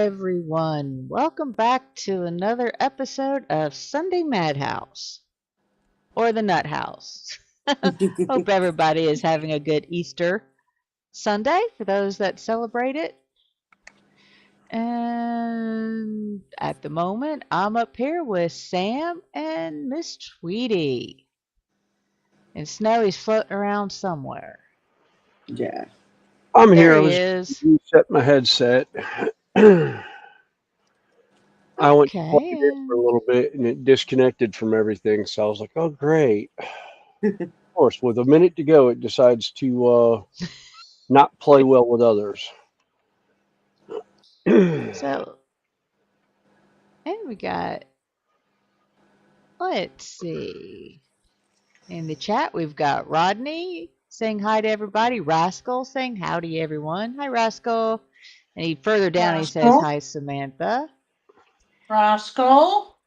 everyone. Welcome back to another episode of Sunday Madhouse, or the Nut House. Hope everybody is having a good Easter Sunday for those that celebrate it. And at the moment, I'm up here with Sam and Miss Tweety. And Snowy's floating around somewhere. Yeah. I'm There here. I he was is. reset my headset. I went to plug Okay. it in for a little bit and it disconnected from everything. So I was like, oh, great. Of course, with a minute to go, it decides to not play well with others. So, and we got, let's see. In the chat, we've got Rodney saying hi to everybody. Rascal saying howdy, everyone. Hi, Rascal. And further down, he says hi, Samantha. Rascal.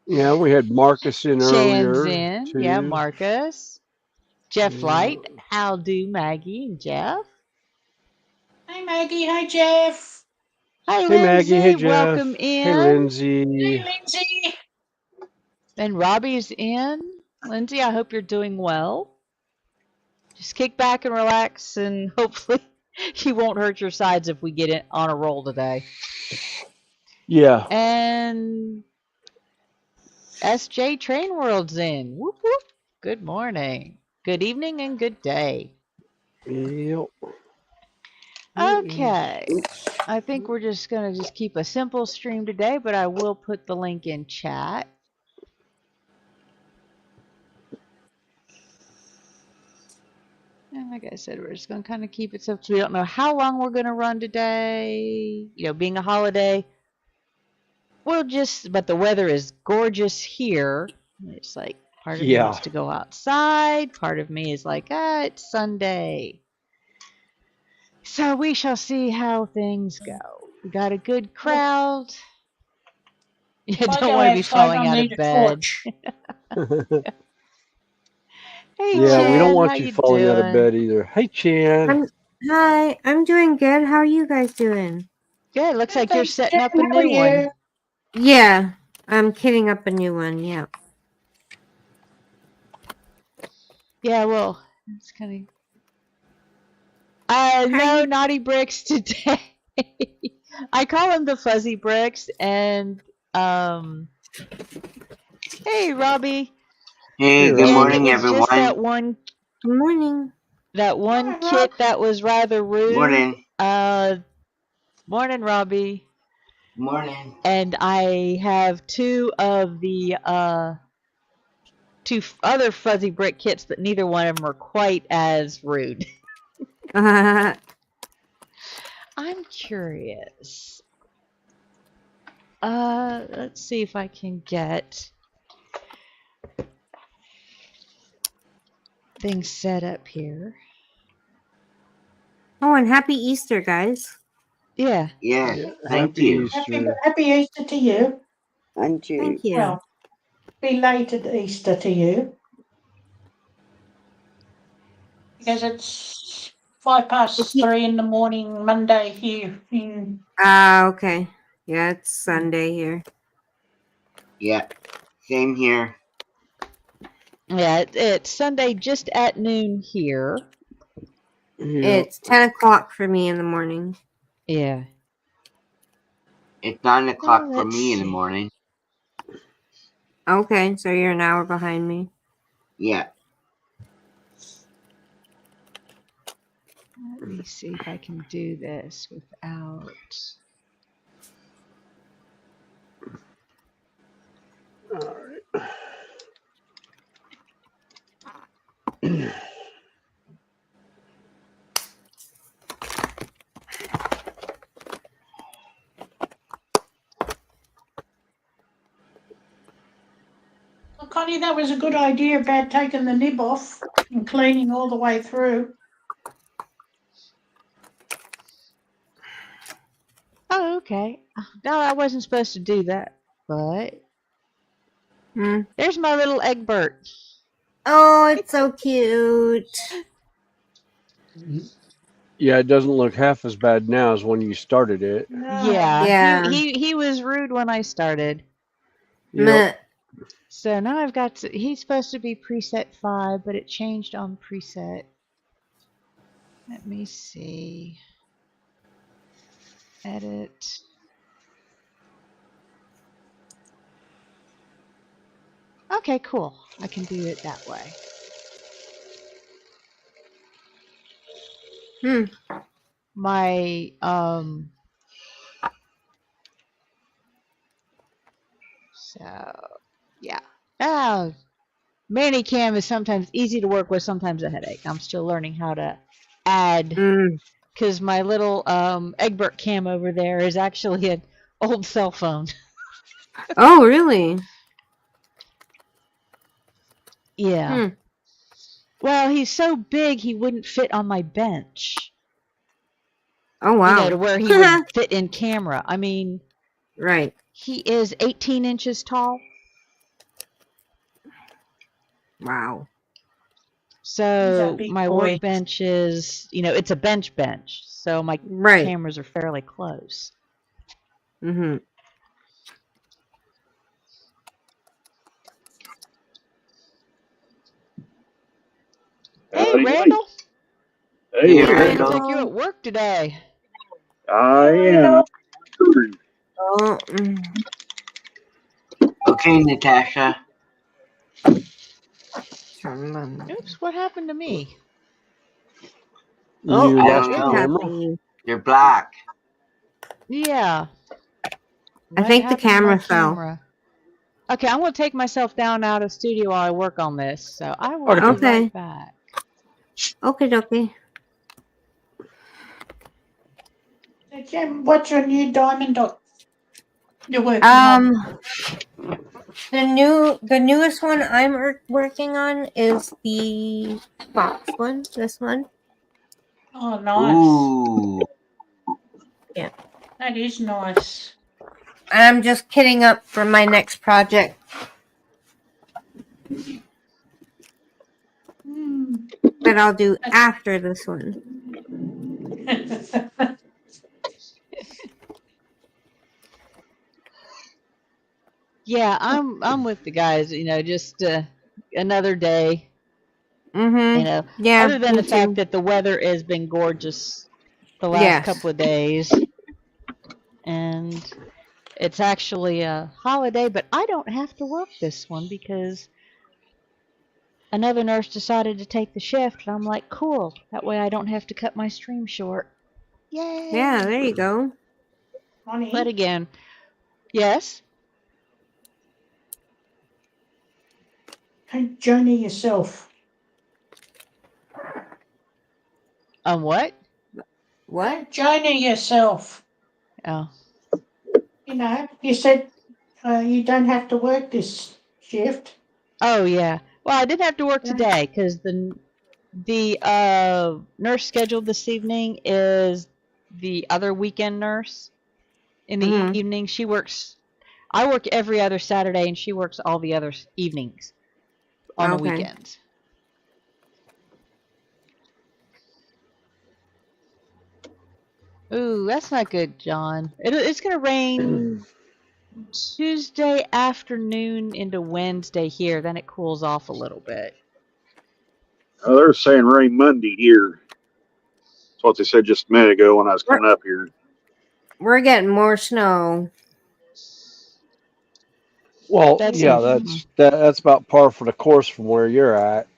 Yeah, we had Marcus in Chan's earlier. in. Too. Yeah, Marcus. Jeff Light. How do Maggie and Jeff? Hi, Maggie. Hi, Jeff. Hi, Hey, Lindsay. Maggie. Hey, Jeff. Welcome in. Hey, Lindsay. Hey, Lindsay. And Robbie's in. Lindsay, I hope you're doing well. Just kick back and relax, and hopefully you won't hurt your sides if we get it on a roll today. Yeah. And SJ Train World's in. Whoop, whoop. Good morning, good evening, and good day. Yep. Okay. I think we're just going to keep a simple stream today, but I will put the link in chat. And like I said, we're just going to kind of keep it simple. We don't know how long we're going to run today. You know, being a holiday, we'll just, but the weather is gorgeous here. It's like part of me wants to go outside. Part of me is like, it's Sunday. So we shall see how things go. We got a good crowd. You don't want to be falling out of bed. Hey, yeah, Chan, we don't want how you falling doing? out of bed either. Hey, Chan. Hi, I'm doing good. How are you guys doing? Good. Looks like you're setting up a new one. Yeah, I'm kitting up a new one. Yeah. Yeah, well, it's kind of. No naughty bricks today. I call them the fuzzy bricks, and hey, Robbie. Hey, good morning, everyone. Just that one. Good morning. That one kit that was rather rude. Morning. Morning, Robbie. Morning. And I have two of the two other fuzzy brick kits that neither one of them are quite as rude. I'm curious. Let's see if I can get things set up here. Oh, and happy Easter, guys. Yeah. Yeah. Thank you. Happy Easter to you. And you. Thank you. Well, belated Easter to you. Because it's 3:05 in the morning, Monday here. Okay. Yeah, it's Sunday here. Yeah. Same here. Yeah, it's Sunday just at noon here. It's 10 o'clock for me in the morning. Yeah. It's 9 o'clock for me in the morning. Okay, so you're an hour behind me. Yeah. Let me see if I can do this without. All right. Well, Connie, that was a good idea about taking the nib off and cleaning all the way through. Oh, okay. No, I wasn't supposed to do that, but there's my little Egbert. Oh, it's so cute. Yeah, it doesn't look half as bad now as when you started it. No. Yeah, Yeah. he was rude when I started. Yep. Meh. So now I've got to, he's supposed to be preset 5, but it changed on preset. Let me see. Edit. Okay, cool. I can do it that way. My so yeah. Oh, Manicam is sometimes easy to work with, sometimes a headache. I'm still learning how to add, Mm. because my little Egbert cam over there is actually an old cell phone. Oh, really? Yeah. Well, he's so big he wouldn't fit on my bench. Oh, You wow. know, to where he would fit in camera. I mean, Right. he is 18 inches tall. Wow. He's a So big my boy. workbench is, it's a bench. So my Right. cameras are fairly close. Mm-hmm. Hey, Howdy, Randall. Hey, Hey, Looks Randall. like you're at work today. I am. Oh, Okay, Natasha. Oops, what happened to me? Oh, You I lost don't your what know. camera? happened? You're black. Yeah. I What think the happened to my camera fell. camera? Okay, I'm going to take myself down out of studio while I work on this. So I will Okay. be Okay. right back. Okay, dokie. So, Jim, what's your new diamond dot you're working on? The newest one I'm working on is the box one. This one. Oh, nice. Ooh. That is nice. I'm just kitting up for my next project. That I'll do after this one. Yeah, I'm with the guys, just another day, Mm-hmm. Yeah, other than me the fact too. that the weather has been gorgeous the last Yes. couple of days. And it's actually a holiday, but I don't have to work this one because another nurse decided to take the shift. And I'm like, cool. That way I don't have to cut my stream short. Yay. Yeah, there you go. But Honey, again, yes. don't journey yourself. What? What? Don't journey yourself. Oh. You said you don't have to work this shift. Oh yeah. Well, I didn't have to work Yeah. today because the nurse scheduled this evening is the other weekend nurse. In the Mhm. evening, she works. I work every other Saturday, and she works all the other evenings on the Okay. weekends. Ooh, that's not good, John. It's gonna rain Tuesday afternoon into Wednesday here. Then it cools off a little bit. Oh, they're saying rain Monday here. That's what they said just a minute ago when I was coming up here. We're getting more snow. Well, That's yeah, that's about par for the course from where you're at.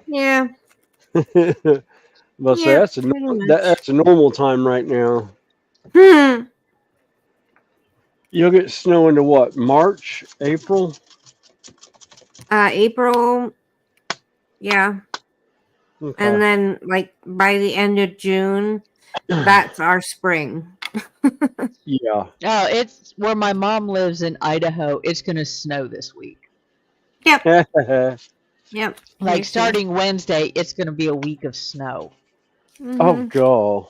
Yeah. But say Yeah, that's pretty much. that's a normal time right now. You'll get snow into what? March, April? April. Yeah. Okay. And then, like, by the end of June, that's our spring. Yeah. Oh, it's where my mom lives in Idaho. It's gonna snow this week. Yep. Oh, Yep. Like starting Wednesday, it's gonna be a week of snow. Mm-hmm. God.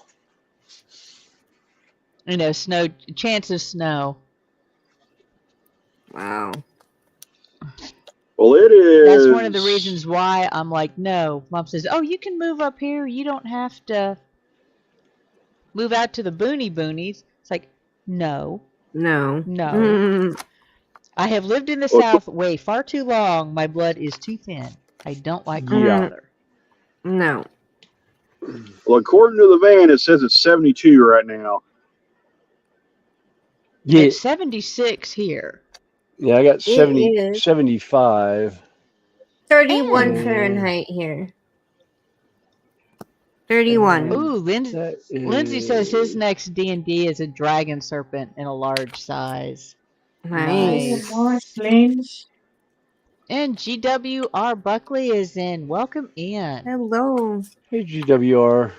Snow, chance of snow. Wow. Well, it is. That's one of the reasons why I'm like, no. Mom says, oh, you can move up here. You don't have to, move out to the boonies. It's like, no. No. No. I have lived in the South way far too long. My blood is too thin. I don't like cold Yeah. weather. No. Well, according to the van, it says it's 72 right now. Yeah, It's 76 here. yeah, I got 70, is. 75. 31 And- Fahrenheit here. 31. Ooh, That Lindsay says his is- next D&D is a dragon serpent in a large size. Nice. Oh, nice, Lens. And GWR Buckley is in. Welcome in. Hello. Hey, GWR.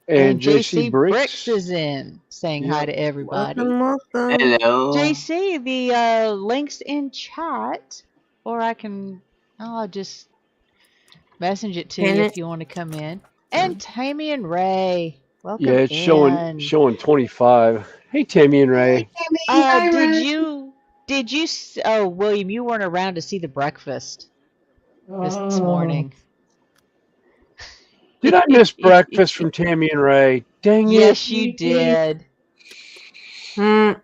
And JC Bricks. is in, saying hi Yep. to everybody. Welcome. Hello. JC, the link's in chat, or I'll just message it to Pin you it. if you want to come in. And Tammy and Ray, welcome Yeah, it's in. showing 25. Hey, Tammy and Ray. Did you? Oh, William, you weren't around to see the breakfast this morning. Did I miss breakfast from Tammy and Ray? Dang it. Yes, you did. Mm.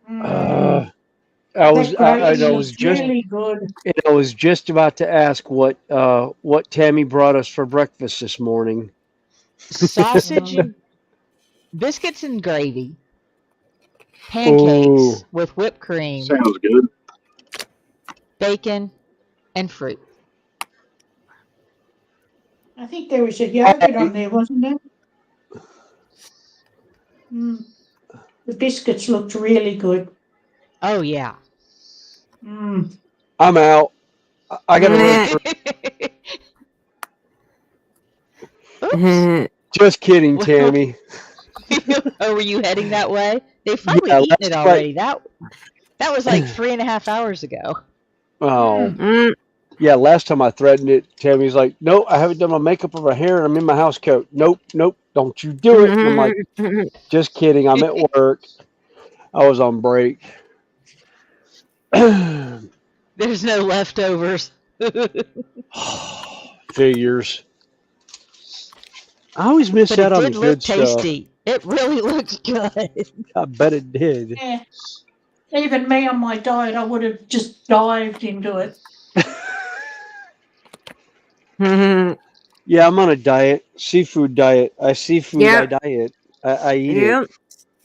I was just really good. I was just about to ask what Tammy brought us for breakfast this morning. Sausage and biscuits and gravy. Pancakes Ooh. with whipped cream, Sounds good. bacon, and fruit. I think there was a yogurt on there, wasn't there? The biscuits looked really good. Oh, yeah. Mm. I'm out. I gotta run. Oops. Just kidding, Tammy. Oh, were you heading that way? They've probably Yeah, eaten it that's already. That was like 3.5 hours ago. Oh. Mm. Yeah, last time I threatened it, Tammy's like, "Nope, I haven't done my makeup or my hair, and I'm in my house coat. Nope, don't you do it." And I'm like, "Just kidding. I'm at work. I was on break." There's no leftovers. Figures. I always miss But out it on the did look good stuff. tasty. It really looked good. I bet it did. Yeah. Even me on my diet, I would have just dived into it. Yeah, I'm on a diet, seafood diet. I seafood, Yeah. I diet. I eat Yep. it.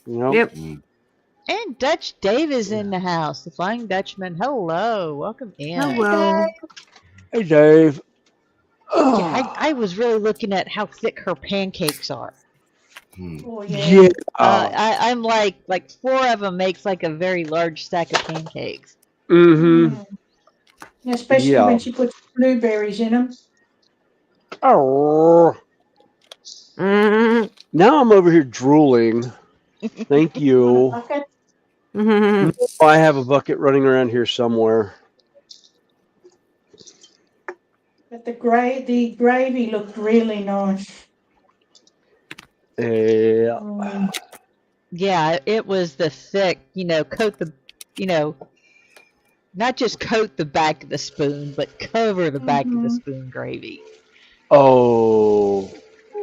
You know? Yep. And Dutch Dave is in the house. The Flying Dutchman. Hello. Welcome in. Hello. Hey, Dave. Yeah, I was really looking at how thick her pancakes are. Oh, yeah. Yeah. I'm like 4 of them makes like a very large stack of pancakes. Mm-hmm. Especially Yeah. when she puts blueberries in them. Oh. Mm. Now I'm over here drooling. Thank you. Bucket. I have a bucket running around here somewhere. But the gravy looked really nice. Yeah. Yeah, it was the thick, coat the, not just coat the back of the spoon, but cover the back of the spoon gravy. Oh.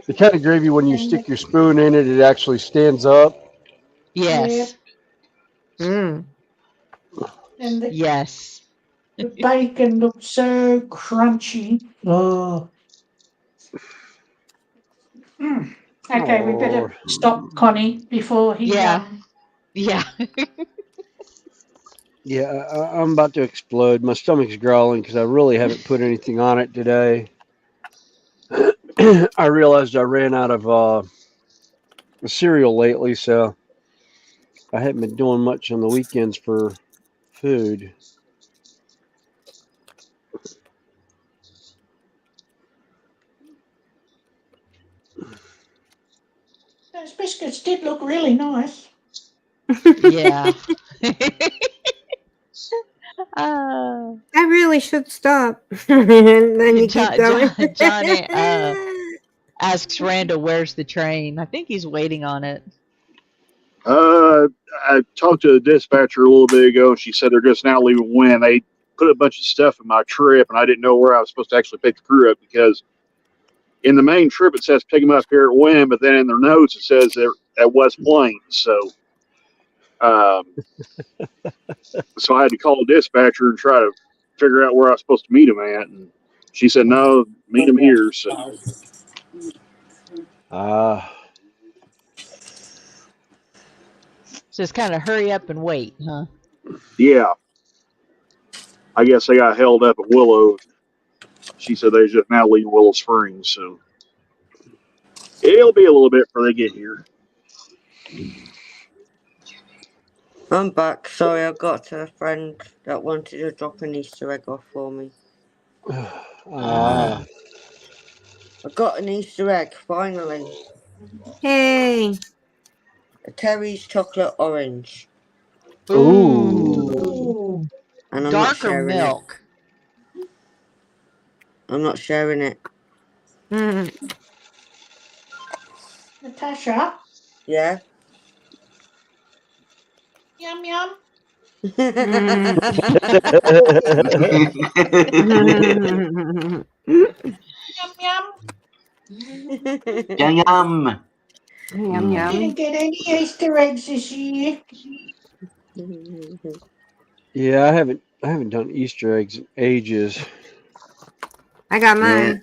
The kind of gravy when you stick your spoon in it, it actually stands up. Yes. Mm. And the Yes. bacon looked so crunchy. Oh. Okay, we better stop Connie before he. Yeah. Yeah. Yeah, I'm about to explode. My stomach's growling because I really haven't put anything on it today. I realized I ran out of cereal lately, so I haven't been doing much on the weekends for food. Those biscuits did look really nice. Yeah. I really should stop. And then you keep going. John asks Randall, where's the train? I think he's waiting on it. I talked to the dispatcher a little bit ago, and she said they're just now leaving Wynn. They put a bunch of stuff in my trip, and I didn't know where I was supposed to actually pick the crew up because in the main trip it says pick them up here at Wynn, but then in their notes it says they're at West Plains. So, so I had to call a dispatcher and try to figure out where I was supposed to meet them at, and she said no, meet them here. So Just kind of hurry up and wait, huh? yeah, I guess they got held up at Willow. She said they just now leave Willow Springs, so it'll be a little bit before they get here. I'm back. Sorry, I got to a friend that wanted to drop an Easter egg off for me. I got an Easter egg, finally. Hey. A Terry's chocolate orange. Ooh. And I'm not Dark or sharing it. milk? I'm not sharing it. Natasha, Yeah? yum yum, yum yum. Yum yum. Yum I yum. didn't get any Easter eggs this year. Yeah, I haven't done Easter eggs in ages. I got Yeah.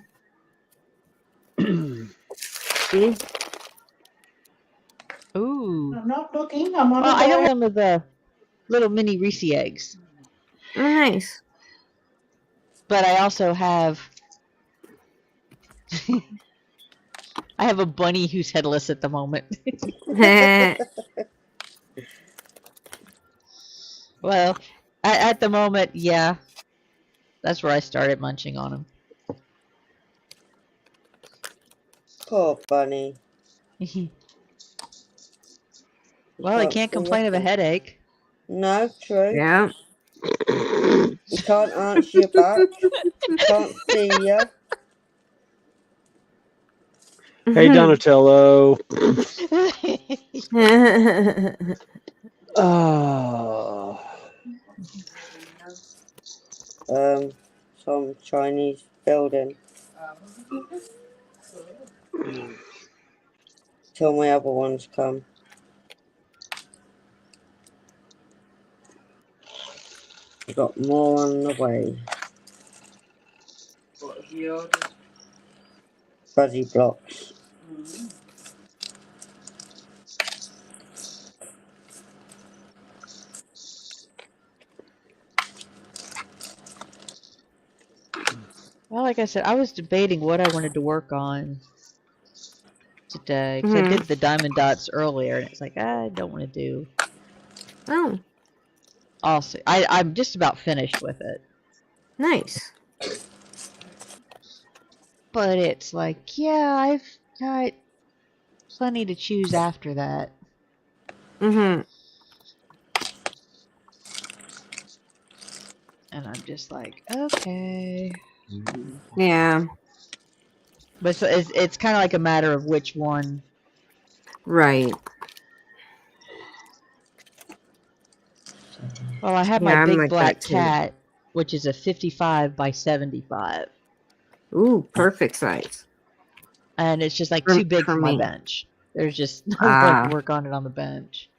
mine. See? Ooh. I'm not looking. I'm on Well, a I got diet. one of the little mini Reese eggs, Oh, nice. but I also have I have a bunny who's headless at the moment. Well, at the moment, yeah, that's where I started munching on him. Poor bunny. Well, I can't complain of a headache. No, true. Yeah. He can't answer you back. Can't see you. Hey, Donatello. Some Chinese building. Till my other ones come. I've got more on the way. Fuzzy blocks. Well, like I said, I was debating what I wanted to work on today because I did the diamond dots earlier, and it's like I don't want to do. Oh, Also, I'm just about finished with it, nice. but it's like, yeah, I've got plenty to choose after that. Mm-hmm. And I'm just like, okay. Yeah. But so it's kind of like a matter of which one. Right. Well, I have Yeah, my I'm big like black that too. cat, which is a 55 by 75. Ooh, perfect size. And it's just like For- too big for for my me. bench. There's just no way Ah. to work on it on the bench.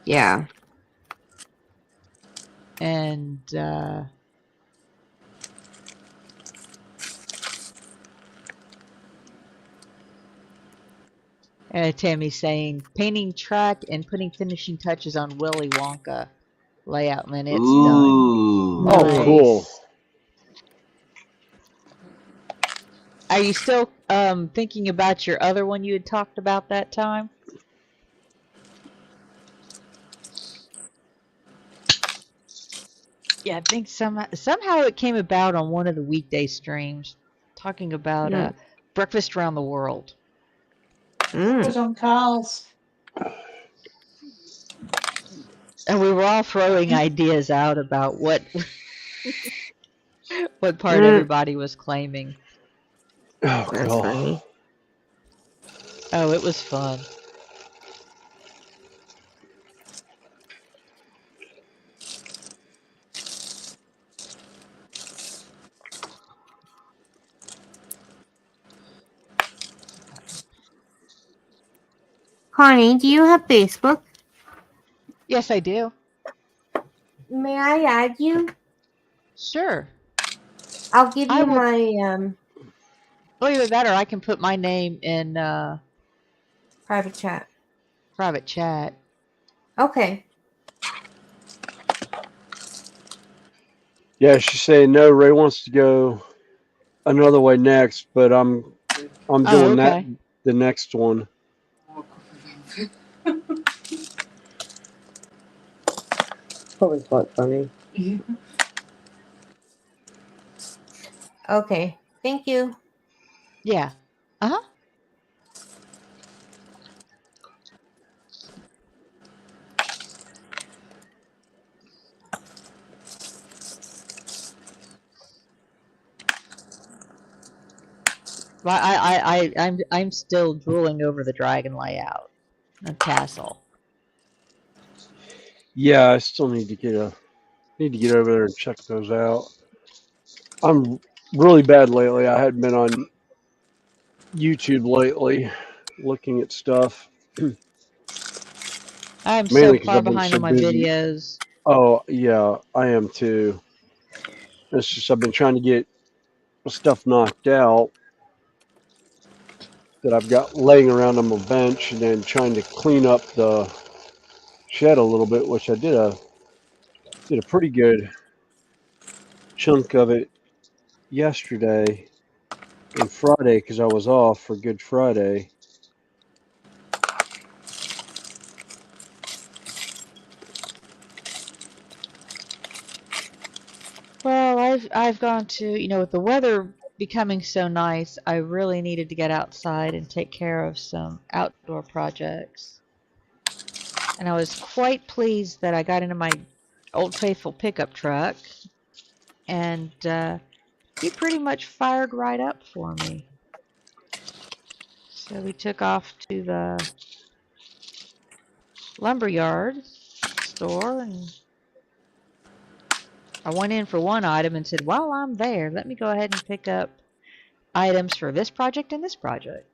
Yeah. And Tammy's saying painting track and putting finishing touches on Willy Wonka layout, and then it's done. Ooh. Oh, cool. Are you still thinking about your other one you had talked about that time? Yeah, I think somehow it came about on one of the weekday streams, talking about breakfast around the world. It was on Carl's. And we were all throwing ideas out about what what part everybody was claiming. Oh, That's God. funny. Oh, it was fun. Connie, do you have Facebook? Yes, I do. May I add you? Sure. I'll give I you will. my Well, either that or I can put my name in private chat. private chat. Okay. Yeah, she's saying no. Ray wants to go another way next, but I'm Oh, doing that okay. the next one. Probably quite funny. Okay. Thank you. Yeah. Uh-huh. Well, I'm still drooling over the dragon layout, the castle. Yeah, I still need to get over there and check those out. I'm really bad lately. I hadn't been on YouTube lately looking at stuff. I'm so Mainly because far I've been behind so on my busy. videos. Oh, yeah, I am too. It's just I've been trying to get stuff knocked out that I've got laying around on my bench and then trying to clean up the shed a little bit, which I did a pretty good chunk of it yesterday and Friday because I was off for Good Friday. Well, I've gone to, with the weather becoming so nice, I really needed to get outside and take care of some outdoor projects. And I was quite pleased that I got into my Old Faithful pickup truck, and he pretty much fired right up for me. So we took off to the lumberyard store, and I went in for one item and said, while I'm there, let me go ahead and pick up items for this project and this project.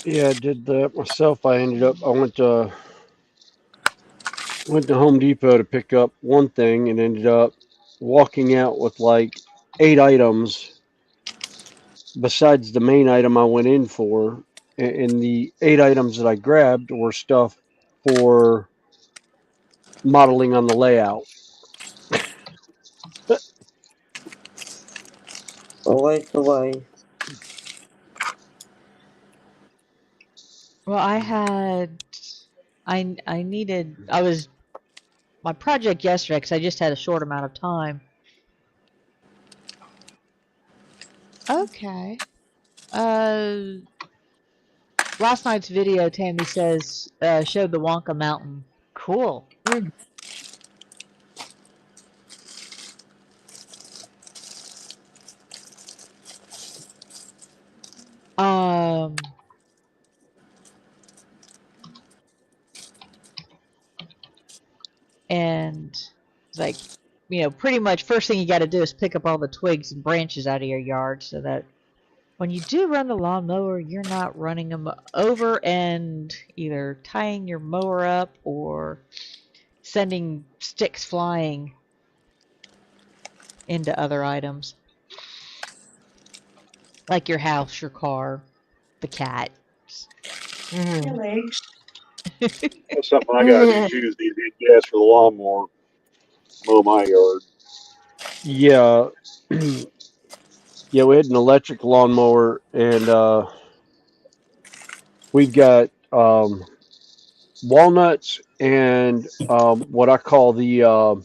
Yeah, I did that myself. I went to Home Depot to pick up one thing and ended up walking out with like 8 items besides the main item I went in for. And the 8 items that I grabbed were stuff for modeling on the layout. Always the way. Well, I was my project yesterday because I just had a short amount of time. Okay. Last night's video, Tammy says, showed the Wonka Mountain. Cool. And it's like, pretty much first thing you got to do is pick up all the twigs and branches out of your yard so that when you do run the lawnmower, you're not running them over and either tying your mower up or sending sticks flying into other items. Like your house, your car, the cat. Your legs. That's something I gotta do too. Is need to get gas for the lawnmower, mow my yard. Yeah. Yeah, we had an electric lawnmower and we've got walnuts and what I call the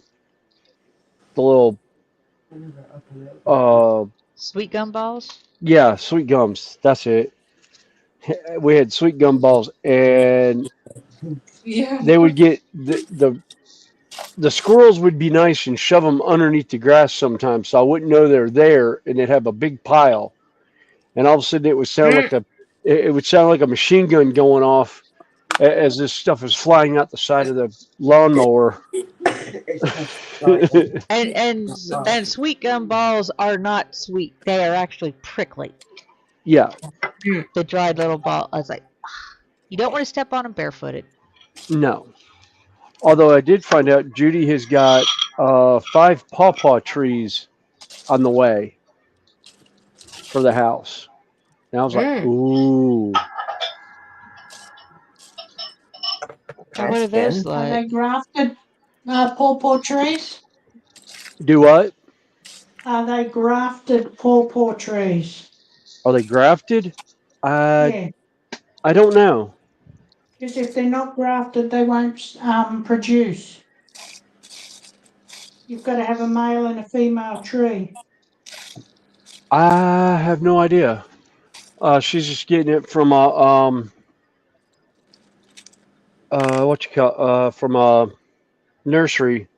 little Sweet gumballs? yeah, sweet gums. That's it. We had sweet gum balls, and they would get the squirrels would be nice and shove them underneath the grass sometimes, so I wouldn't know they're there, and they'd have a big pile, and all of a sudden it would sound like it would sound like a machine gun going off as this stuff is flying out the side of the lawnmower. It's just like And sweet gum balls are not sweet. They are actually prickly. Yeah, The dried little ball. I was like, you don't want to step on them barefooted. no. Although I did find out Judy has got 5 pawpaw trees on the way for the house. And I was like, ooh. And what are That's those good. Are like? they grafted pawpaw trees? Do what? Are they grafted pawpaw trees? Are they grafted? Yeah, I don't know. because if they're not grafted, they won't produce. You've got to have a male and a female tree. I have no idea. She's just getting it from what you call from a nursery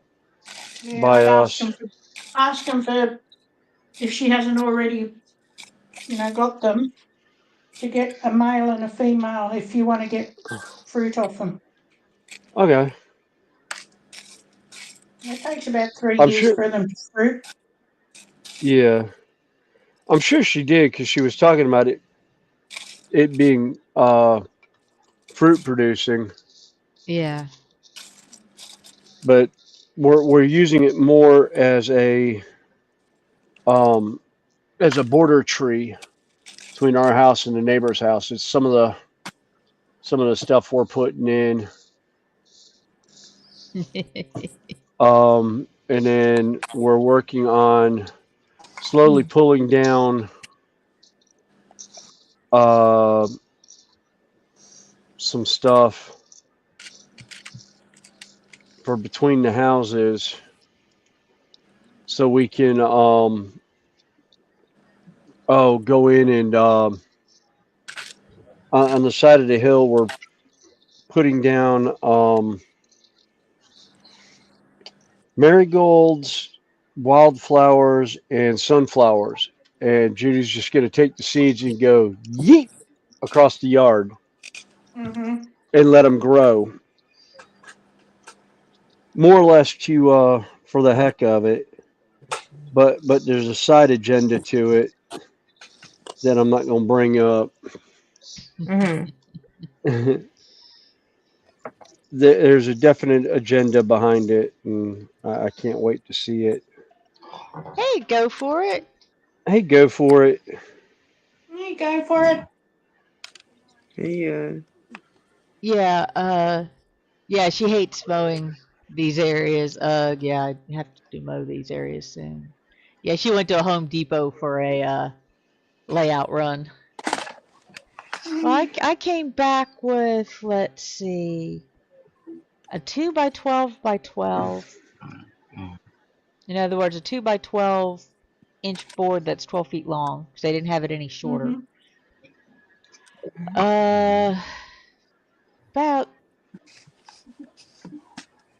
Yeah, by I'd us. ask them for if she hasn't already, got them, to get a male and a female if you want to get fruit off them. Okay, It takes about 3 I'm years sure. for them to fruit. Yeah, I'm sure she did because she was talking about it being fruit producing, Yeah. but we're using it more um as a border tree between our house and the neighbor's house. It's some of the stuff we're putting in. And then we're working on slowly pulling down some stuff for between the houses so we can go in and on the side of the hill we're putting down marigolds, wildflowers, and sunflowers. And Judy's just going to take the seeds and go yeet across the yard Mm-hmm. and let them grow. More or less to for the heck of it. But there's a side agenda to it that I'm not going to bring up. There's a definite agenda behind it, and I can't wait to see it. Hey, go for it. Hey, go for it. You go for it. yeah. Yeah, she hates mowing these areas. Yeah, I have to mow these areas soon. Yeah, she went to a Home Depot for a layout run. Well, I came back with, let's see, a 2 by 12 by 12. In other words, a 2 by 12-inch board that's 12 feet long because they didn't have it any shorter. About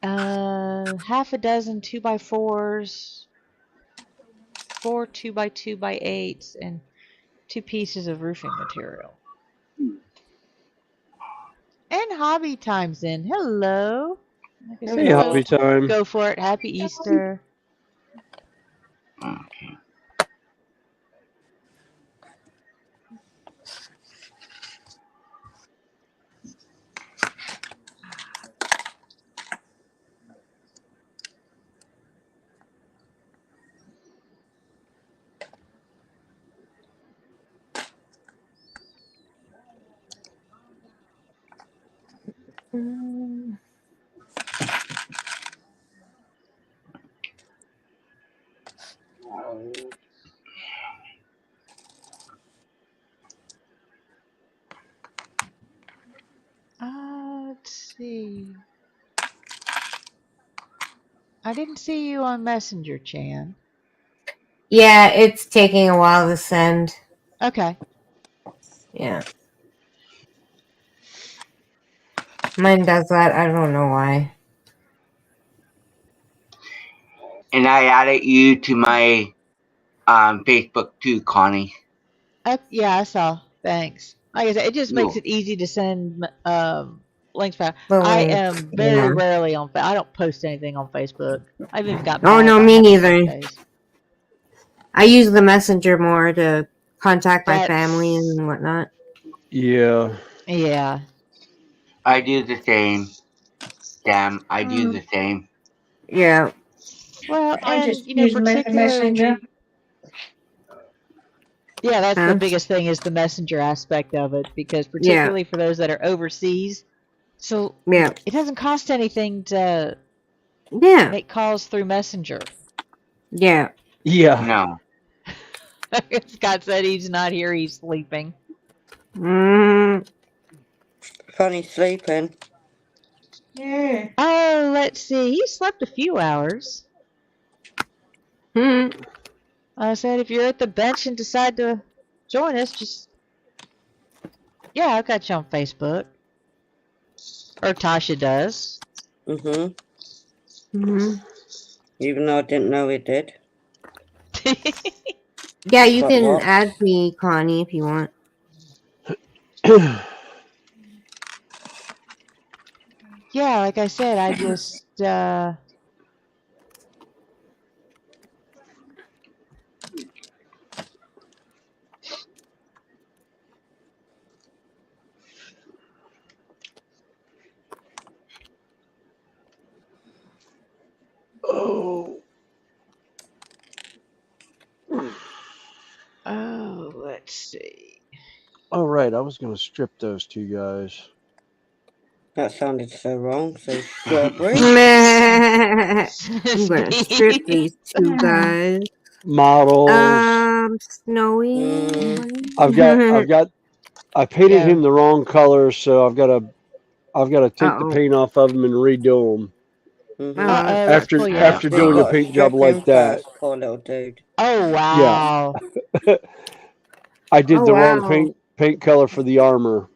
half a dozen 2 by 4s, 4 2 by 2 by 8s, and 2 pieces of roofing material. And Hobby Time's in. Hello. Like I said, Hey, Hobby Time. go for it. Happy Easter. Okay. Let's see. I didn't see you on Messenger, Chan. Yeah, it's taking a while to send. Okay. Yeah. Mine does that. I don't know why. And I added you to my Facebook too, Connie. Yeah, I saw. Thanks. Like I said, it just makes it easy to send links found. But I like, am very yeah. rarely on. I don't post anything on Facebook. I've even got Oh mad no, about me having these neither. days. I use the messenger more to contact my family That's and whatnot. Yeah. yeah. I do the same. Damn, I do Mm, the same. Yeah. Well, I and just use Messenger. particularly, yeah, that's the Huh? biggest thing is the messenger aspect of it because Yeah. particularly for those that are overseas, so Yeah. it doesn't cost anything to Yeah. make calls through messenger. Yeah. Yeah. No. Scott said he's not here, he's sleeping. Mm. Funny sleeping. Yeah. Oh, let's see. He slept a few hours. Mm. I said if you're at the bench and decide to join us, just yeah, I've got you on Facebook. Or Tasha does. Mhm. Mm-hmm. Even though I didn't know it did. Yeah, you But can what? add me, Connie, if you want. Yeah, like I said, I just Oh. oh, let's see. All right. I was going to strip those two guys. That sounded so wrong. So strawberry. I'm gonna strip Speed. these two Hmm. guys. Models. Snowy. Mm. I've got, I painted Yeah. him the wrong color, so I've got to take the Uh-oh. paint off of him and redo him. Mhm. Oh, Uh-oh, let's After pull you yeah. out. after So you doing a got to paint job strip like him that. first, poor little dude. Oh, Yeah. wow. I did Oh, the wrong wow. paint color for the armor.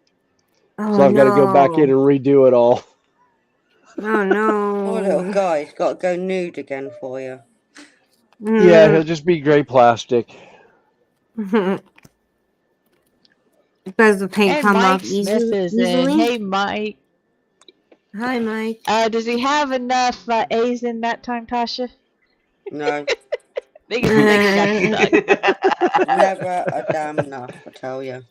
So Oh, I've got to go back in no. and redo it all. Oh, Poor little no. guy. He's got to go nude again for you. Yeah, he'll Mm. just be gray plastic. Does the paint And come off Mike Smith is in. easily? Hey, Mike. Hi, Mike. Does he have enough A's in that time, Tasha? No. Biggest thing he got stuck. Never a damn enough, I tell you.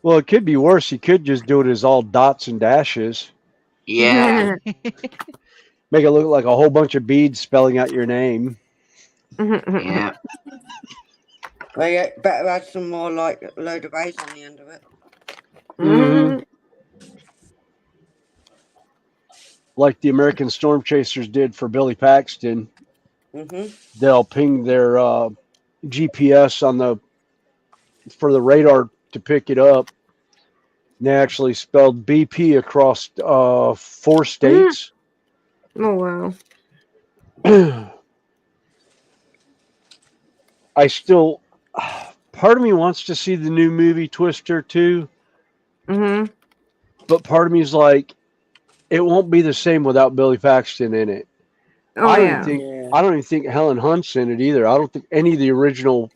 Well, it could be worse. He could just do it as all dots and dashes. Yeah. Make it look like a whole bunch of beads spelling out your name. Yeah. Well, yeah, better add some more, like, load of A's on the end of it. Hmm Like the American Storm Chasers did for Billy Paxton. Mhm. They'll ping their GPS for the radar to pick it up. And they actually spelled BP across 4 states. Oh, wow. I still, part of me wants to see the new movie Twister too, Mm-hmm. but part of me is like, it won't be the same without Billy Paxton in it. Oh, I don't even yeah. think Yeah. I don't even think Helen Hunt's in it either. I don't think any of the original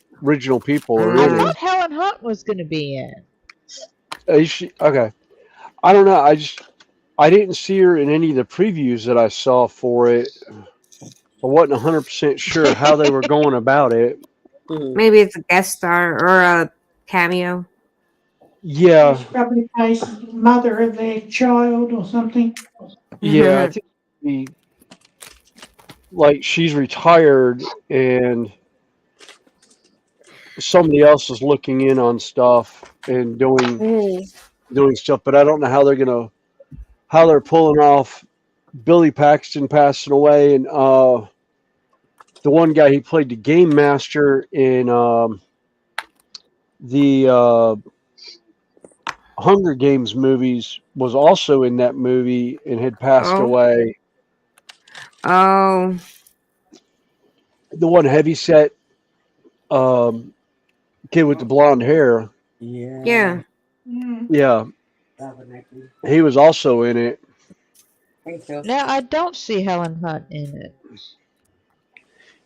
people are I in it. thought Helen Hunt was going to be in. Is she okay? I don't know. I didn't see her in any of the previews that I saw for it. I wasn't 100% sure how they were going about it. Mhm. Maybe it's a guest star or a cameo. Yeah, She probably plays the mother of their child or something. yeah. I think like she's retired and somebody else is looking in on stuff and Ooh. doing stuff, but I don't know how they're pulling off Billy Paxton passing away and the one guy he played the game master in the Hunger Games movies was also in that movie and had passed Oh. away. Oh. The one heavyset kid with the blonde hair, Yeah. Yeah. Mm. yeah, Tabernacle. he was also in it. Thank you. Now, I don't see Helen Hunt in it.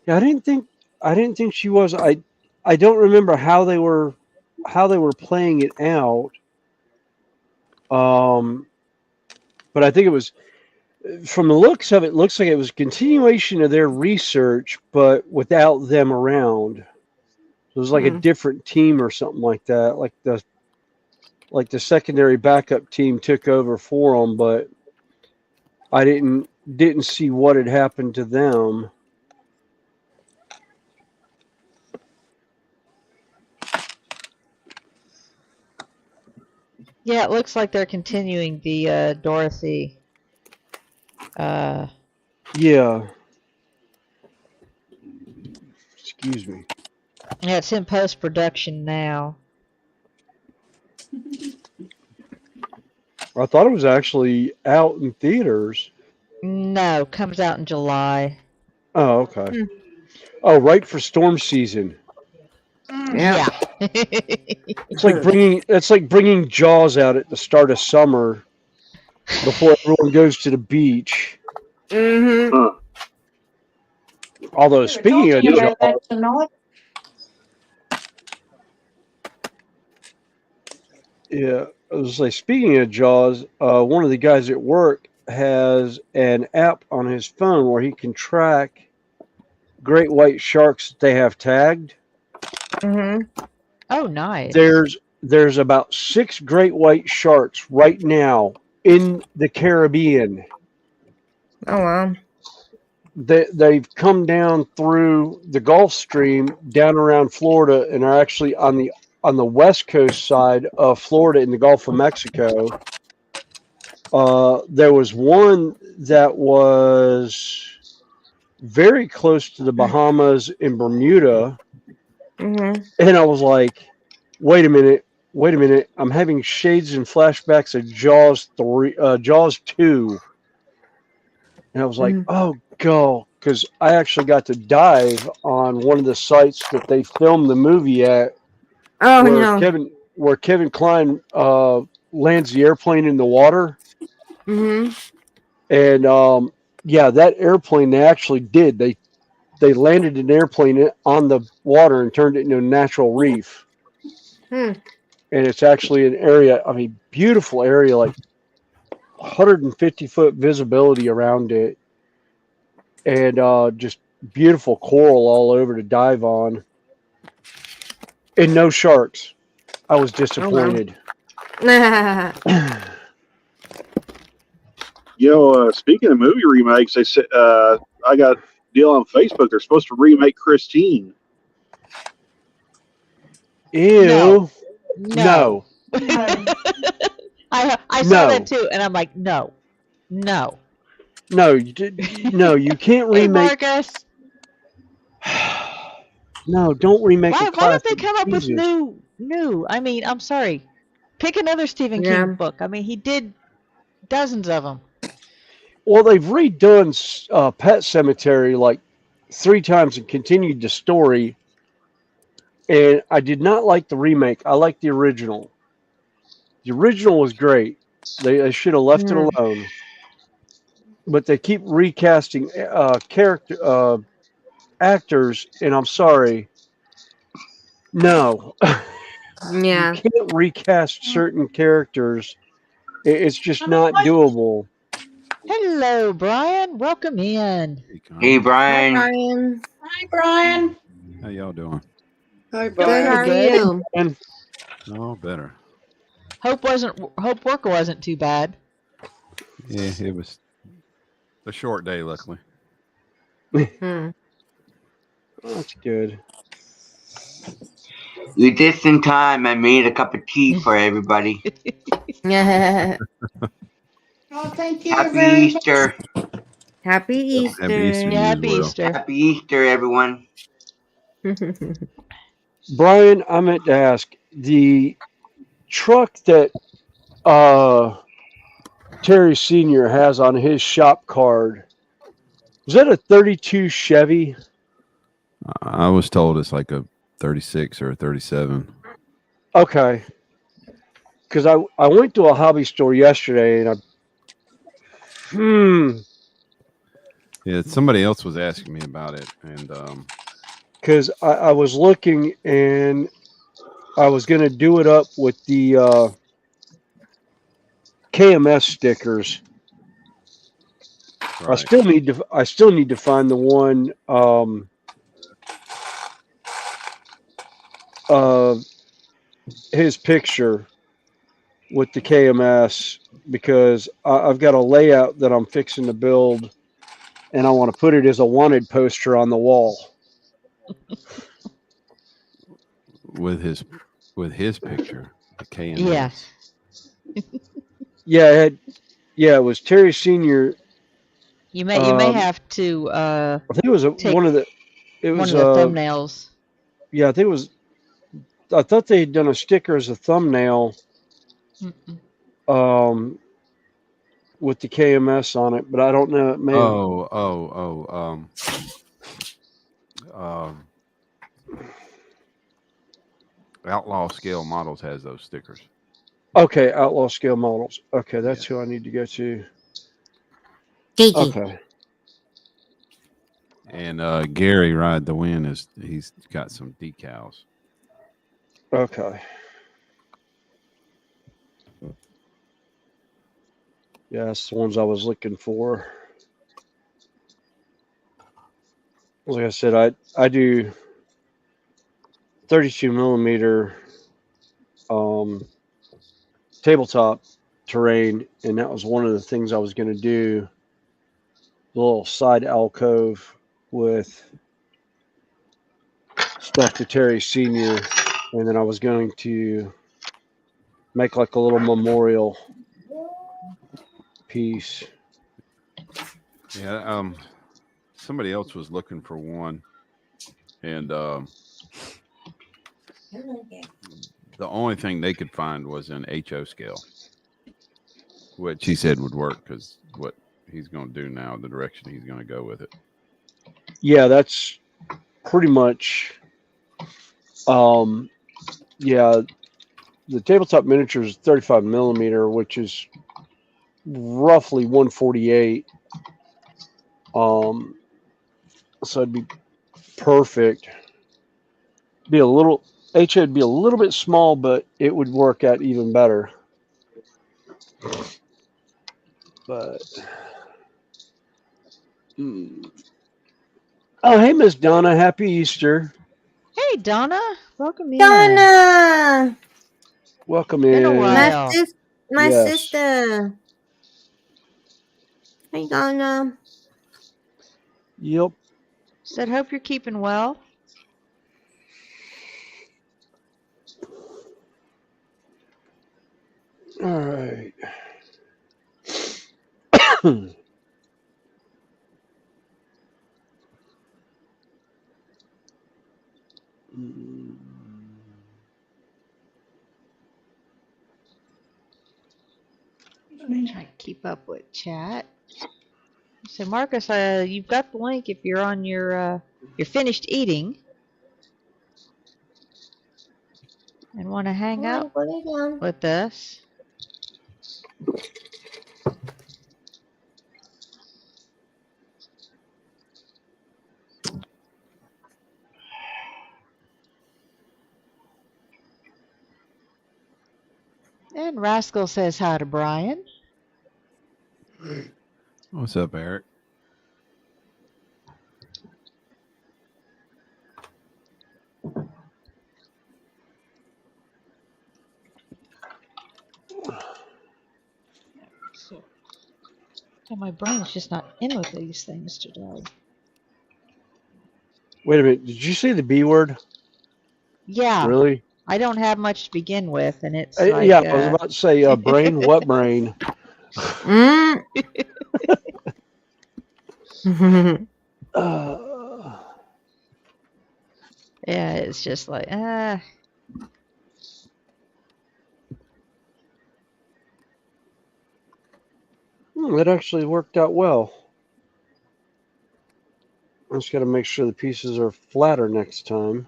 Yeah, I didn't think I didn't think she was. I don't remember how they were playing it out. But I think it was, from the looks of it, looks like it was a continuation of their research, but without them around. It was like a different team or something like that. Like the secondary backup team took over for them, but I didn't see what had happened to them. Yeah, it looks like they're continuing the Dorothy. Yeah. Excuse me. Yeah, it's in post-production now. I thought it was actually out in theaters. No, comes out in July. Oh, okay. Oh, right for storm season. Yeah. It's like bringing Jaws out at the start of summer before everyone goes to the beach. Mm-hmm. Huh. Although We were speaking of talking Jaws, about that tonight. yeah, I was like, speaking of Jaws, one of the guys at work has an app on his phone where he can track great white sharks that they have tagged. Mm-hmm. Oh, nice. There's about 6 great white sharks right now in the Caribbean. Oh wow. They've come down through the Gulf Stream down around Florida and are actually on the west coast side of Florida in the Gulf of Mexico. There was one that was very close to the Bahamas in Bermuda, Mm-hmm. and I was like, wait a minute, I'm having shades and flashbacks of Jaws 2. And I was like, oh, go. Because I actually got to dive on one of the sites that they filmed the movie at, Oh no. where Kevin Kline lands the airplane in the water. Mm-hmm. And yeah, that airplane they actually did. They landed an airplane on the water and turned it into a natural reef. Hmm. And it's actually an area, I mean, beautiful area, like 150-foot visibility around it. And just beautiful coral all over to dive on. And no sharks. I was disappointed. Speaking of movie remakes, they said I got a deal on Facebook. They're supposed to remake Christine. Ew. No. No. I saw that too, and I'm like, no. No, you can't Hey, remake. Marcus. No, don't remake a Why classic. don't they come up with Jesus. new? I mean, I'm sorry. Pick another Stephen King book. I mean, he did dozens of them. Well, they've redone Pet Cemetery like 3 times and continued the story. And I did not like the remake. I liked the original. The original was great. They should have left it alone. But they keep recasting actors, and I'm sorry. No. Yeah. You can't recast certain characters. It's just not doable. Hello, Brian. Welcome in. Hey, Hi, Brian. Brian. Hi, Brian. How y'all doing? Hi, Good. How Brian. are you? And Oh, better. Hope work wasn't too bad. Yeah, it was a short day, luckily. that's good. You're just in time. I made a cup of tea for everybody. Yeah. Oh, thank you Happy very Easter. Happy Easter. Happy Easter to you Yeah, as happy well. Easter. Happy Easter, everyone. Brian, I meant to ask, the truck that Terry Sr. has on his shop card, is that a 32 Chevy? I was told it's like a 36 or a 37. Okay. Because I went to a hobby store yesterday and Yeah, somebody else was asking me about it, and because I was looking and I was going to do it up with the KMS stickers. Right. I still need to find the one of his picture with the KMS, because I've got a layout that I'm fixing to build, and I want to put it as a wanted poster on the wall. With his picture, the KMS. Yeah. Yeah, it was Terry Senior. You may have to I think it was take one of the. It one was of the thumbnails. Yeah, I think it was. I thought they had done a sticker as a thumbnail. Mm-mm. With the KMS on it, but I don't know. It may have. Outlaw Scale Models has those stickers. Okay, Outlaw Scale Models. Okay, that's Yes. who I need to go to. Gigi. Okay. And Gary Ride the Wind he's got some decals. Okay. Yeah, that's the ones I was looking for. Like I said, I do 32 millimeter tabletop terrain, and that was one of the things I was going to do. The little side alcove with stuff to Terry Senior, and then I was going to make like a little memorial piece. Yeah. Somebody else was looking for one, and the only thing they could find was an HO scale, which he said would work because what he's going to do now, the direction he's going to go with it. Yeah, that's pretty much. Yeah, the tabletop miniature is 35 millimeter, which is roughly 148. So it'd be perfect. Be a little HO would be a little bit small, but it would work out even better. But oh, hey, Miss Donna, happy Easter. Hey, Donna, welcome in. Donna, Welcome Been a in. while. my Yes. sister. Hey, Donna. Yep. Said, hope you're keeping well. All right. Trying to keep up with chat. So, Marcus, you've got the link if you're on you're finished eating and want to hang out with us. And Rascal says hi to Brian. What's up, Eric? So my brain's just not in with these things today. Wait a minute. Did you say the B word? Yeah. Really? I don't have much to begin with, and it's Yeah, I was about to say brain. What brain? Yeah, it's just like That actually worked out well. I just got to make sure the pieces are flatter next time.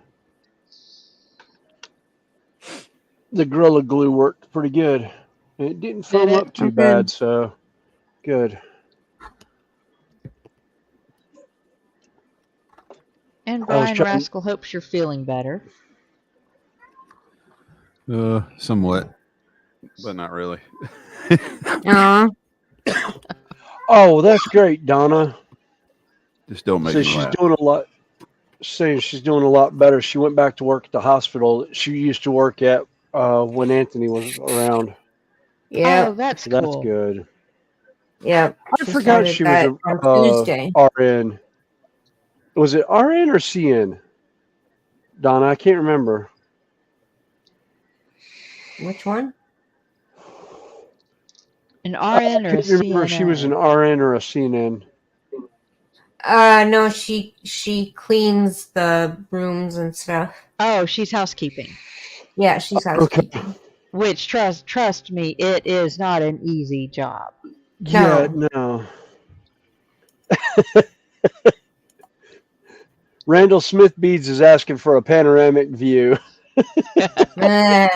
The Gorilla Glue worked pretty good. It didn't foam up too bad, so good. And I was Brian trying. Rascal hopes you're feeling better. Somewhat, but not really. Aw. Oh, that's great, Donna. Just don't make So me she's laugh. doing a lot. Saying she's doing a lot better. She went back to work at the hospital she used to work at when Anthony was around. Oh, Yep. that's So that's cool. good. Yep. I She forgot started she was that a on Tuesday. RN. Was it RN or CN? Donna, I can't remember. Which one? An I RN or a can't remember if she was an CNA? RN or a CNN. No, she cleans the rooms and stuff. Oh, she's housekeeping. Yeah, she's Okay. housekeeping. Which trust me, it is not an easy job. Yeah, No. no. Randall Smith Beads is asking for a panoramic view. I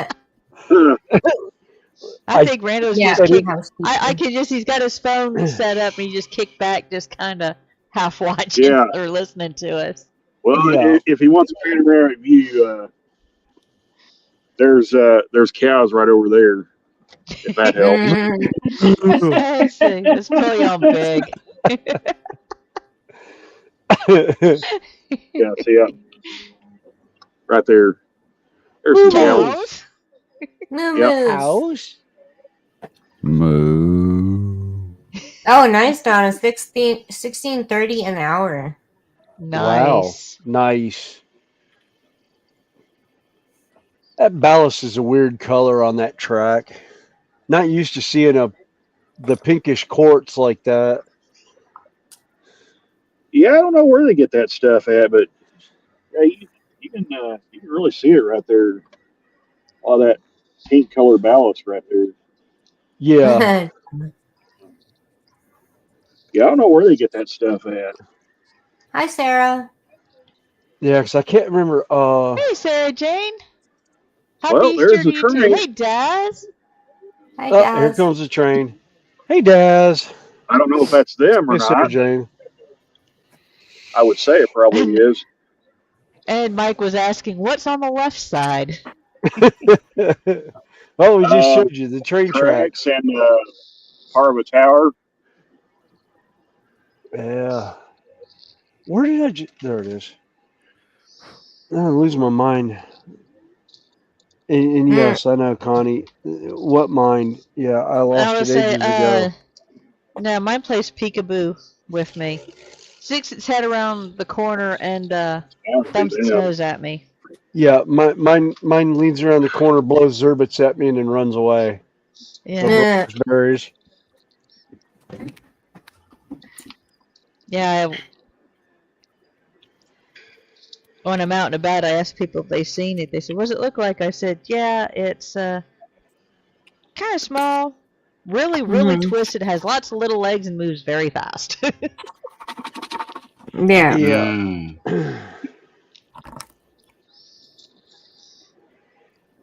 think Randall's Yeah, just kick. housekeeping. I can just, he's got his phone set up and he just kick back, just kind of half watching Yeah. or listening to us. Well, Yeah. if he wants a panoramic view, there's cows right over there. If that helps. Let's see. Let's pull you on big. Yeah, see up right there. There's some cows. Cows? Moo Yep. moos. House? Moo. Oh, nice, Donna. 16.30 an hour. Nice. Wow. Nice. That ballast is a weird color on that track. Not used to seeing the pinkish quartz like that. Yeah, I don't know where they get that stuff at, but yeah, you can really see it right there. All that pink colored ballast right there. Yeah. Yeah, I don't know where they get that stuff at. Hi, Sarah. Yeah, because I can't remember. Hey, Sarah Jane. Happy Well, Easter there's to the you too. train. Hey, Daz. Hi, Oh, here Daz. comes the train. Hey, Daz. I don't know if that's them or Hey, Sarah not. Jane. I would say it probably is. And Mike was asking, what's on the left side? Well, we just showed you the train tracks. Tracks and part of a tower. Yeah. Where did I? There it is. I'm losing my mind. And yes, I know, Connie. What mind? Yeah, I lost I it would say, ages ago. no, mine plays peekaboo with me. Sticks its head around the corner and thumbs its nose at me. Yeah, mine leans around the corner, blows Zerbits at me, and then runs away. Yeah. Berries. Yeah. When I'm out and about, I ask people if they've seen it. They said, what does it look like? I said, yeah, it's kind of small, really twisted, has lots of little legs, and moves very fast. Yeah. Yeah.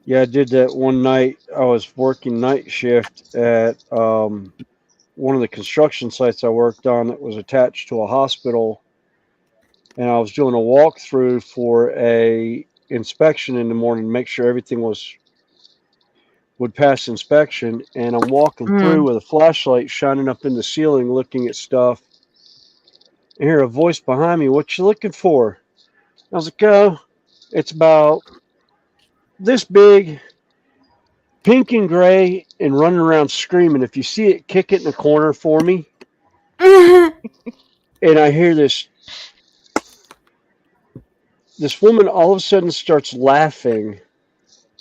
Yeah, I did that one night. I was working night shift at one of the construction sites I worked on that was attached to a hospital, and I was doing a walkthrough for a inspection in the morning to make sure everything would pass inspection. And I'm walking through with a flashlight shining up in the ceiling, looking at stuff. I hear a voice behind me. What you looking for? I was like, oh, it's about this big, pink and gray, and running around screaming. If you see it, kick it in the corner for me. And I hear this woman all of a sudden starts laughing.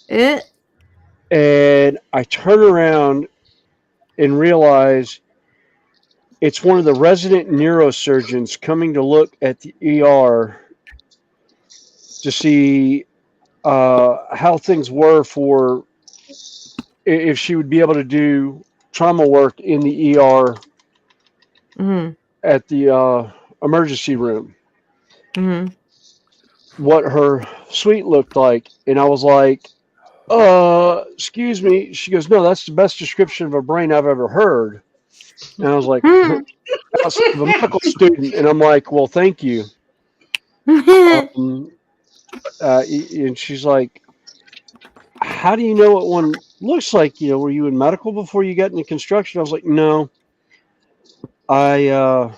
And I turn around and realize it's one of the resident neurosurgeons coming to look at the ER to see how things were for if she would be able to do trauma work in the ER at the emergency room. What her suite looked like. And I was like, excuse me. She goes, no, that's the best description of a brain I've ever heard. And I was like, outside of a medical student. And I'm like, well, thank you. And she's like, "How do you know what one looks like? Were you in medical before you got into construction?" I was like, "No, I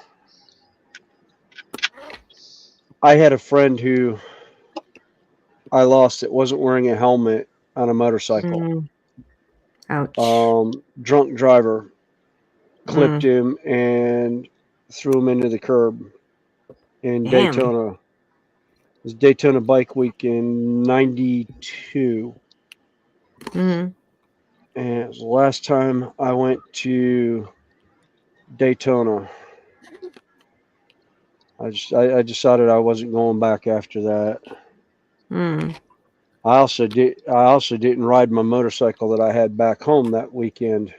had a friend who I lost that wasn't wearing a helmet on a motorcycle. Mm. Ouch. Drunk driver clipped Mm. him and threw him into the curb in Damn. Daytona. It was Daytona Bike Week in '92. Mm. And it was the last time I went to Daytona. I decided I wasn't going back after that. Mm. I also didn't ride my motorcycle that I had back home that weekend.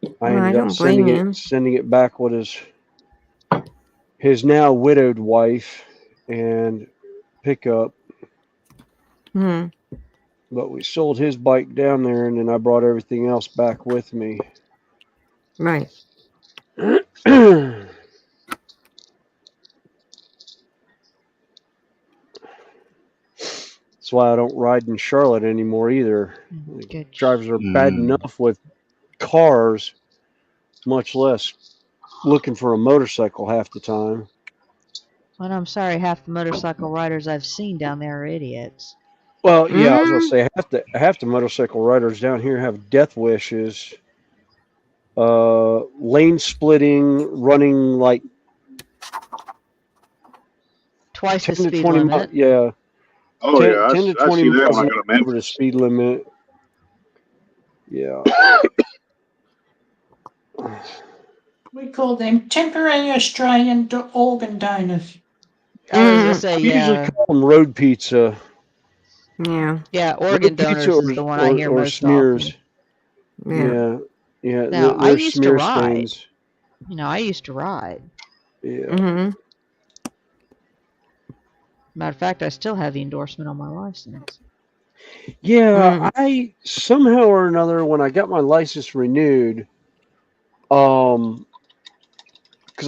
I Well, I ended up don't blame you. sending it back with his now widowed wife and pickup. Mm. But we sold his bike down there, and then I brought everything else back with me. Right. That's why I don't ride in Charlotte anymore either. Good. Drivers are bad enough with cars, much less looking for a motorcycle half the time. Well, I'm sorry, half the motorcycle riders I've seen down there are idiots. Well, yeah, I was gonna say half the motorcycle riders down here have death wishes, lane splitting, running like Twice 10 the to speed 20 limit. yeah, Oh 10, yeah, 10 to I 20 see that miles when I an go to hour over the Memphis. speed limit. Yeah. We call them temporary Australian organ donors. I was gonna say, I usually yeah, call them road pizza. Yeah. yeah. Organ Road pizza donors is the one I hear or most often. smears. Yeah. Yeah, Now, I they're used to smear ride. stains. I used to ride. Yeah. Mm-hmm. Matter of fact, I still have the endorsement on my license. Yeah, I somehow or another, when I got my license renewed, because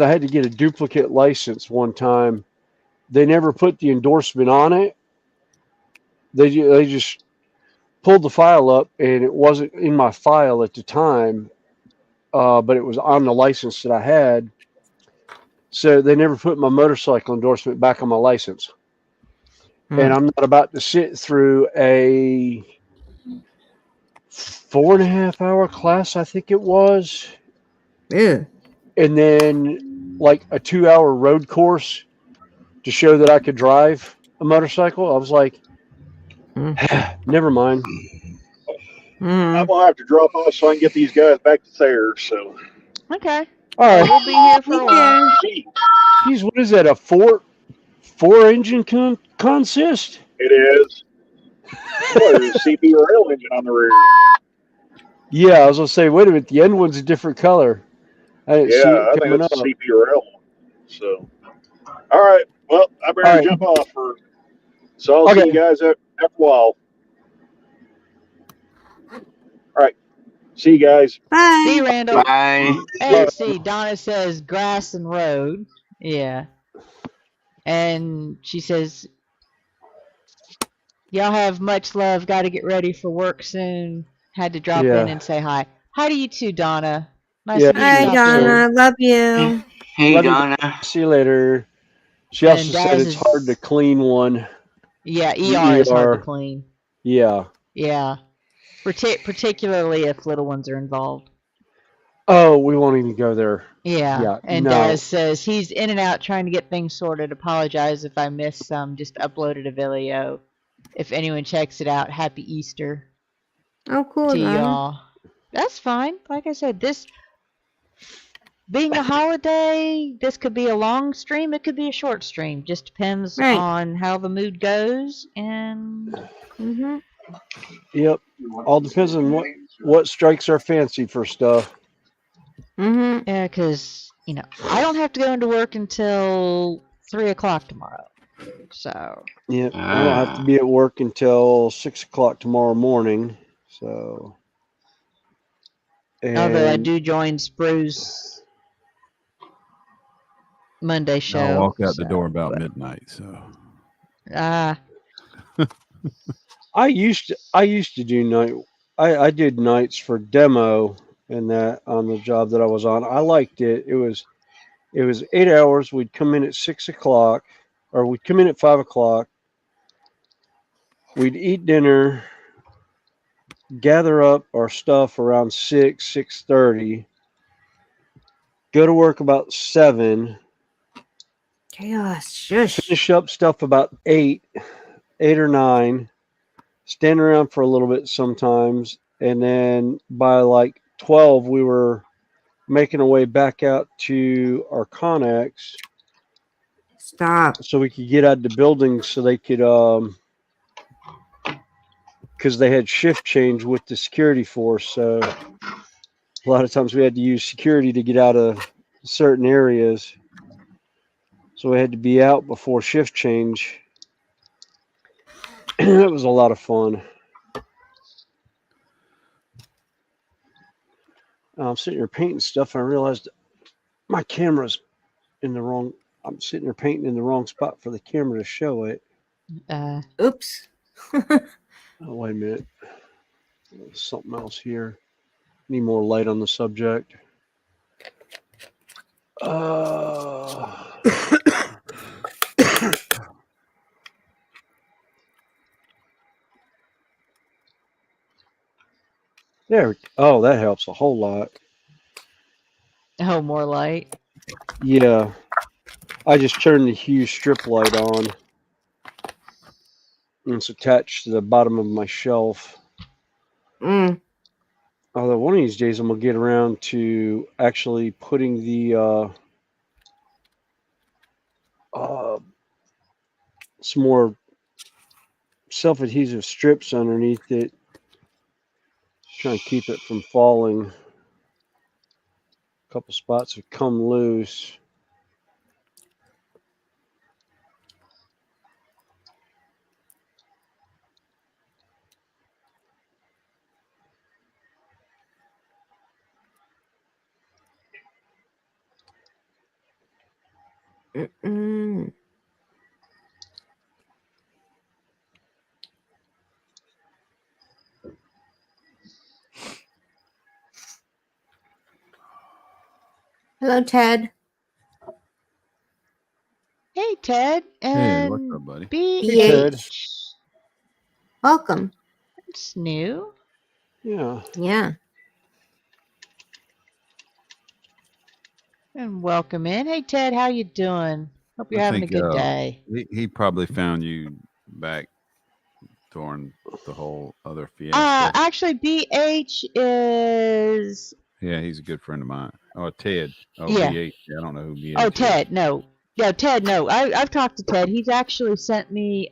I had to get a duplicate license one time, they never put the endorsement on it. They just pulled the file up, and it wasn't in my file at the time, but it was on the license that I had. So they never put my motorcycle endorsement back on my license. And I'm not about to sit through a 4.5 hour class, I think it was, Ew. and then like a 2 hour road course to show that I could drive a motorcycle. I was like, never mind. I'm gonna have to drop off so I can get these guys back to Thayers. So, Okay. All Well, right. we'll be here for Take a while. care. Geez, what is that? A four engine consist? it is. Boy, there's a CPRL engine on the rear. Yeah, I was gonna say, wait a minute, the end one's a different color. I didn't see Yeah, it I think coming it's a up. CPRL. So, all right. Well, I better All right. jump off so I'll Okay. see you guys after a while. All right. See you guys. Bye. See you, Randall. Bye. Hey, see, Donna says grass and road. Yeah. And she says, y'all have much love. Got to get ready for work soon. Had to drop in and say hi. Hi to you too, Donna. Nice Yeah, of you to Hi, stop Donna. in. Love you. Hey, Love you. Donna. See you later. She And also said Daz it's hard to clean one. Yeah, The ER is hard to ER. clean. Yeah. Yeah. Particularly if little ones are involved. Oh, we won't even go there. Yeah. Yeah, And no. Daz says he's in and out trying to get things sorted. Apologize if I missed some. Just uploaded a video. If anyone checks it out, happy Easter Oh, cool, to Donna. y'all. That's fine. Like I said, this being a holiday, this could be a long stream. It could be a short stream. Just depends Right. on how the mood goes. And Mm-hmm. Yep. All depends on what strikes our fancy for stuff. Mm-hmm. yeah, because, I don't have to go into work until 3 o'clock tomorrow. So, Yep. I don't have to be at work until 6 o'clock tomorrow morning. So. although I And do join Spruce Monday show. I'll walk out the so, door about but- midnight. So I used to do night. I did nights for demo and that on the job that I was on. I liked it. It was 8 hours. We'd come in at 6 o'clock, or we'd come in at 5 o'clock. We'd eat dinner, gather up our stuff around 6:30. Go to work about 7. Chaos. Shush. Finish up stuff about 8 or 9. Stand around for a little bit sometimes, and then by like 12 we were making our way back out to our Connex Stop. so we could get out the building so they could because they had shift change with the security force, so a lot of times we had to use security to get out of certain areas, so we had to be out before shift change. That was a lot of fun. I'm sitting here painting stuff, and I realized my camera's in the wrong. I'm sitting there painting in the wrong spot for the camera to show it. Oops. Oh, wait a minute. There's something else here. Need more light on the subject. There. Oh, that helps a whole lot. oh, more light. Yeah. I just turned the Hue strip light on. And it's attached to the bottom of my shelf. Mm. Although one of these days I'm going to get around to actually putting the some more self-adhesive strips underneath it. Just trying to keep it from falling. A couple spots have come loose. Mm-mm. Hello, Ted. Hey, Ted. hey, what's And up, buddy? Ted. BH. Welcome. It's new. Yeah. Yeah. And welcome in. Hey, Ted, how you doing? Hope you're I having think, a good day. He probably found you back during the whole other fiasco. Actually, BH is. Yeah, he's a good friend of mine. Oh, Ted. Oh, Yeah. BH. I don't know who BH Oh, is. Ted. No. Yeah, Ted. No, I've talked to Ted. He's actually sent me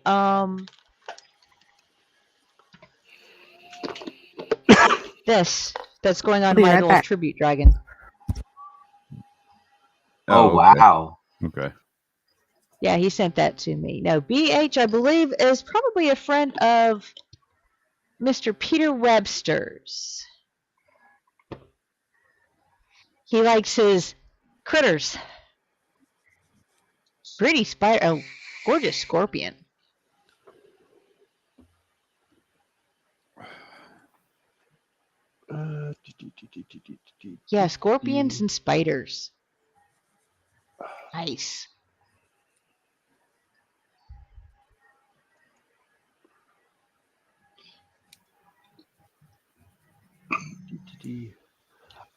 this that's going on Be my right little back. tribute dragon. Oh, okay. wow. Okay. Yeah, he sent that to me. No, BH, I believe, is probably a friend of Mr. Peter Webster's. He likes his critters. Pretty spider. Oh, gorgeous scorpion. Yeah, scorpions and spiders. Nice.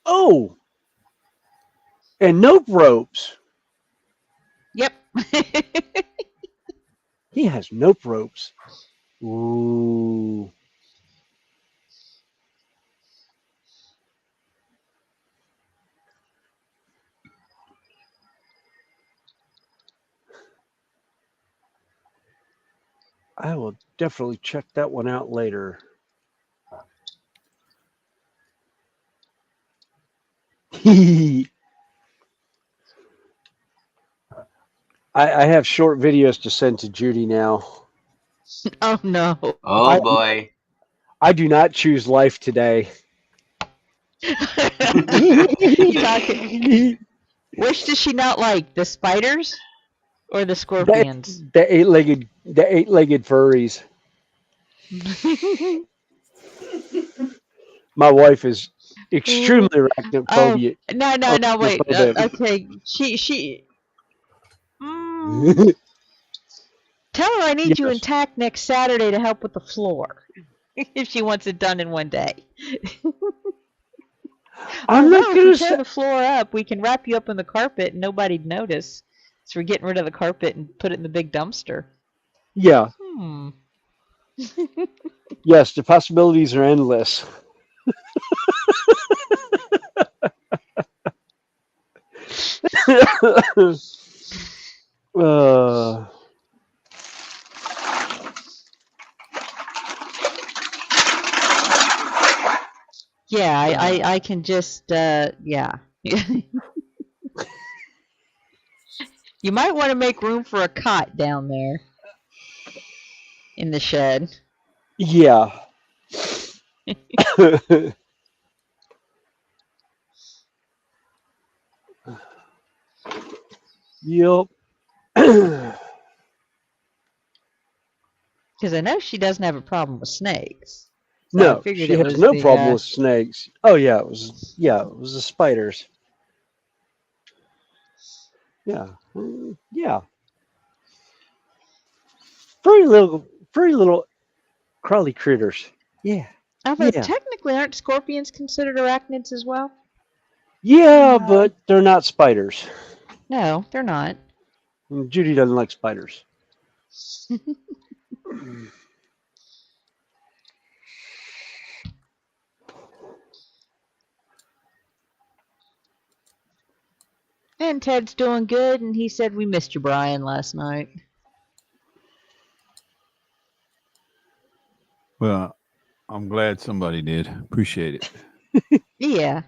Oh, and nope ropes. Yep. He has nope ropes. Ooh. I will definitely check that one out later. I have short videos to send to Judy now. Oh no. Oh, boy. I do not choose life today. You talking? Which does she not like? The spiders or the scorpions? The eight-legged furries. My wife is extremely Oh, arachnophobic. no, wait. Okay, she. Mm, tell her I need you Yes. intact next Saturday to help with the floor. If she wants it done in one day. I'm not if gonna you say. tear the floor up, we can wrap you up in the carpet and nobody'd notice. So we're getting rid of the carpet and put it in the big dumpster. Yeah. Yes, the possibilities are endless. Yeah, I can just, yeah. You might want to make room for a cot down there in the shed. Yeah. Yep. Because I know she doesn't have a problem with snakes. So I No, figured she it has was no the, problem with snakes. Oh yeah, it was the spiders. Yeah. Yeah. Pretty little crawly critters. Yeah. although Yeah. technically aren't scorpions considered arachnids as well? Yeah, No. but they're not spiders. No, they're not. Judy doesn't like spiders. And Ted's doing good, and he said we missed you, Brian, last night. Well, I'm glad somebody did. Appreciate it. Yeah.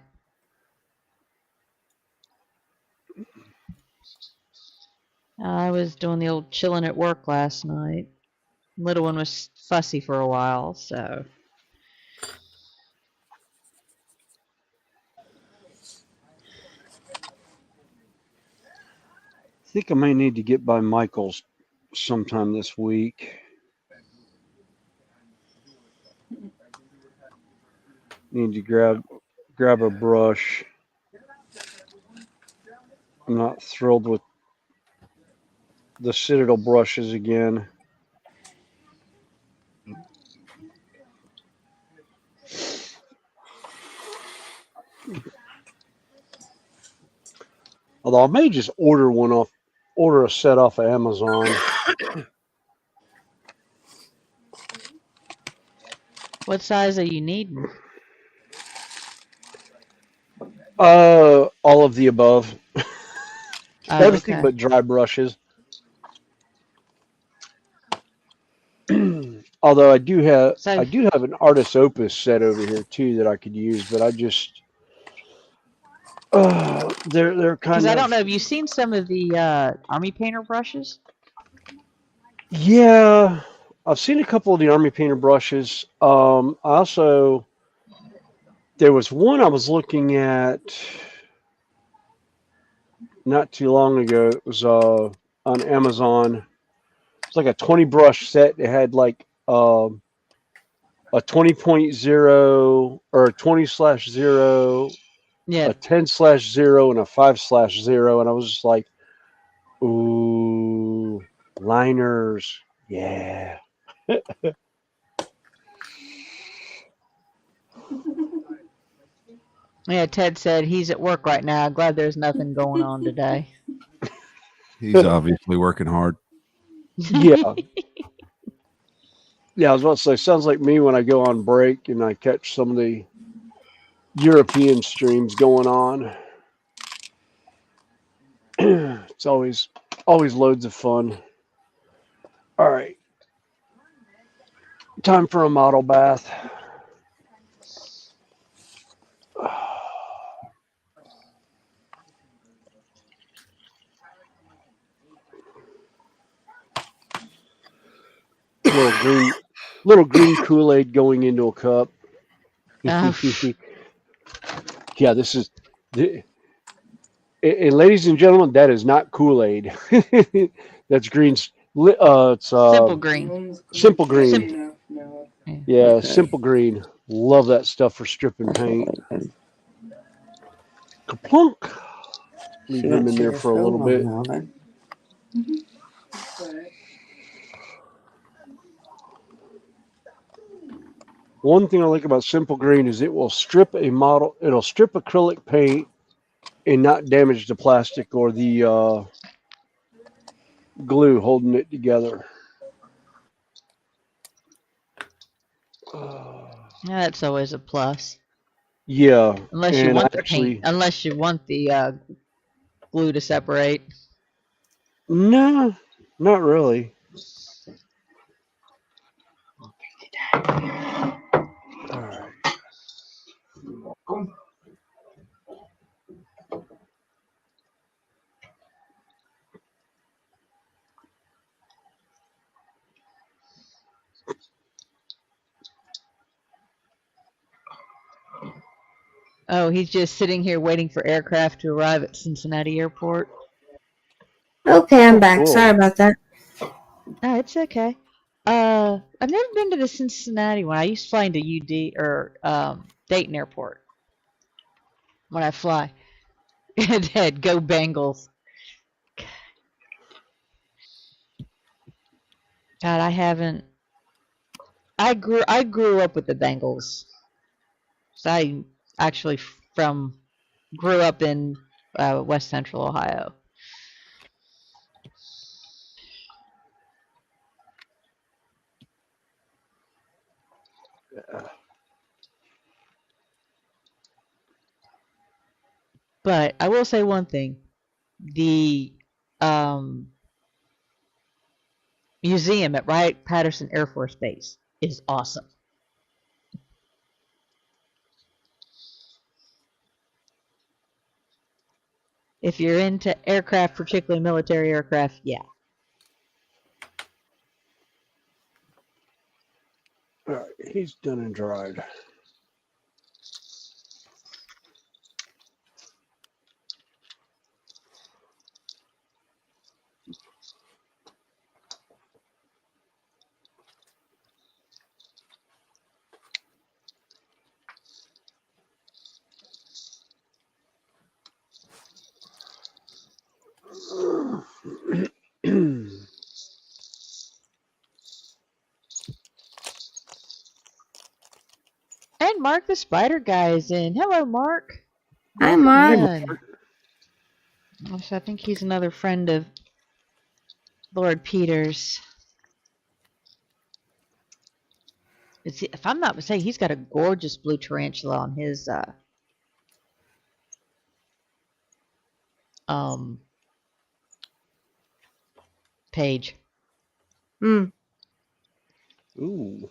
I was doing the old chilling at work last night. Little one was fussy for a while, so. I think I may need to get by Michael's sometime this week. Need to grab a brush. I'm not thrilled with the Citadel brushes again. Although I may just order a set off of Amazon. What size are you needing? All of the above. Oh, Everything okay. but dry brushes. Although I do have an Artist Opus set over here too that I could use, but I just they're kind Because of. I don't know, have you seen some of the Army Painter brushes? Yeah, I've seen a couple of the Army Painter brushes. Also, there was one I was looking at not too long ago. It was on Amazon. It's like a 20 brush set. It had like a 20.0 or a 20/0, Yeah. a 10/0, and a 5/0, and I was just like, ooh, liners, yeah. Yeah, Ted said he's at work right now. Glad there's nothing going on today. He's obviously working hard. Yeah. Yeah, I was about to say, sounds like me when I go on break and I catch some of the European streams going on. It's always loads of fun. All right. Time for a model bath. Little green Kool-Aid going into a cup. Yeah, this is And ladies and gentlemen, that is not Kool-Aid. That's green. It's Simple green. simple green. Simple. Yeah. Yeah, Okay. simple green. Love that stuff for stripping paint. Kaplunk. Leave She him went in to there the for a little film bit. now then. One thing I like about simple green is it will strip a model. It'll strip acrylic paint and not damage the plastic or the glue holding it together. That's always a plus. Yeah, Unless you and I want the actually paint. Unless you want the glue to separate. no, not really. All right. Oh, he's just sitting here waiting for aircraft to arrive at Cincinnati Airport. Okay, I'm Oh, back. cool. Sorry about that. Oh, it's okay. I've never been to the Cincinnati one. I used to fly into UD or Dayton Airport when I fly. Dad, go Bengals. God, I haven't. I grew up with the Bengals. So I actually grew up in West Central Ohio. But I will say one thing: the museum at Wright-Patterson Air Force Base is awesome. If you're into aircraft, particularly military aircraft, yeah. All right, he's done and dried. And Mark the Spider Guy is in. Hello, Mark. Hi, Welcome Mark. in. Also, I think he's another friend of Lord Peters. If I'm not mistaken, he's got a gorgeous blue tarantula on his page. Mm. Ooh.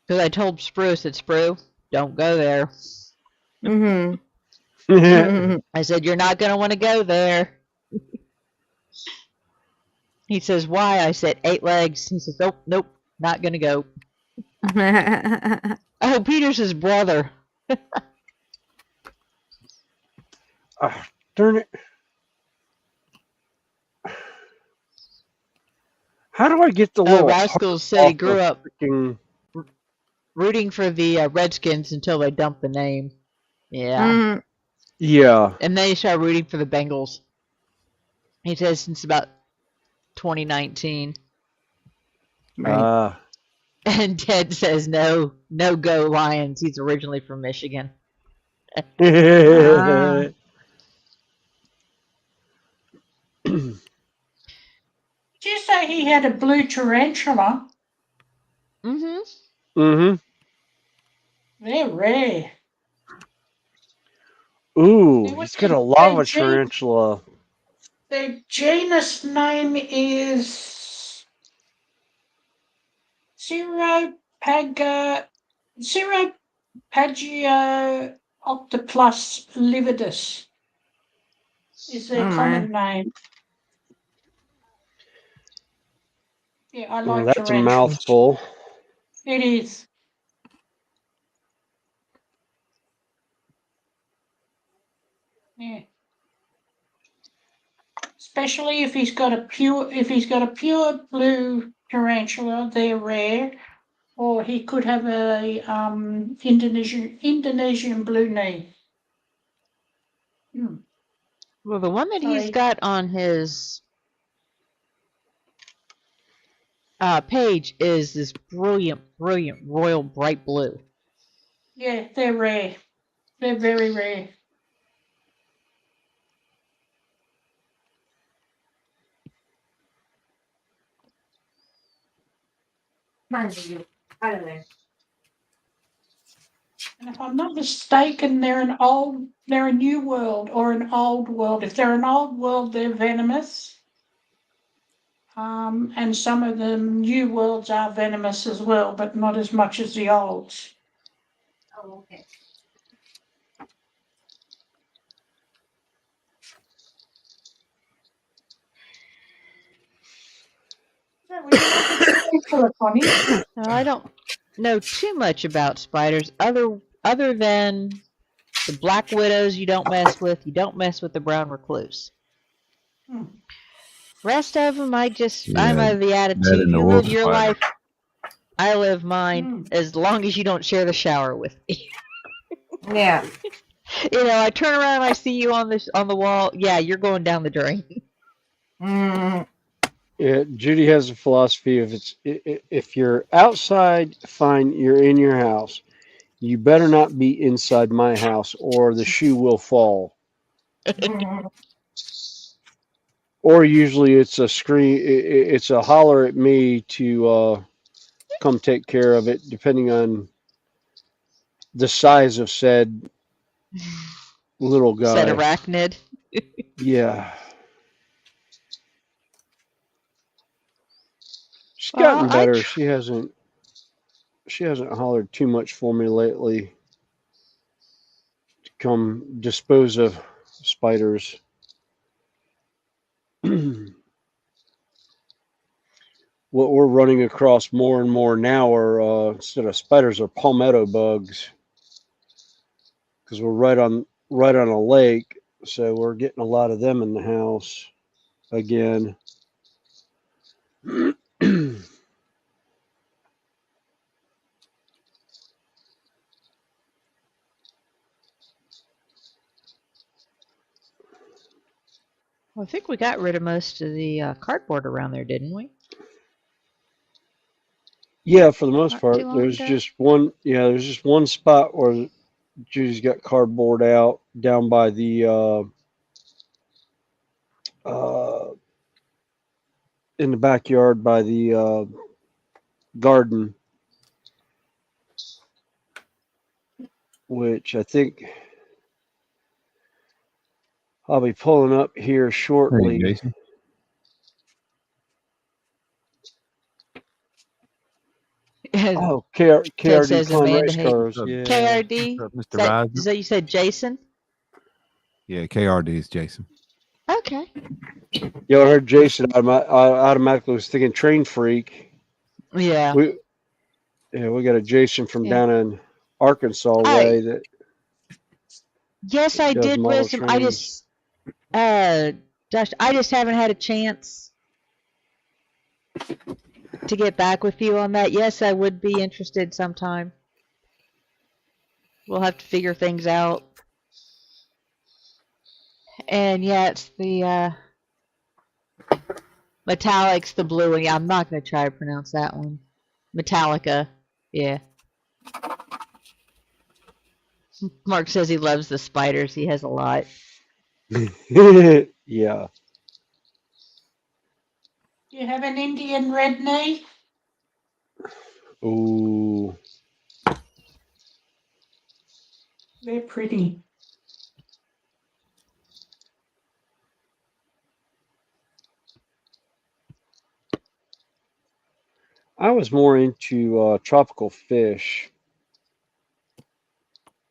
Because I told Sprue, I said, Sprue, don't go there. Mm-hmm. I said, you're not going to want to go there. He says, why? I said, 8 legs. He says, nope, nope, not going to go. Oh, Peters' brother. Darn it. How do I get the little Rascals said he off grew the up freaking... rooting for the Redskins until they dumped the name. Yeah. Mm. Yeah. And then he started rooting for the Bengals. He says since about 2019. Right. And Ted says no go Lions. He's originally from Michigan. Ah. Did you say he had a blue tarantula? Mm-hmm. Mm-hmm. They're rare. Ooh, Now, he's what's got a their lava tarantula. Their genus name is Ciropagio octoplus lividus is their Oh, common my. name. Yeah, I like That's a tarantulas. mouthful. It is. Yeah. Especially if he's got a pure blue tarantula, they're rare. Or he could have a Indonesian blue knee. Well, the one that he's Sorry. got on his page is this brilliant royal bright blue. Yeah, they're rare. They're very rare. Out of there. And if I'm not mistaken, they're a new world or an old world. If they're an old world, they're venomous. And some of the new worlds are venomous as well, but not as much as the olds. Oh, okay. So would you like a tarantula, Connie? Now, I don't know too much about spiders other than the black widows you don't mess with. You don't mess with the brown recluse. Rest of them, I'm Yeah, of the that attitude and the you wolf live your spider. life, I live mine, as long as you don't share the shower with me. Yeah. You know, I turn around and I see you on the wall. Yeah, you're going down the drain. Mm. Yeah, Judy has a philosophy of if you're outside, fine, you're in your house. You better not be inside my house or the shoe will fall. Or usually it's a scream, it's a holler at me to come take care of it, depending on the size of said little Said guy. arachnid. Yeah. She's Well, gotten better. She hasn't hollered too much for me lately to come dispose of spiders. What we're running across more and more now are instead of spiders are palmetto bugs, because we're right on a lake, so we're getting a lot of them in the house again. Well, I think we got rid of most of the cardboard around there, didn't we? Yeah, for the most Not part. too long There's ago. just one. Yeah, there's just one spot where Judy's got cardboard out down by the in the backyard by the garden, which I think I'll be pulling up here Hey, shortly. Jason. Oh, So KRD says Climb Amanda Race Hay. Cars. What's up? Yeah. KRD. What's up, Mr. Is that Risner? you said Jason? Yeah, KRD is Jason. Okay. Yeah, I heard Jason. I automatically was thinking Train Freak. Yeah. We got a Jason from Yeah. down in Arkansas way that Yes, I does did model wisdom. trains. Josh, I just haven't had a chance to get back with you on that. Yes, I would be interested sometime. We'll have to figure things out. And yeah, it's the Metallic's the blue one. Yeah, I'm not going to try to pronounce that one. Metallica. Yeah. Mark says he loves the spiders. He has a lot. Yeah. You have an Indian red knee? Ooh. They're pretty. I was more into tropical fish.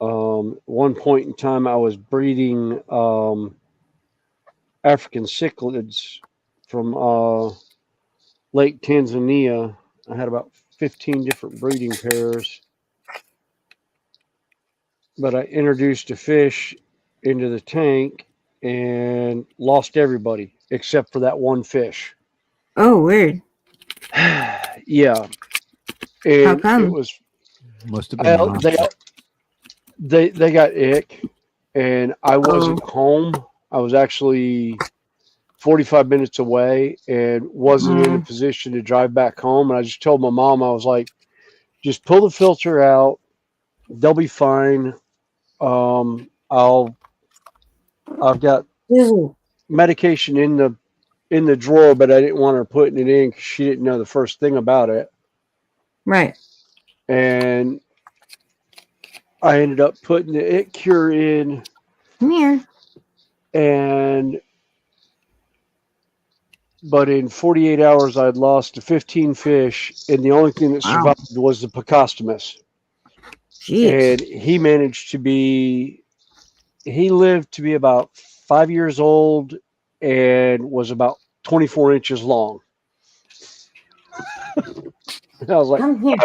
One point in time, I was breeding African cichlids from Lake Tanzania. I had about 15 different breeding pairs. But I introduced a fish into the tank and lost everybody except for that one fish. Oh, weird. Yeah, How and it come? was Must have been well, hot. they got ick, and I wasn't Oh. home. I was actually 45 minutes away and wasn't in a position to drive back home. And I just told my mom, I was like, just pull the filter out. They'll be fine. I've got Ew. medication in the drawer, but I didn't want her putting it in because she didn't know the first thing about it. Right. And I ended up putting the it cure in, Come here. and but in 48 hours I'd lost 15 fish, and the only thing that Wow. survived was the Picostomus. Jeez. And he lived to be about 5 years old and was about 24 inches long. And I was like, Come here.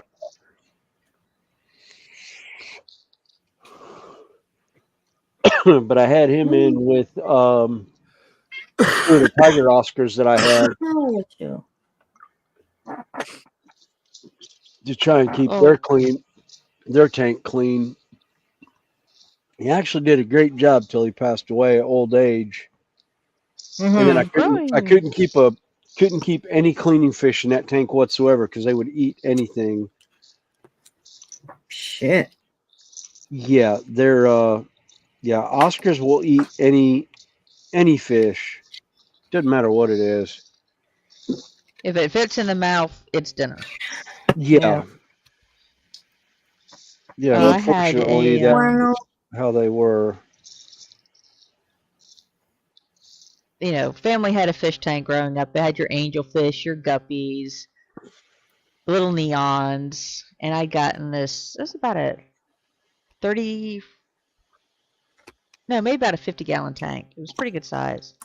but I had him in with two of the tiger Oscars that I had How with you? to try and keep Oh, their tank clean. He actually did a great job till he passed away at old age. And then I Mm-hmm. couldn't keep any cleaning fish in that tank whatsoever because they would eat anything. Shit. Yeah, Oscars will eat any fish. Doesn't matter what it is. if it fits in the mouth, it's dinner. Yeah. I had Unfortunately, a that's how they were. family had a fish tank growing up. They had your angelfish, your guppies, little neons, and I got in this. It was about a 30, no, maybe about a 50-gallon tank. It was pretty good size.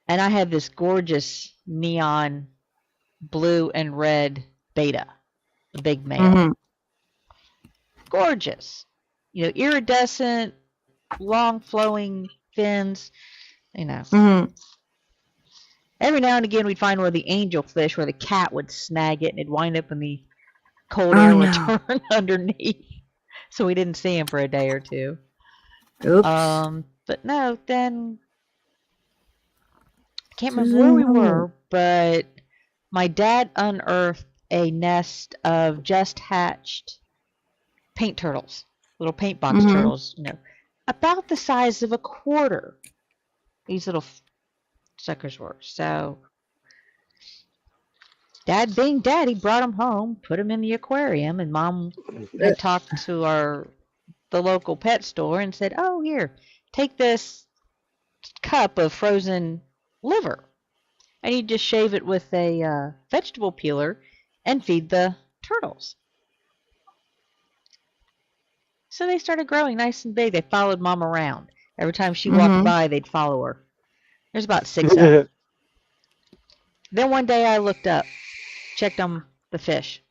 And I had this gorgeous neon blue and red beta, a big male. Mm-hmm. Gorgeous. Iridescent, long flowing fins. Mm-hmm. Every now and again we'd find where the angelfish, where the cat would snag it and it'd wind up in the cold air return underneath. So we didn't see him for a day or two. Oops. But no, then I can't remember where we were, but my dad unearthed a nest of just hatched paint turtles, little paint box turtles, about the size of a quarter. These little suckers were. So Dad being dad, he brought them home, put them in the aquarium, and Mom had talked to the local pet store and said, "Oh, here, take this cup of frozen liver, and you just shave it with a vegetable peeler and feed the turtles." So they started growing nice and big. They followed Mom around. Every time she walked by, they'd follow her. There's about 6 of them. Then one day I looked up, checked on the fish.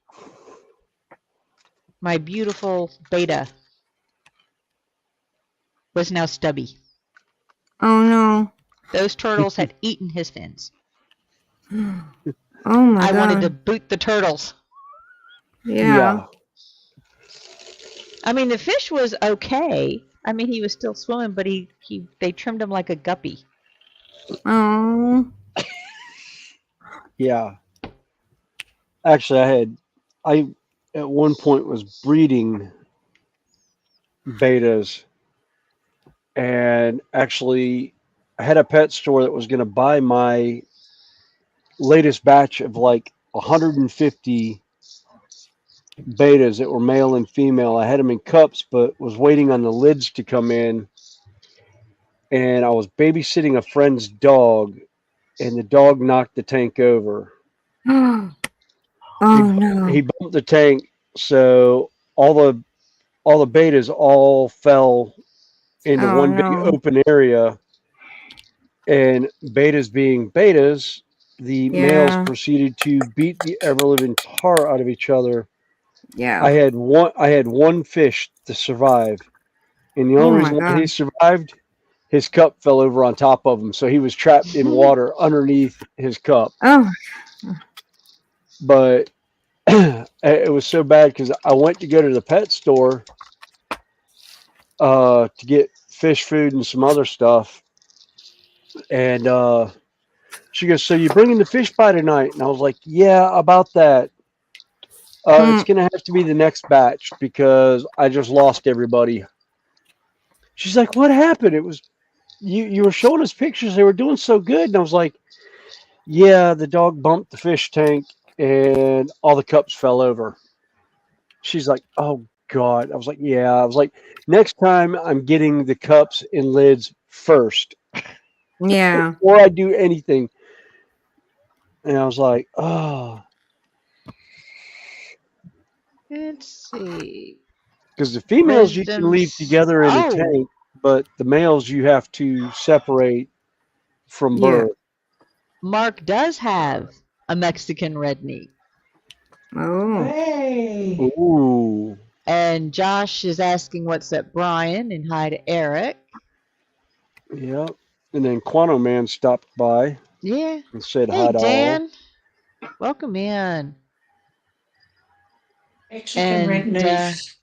My beautiful beta was now stubby. Oh no. Those turtles had eaten his fins. Oh my I god. wanted to boot the turtles. Yeah. I mean, the fish was okay. I mean, he was still swimming, but they trimmed him like a guppy. Oh. Yeah. Actually, I at one point was breeding betas, and actually I had a pet store that was going to buy my latest batch of like 150 betas that were male and female. I had them in cups, but was waiting on the lids to come in. And I was babysitting a friend's dog, and the dog knocked the tank over. Oh no. He bumped the tank, so all the betas all fell into one big open area. And betas being betas, the males proceeded to beat the ever-living tar out of each other. Yeah. I had one fish to survive, And the Oh only my reason why he god. survived, his cup fell over on top of him, so he was trapped in water underneath his cup. Oh. But it was so bad because I went to go to the pet store to get fish food and some other stuff, and she goes, "So you bringing the fish by tonight?" And I was like, "Yeah, about that. It's gonna have to be the next batch because I just lost everybody." She's like, "What happened? It was you were showing us pictures. They were doing so good." And I was like, "Yeah, the dog bumped the fish tank and all the cups fell over." She's like, "Oh God." I was like, "Yeah." I was like, "Next time I'm getting the cups and lids first Yeah. before I do anything." And I was like, "Oh." Let's see. Because the females you can leave Wisdom's. together in a Oh, tank, but the males you have to separate from Yeah. birth. Mark does have a Mexican red meat. Oh. Hey. Ooh. And Josh is asking what's up, Brian, and hi to Eric. Yep. And then Quano Man stopped by Yeah. and said Hey, hi to all. Dan. Welcome in. Mexican red And nose.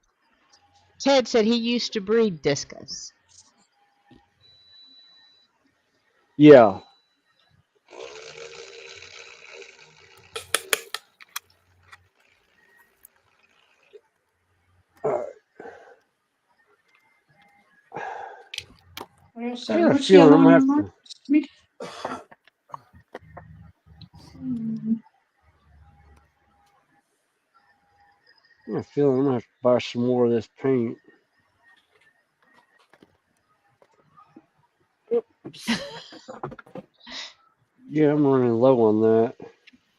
Ted said he used to breed discus. Yeah. Well, I so got a what's the feeling other I'm gonna one have you want? to. I got a feeling I'm gonna have to buy some more of this paint. Yeah, I'm running low on that.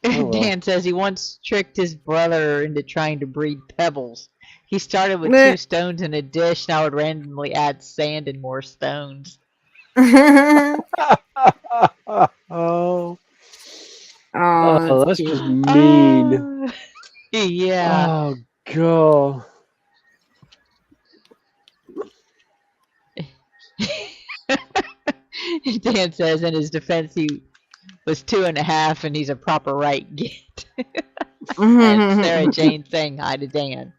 Oh well. Dan says he once tricked his brother into trying to breed pebbles. He started with 2 Bleh. stones in a dish, and I would randomly add sand and more stones. Oh. Oh, that's Oh, that's just cute. mean. Yeah. Oh god. Dan says in his defense he was 2.5 and he's a proper right git. And Sarah Jane saying hi to Dan.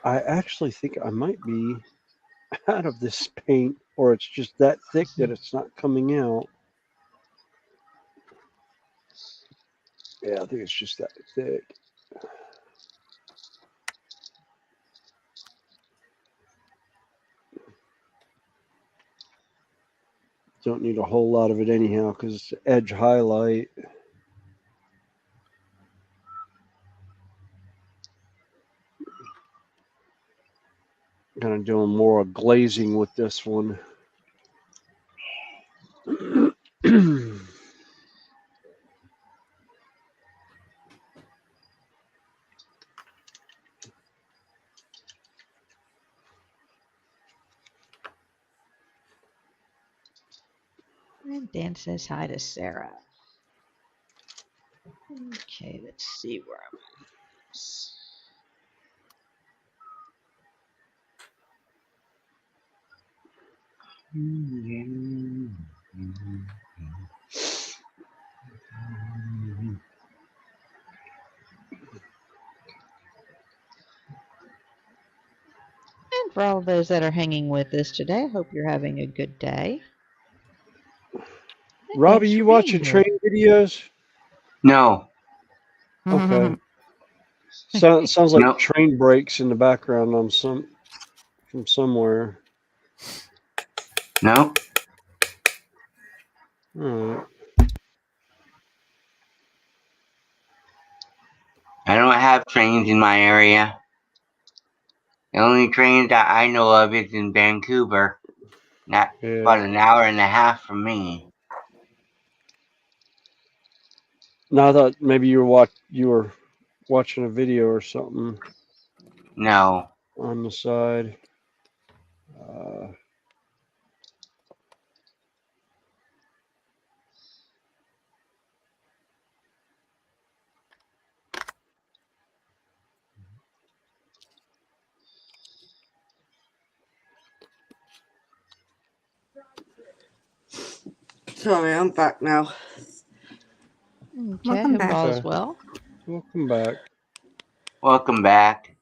I actually think I might be out of this paint, or it's just that thick that it's not coming out. Yeah, I think it's just that thick. Don't need a whole lot of it anyhow because it's edge highlight. Kind of doing more glazing with this one. And Dan says hi to Sarah. Okay, let's see where I'm at. And for all those that are hanging with us today, I hope you're having a good day. And Robbie, thanks for you being watching here. train videos? No, Okay. Sounds like no, train brakes in the background on from somewhere. no. All right. I don't have trains in my area. The only train that I know of is in Vancouver. Not about Yeah. an hour and a half from me. No, I thought maybe you were watching a video or something No. on the side. Sorry, I'm back now. Okay, Welcome hope back. all is Okay. well. Welcome back. Welcome back.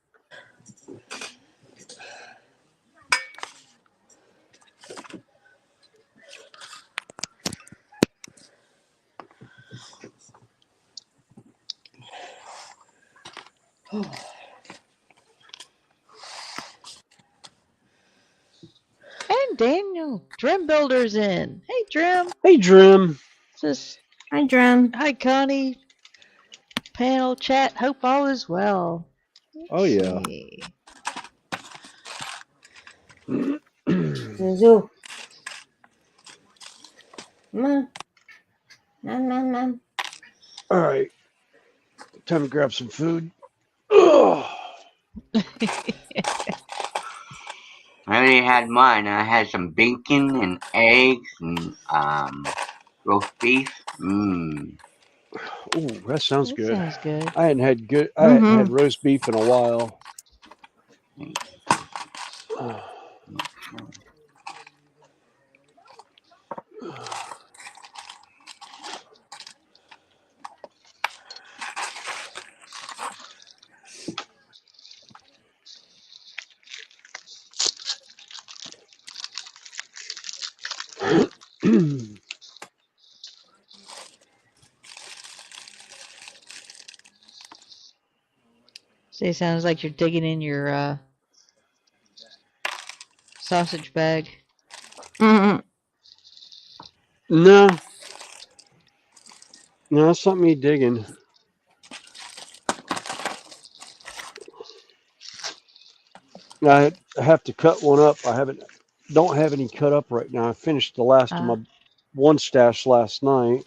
And Daniel, Drim Builder's in. Hey, Drim. Hey, Drim. Just Hi, Drum. hi, Connie. Panel chat. Hope all is well. Oh, yeah. See. Zuzu. Come on. Mom. All right. Time to grab some food. Ugh. I already had mine. I had some bacon and eggs and roast beef. Mmm. Ooh, that sounds That good. sounds good. I hadn't had Mm-hmm. roast beef in a while. See, it sounds like you're digging in your sausage bag. Mm-hmm. No, that's not me digging. I have to cut one up. Don't have any cut up right now. I finished the last of my one stash last night.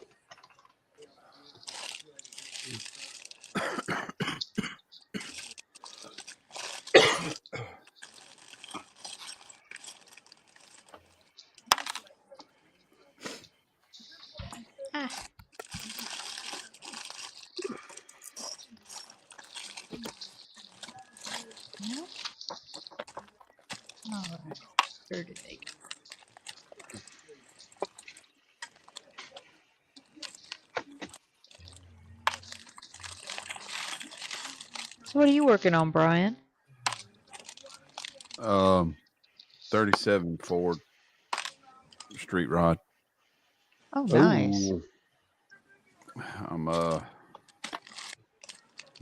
No. All right. Where did they go? So, what are you working on, Brian? 37 Ford street rod. Oh, nice. Oh, I'm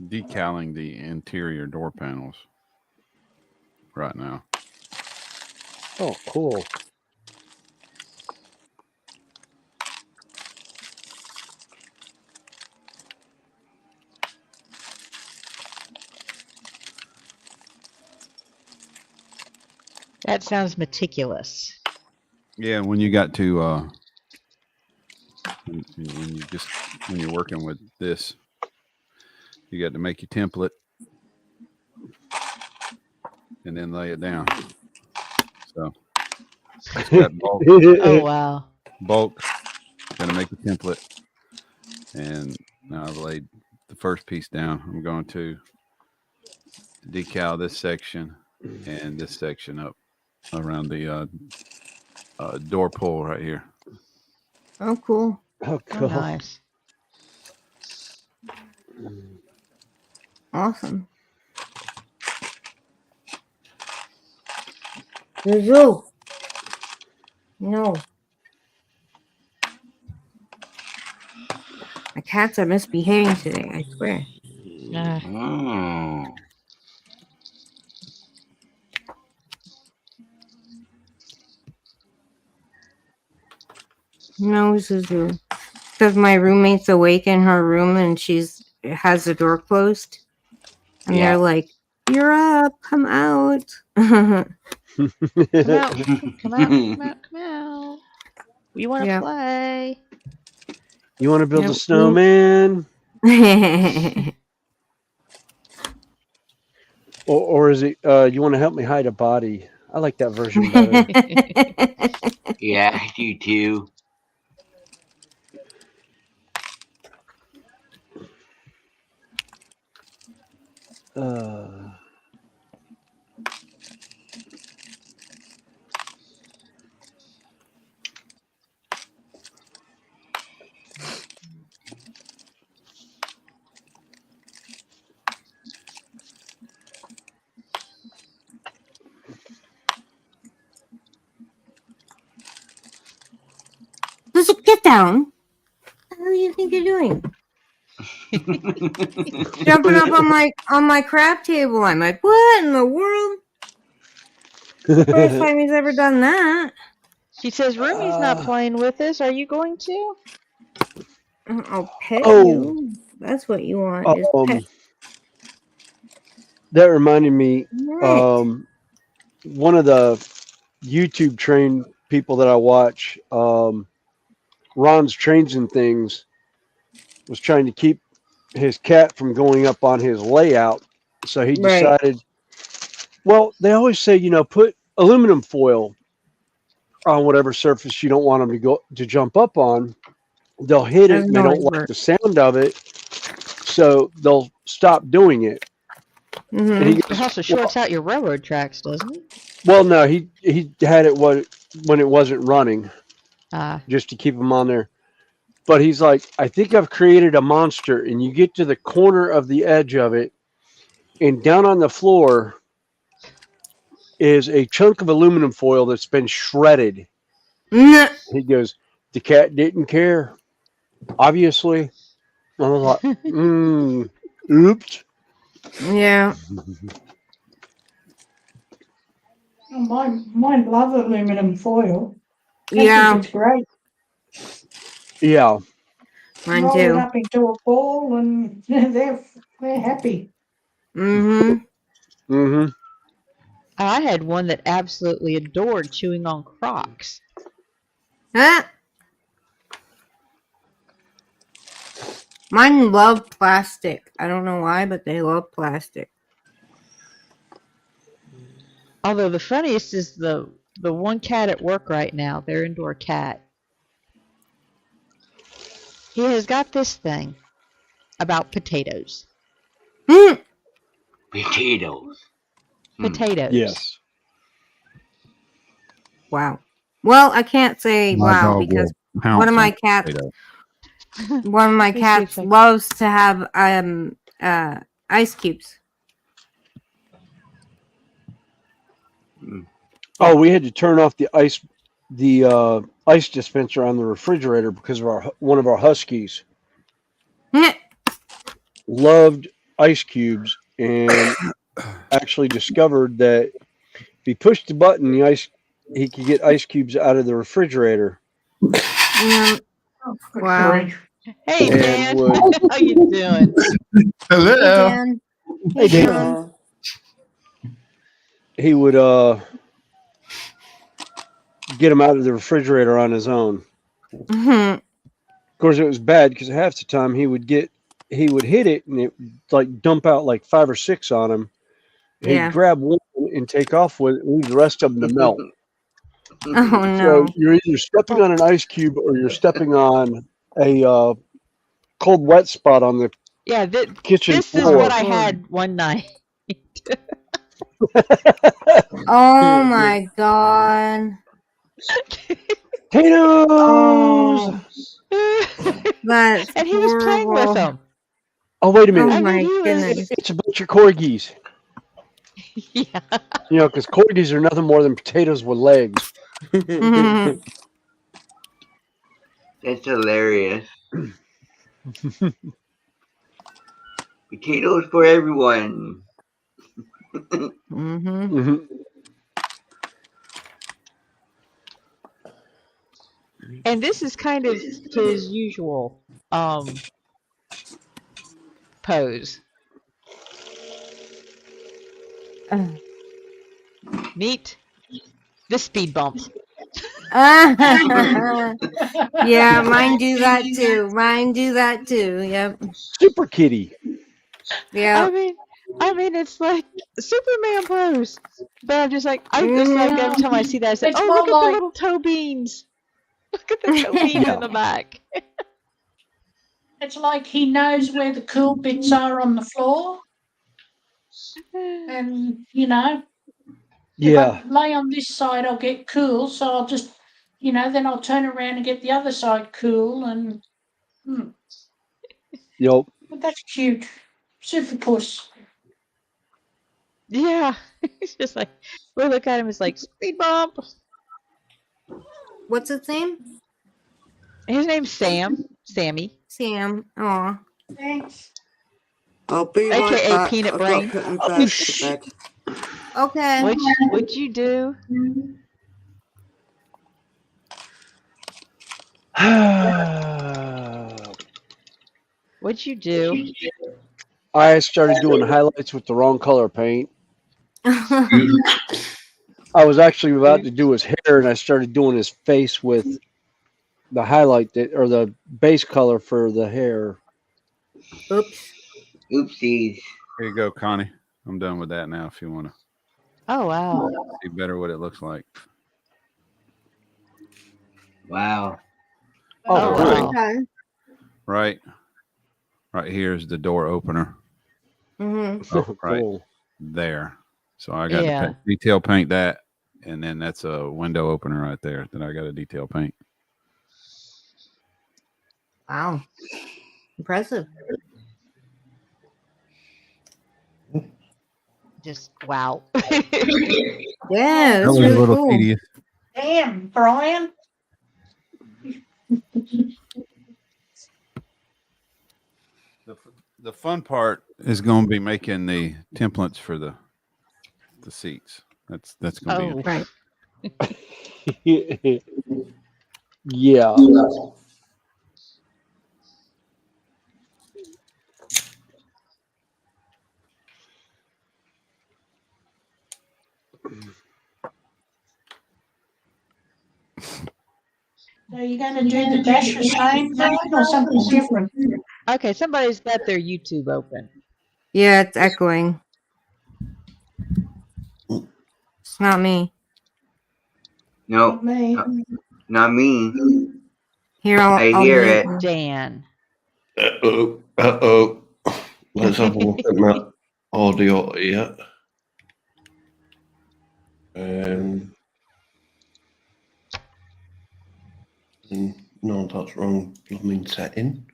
decaling the interior door panels right now. oh, cool. That sounds meticulous. Yeah, when you got to when you're working with this, you got to make your template and then lay it down. So it's got Oh, wow. bulk. Got to make a template, and now I've laid the first piece down. I'm going to decal this section and this section up around the door pull right here. Oh, cool. Oh, Oh, cool. nice. Awesome. Zuzu. No. My cats are misbehaving today, I swear. Mm. No, Zuzu. Because my roommate's awake in her room and has the door closed. And Yeah. they're like, "You're up, come out." Come out. Come out. Come out. Come out. We want to Yep. play. You want to build a Yep. snowman? Or is it you want to help me hide a body? I like that version better. Yeah, I do too. Get down. What the hell do you think you're doing? Jumping up on my crab table. I'm like, what in the world? The first time he's ever done that. She says, Rumi's not playing with us. Are you going to? I'll pet Oh. you. That's what you want is pet. That reminded me, Right. one of the YouTube trained people that I watch, Ron's Trains and Things, was trying to keep his cat from going up on his layout. So he Right. decided, well, they always say, put aluminum foil on whatever surface you don't want them to jump up on. They'll hit it and they don't like the sound of it, so they'll stop doing it. Mm-hmm. And he It goes, also shorts out your railroad tracks, doesn't it? well, no, he had it when it wasn't running, just to keep them on there. But he's like, I think I've created a monster, and you get to the corner of the edge of it, and down on the floor is a chunk of aluminum foil that's been shredded. He goes, the cat didn't care, obviously. I was like, oops. Yeah. Mine love aluminum foil. They Yeah. think it's great. Yeah. Mine Roll it too. up into a ball and they're happy. Mm-hmm. Mm-hmm. I had one that absolutely adored chewing on Crocs. Huh? Mine love plastic. I don't know why, but they love plastic. Although the funniest is the one cat at work right now, their indoor cat. He has got this thing about potatoes. Potatoes. Potatoes. Yes. Wow. Well, I can't say My wow dog because will pounce one of my on cats potato. one of my Let me see cats if I- loves to have ice cubes. Oh, we had to turn off the ice dispenser on the refrigerator because of one of our huskies loved ice cubes and actually discovered that if he pushed the button, he could get ice cubes out of the refrigerator. Yeah. Oh, good Wow. grief. Hey, And Dan. would- How you doing? Hey, Dan. Hey, Dan. John. He would get them out of the refrigerator on his own. Mhm. Of course, it was bad because half the time he would hit it and it would like dump out like 5 or 6 on him. He'd Yeah. grab one and take off with it and leave the rest of them to melt. Oh So no. you're either stepping on an ice cube or you're stepping on a cold wet spot on the Yeah, kitchen this is floor. what I had one night. Oh my god. Potatoes! Oh, that's And he was playing with horrible. them. Oh, wait a Oh minute. I my mean, he was. goodness. It's a bunch of corgis. Yeah. Because corgis are nothing more than potatoes with legs. Mhm. That's hilarious. Potatoes for everyone. Mhm. Mhm. And this is kind of his usual pose. Neat. The speed bumps. Yeah, mine do that too. Mine do that too. Yep. Super kitty. Yep. I mean, it's like Superman pose. But I'm just like, every time I see that, I say, It's oh, more look at the like- little toe beans. Look at the toe beans in the back. It's like he knows where the cool bits are on the floor. And, if Yeah. I lay on this side, I'll get cool. So I'll just, then I'll turn around and get the other side cool. And Yep. but that's cute. Super puss. Yeah. It's just like, we look at him, it's like, speed bump. What's its name? His name's Sam. Sammy. Sam. Aw. Thanks. I'll be right AKA back. Peanut I've got Brain. to put my Oh, bird to bed. Okay. What'd you do? What'd you do? I started doing highlights with the wrong color paint. I was actually about to do his hair, and I started doing his face with the highlight that, or the base color for the hair. Oops. Oopsies. Here you go, Connie. I'm done with that now. If you want to Oh wow. see better what it looks like. Wow. Oh, Oh cool. wow. Okay. Right here is the door opener. Mm-hmm. Oh, Right cool. there. So I got Yeah. to detail paint that, and then that's a window opener right there that I got to detail paint. Wow. Impressive. Just wow. Yeah, That that's was a really little cool. tedious. Damn, Brian. The fun part is going to be making the templates for the seats. That's going to be Oh. interesting. Right. Yeah. So you're going to do the dash the same, Brian, or something different? Okay, somebody's got their YouTube open. Yeah, it's echoing. It's not me. No, Not me. not me. Here, I I'll hear mute it. you. Dan. Uh-oh. Let's have a look at my audio here. No, that's wrong blooming setting.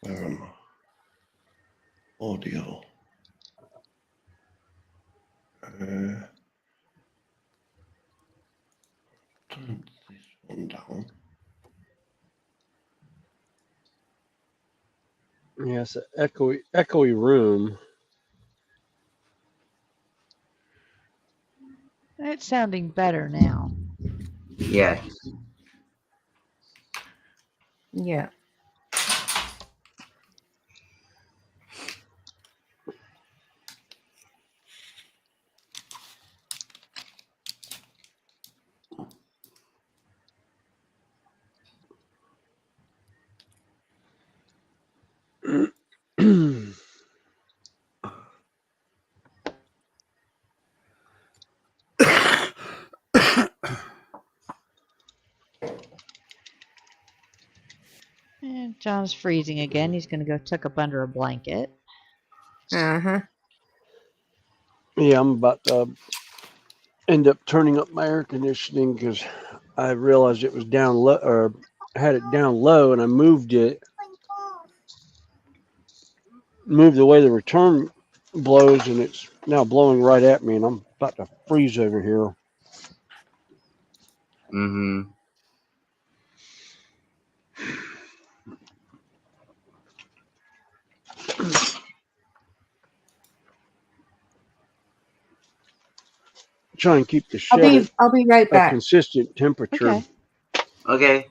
Where am I? Audio. Turn this one down. Yeah, it's an echoey room. It's sounding better now. Yes. Yeah. And John's freezing again. He's going to go tuck up under a blanket. Uh-huh. Yeah, I'm about to end up turning up my air conditioning because I realized it was down low, or had it down low, and I moved the way the return blows, and it's now blowing right at me, and I'm about to freeze over here. Mm-hmm. Try and keep the shed I'll be right at a back. consistent temperature. Okay. Okay.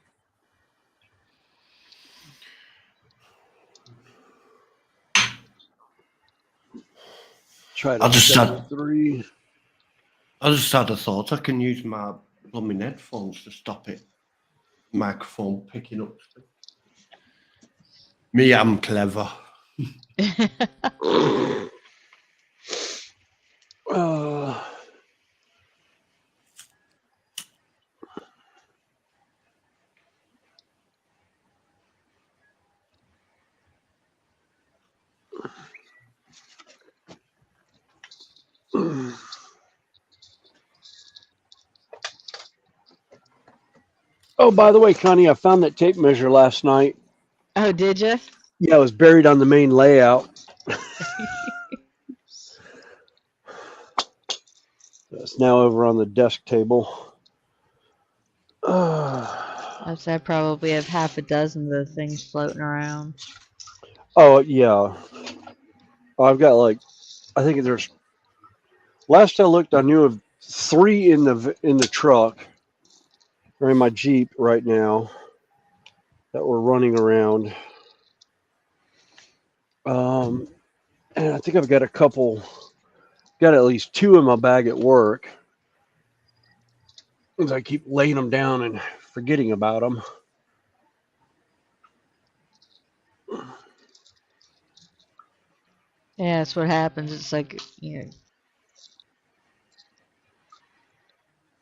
Try to I just set had 3. I just had a thought. I can use my blooming headphones to stop it. Microphone picking up. Me, I'm clever. Oh, by the way, Connie, I found that tape measure last night. Oh, did you? Yeah, it was buried on the main layout. It's now over on the desk table. I probably have half a dozen of the things floating around. Oh yeah, I've got like, I think there's. Last I looked, I knew of 3 in the truck or in my Jeep right now that were running around. And I think I've got a couple. Got at least 2 in my bag at work. As I keep laying them down and forgetting about them. Yeah, that's what happens. It's like,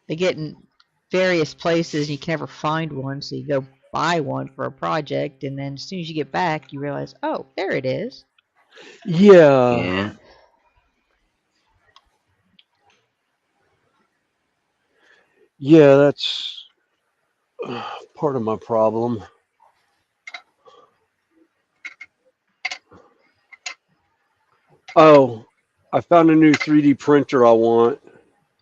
they get in various places and you can never find one, so you go buy one for a project, and then as soon as you get back, you realize, oh, there it is. Yeah. Yeah. Yeah, that's part of my problem. Oh, I found a new 3D printer I want.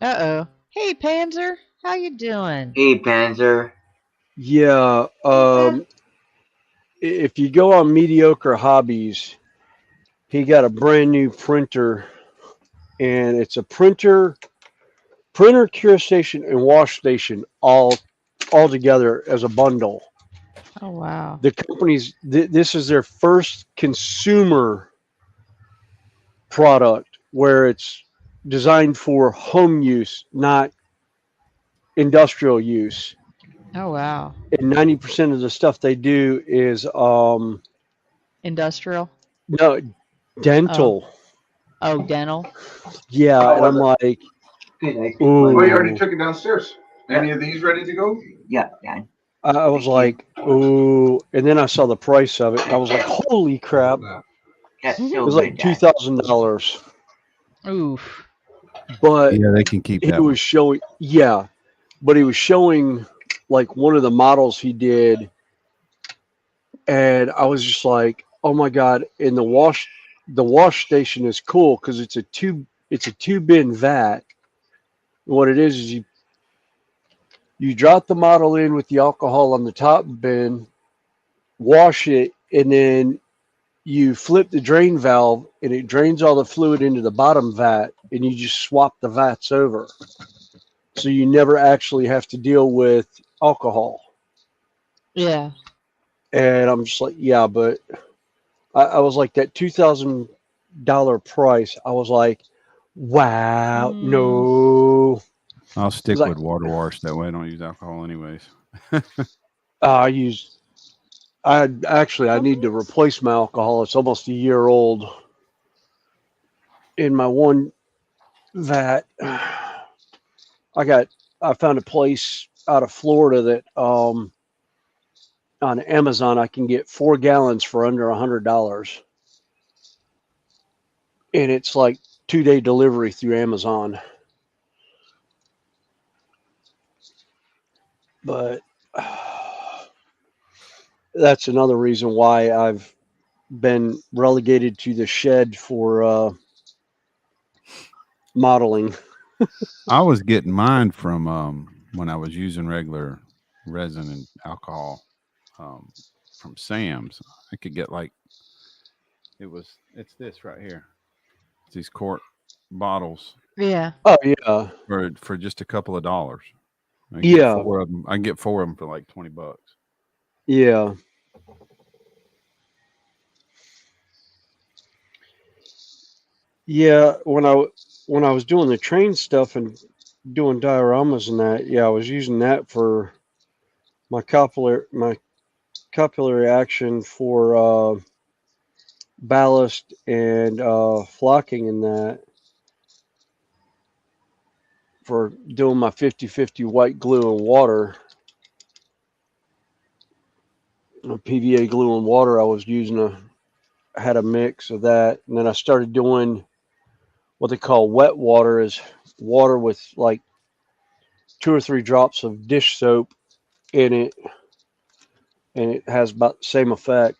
Uh-oh. Hey, Panzer, how you doing? Hey, Panzer. Yeah, if you go on Mediocre Hobbies, he got a brand new printer, and it's a printer, cure station, and wash station all together as a bundle. Oh, wow. The company's this is their first consumer product where it's designed for home use, not industrial use. Oh, wow. And 90% of the stuff they do is Industrial? no dental. Oh, dental? Yeah, How and I'm was like, Good, I think ooh. Well, you already took it downstairs. Any of these ready to go? Yeah, Dad. I was Thank like, ooh, and then I saw the price of it, and I was like, holy crap! That's It so was good, like Dad. $2,000. Oof. But Yeah, they can keep he that was one. showing, yeah, but he was showing like one of the models he did, and I was just like, oh my god! And the wash station is cool because it's a 2-bin vat. What it is you drop the model in with the alcohol on the top bin, wash it, and then you flip the drain valve and it drains all the fluid into the bottom vat, and you just swap the vats over. So you never actually have to deal with alcohol. Yeah. And I'm just like, yeah, but I was like, that $2,000 price. I was like, wow, no. I'll stick Like, with water wash. That way I don't use alcohol anyways. I need to replace my alcohol. It's almost a year old. In my one vat, I found a place out of Florida that on Amazon I can get 4 gallons for under $100, and it's like 2-day delivery through Amazon. But that's another reason why I've been relegated to the shed for modeling. I was getting mine from when I was using regular resin and alcohol from Sam's. I could get like it's this right here. It's these quart bottles Yeah. Oh yeah, for just a couple of dollars. I can yeah, get 4 of them. I can get 4 of them for like $20. yeah. Yeah, when I was doing the train stuff and doing dioramas and that, yeah, I was using that for my capillary action for ballast and flocking and that, for doing my 50-50 white glue and water. PVA glue and water, I was had a mix of that, and then I started doing what they call wet water, is water with like 2 or 3 drops of dish soap in it, and it has about the same effect.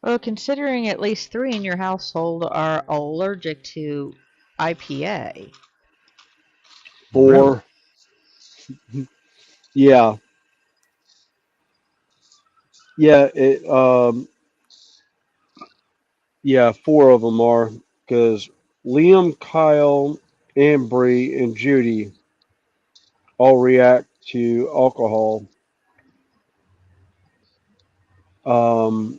Well, considering at least 3 in your household are allergic to IPA. 4. Yeah. Yeah, yeah, 4 of them are, because Liam, Kyle, Ambry, and Judy all react to alcohol. Um,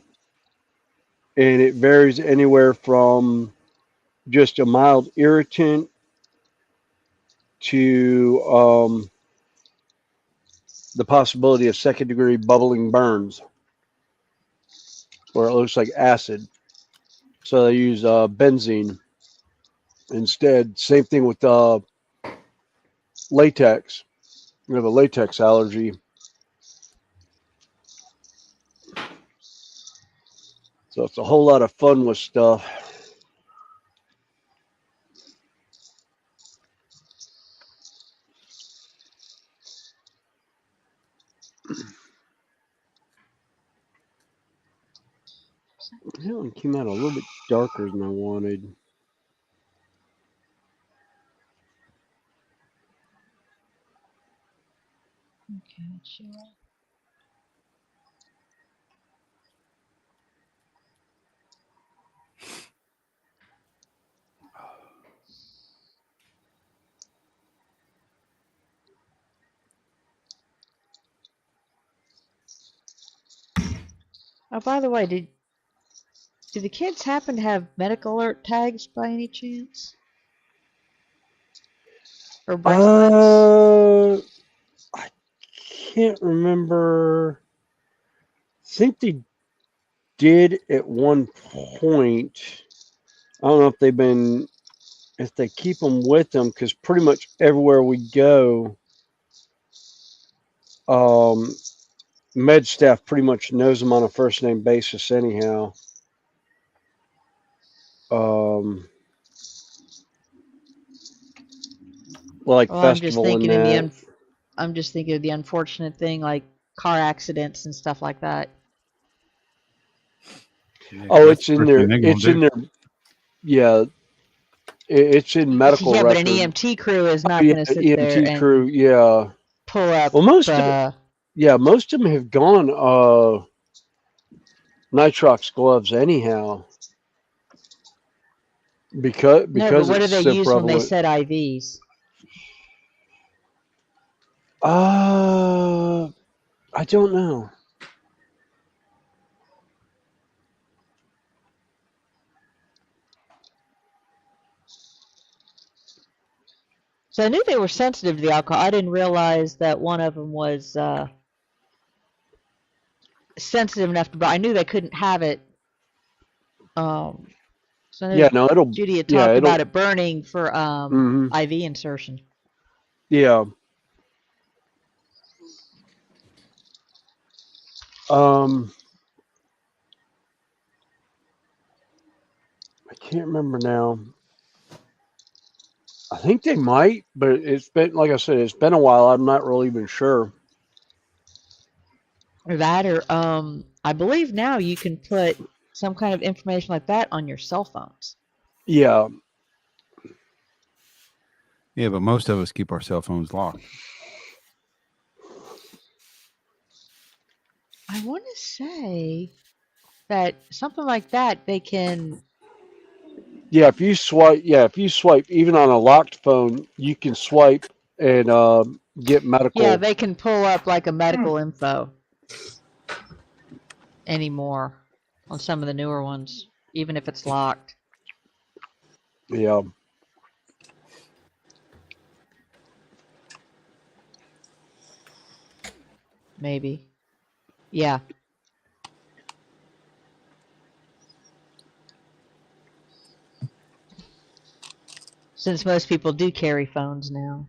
and it varies anywhere from just a mild irritant to the possibility of second degree bubbling burns, where it looks like acid. So they use benzene instead. Same thing with latex. You have a latex allergy. So it's a whole lot of fun with stuff. That one came out a little bit darker than I wanted. Okay, sure. Oh, by the way, did the kids happen to have medical alert tags by any chance? Or bracelets? I can't remember. I think they did at one point. I don't know if they keep them with them, because pretty much everywhere we go, med staff pretty much knows them on a first name basis anyhow. Like Well, I'm just festival and thinking that. I'm just thinking of the unfortunate thing like car accidents and stuff like that. Yeah, 'cause Oh, that's it's the in first thing there. they're gonna It's in do. there. Yeah, it's in medical Yeah, but an record. EMT crew is Oh, not yeah, going to sit there EMT crew. and Yeah. pull up. Well, most of them have gone nitrox gloves anyhow, No, but because what do it's they so use when they prevalent. set IVs? I don't know. So I knew they were sensitive to the alcohol. I didn't realize that one of them was sensitive enough to. But I knew they couldn't have it. So I know Yeah, no, Judy had yeah, talked about it burning for hmm IV insertion. yeah. I can't remember now. I think they might, but it's been, like I said, it's been a while. I'm not really even sure. Or that, or I believe now you can put some kind of information like that on your cell phones. Yeah. Yeah, but most of us keep our cell phones locked. I want to say that something like that they can. Yeah, if you swipe, even on a locked phone, you can swipe and get Yeah, medical. they can pull up like a Hmm. medical info anymore on some of the newer ones, even if it's locked. Yeah. Maybe. Yeah. Since most people do carry phones now.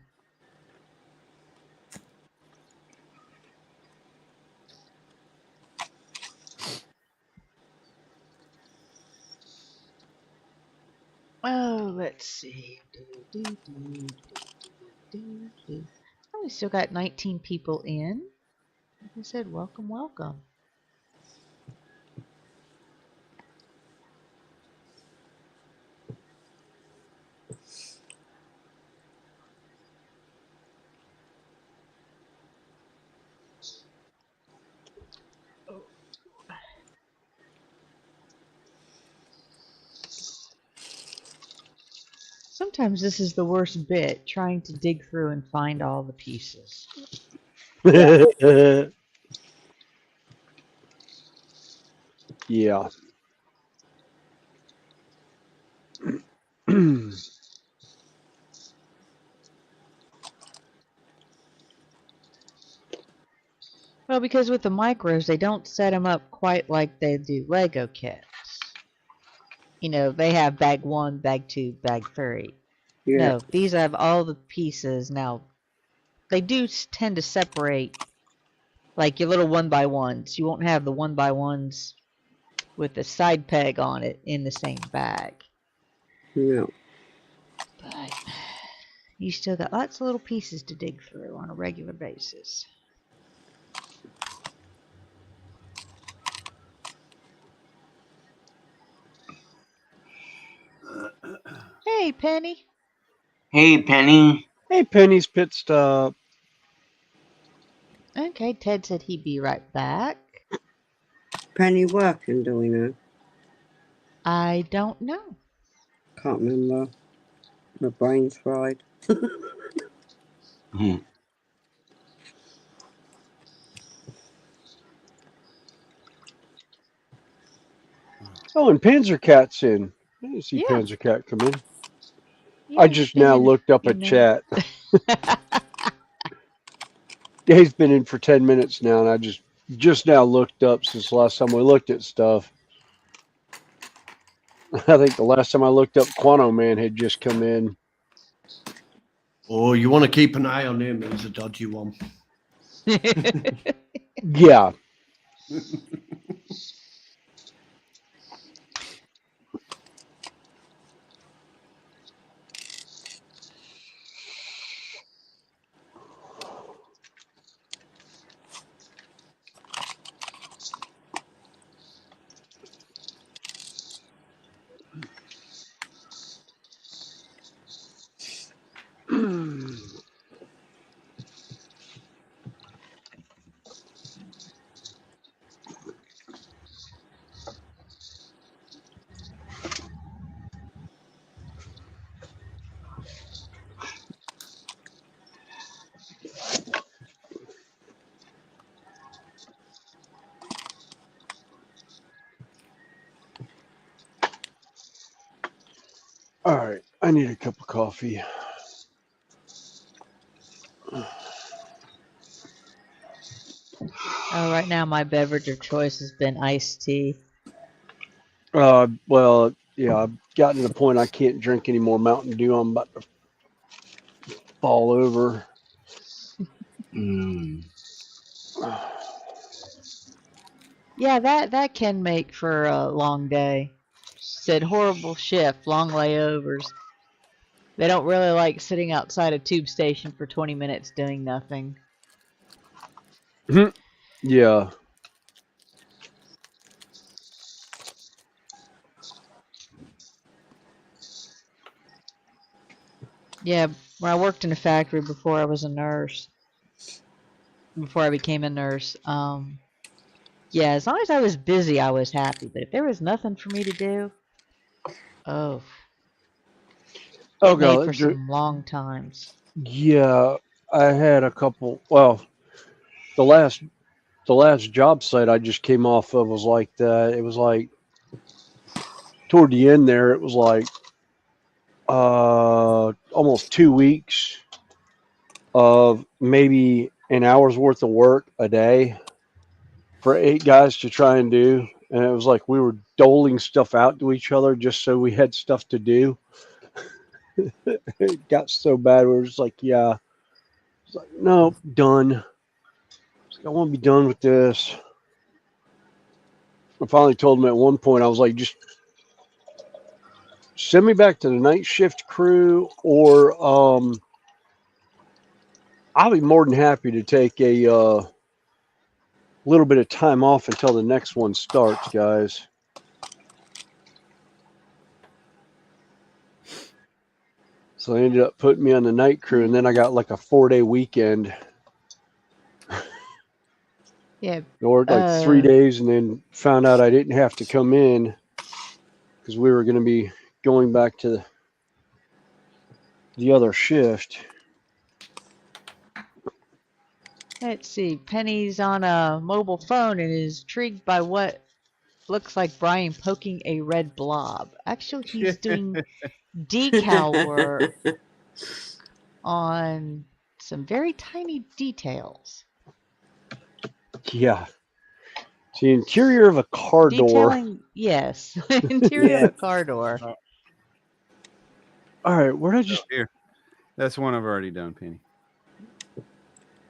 Oh, let's see. Oh, we still got 19 people in. Like I said, welcome, welcome. Sometimes this is the worst bit, trying to dig through and find all the pieces. Yeah. Well, because with the micros, they don't set them up quite like they do Lego kits. You know, they have bag 1, bag 2, bag 3. Yeah. No, these have all the pieces. Now, they do tend to separate, like your little 1x1s. You won't have the 1x1s with the side peg on it in the same bag. Yeah. But you still got lots of little pieces to dig through on a regular basis. Hey, Penny. Hey, Penny. Hey, Penny's pit stop. Okay, Ted said he'd be right back. Penny working, do we know? I don't know. Can't remember. My brain's fried. Oh, and Panzer Cat's in. I didn't see Yeah. Panzer Cat come in. Yeah, I he's just been now in looked up a minute. chat. He's been in for 10 minutes now, and I just now looked up since the last time we looked at stuff. I think the last time I looked up, Quano Man had just come in. Oh, you want to keep an eye on him. He's a dodgy one. Yeah. All right, I need a cup of coffee. Oh, right now my beverage of choice has been iced tea. Well, yeah, I've gotten to the point I can't drink any more Mountain Dew. I'm about to fall over. Yeah, that can make for a long day. Said horrible shift, long layovers. They don't really like sitting outside a tube station for 20 minutes doing nothing. Yeah. Yeah, when I worked in a factory before I was a nurse, before I became a nurse, yeah, as long as I was busy, I was happy. But if there was nothing for me to do, oh, Oh, it made for God. some long times. Yeah, I had a couple. Well, the last job site I just came off of was like that. It was like toward the end there. It was like almost 2 weeks of maybe an hour's worth of work a day for 8 guys to try and do, and it was like we were doling stuff out to each other just so we had stuff to do. It got so bad we were just like, yeah. It's like, no, done. It's like, I want to be done with this. I finally told him at one point, I was like, just send me back to the night shift crew, or I'll be more than happy to take a little bit of time off until the next one starts, guys. So they ended up putting me on the night crew, and then I got like a 4-day weekend. Yeah. I worked like 3 days, and then found out I didn't have to come in because we were going to be going back to the other shift. Let's see. Penny's on a mobile phone and is intrigued by what looks like Brian poking a red blob. Actually, he's doing decal work on some very tiny details. Yeah. It's the interior of a car door. Detailing, yes. Interior of a car door. All right, where did I just... Here. That's one I've already done, Penny.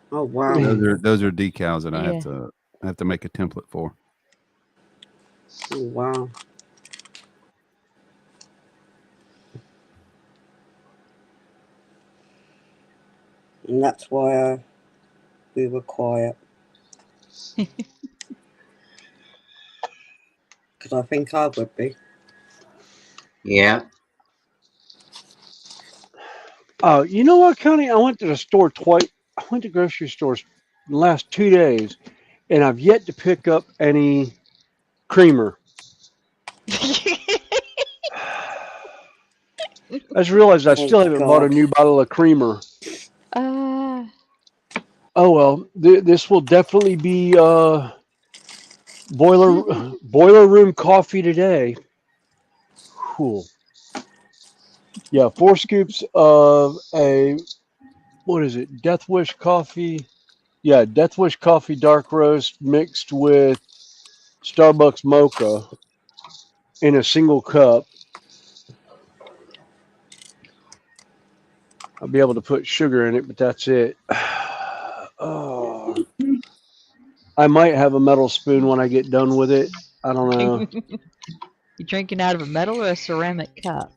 Oh wow. Those are decals that I Yeah. have to make a template for. Oh wow. And that's why we were quiet. Because I think I would be. Yeah. Oh, you know what, Connie? I went to the store twice. I went to grocery stores the last 2 days, and I've yet to pick up any creamer. I just realized I still haven't bought a new bottle of creamer. Oh well, this will definitely be boiler room coffee today. Cool. Yeah, 4 scoops of a, what is it? Death Wish coffee. Yeah, Death Wish coffee dark roast mixed with Starbucks mocha in a single cup. I'll be able to put sugar in it, but that's it. Oh, I might have a metal spoon when I get done with it. I don't know. You drinking out of a metal or a ceramic cup?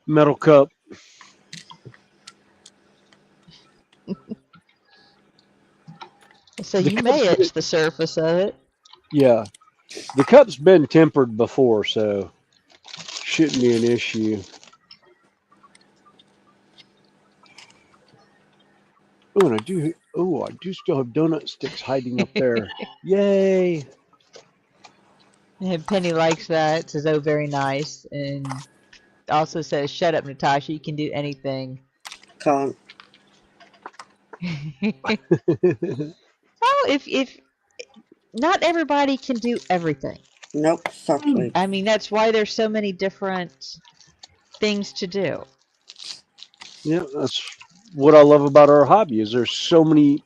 Metal cup. So you may etch the surface of it. Yeah. The cup's been tempered before, so shouldn't be an issue. Oh, and I do still have donut sticks hiding up there. Yay. And Penny likes that. It says, oh, very nice. And also says, shut up, Natasha. You can do anything. Can't. Well, if not everybody can do everything. Nope, sadly. I mean, that's why there's so many different things to do. Yeah, that's what I love about our hobby is there's so many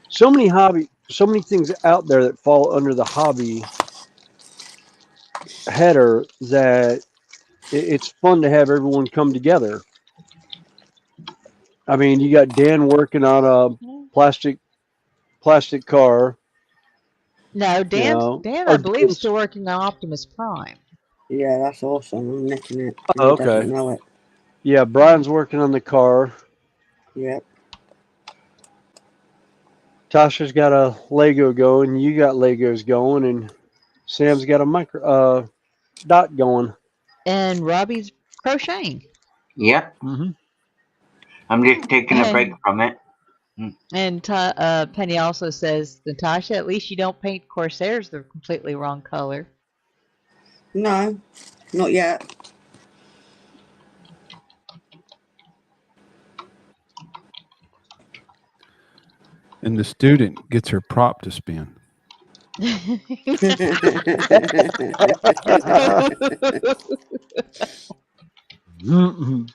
things out there that fall under the hobby header that it's fun to have everyone come together. I mean, you got Dan working on a plastic car. No, Dan, I believe, is still working on Optimus Prime. Yeah, that's awesome. I'm nicking it. Oh, He okay. doesn't know it. Yeah, Brian's working on the car. Yep. Tasha's got a Lego going. You got Legos going, and Sam's got a dot going. And Robbie's crocheting. Yep. Mm-hmm. I'm just taking a break from it. And Penny also says, Natasha, at least you don't paint Corsairs the completely wrong color. No, not yet. And the student gets her prop to spin. Mm-hmm.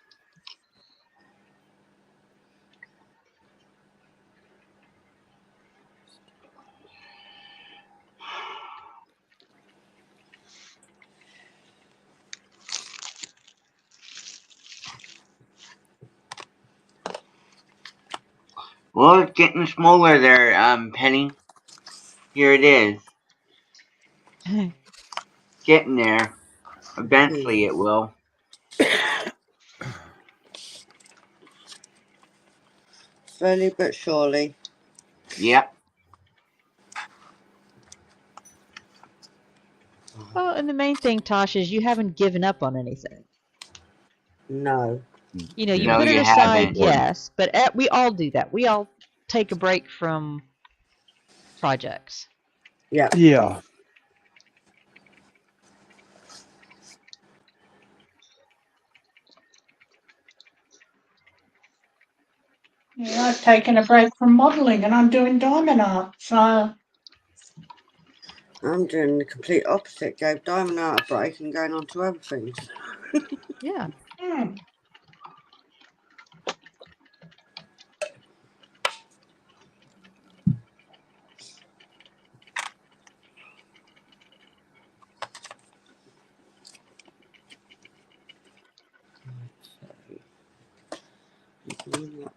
Well, it's getting smaller there, Penny. Here it is. Getting there. Eventually it will. Slowly but surely. Yep. Well, and the main thing, Tasha, is you haven't given up on anything. No. You know, you No, put it you aside, haven't. yes, but we all do that. We all take a break from projects. Yeah. Yeah. Yeah, I've taken a break from modelling and I'm doing diamond art. So I'm doing the complete opposite. Gave diamond art a break and going on to other things. Yeah. hmm,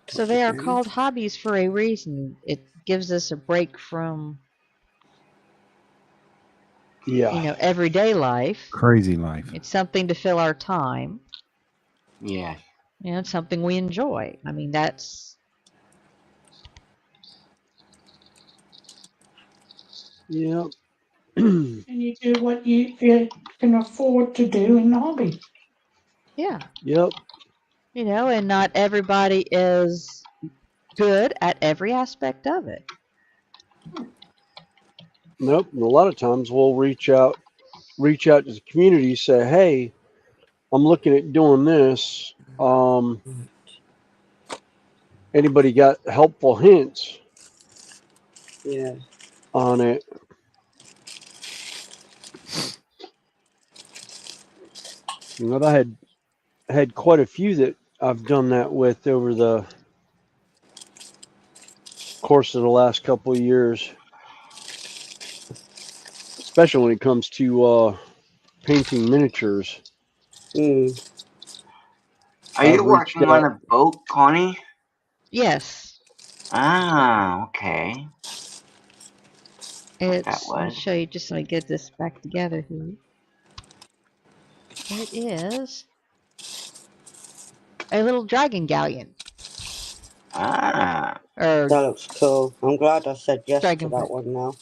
So they are called hobbies for a reason. It gives us a break from, Yeah. everyday life. Crazy life. It's something to fill our time. Yeah. It's something we enjoy. I mean, that's Yeah. and you do what you can afford to do in the hobby. yeah. Yep. And not everybody is good at every aspect of it. Nope. And a lot of times we'll reach out to the community, say, hey, I'm looking at doing this. Anybody got helpful hints Yeah. on it? I had quite a few that I've done that with over the course of the last couple of years, especially when it comes to painting miniatures. Mm. Are I've you reached working on out. a boat, Connie? Yes. Ah, okay. What that Let me was. show you, just let me get this back together here. It is a little dragon galleon. Ah. Or That looks cool. I'm glad I said yes to dragon that print. one now.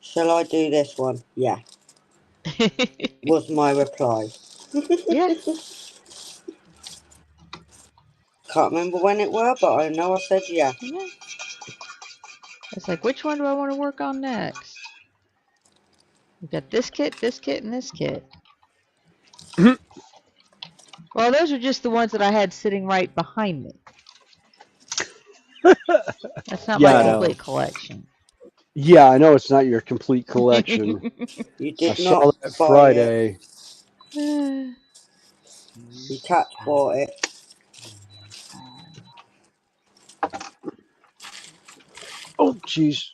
Shall I do this one? Yeah. Was my reply. Yeah. Can't remember when it were, but I know I said yeah. Yeah. It's like, which one do I want to work on next? We've got this kit, and this kit. Well, those are just the ones that I had sitting right behind me. That's not my Yeah, I Yeah. know. complete collection. Yeah, I know it's not your complete collection. You I did not saw that buy it. Friday. Your cat bought it. Oh, jeez.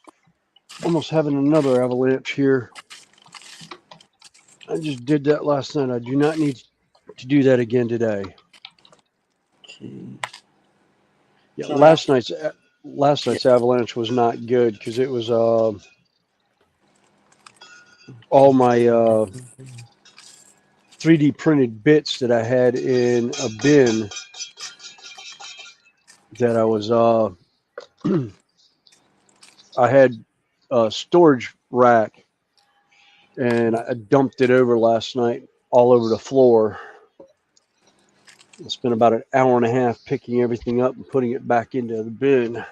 Almost having another avalanche here. I just did that last night. I do not need to do that again today. Okay. Yeah, Sorry, last night's avalanche was not good because it was all my 3D printed bits that I had in a bin that I was I had a storage rack and I dumped it over last night all over the floor. I spent about an hour and a half picking everything up and putting it back into the bin.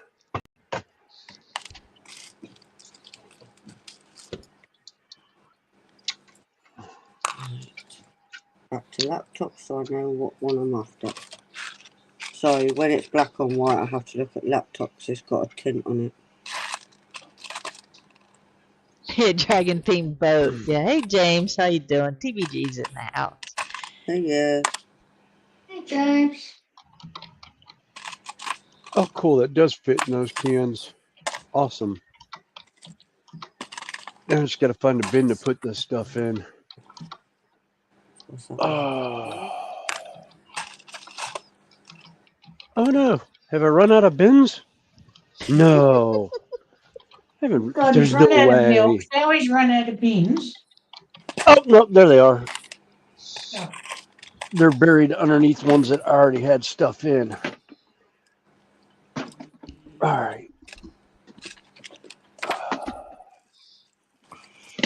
back to laptop so I know what one I'm after. Sorry, when it's black on white I have to look at laptops. It's got a tint on it. Dragon themed boat. Yeah. Hey James, how you doing? TBG's in the house. Hey, yeah. Hey, James. Oh, cool. That does fit in those cans. Awesome. Now I just got to find a bin to put this stuff in. What's that? Oh no. Have I run out of bins? No. God, he's There's run no out of milk. way. Now he's run out of beans. Oh, no, there they are. Oh, They're buried underneath ones that I already had stuff in. All right.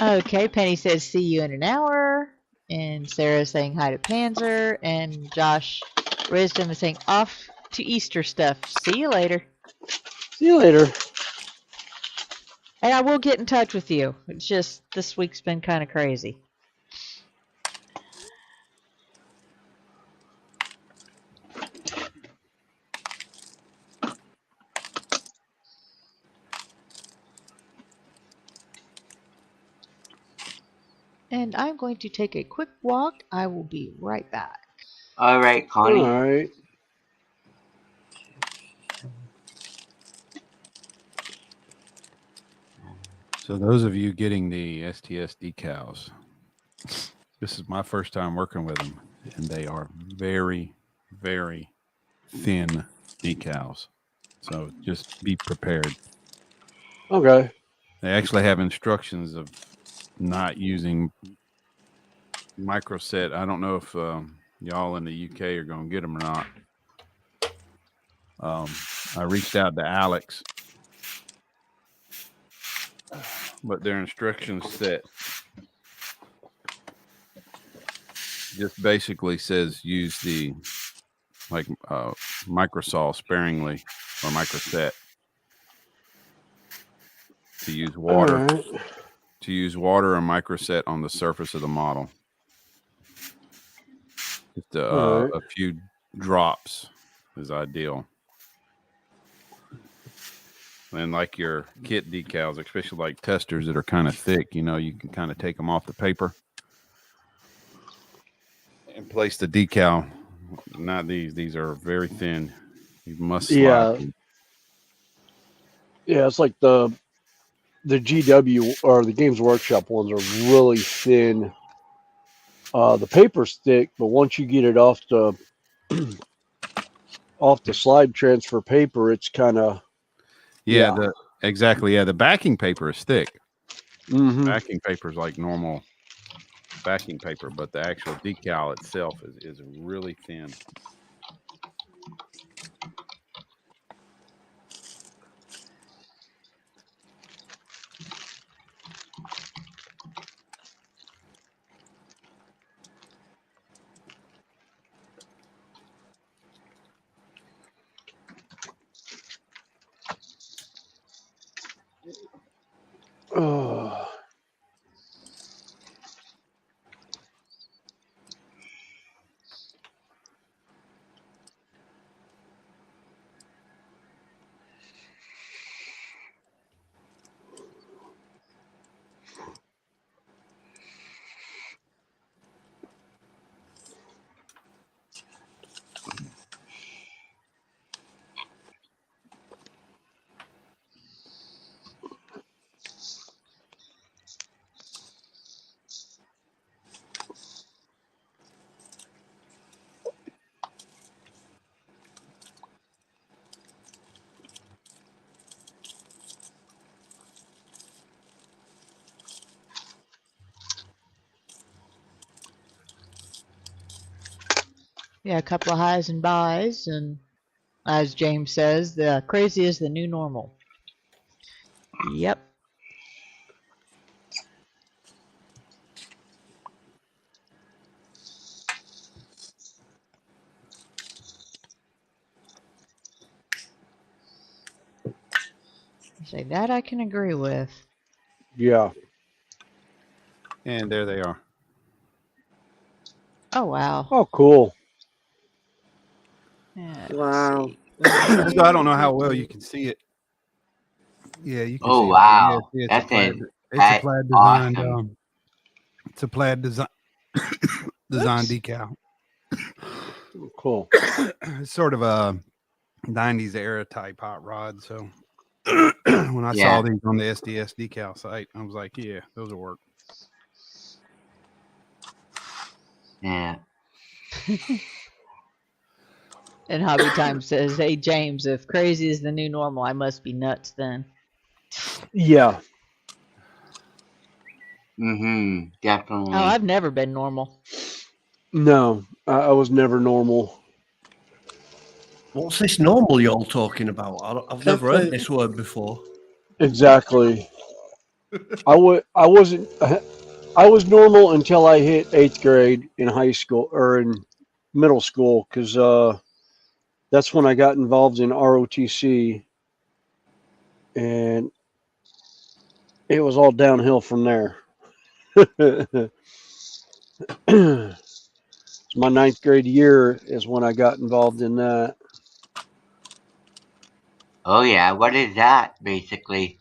Okay, Penny says see you in an hour. And Sarah's saying hi to Panzer. And Josh Wisdom is saying off to Easter stuff. See you later. See you later. And I will get in touch with you. It's just this week's been kind of crazy. And I'm going to take a quick walk. I will be right back. All right, Connie. All right. So those of you getting the STS decals, this is my first time working with them, and they are very, very thin decals. So just be prepared. Okay. They actually have instructions of not using microset. I don't know if y'all in the UK are going to get them or not. I reached out to Alex, but their instruction set just basically says use the microsaw sparingly or microset to use water. All right. To use water or microset on the surface of the model. Just a few drops is ideal. And like your kit decals, especially like testers that are kind of thick, you know, you can kind of take them off the paper and place the decal. Not these. These are very thin. You must slide. Yeah, it's like the GW or the Games Workshop ones are really thin. The paper's thick, but once you get it off the slide transfer paper, it's kind of exactly. Yeah, the backing paper is thick. Mm-hmm. Backing paper is like normal backing paper, but the actual decal itself is really thin. Oh. Yeah, a couple of highs and buys, and as James says, the crazy is the new normal. Yep. Say that I can agree with. Yeah. And there they are. Oh, wow. Oh, cool. Yeah, Wow. So I don't know how well you can see it. Yeah, you can see it. Wow. Yeah, That's it's a plaid designed. awesome. It's a plaid design decal. Cool. It's sort of a 90s era type hot rod. So when I saw these on the SDS decal site, I was like, yeah, those will work. Yeah. And Hobby Time says, hey, James, if crazy is the new normal, I must be nuts then. Yeah. Mm-hmm. Definitely. Oh, I've never been normal. No, I was never normal. What's this normal you're all talking about? I've never heard this word before. Exactly. I was normal until I hit 8th grade in high school or in middle school, because that's when I got involved in ROTC, and it was all downhill from there. My 9th grade year is when I got involved in that. Oh yeah, what is that basically?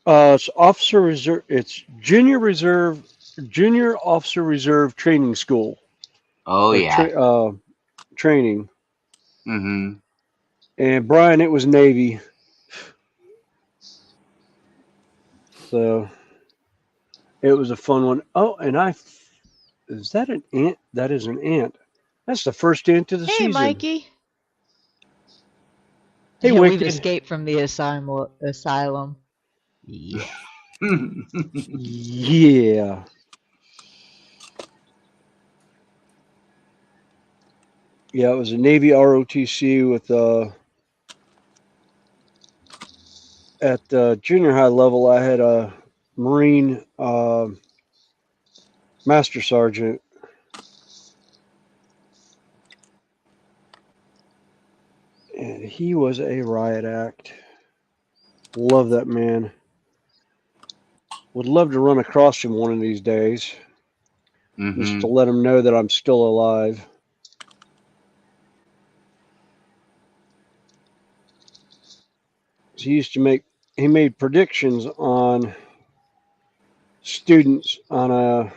It's officer reserve. It's junior reserve Junior Officer Reserve Training School. Oh, yeah. Training. Mm-hmm. And Brian, it was Navy. So it was a fun one. Oh, and is that an ant? That is an ant. That's the first ant of the Hey, season. Mikey. Hey, Yeah, we've Wicked. escaped from the asylum. Yeah. Yeah. Yeah, it was a Navy ROTC with at junior high level. I had a Marine Master Sergeant. And he was a riot act. Love that man. Would love to run across him one of these days. Mm-hmm. Just to let him know that I'm still alive. He made predictions on students on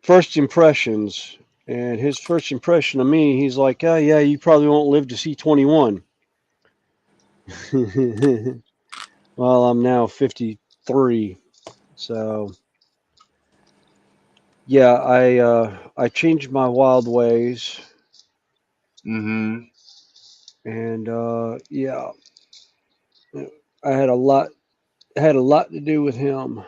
first impressions. And his first impression of me, he's like, oh, yeah, you probably won't live to see 21. Well, I'm now 53. So, yeah, I changed my wild ways. Mm-hmm. And, yeah, I had a lot to do with him.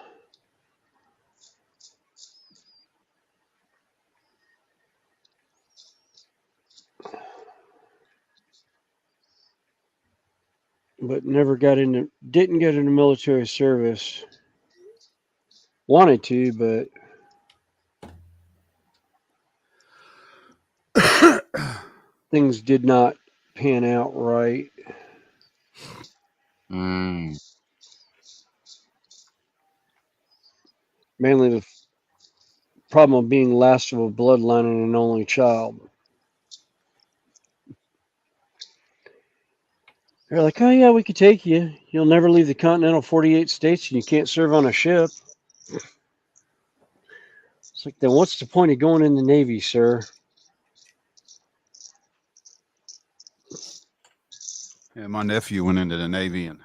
But didn't get into military service. Wanted to, but things did not pan out right. Mm. Mainly the problem of being last of a bloodline and an only child. They're like, oh yeah, we could take you. You'll never leave the continental 48 states and you can't serve on a ship. It's like, then what's the point of going in the Navy, sir? Yeah, my nephew went into the Navy and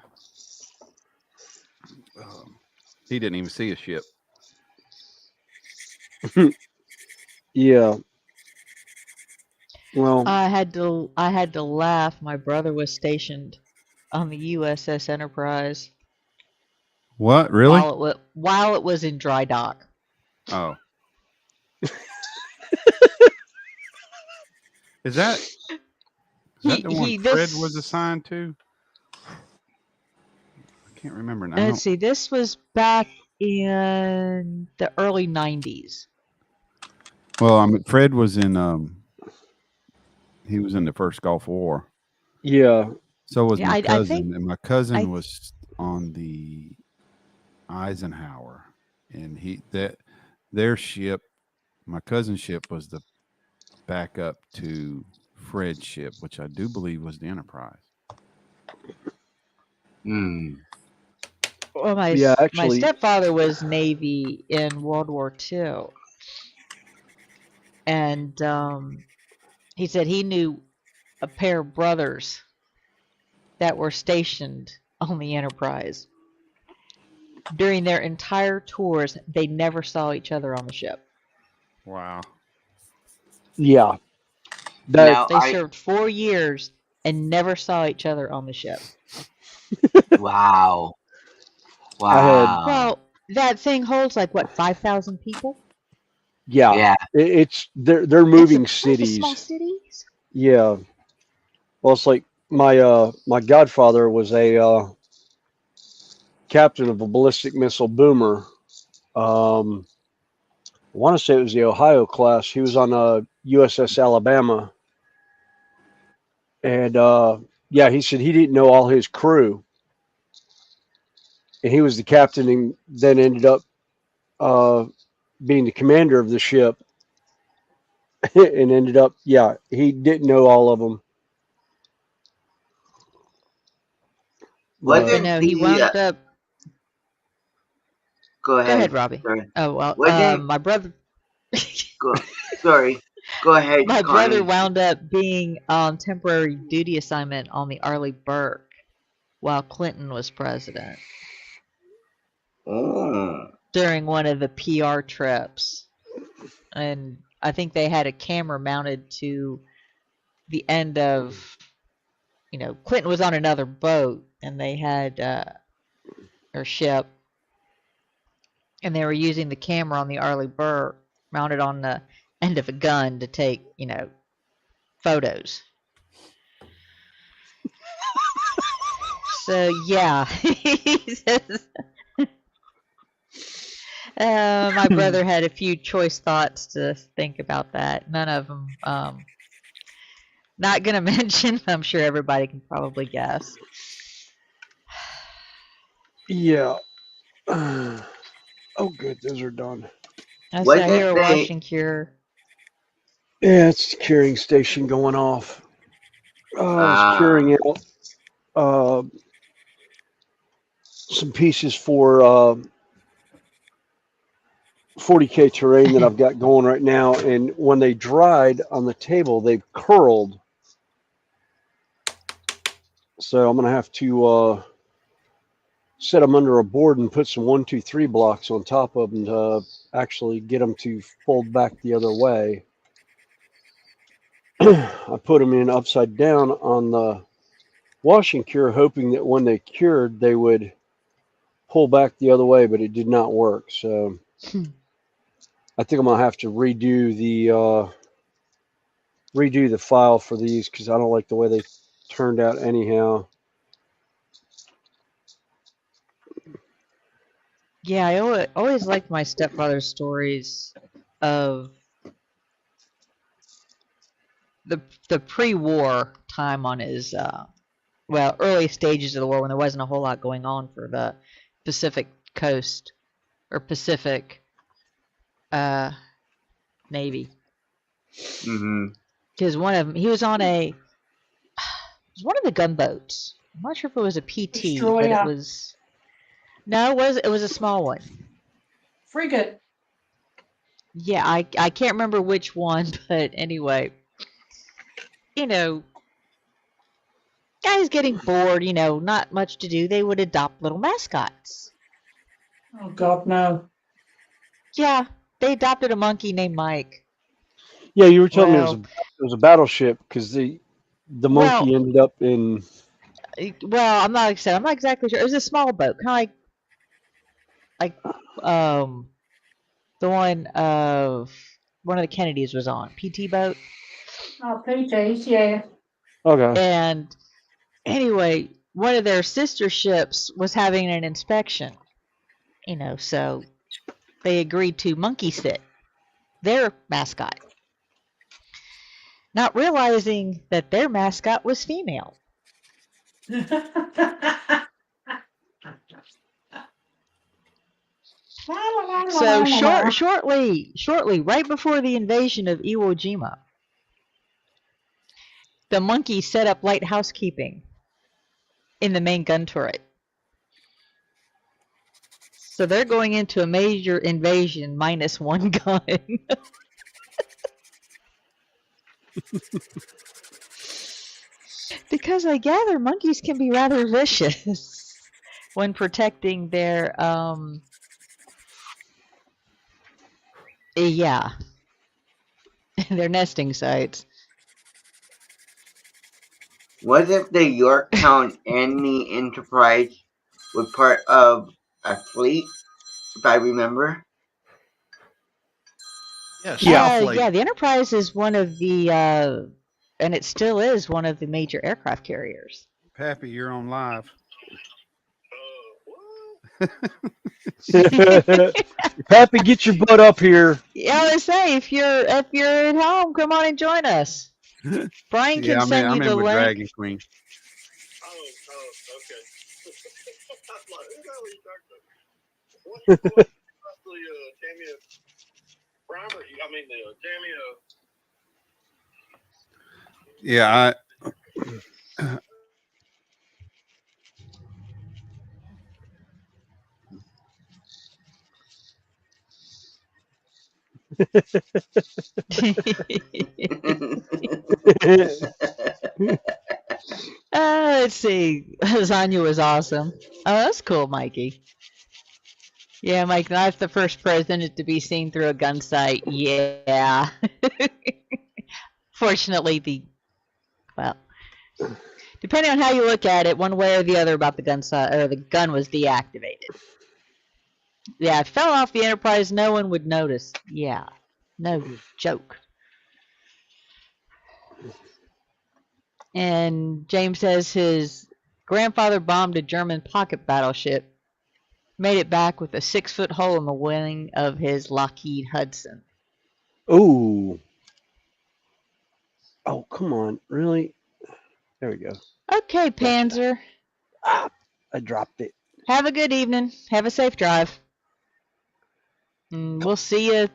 he didn't even see a ship. Yeah. Well, I had to laugh. My brother was stationed on the USS Enterprise What? Really? while it was in dry dock. Oh. Is that the one Fred was assigned to? I can't remember now. Let's see. This was back in the early 90s. Well, I mean, Fred was in he was in the first Gulf War. Yeah. So was Yeah, my I cousin, think and my cousin was on the Eisenhower, and their ship, my cousin's ship, was the backup to Fred's ship, which I do believe was the Enterprise. Mm. Well, my stepfather was Navy in World War II, and he said he knew a pair of brothers that were stationed on the Enterprise. During their entire tours, they never saw each other on the ship. Wow. Yeah. They served 4 years and never saw each other on the ship. Wow. Well, that thing holds like what, 5,000 people? Yeah. They're moving cities. Small cities. Yeah. Well, it's like my godfather was a captain of a ballistic missile boomer. I want to say it was the Ohio class. He was on USS Alabama. And he said he didn't know all his crew. And he was the captain and then ended up being the commander of the ship. And ended up, he didn't know all of them. Wasn't he wound up. Go Go ahead, ahead. Robbie. Sorry. Oh well, What did my brother. go? Sorry. Go ahead, My brother Connie. wound up being on temporary duty assignment on the Arleigh Burke while Clinton was president Oh. during one of the PR trips. And I think they had a camera mounted to the end of, Clinton was on another boat and they had, or ship, and they were using the camera on the Arleigh Burke mounted on the end of a gun to take, photos. So yeah, he says, my brother had a few choice thoughts to think about that. None of them, not gonna mention. I'm sure everybody can probably guess. Yeah. Oh, good. Those are done. I What said I did hear a they? wash and cure. Yeah, it's the curing station going off. I was curing out some pieces for 40K terrain that I've got going right now, and when they dried on the table, they've curled. So I'm gonna have to set them under a board and put some 1, 2, 3 blocks on top of them to actually get them to fold back the other way. I put them in upside down on the wash and cure, hoping that when they cured, they would pull back the other way, but it did not work. So I think I'm gonna have to redo the file for these because I don't like the way they turned out anyhow. Yeah, I always liked my stepfather's stories of the pre-war time on his early stages of the war when there wasn't a whole lot going on for the Pacific coast or Pacific Navy. Mm-hmm. Because he was on it was one of the gunboats. I'm not sure if it was a PT, but it Destroyer. was it was a small one. Frigate. Yeah, I can't remember which one, but anyway, guys getting bored, not much to do, they would adopt little mascots. Oh God, no. Yeah, they adopted a monkey named Mike. Yeah, you were telling me Well, it was a battleship because the well, monkey ended up in. I'm not exactly sure. It was a small boat, kind of like the one of one of the Kennedys was on, PT boat. Oh, PTs, yeah. Okay. And anyway, one of their sister ships was having an inspection, so they agreed to monkey sit their mascot, not realizing that their mascot was female. So shortly, right before the invasion of Iwo Jima, the monkey set up light housekeeping in the main gun turret. So they're going into a major invasion minus one gun. Because I gather monkeys can be rather vicious when protecting their their nesting sites. Wasn't the Yorktown and the Enterprise were part of a fleet, if I remember? Yeah, Yeah. Starfleet. Yeah, the Enterprise is one of the and it still is one of the major aircraft carriers. Pappy, you're on live. Pappy, get your butt up here. Yeah, I say if you're at home, come on and join us. Brian can Yeah, send I'm you in the with link. Dragon Queen. Okay. What's the Tamia primer? I mean, the Tamia. Yeah, Let's see. Lasagna was awesome. Oh, that's cool, Mikey. Yeah, Mike, not the first president to be seen through a gun sight. Yeah. Fortunately, well, depending on how you look at it, one way or the other about the gun sight, or the gun was deactivated. Yeah, it fell off the Enterprise, no one would notice. Yeah, no joke. And James says his grandfather bombed a German pocket battleship, made it back with a 6-foot hole in the wing of his Lockheed Hudson. Ooh. Oh, come on. Really? There we go. Okay, Panzer. Ah, I dropped it. Have a good evening. Have a safe drive. And we'll see you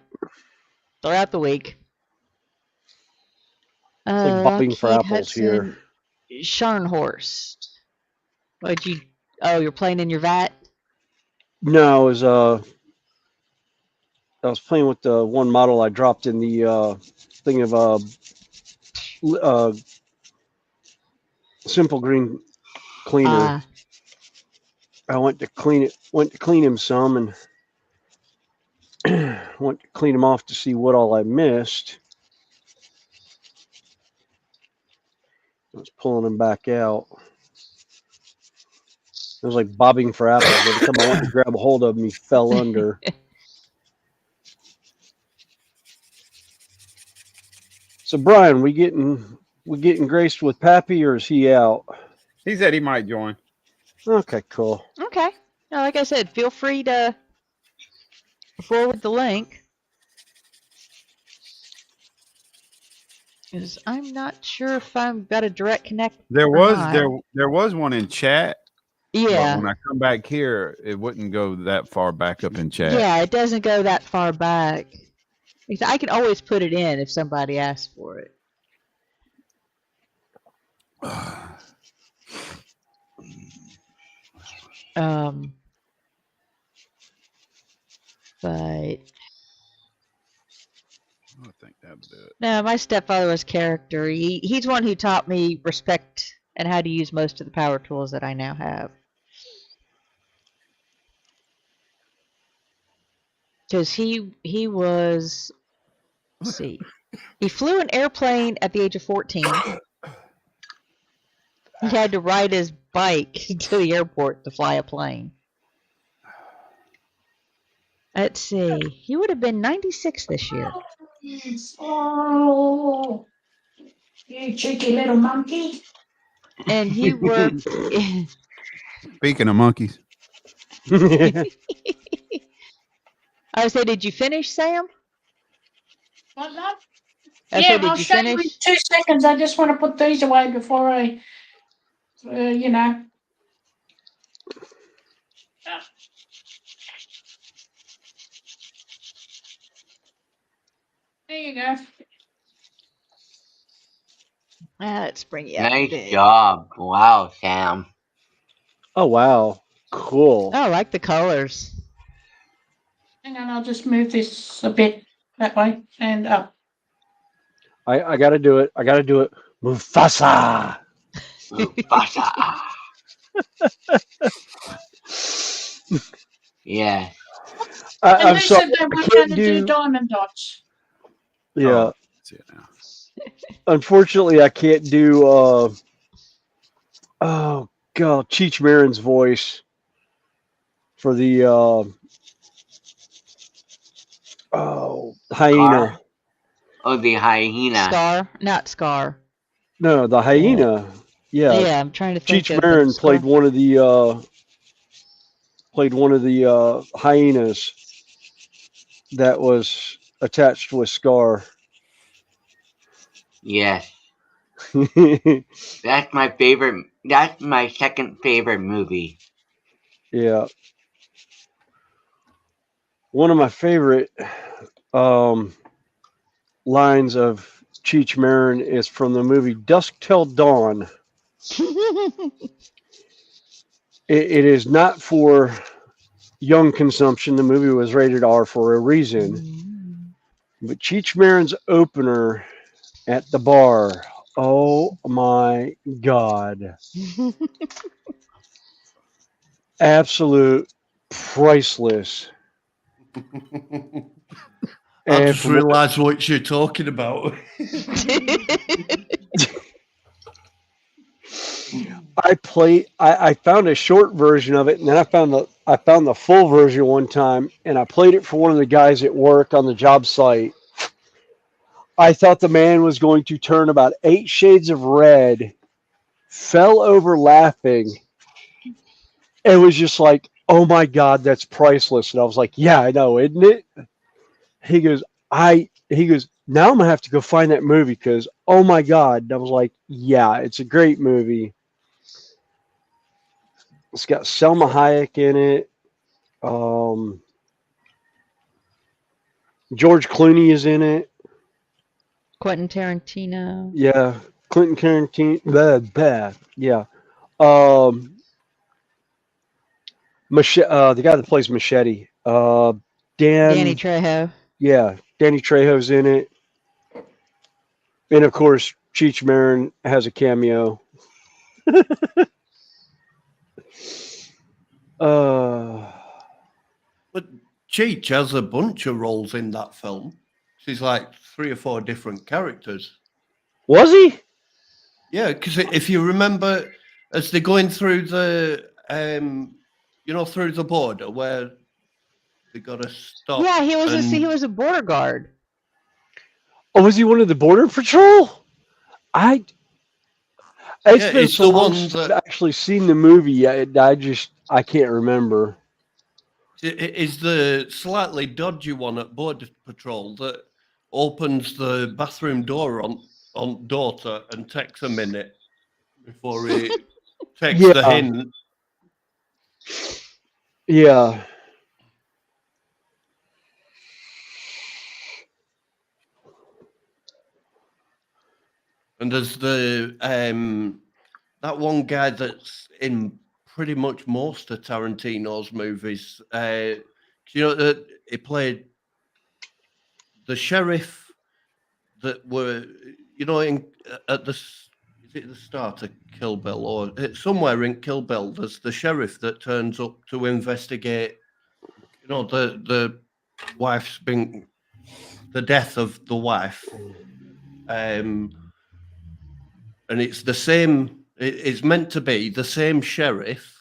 throughout the week. It's like bobbing for Lockheed apples Hudson, here. Scharnhorst. What'd you? Oh, you're playing in your vat? No, I was playing with the one model I dropped in the thing of Simple Green cleaner. I went to clean him some, and went to clean him off to see what all I missed. I was pulling him back out. It was like bobbing for apples. Every time I went to grab a hold of him, he fell under. So Brian, we getting graced with Pappy, or is he out? He said he might join. Okay, cool. Okay. No, like I said, feel free to forward the link. Because I'm not sure if I've got a direct connect. There was one in chat. Yeah. But when I come back here, it wouldn't go that far back up in chat. Yeah, it doesn't go that far back. I can always put it in if somebody asks for it. But I think that would do it. no, my stepfather was character. He's one who taught me respect and how to use most of the power tools that I now have. Because he was, let's see, he flew an airplane at the age of 14. He had to ride his bike to the airport to fly a plane. Let's see, he would have been 96 this year. Oh, you cheeky little monkey. And he worked. Speaking of monkeys. I would say, did you finish, Sam? What's that? Yeah, I'll show you in 2 seconds. I just want to put these away before I, you know. There you go. Let's bring you up. Nice job. Wow, Sam. Oh, wow. Cool. Oh, I like the colors. Hang on, I'll just move this a bit that way and up. I got to do it. Mufasa. Mufasa. Yeah. And they said they weren't going to do diamond dots. Yeah. Oh, see it now. Unfortunately, I can't do. Oh God, Cheech Marin's voice for the hyena. Scar? Oh, the hyena. Scar, not Scar. No, the hyena. Yeah. Yeah, I'm trying to think. Cheech Marin played one of the hyenas that was attached with Scar. Yes. That's my favorite. That's my second favorite movie. Yeah. One of my favorite lines of Cheech Marin is from the movie Dusk Till Dawn. It is not for young consumption. The movie was rated R for a reason. But Cheech Marin's opener at the bar. Oh my God. Absolute priceless. I And just from what realised what you're talking about. I found a short version of it, and then I found the full version one time, and I played it for one of the guys at work on the job site. I thought the man was going to turn about 8 shades of red, fell over laughing. It was just like, oh my God, that's priceless. And I was like, yeah, I know, isn't it? He goes, now I'm gonna have to go find that movie because oh my God. And I was like, yeah, it's a great movie. It's got Selma Hayek in it. George Clooney is in it. Quentin Tarantino. Yeah, Clinton Tarantino. Blah, blah, yeah. Um, the guy that plays Machete. Danny Dan. Trejo. Yeah, Danny Trejo's in it, and of course, Cheech Marin has a cameo. uh, But Cheech has a bunch of roles in that film. She's like 3 or 4 different characters. was he? Yeah, because if you remember, as they're going through the, through the border where they got to stop. Yeah, he and was a border guard. Oh, was he one of the Border Patrol? I. It's yeah, been it's so the long one since I've that actually seen the movie. I can't remember. is the slightly dodgy one at Border Patrol that opens the bathroom door on daughter and takes a minute before he takes the Yeah, hint. yeah. And there's the that one guy that's in pretty much most of Tarantino's movies. That he played the sheriff that were, in at is it the start of Kill Bill or somewhere in Kill Bill? There's the sheriff that turns up to investigate. The wife's been the death of the wife. And it's the same. It's meant to be the same sheriff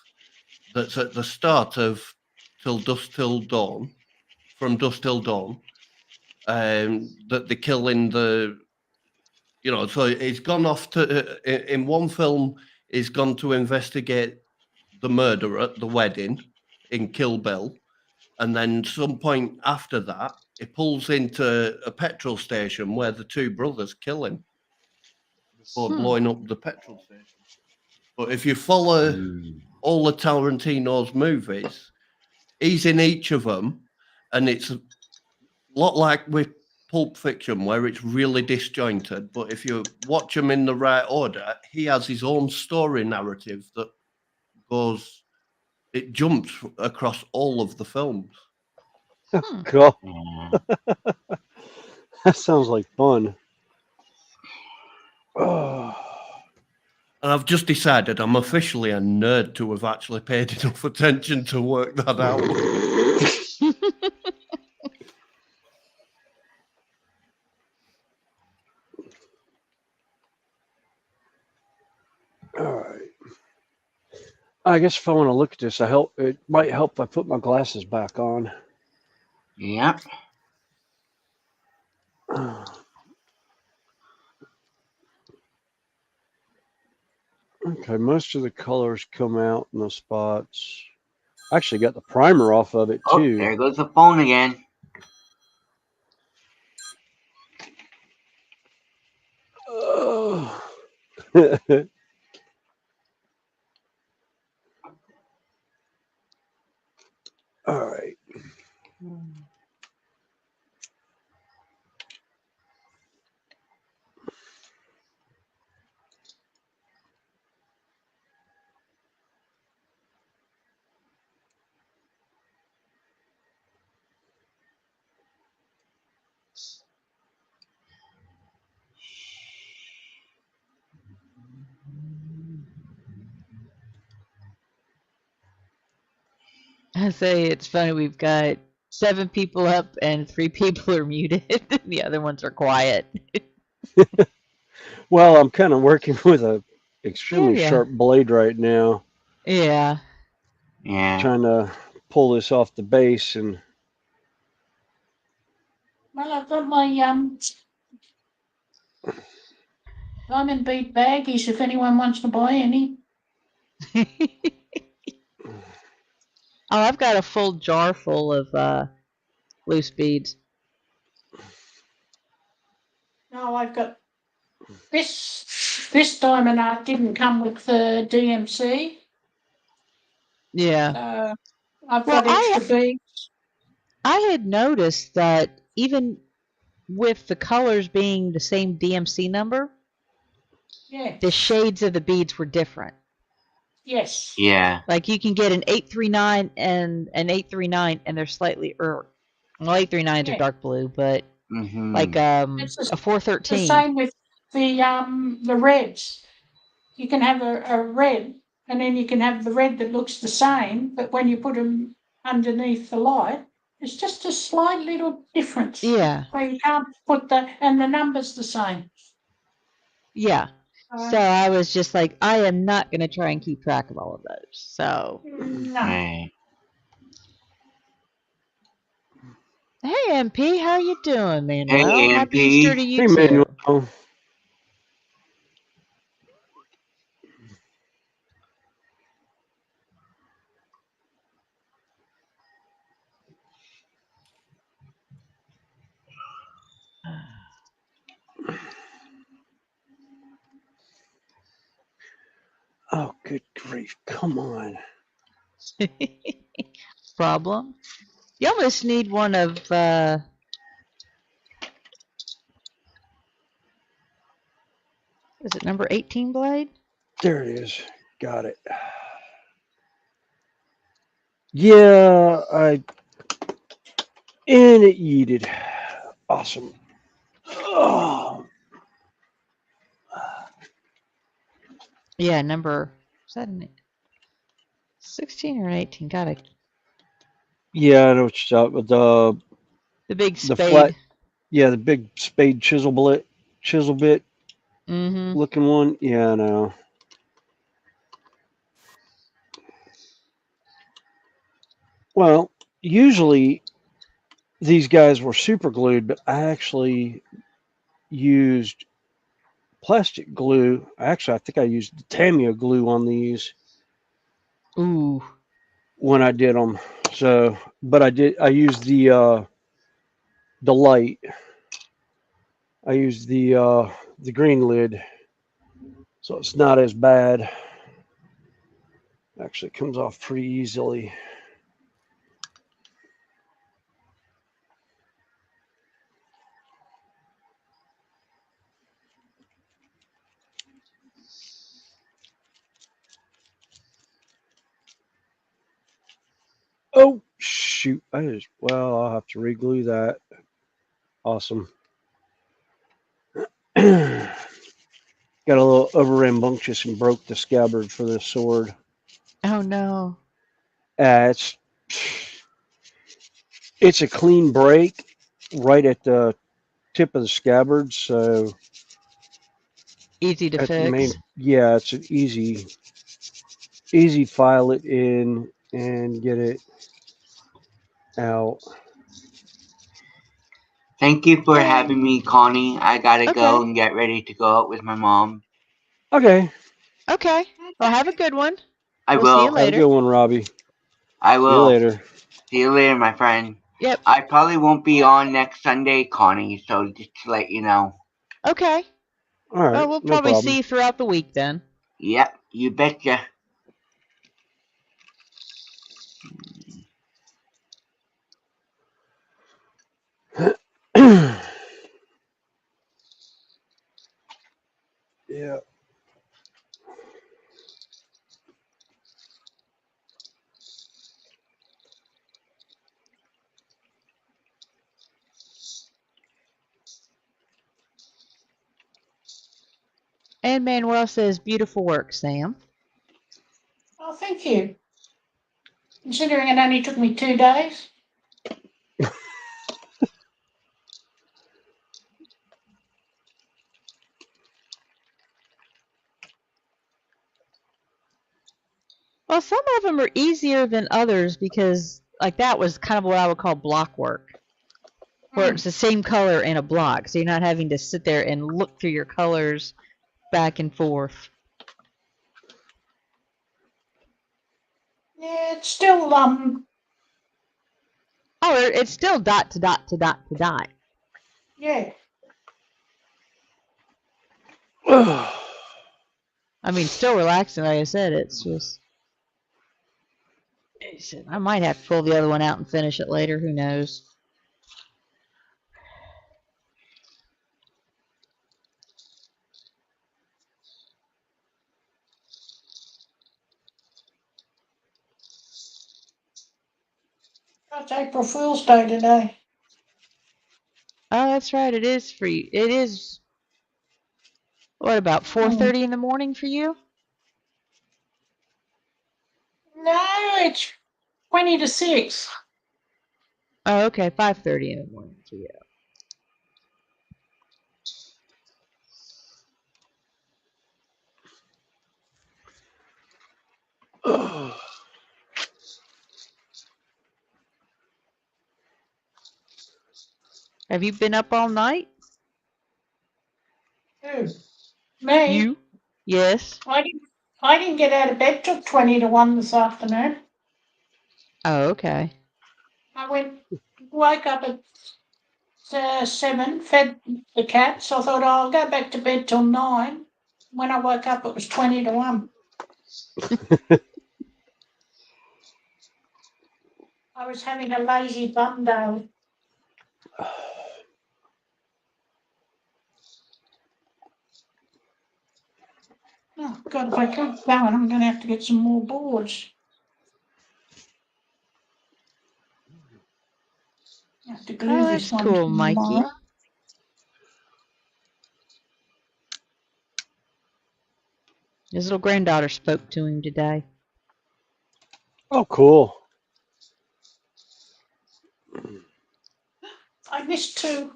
that's at the start of Till Dusk Till Dawn, from Dusk Till Dawn, that they kill in the. So he's gone off to in one film. He's gone to investigate the murder at the wedding in Kill Bill, and then some point after that, he pulls into a petrol station where the two brothers kill him before blowing up the petrol station. But if you follow all the Tarantino's movies, he's in each of them, and it's a lot like with Pulp Fiction, where it's really disjointed. But if you watch them in the right order, he has his own story narrative that it jumps across all of the films. God, that sounds like fun. Oh. And I've just decided I'm officially a nerd to have actually paid enough attention to work that out. All right. I guess if I want to look at this, it might help if I put my glasses back on. Yep. Okay, most of the colors come out in the spots. I actually got the primer off of it Oh, too. there goes the phone again. Oh. All right. I say it's funny. We've got 7 people up and 3 people are muted. The other ones are quiet. Well, I'm kind of working with a extremely Yeah. sharp blade right now, Yeah. Yeah. trying to pull this off the base, and Well, I've got my diamond bead baggies if anyone wants to buy any. Oh, I've got a full jar full of loose beads. No, I've got this diamond art didn't come with the DMC, Yeah. so I've Well, got extra beads. I had noticed that even with the colors being the same DMC number, Yeah. the shades of the beads were different. Yes. Yeah. Like you can get an 839 and an 839 and they're slightly well 839s are Yeah. dark blue, but Mm-hmm. like It's a the 413. same with the reds. You can have a red, and then you can have the red that looks the same, but when you put them underneath the light, it's just a slight little difference. Yeah. So you can't put and the number's the same. Yeah. So I was just like, I am not going to try and keep track of all of those. So, No. Right. hey MP, how you doing, Manuel? Hey, Happy MP. Easter to you hey, too. Manuel. Oh, good grief! Come on. Problem. You almost need one of is it number 18 blade? There it is. Got it. Yeah, and it yeeted. Awesome. Oh, Yeah, number is that an 16 or an 18? Got yeah, I know what you're talking about. the big The spade. flat, yeah, the big spade chisel bit Mm-hmm. looking one. Yeah, I know. Well, usually these guys were super glued, but I actually used plastic glue. Actually, I think I used the Tamiya glue on these Ooh. when I did them. So, but I used the light. I used the green lid, so it's not as bad. Actually, it comes off pretty easily. Oh shoot! I'll have to reglue that. Awesome. Got a little over rambunctious and broke the scabbard for this sword. Oh no. It's a clean break right at the tip of the scabbard, so Easy to at the fix. yeah, it's an easy file it in and get it out. Thank you for having me, Connie. I gotta go Okay. and get ready to go out with my mom. Okay, Okay. Well, have a good one. I We'll see you will. have a later. good one, Robbie. I See you will. later. See you later, my friend. Yep. I probably won't be on next Sunday, Connie, so just to let you know. Okay. All right, Well, we'll no probably problem. see you throughout the week then. Yep, you betcha. Yeah. And Manuel says, beautiful work, Sam. Oh, thank you. considering it only took me 2 days. Well, some of them are easier than others because, like, that was kind of what I would call block work, where it's the same color in a block, so you're not having to sit there and look through your colors back and forth. Yeah, it's still Oh, it's still dot to dot to dot to dot. yeah. I mean, still relaxing. Like I said, it's just. I might have to pull the other one out and finish it later. Who knows? It's April Fool's Day today. Oh, that's right. It is free. It is. What about 4:30 in the morning for you? No, it's 20 to 6. Oh, okay. 5:30 in the morning for you. Have you been up all night? Who? Me? You? Yes. I didn't get out of bed till 20 to 1 this afternoon. Oh, okay. I woke up at 7, fed the cats. I thought, I'll go back to bed till 9. When I woke up, it was 20 to 1. I was having a lazy bum day. Oh, God, if I keep going, I'm going to have to get some more boards. I have to glue Oh, this that's one cool, Mikey. tomorrow. His little granddaughter spoke to him today. Oh, cool. I missed 2.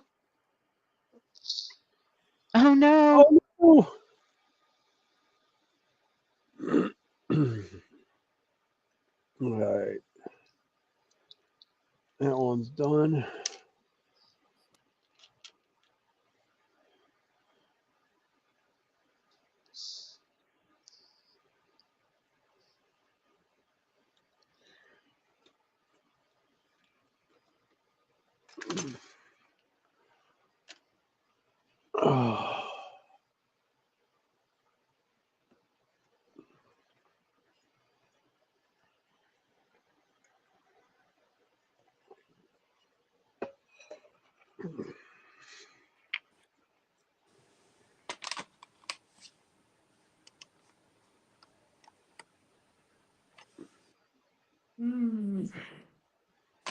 Oh no. Oh, all right. That one's done. Oh.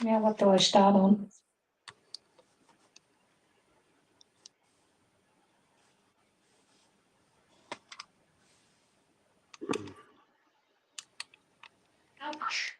Now what do I start on? Ouch.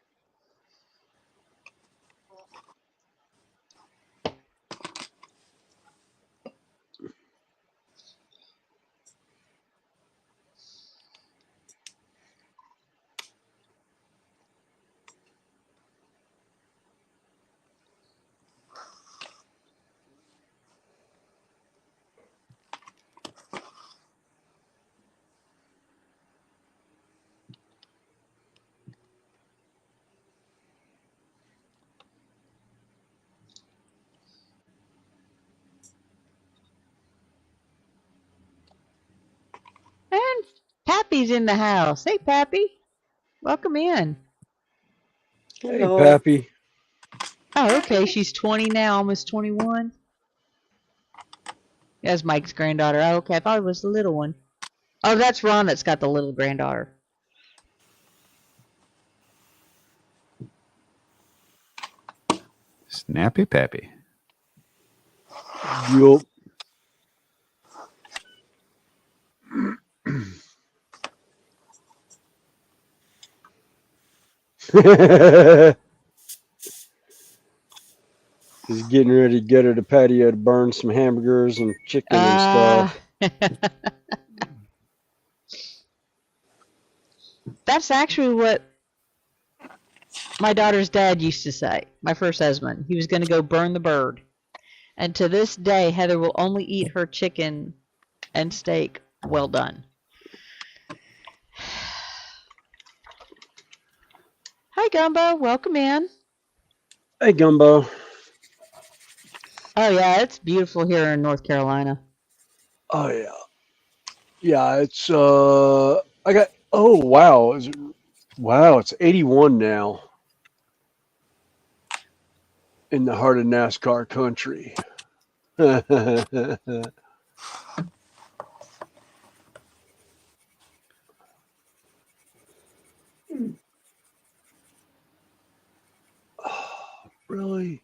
And Pappy's in the house. Hey, Pappy. Welcome in. Hey, Hello. Pappy. Oh, okay. She's 20 now, almost 21. That's Mike's granddaughter. Oh, okay. I thought it was the little one. Oh, that's Ron that's got the little granddaughter. Snappy Pappy. Yup. He's getting ready to go to the patio to burn some hamburgers and chicken and stuff. That's actually what my daughter's dad used to say. My first husband. He was going to go burn the bird. And to this day, Heather will only eat her chicken and steak well done. Hi, Gumbo. Welcome in. Hey, Gumbo. Oh, yeah, it's beautiful here in North Carolina. Oh, yeah. Yeah, it's, I got, oh, wow. Wow, it's 81 now in the heart of NASCAR country. Really?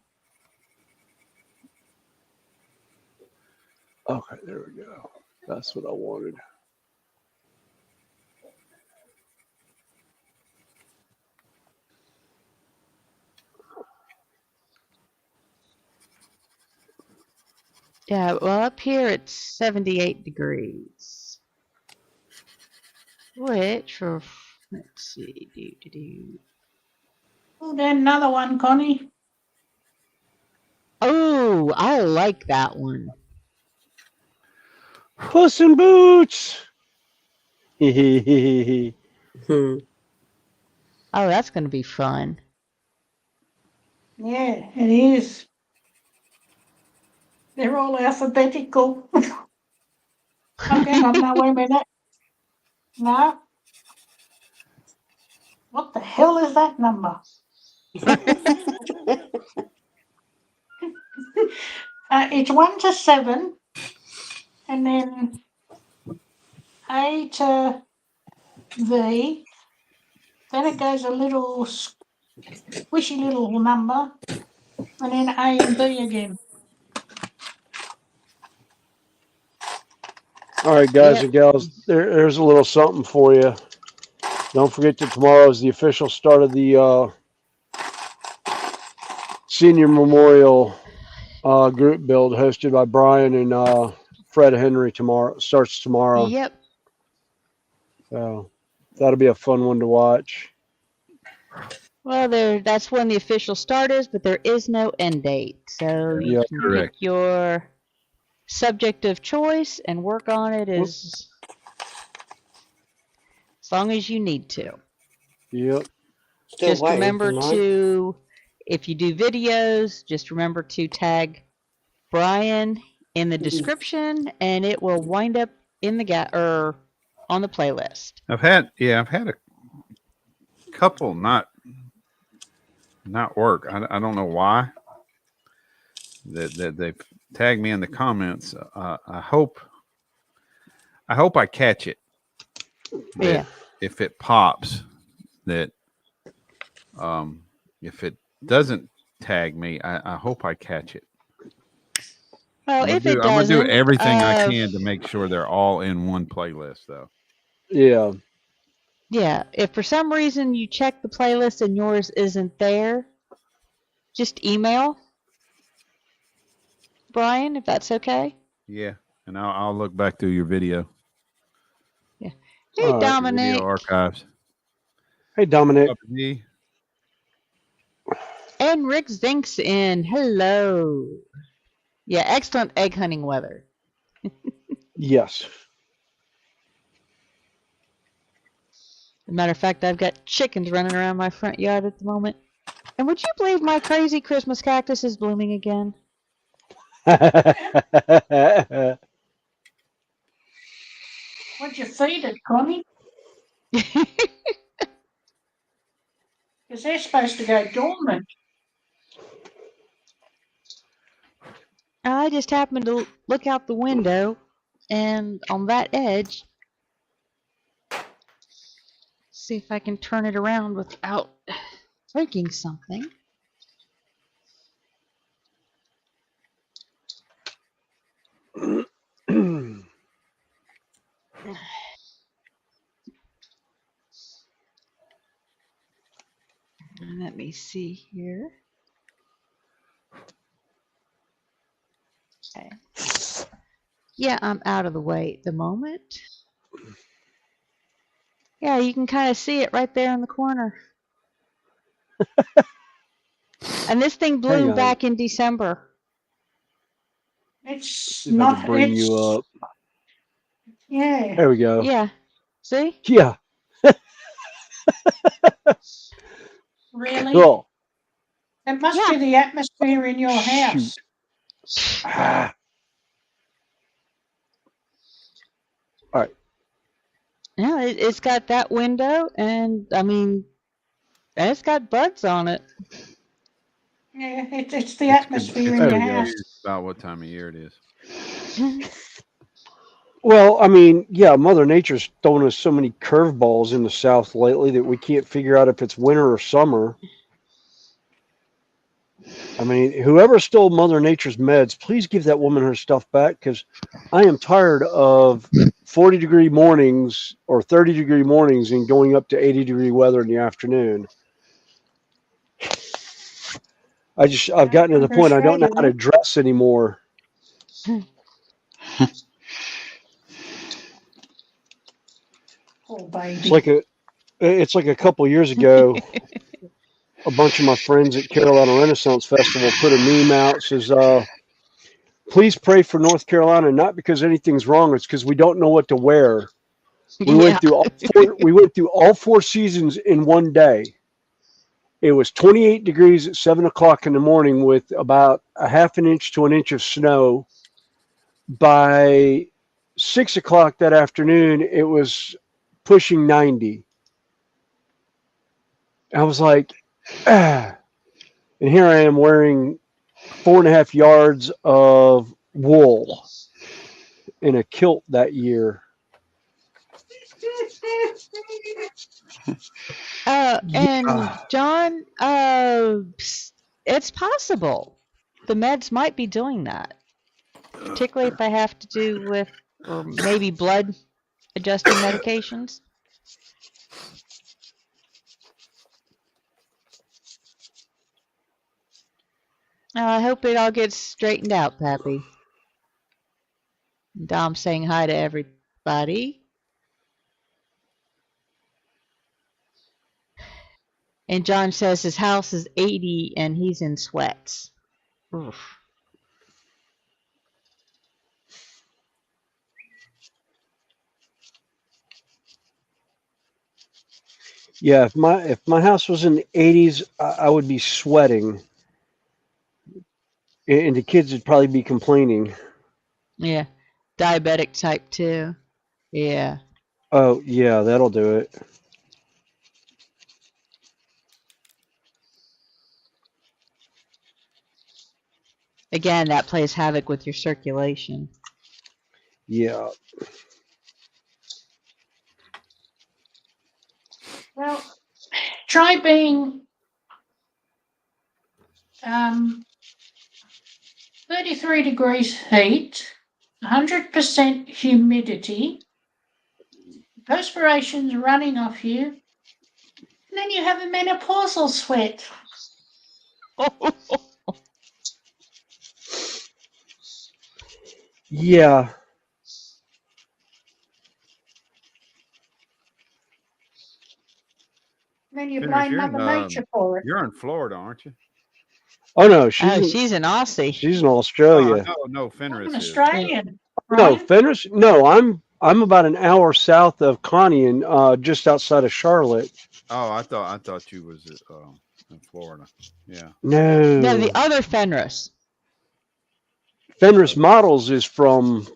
Okay, there we go. That's what I wanted. Yeah, well, up here it's 78 degrees. Which, let's see, Oh, then another one, Connie. Oh, I like that one. Puss in Boots. Oh, that's going to be fun. Yeah, it is. They're all alphabetical. Okay, I'm not wait a minute. No. What the hell is that number? It's 1 to 7, and then A to V. Then it goes a little squishy little number, and then A and B again. All right, guys and gals, there's a little something for you. Don't forget that tomorrow is the official start of the Senior Memorial group build hosted by Brian and Fred Henry tomorrow. Starts tomorrow. Yep. So that'll be a fun one to watch. Well, that's when the official start is, but there is no end date. So you Yep. can Correct. pick your subject of choice and work on it as long as you need to. Yep. Still Just waiting remember for mine. to, if you do videos, just remember to tag Brian in the description, and it will wind up in the on the playlist. I've had a couple not work. I don't know why that they've tagged me in the comments. I hope I catch it. Yeah. If it pops, that if it doesn't tag me, I hope I catch it. Well, if it I'm gonna do doesn't, everything I can to make sure they're all in one playlist, though. Yeah. Yeah, if for some reason you check the playlist and yours isn't there, just email Brian, if that's okay. Yeah, and I'll look back through your video. Yeah. Hey, All right. Dominic. Video archives. Hey, Dominic. And Rick Zink's in. Hello. Yeah, excellent egg hunting weather. Yes. As a matter of fact, I've got chickens running around my front yard at the moment. And would you believe my crazy Christmas cactus is blooming again? What'd you feed it, Connie? Because they're supposed to go dormant. I just happened to look out the window, and on that edge, see if I can turn it around without breaking something. me see here. Okay. Yeah, I'm out of the way at the moment. Yeah, you can kind of see it right there in the corner. And this thing Hang bloomed on. back in December. It's See if I can not. bring you It's up. yeah. There we go. Yeah. See? Yeah. Really. Cool. It must Yeah. be the atmosphere in your Shoot. house. Ah. All right. Yeah, it's got that window, and I mean, it's got buds on it. Yeah, it's the It's atmosphere in There your we go. house. about what time of year it is. Well, I mean, yeah, Mother Nature's throwing us so many curveballs in the South lately that we can't figure out if it's winter or summer. I mean, whoever stole Mother Nature's meds, please give that woman her stuff back, because I am tired of 40-degree mornings or 30-degree mornings and going up to 80-degree weather in the afternoon. I've gotten to the point I don't know how to dress anymore. Poor baby. It's like a couple years ago, a bunch of my friends at Carolina Renaissance Festival put a meme out. Says, please pray for North Carolina, not because anything's wrong, it's because we don't know what to wear. We went through all four seasons in one day. It was 28 degrees at 7 o'clock in the morning with about a half an inch to an inch of snow. By 6 o'clock that afternoon, it was pushing 90. I was like, ah. And here I am wearing 4.5 yards of wool in a kilt that year. And John, it's possible the meds might be doing that, particularly if they have to do with, or maybe blood adjusting medications. I hope it all gets straightened out, Pappy. Dom saying hi to everybody. And John says his house is 80 and he's in sweats. Oof. Yeah, if my house was in the 80s, I would be sweating, and the kids would probably be complaining. Yeah, diabetic type 2. Yeah. Oh yeah, that'll do it. Again, that plays havoc with your circulation. Yeah. Well, try being 33 degrees heat, 100% humidity, perspiration's running off you, and then you have a menopausal sweat. Yeah. And then you Finish, blame you're Mother in, Nature for it. You're in Florida, aren't you? Oh no, She's an Aussie. she's in Australia. No, I'm Fenris an is. Australian. No, Right? Fenris. No, I'm about an hour south of Connean, just outside of Charlotte. Oh, I thought you was in Florida. Yeah. No, the No, other Fenris, Fenris Models is from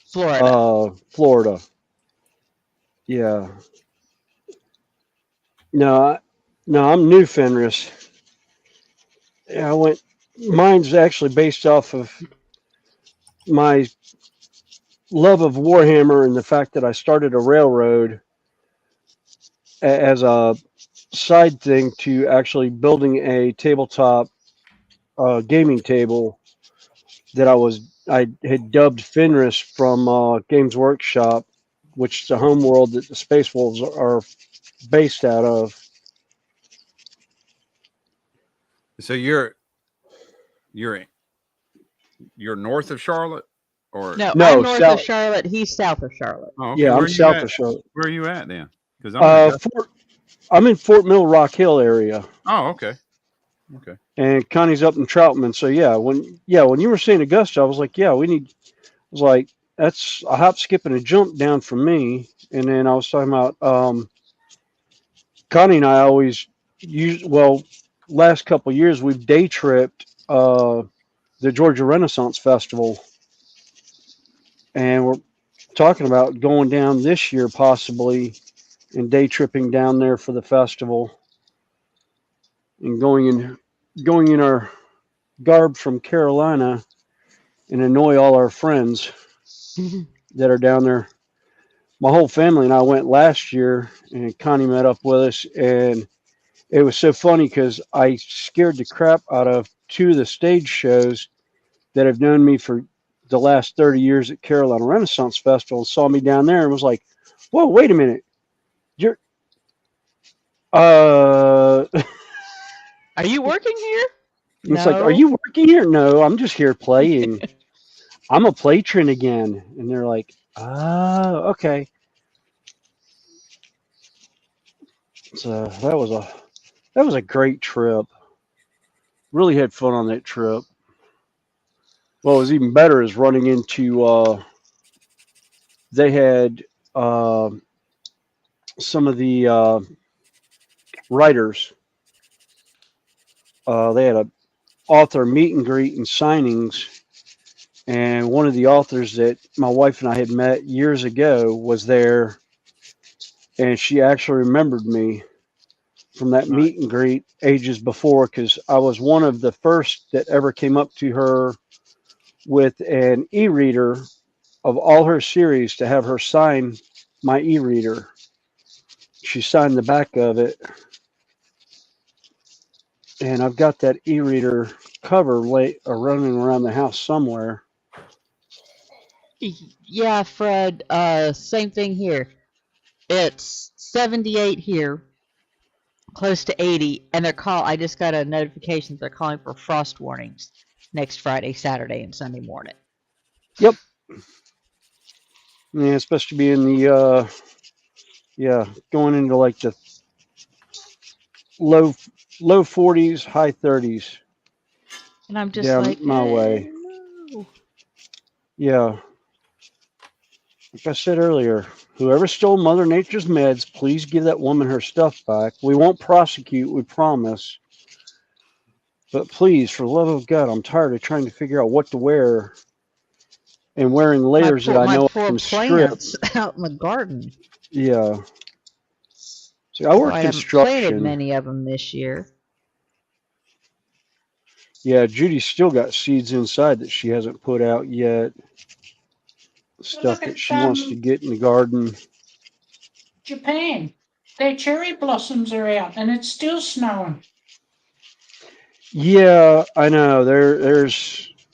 Florida. Florida. Yeah. No, I'm New Fenris. Yeah, mine's actually based off of my love of Warhammer and the fact that I started a railroad as a side thing to actually building a tabletop gaming table that I had dubbed Fenris from Games Workshop, which is the home world that the Space Wolves are based out of. So you're north of Charlotte, or No, No, I'm north of south. Charlotte. He's south of Charlotte. oh, okay. Yeah, Where I'm are you south at? of Charlotte. Where are you at then? Because I'm in Augusta. I'm in Fort Mill, Rock Hill area, Oh, okay. Okay. and Connie's up in Troutman. So yeah, when you were saying Augusta, I was like, yeah, we need. I was like, that's a hop, skip, and a jump down from me. And then I was talking about Connie and I always use. Well, last couple of years we've day tripped the Georgia Renaissance Festival, and we're talking about going down this year possibly and day tripping down there for the festival and going in our garb from Carolina and annoy all our friends that are down there. My whole family and I went last year, and Connie met up with us, and it was so funny because I scared the crap out of two of the stage shows that have known me for the last 30 years at Carolina Renaissance Festival, and saw me down there and was like, whoa, wait a minute. You're Are you working here? It's like, are you working here? No, I'm just here playing. I'm a patron again. And they're like, oh, okay. So that was a great trip. Really had fun on that trip. What was even better is running into they had some of the writers. They had a author meet and greet and signings, and one of the authors that my wife and I had met years ago was there, and she actually remembered me from that meet and greet ages before, because I was one of the first that ever came up to her with an e-reader of all her series to have her sign my e-reader. She signed the back of it, and I've got that e-reader cover running around the house somewhere. Yeah, Fred. Same thing here. It's 78 here, close to 80, and I just got a notification they're calling for frost warnings next Friday, Saturday, and Sunday morning. Yep. Yeah, it's supposed to be in the going into like the low 40s, high 30s. And I'm just down like, my way. No. Yeah. Like I said earlier, whoever stole Mother Nature's meds, please give that woman her stuff back. We won't prosecute, we promise. But please, for the love of God, I'm tired of trying to figure out what to wear and wearing layers that I know I can strip. Out in the garden. Yeah. See, I work I haven't construction. planted many of them this year. Yeah, Judy's still got seeds inside that she hasn't put out yet. Stuff that she wants to get in the garden. Japan. Their cherry blossoms are out and it's still snowing. Yeah, I know.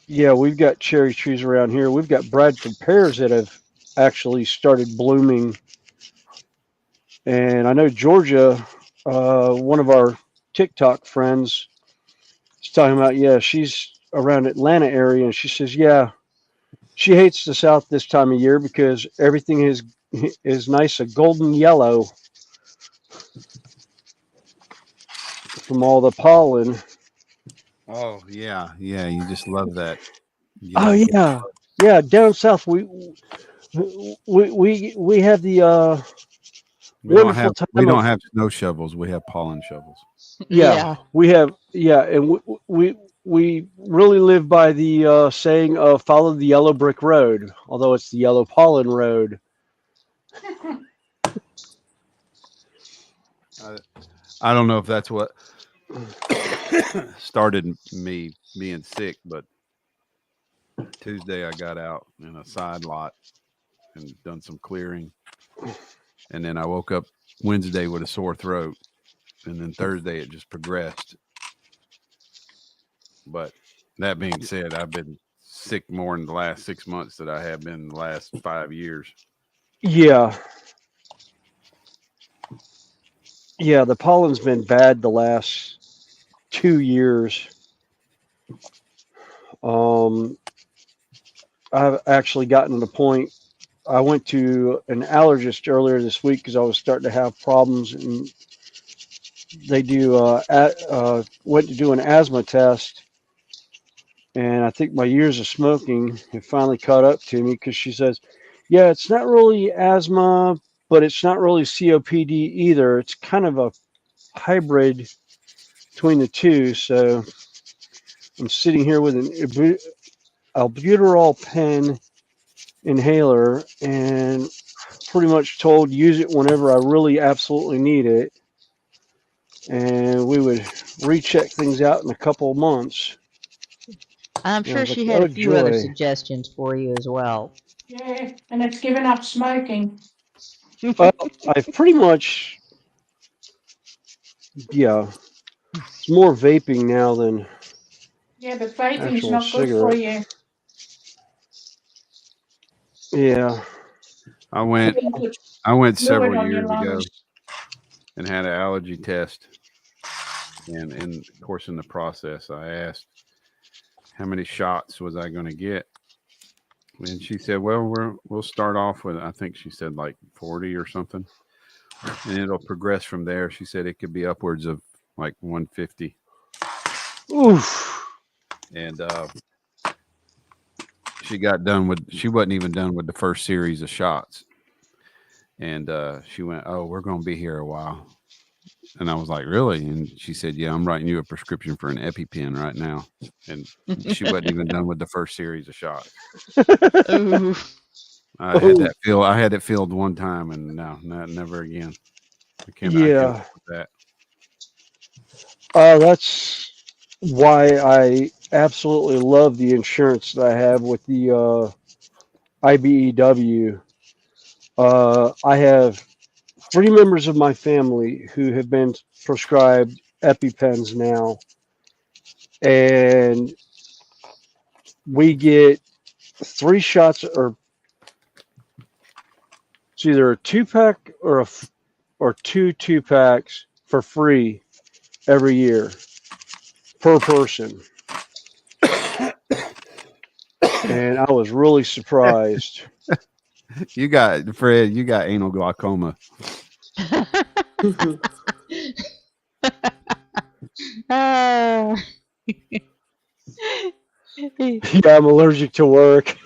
We've got cherry trees around here. We've got Bradford pears that have actually started blooming. And I know Georgia, one of our TikTok friends, is talking about, she's around Atlanta area, and she says, she hates the South this time of year because everything is nice, a golden yellow from all the pollen. Oh yeah, you just love that. Oh yeah. Down south we have the we don't have snow shovels. We have pollen shovels. Yeah. We have and we really live by the saying of follow the yellow brick road, although it's the yellow pollen road. I don't know if that's what started me being sick, but Tuesday I got out in a side lot and done some clearing, and then I woke up Wednesday with a sore throat, and then Thursday it just progressed. But that being said, I've been sick more in the last 6 months than I have been in the last 5 years. Yeah, the pollen's been bad the last 2 years. I've actually gotten to the point. I went to an allergist earlier this week because I was starting to have problems, and they went to do an asthma test, and I think my years of smoking have finally caught up to me because she says, yeah, it's not really asthma, but it's not really COPD either. It's kind of a hybrid between the two. So I'm sitting here with an albuterol pen inhaler and pretty much told use it whenever I really absolutely need it. And we would recheck things out in a couple of months. I'm And I sure was like, she had oh a few other joy. suggestions for you as well. Yeah, and it's given up smoking. Well, I've pretty much, yeah, it's more vaping now than Yeah, but vaping's actual not good for cigarette. you. Yeah. I went Vaping puts I went fluid several on your years ago lungs. and had an allergy test. And of course, in the process, I asked how many shots was I going to get, and she said, "Well, we'll start off with, I think she said like 40 or something, and it'll progress from there." She said it could be upwards of like 150. Oof. And she wasn't even done with the first series of shots, and she went, "Oh, we're going to be here a while." And I was like, "Really?" And she said, "Yeah, I'm writing you a prescription for an EpiPen right now." And she wasn't even done with the first series of shots. Ooh. I had it filled one time, and no, never again. I can't Yeah. live with that. That's why I absolutely love the insurance that I have with the IBEW. I have 3 members of my family who have been prescribed EpiPens now, and we get 3 shots, or it's either a 2-pack or or 2 2-packs for free every year per person. And I was really surprised. You got anal glaucoma. Ah. Yeah, I'm allergic to work.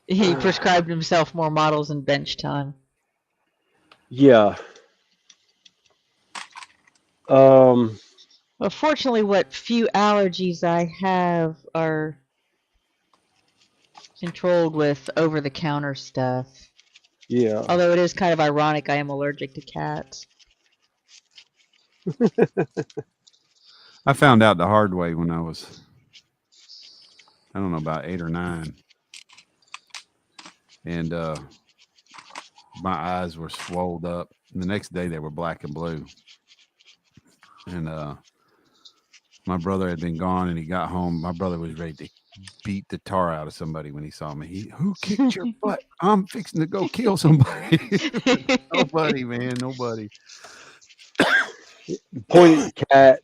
He prescribed himself more models and bench time. Yeah. Well, fortunately, what few allergies I have are controlled with over-the-counter stuff. Yeah. Although it is kind of ironic, I am allergic to cats. I found out the hard way when I was, I don't know, about 8 or 9, and my eyes were swelled up. And the next day they were black and blue. And my brother had been gone, and he got home. My brother was ready to beat the tar out of somebody when he saw me. Who kicked your butt? I'm fixing to go kill somebody. Nobody, man, nobody. Point at the cat.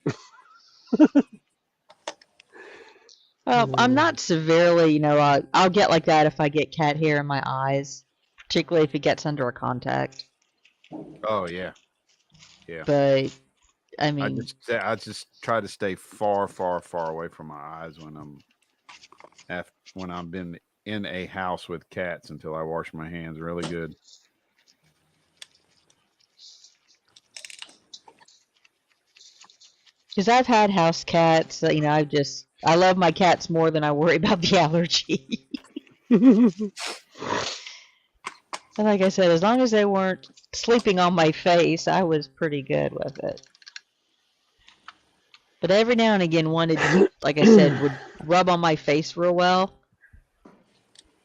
Well, I'm not severely, I'll get like that if I get cat hair in my eyes, particularly if it gets under a contact. Oh yeah, yeah. But I mean, I just try to stay far, far, far away from my eyes when I've been in a house with cats until I wash my hands really good. because I've had house cats, I love my cats more than I worry about the allergy. And like I said, as long as they weren't sleeping on my face, I was pretty good with it. But every now and again, one would, like I said, would rub on my face real well.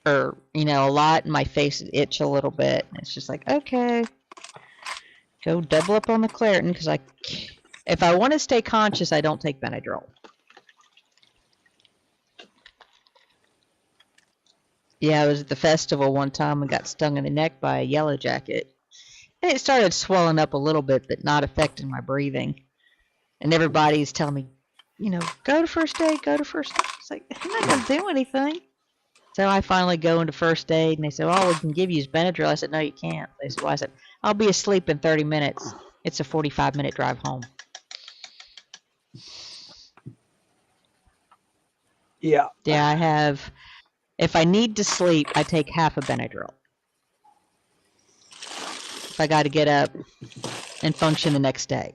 Or, a lot, and my face would itch a little bit. And it's just like, okay, go double up on the Claritin, because if I want to stay conscious, I don't take Benadryl. Yeah, I was at the festival one time and got stung in the neck by a yellow jacket. And it started swelling up a little bit, but not affecting my breathing. And everybody's telling me, go to first aid, go to first aid. It's like, I'm not going to do anything. So I finally go into first aid, and they said, all we can give you is Benadryl. I said, no, you can't. They said, well, I said, I'll be asleep in 30 minutes. It's a 45-minute drive home. Yeah. Yeah, I have, if I need to sleep, I take half a Benadryl. If I got to get up and function the next day.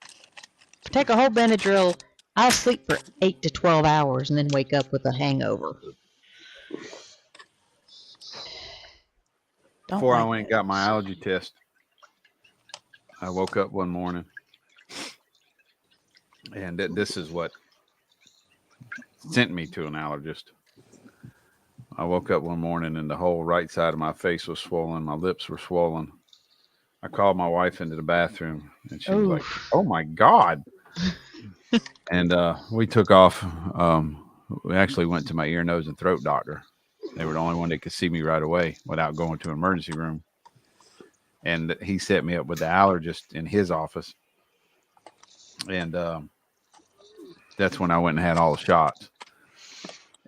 If I take a whole Benadryl, I'll sleep for 8 to 12 hours and then wake up with a hangover. Before I went and got my allergy test, I woke up one morning, and this is what sent me to an allergist. I woke up one morning, and the whole right side of my face was swollen. My lips were swollen. I called my wife into the bathroom, and she was like, "Oh my God!" And we took off. We actually went to my ear, nose, and throat doctor. They were the only one that could see me right away without going to an emergency room. And he set me up with the allergist in his office. And that's when I went and had all the shots.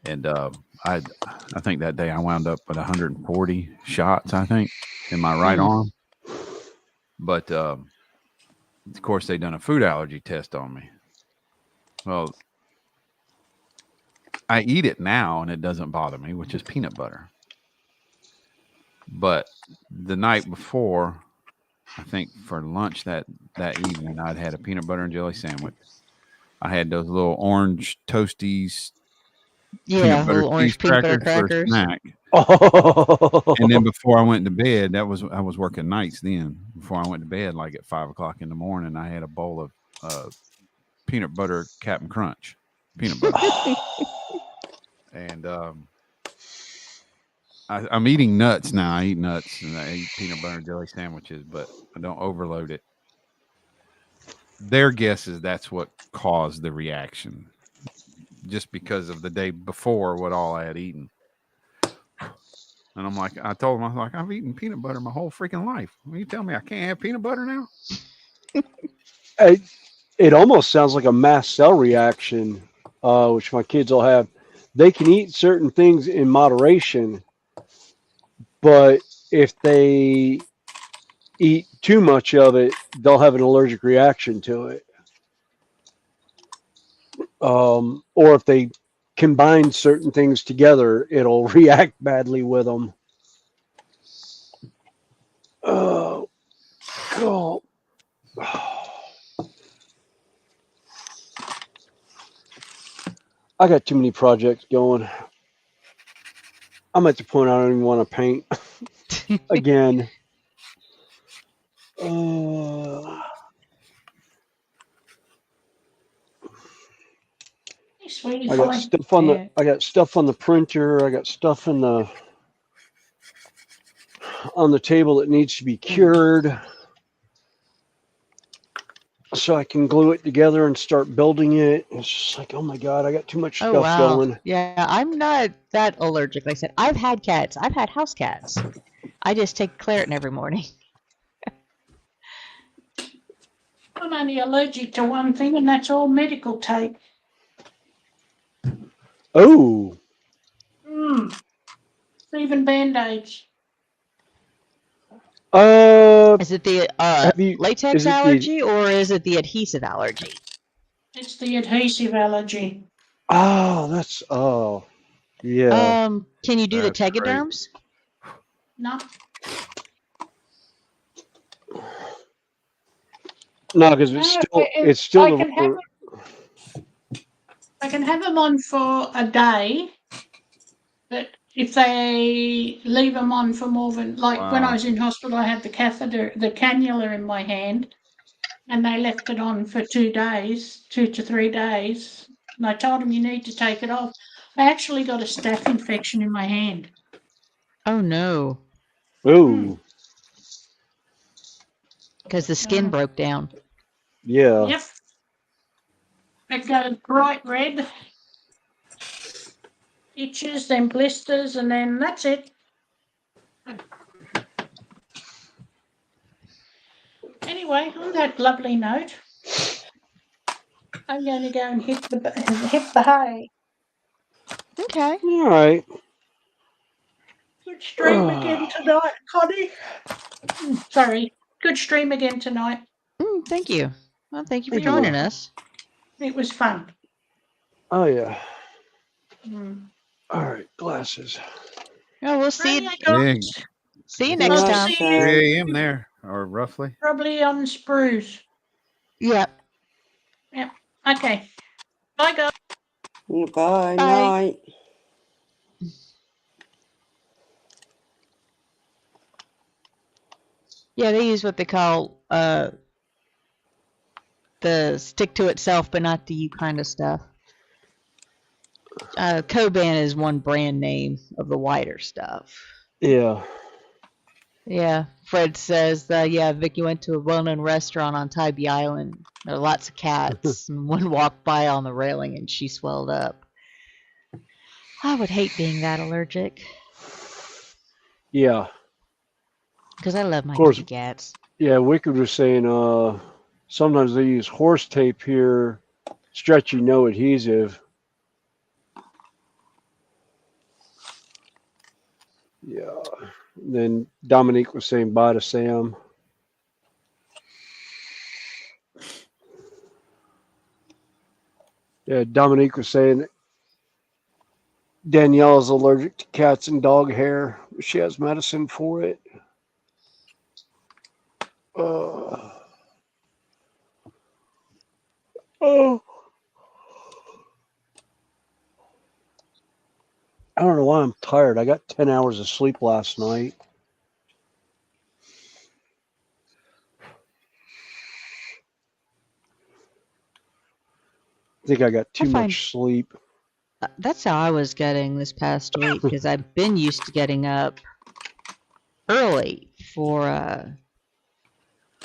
And I think that day I wound up with 140 shots, I think, in my right arm. But of course, they done a food allergy test on me. Well, I eat it now and it doesn't bother me, which is peanut butter. But the night before, I think for lunch that evening, I'd had a peanut butter and jelly sandwich. I had those little orange toasties, peanut butter cheese crackers for a snack. And then before I went to bed, I was working nights then. Before I went to bed, like at 5 o'clock in the morning, I had a bowl of peanut butter Captain Crunch peanut butter. And I'm eating nuts now. I eat nuts and I eat peanut butter and jelly sandwiches, but I don't overload it. Their guess is that's what caused the reaction, just because of the day before what all I had eaten. And I'm like, I told him, I was like, I've eaten peanut butter my whole freaking life. You tell me I can't have peanut butter now? It almost sounds like a mast cell reaction, which my kids will have. They can eat certain things in moderation, but if they eat too much of it, they'll have an allergic reaction to it. Or if they combine certain things together, it'll react badly with them. Oh, God. I got too many projects going. I'm at the point I don't even want to paint again. Sweetie, I got stuff on the. I got stuff on the printer. I got stuff on the table that needs to be cured, so I can glue it together and start building it. It's just like, oh my God, I got too much stuff going. Yeah, I'm not that allergic. Like I said, I've had cats. I've had house cats. I just take Claritin every morning. I'm only allergic to one thing, and that's all medical tape. Oh. Even Band-Aids. Is it the latex allergy or is it the adhesive allergy? It's the adhesive allergy. Oh, yeah. Can you do the Tegaderms? No. No, because it's still. I can have them on for a day, but if they leave them on for more than, when I was in hospital, I had the cannula in my hand, and they left it on for 2 to 3 days. And I told them, you need to take it off. I actually got a staph infection in my hand. Oh, no. Oh. Because the skin broke down. Yeah. Yep. It goes bright red, itches, then blisters, and then that's it. Anyway, on that lovely note, I'm going to go and hit the hay. Okay. All right. Good stream again tonight, Connie. Sorry, good stream again tonight. Thank you. Well, thank you for Thank you, joining Mom. us. It was fun. Oh yeah. Mm. All right. Glasses. Well, we'll see you. Yeah, See you Good next night, time. See you Sam. 3 a.m. there, or roughly. probably on Spruce. Yeah. Yep. Okay. Bye, guys. Bye. Bye. Night. Yeah, they use what they call the stick to itself but not to you kind of stuff. Coban is one brand name of the wider stuff. Yeah. Yeah, Fred says, yeah, Vicky went to a well-known restaurant on Tybee Island. There are lots of cats, and one walked by on the railing, and she swelled up. I would hate being that allergic, Yeah. because I love my Of course. kitty cats. Yeah. Wicked was saying sometimes they use horse tape here, stretchy, no adhesive. Yeah. Then Dominique was saying bye to Sam. Yeah, Dominique was saying Danielle's allergic to cats and dog hair. She has medicine for it. Oh. I don't know why I'm tired. I got 10 hours of sleep last night. I think I got too much sleep. That's how I was getting this past week, because I've been used to getting up early for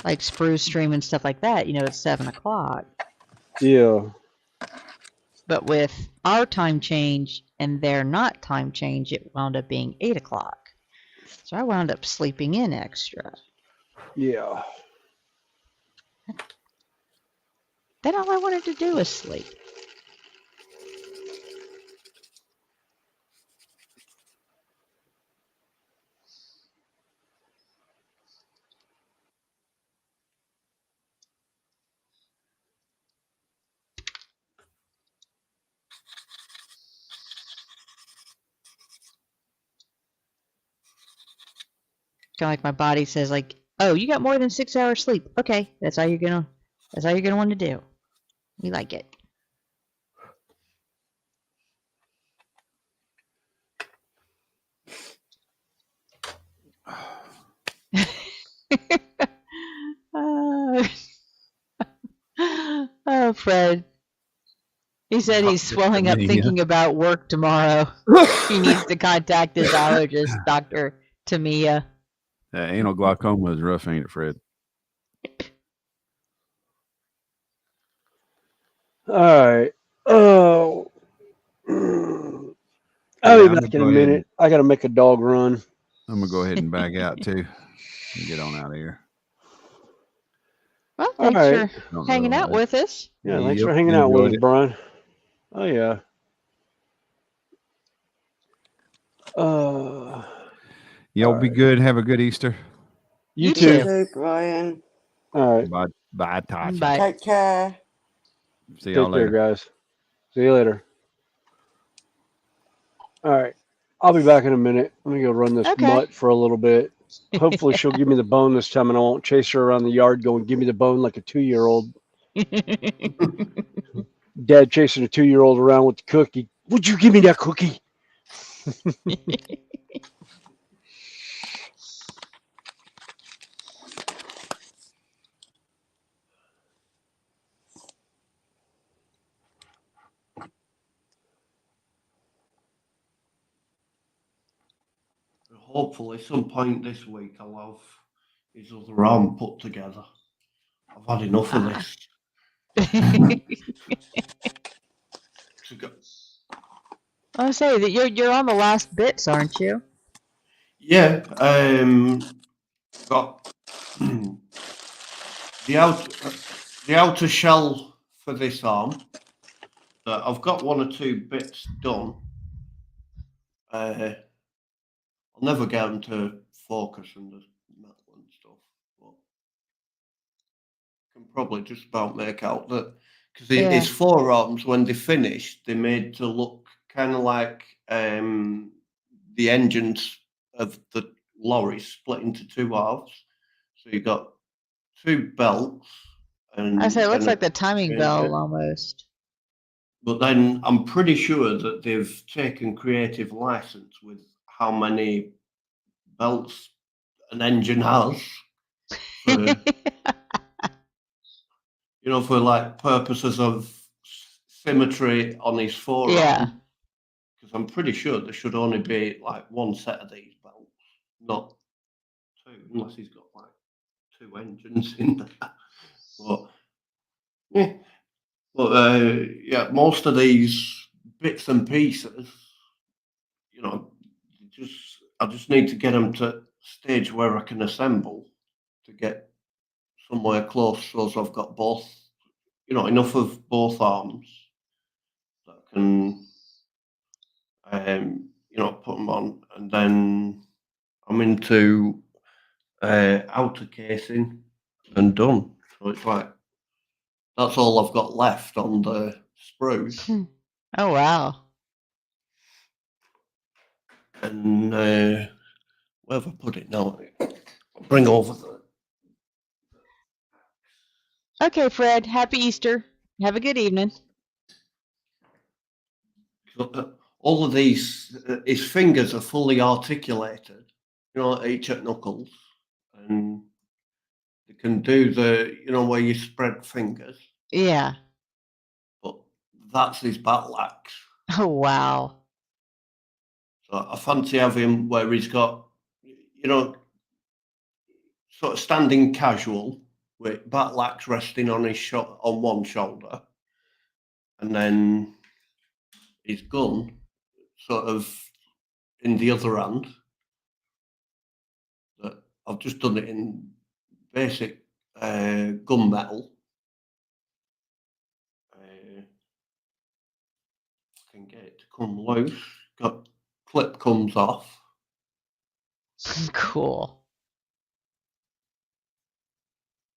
like Spruce Stream and stuff like that, at 7 o'clock. Yeah. But with our time change and their not time change, it wound up being 8 o'clock. So I wound up sleeping in extra. Yeah. Then all I wanted to do was sleep. Kind of like my body says, like, oh, you got more than 6 hours sleep. Okay, that's all you're gonna want to do. You like it. Oh, Fred. He said he's swelling up thinking about work tomorrow. He needs to contact his allergist, Dr. Tamiya. Anal glaucoma is rough, ain't it, Fred? All right. Oh. I'll be back in a minute. I got to make a dog run. I'm going to go ahead and back out, too, and get on out of here. Well, thanks for hanging out with us. Yeah, thanks for hanging out with us, Brian. Oh, yeah. Y'all be good. Have a good Easter. You too. You too, Brian. All right. Bye, Tasha. Bye. Take care. See y'all later. Take care, guys. See you later. All right. I'll be back in a minute. Let me go run this mutt for a little bit. Hopefully she'll give me the bone this time and I won't chase her around the yard going, give me the bone like a 2-year-old. Dad chasing a 2-year-old around with the cookie. Would you give me that cookie? Hopefully, some point this week, I'll have his other arm put together. I've had enough of this. I say that you're on the last bits, aren't you? Yeah, got the outer shell for this arm. I've got 1 or 2 bits done. I'll never get them to focus and the metal and stuff, but can probably just about make out that because his forearms, when they finished, they made to look kind of like the engines of the lorry split into 2 halves. So you got 2 belts, and I say it looks then like the timing bell almost. But then I'm pretty sure that they've taken creative license with how many belts an engine has. For, for like purposes of symmetry on his forearm. Yeah. Because I'm pretty sure there should only be like 1 set of these belts, not 2, unless he's got like 2 engines in there. But yeah, most of these bits and pieces, I just need to get them to stage where I can assemble to get somewhere close, so I've got both, enough of both arms that I can, put them on, and then I'm into outer casing and done. So it's like that's all I've got left on the sprues. Oh wow! And where have I put it now? I'll bring over the. Okay, Fred. Happy Easter. Have a good evening. All of these, his fingers are fully articulated, each at knuckles, and they can do the, where you spread fingers. Yeah. But that's his battle axe. Oh wow! So I fancy having where he's got, sort of standing casual with battle axe resting on on one shoulder, and then his gun sort of in the other hand. I've just done it in basic gunmetal. I can get it to come loose. Got clip comes off. Cool.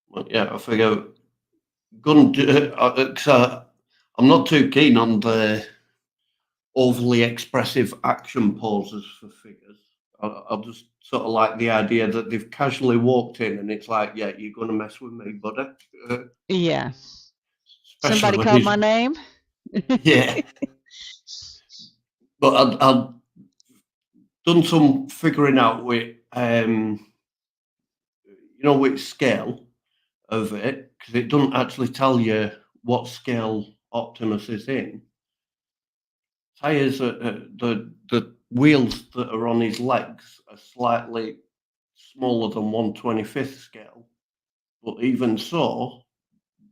Well, yeah, I figure gun. I'm not too keen on the overly expressive action poses for figures. I just sort of like the idea that they've casually walked in and it's like, yeah, you're going to mess with me, buddy. Yeah. Somebody called my name. Yeah. But I've done some figuring out with, which scale of it, because it doesn't actually tell you what scale Optimus is in. Tires, the wheels that are on his legs are slightly smaller than 1/25th scale. But even so,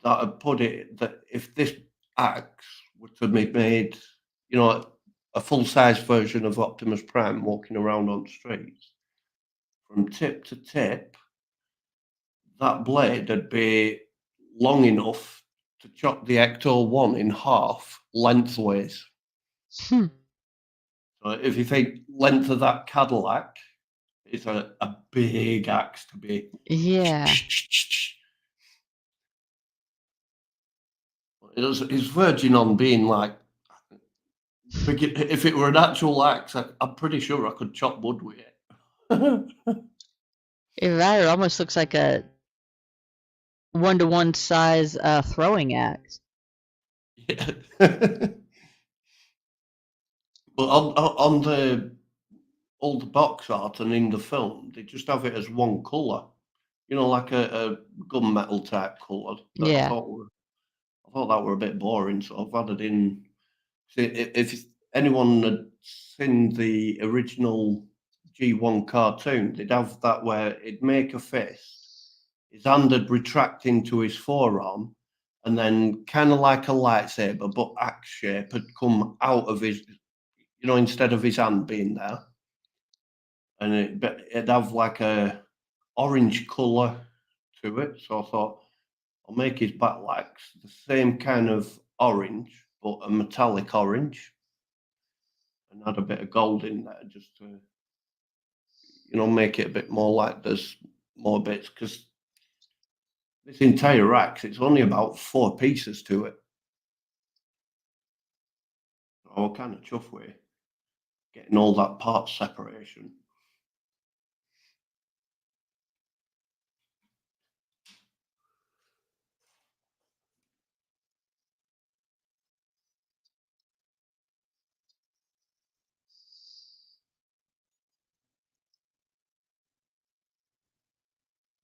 that would put it that if this axe were to be made, a full-size version of Optimus Prime walking around on streets, from tip to tip, that blade would be long enough to chop the Ecto 1 in half lengthways. So if you think length of that Cadillac, it's a big axe to be. Yeah. It's verging on being like, if it were an actual axe, I'm pretty sure I could chop wood with it. It almost looks like a 1-to-1 size throwing axe. Yeah. But on all the box art and in the film, they just have it as one colour. Like a gunmetal type colour. Yeah. I thought that were a bit boring, so I've added in. If anyone had seen the original G1 cartoon, they'd have that where it'd make a fist, his hand would retract into his forearm, and then kind of like a lightsaber, but axe shape, had come out of his, instead of his hand being there. And it'd have like a orange colour to it. So I thought, I'll make his back legs the same kind of orange, but a metallic orange, and add a bit of gold in there just to, make it a bit more like there's more bits, because this entire rack, it's only about 4 pieces to it. I'm kind of chuffed with getting all that part separation.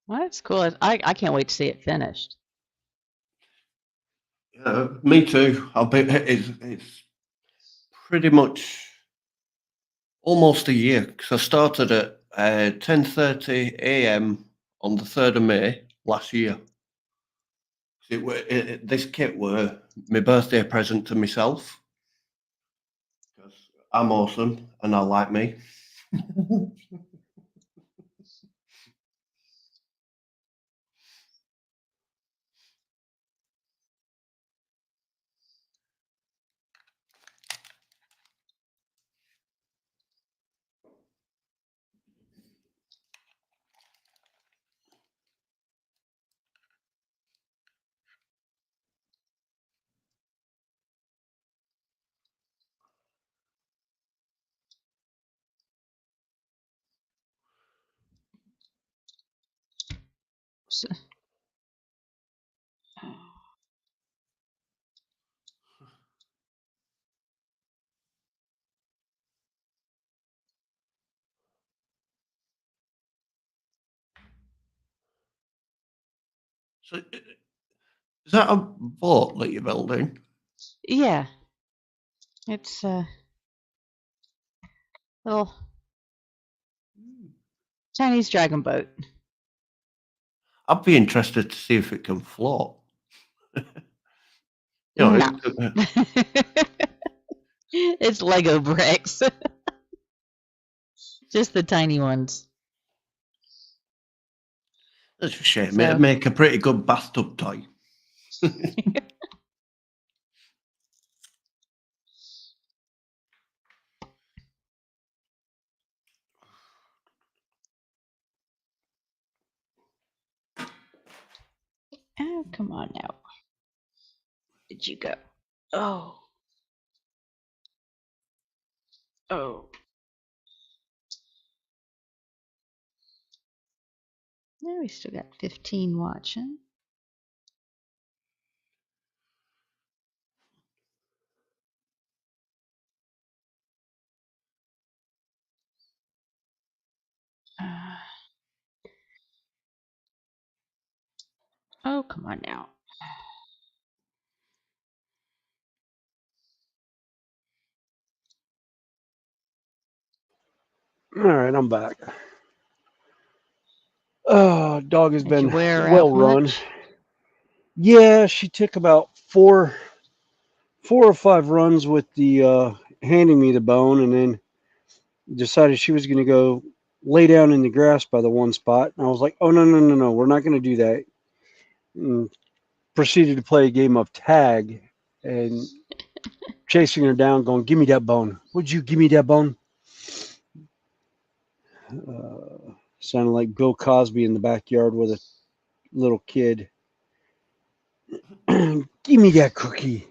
Well, that's cool. I can't wait to see it finished. Yeah, me too. It's pretty much almost a year, because I started at 10:30 a.m. on the 3rd of May last year. This kit were my birthday present to myself, because I'm awesome and I like me. So, So, is that a boat that you're building? yeah, it's a little Chinese dragon boat. I'd be interested to see if it can float. No. It's Lego bricks. Just the tiny ones. That's a shame. So- It'd make a pretty good bathtub toy. Oh, come on now. Where'd you go? Oh. Oh. Yeah, we still got 15 watching. Oh, come on now. All right, I'm back. Oh, dog has Did been you wear her well out run. much? Yeah, she took about four or five runs with the handing me the bone, and then decided she was going to go lay down in the grass by the one spot. And I was like, oh, no, we're not going to do that. And proceeded to play a game of tag and chasing her down, going, give me that bone. Would you give me that bone? Sounded like Bill Cosby in the backyard with a little kid. Give me that cookie.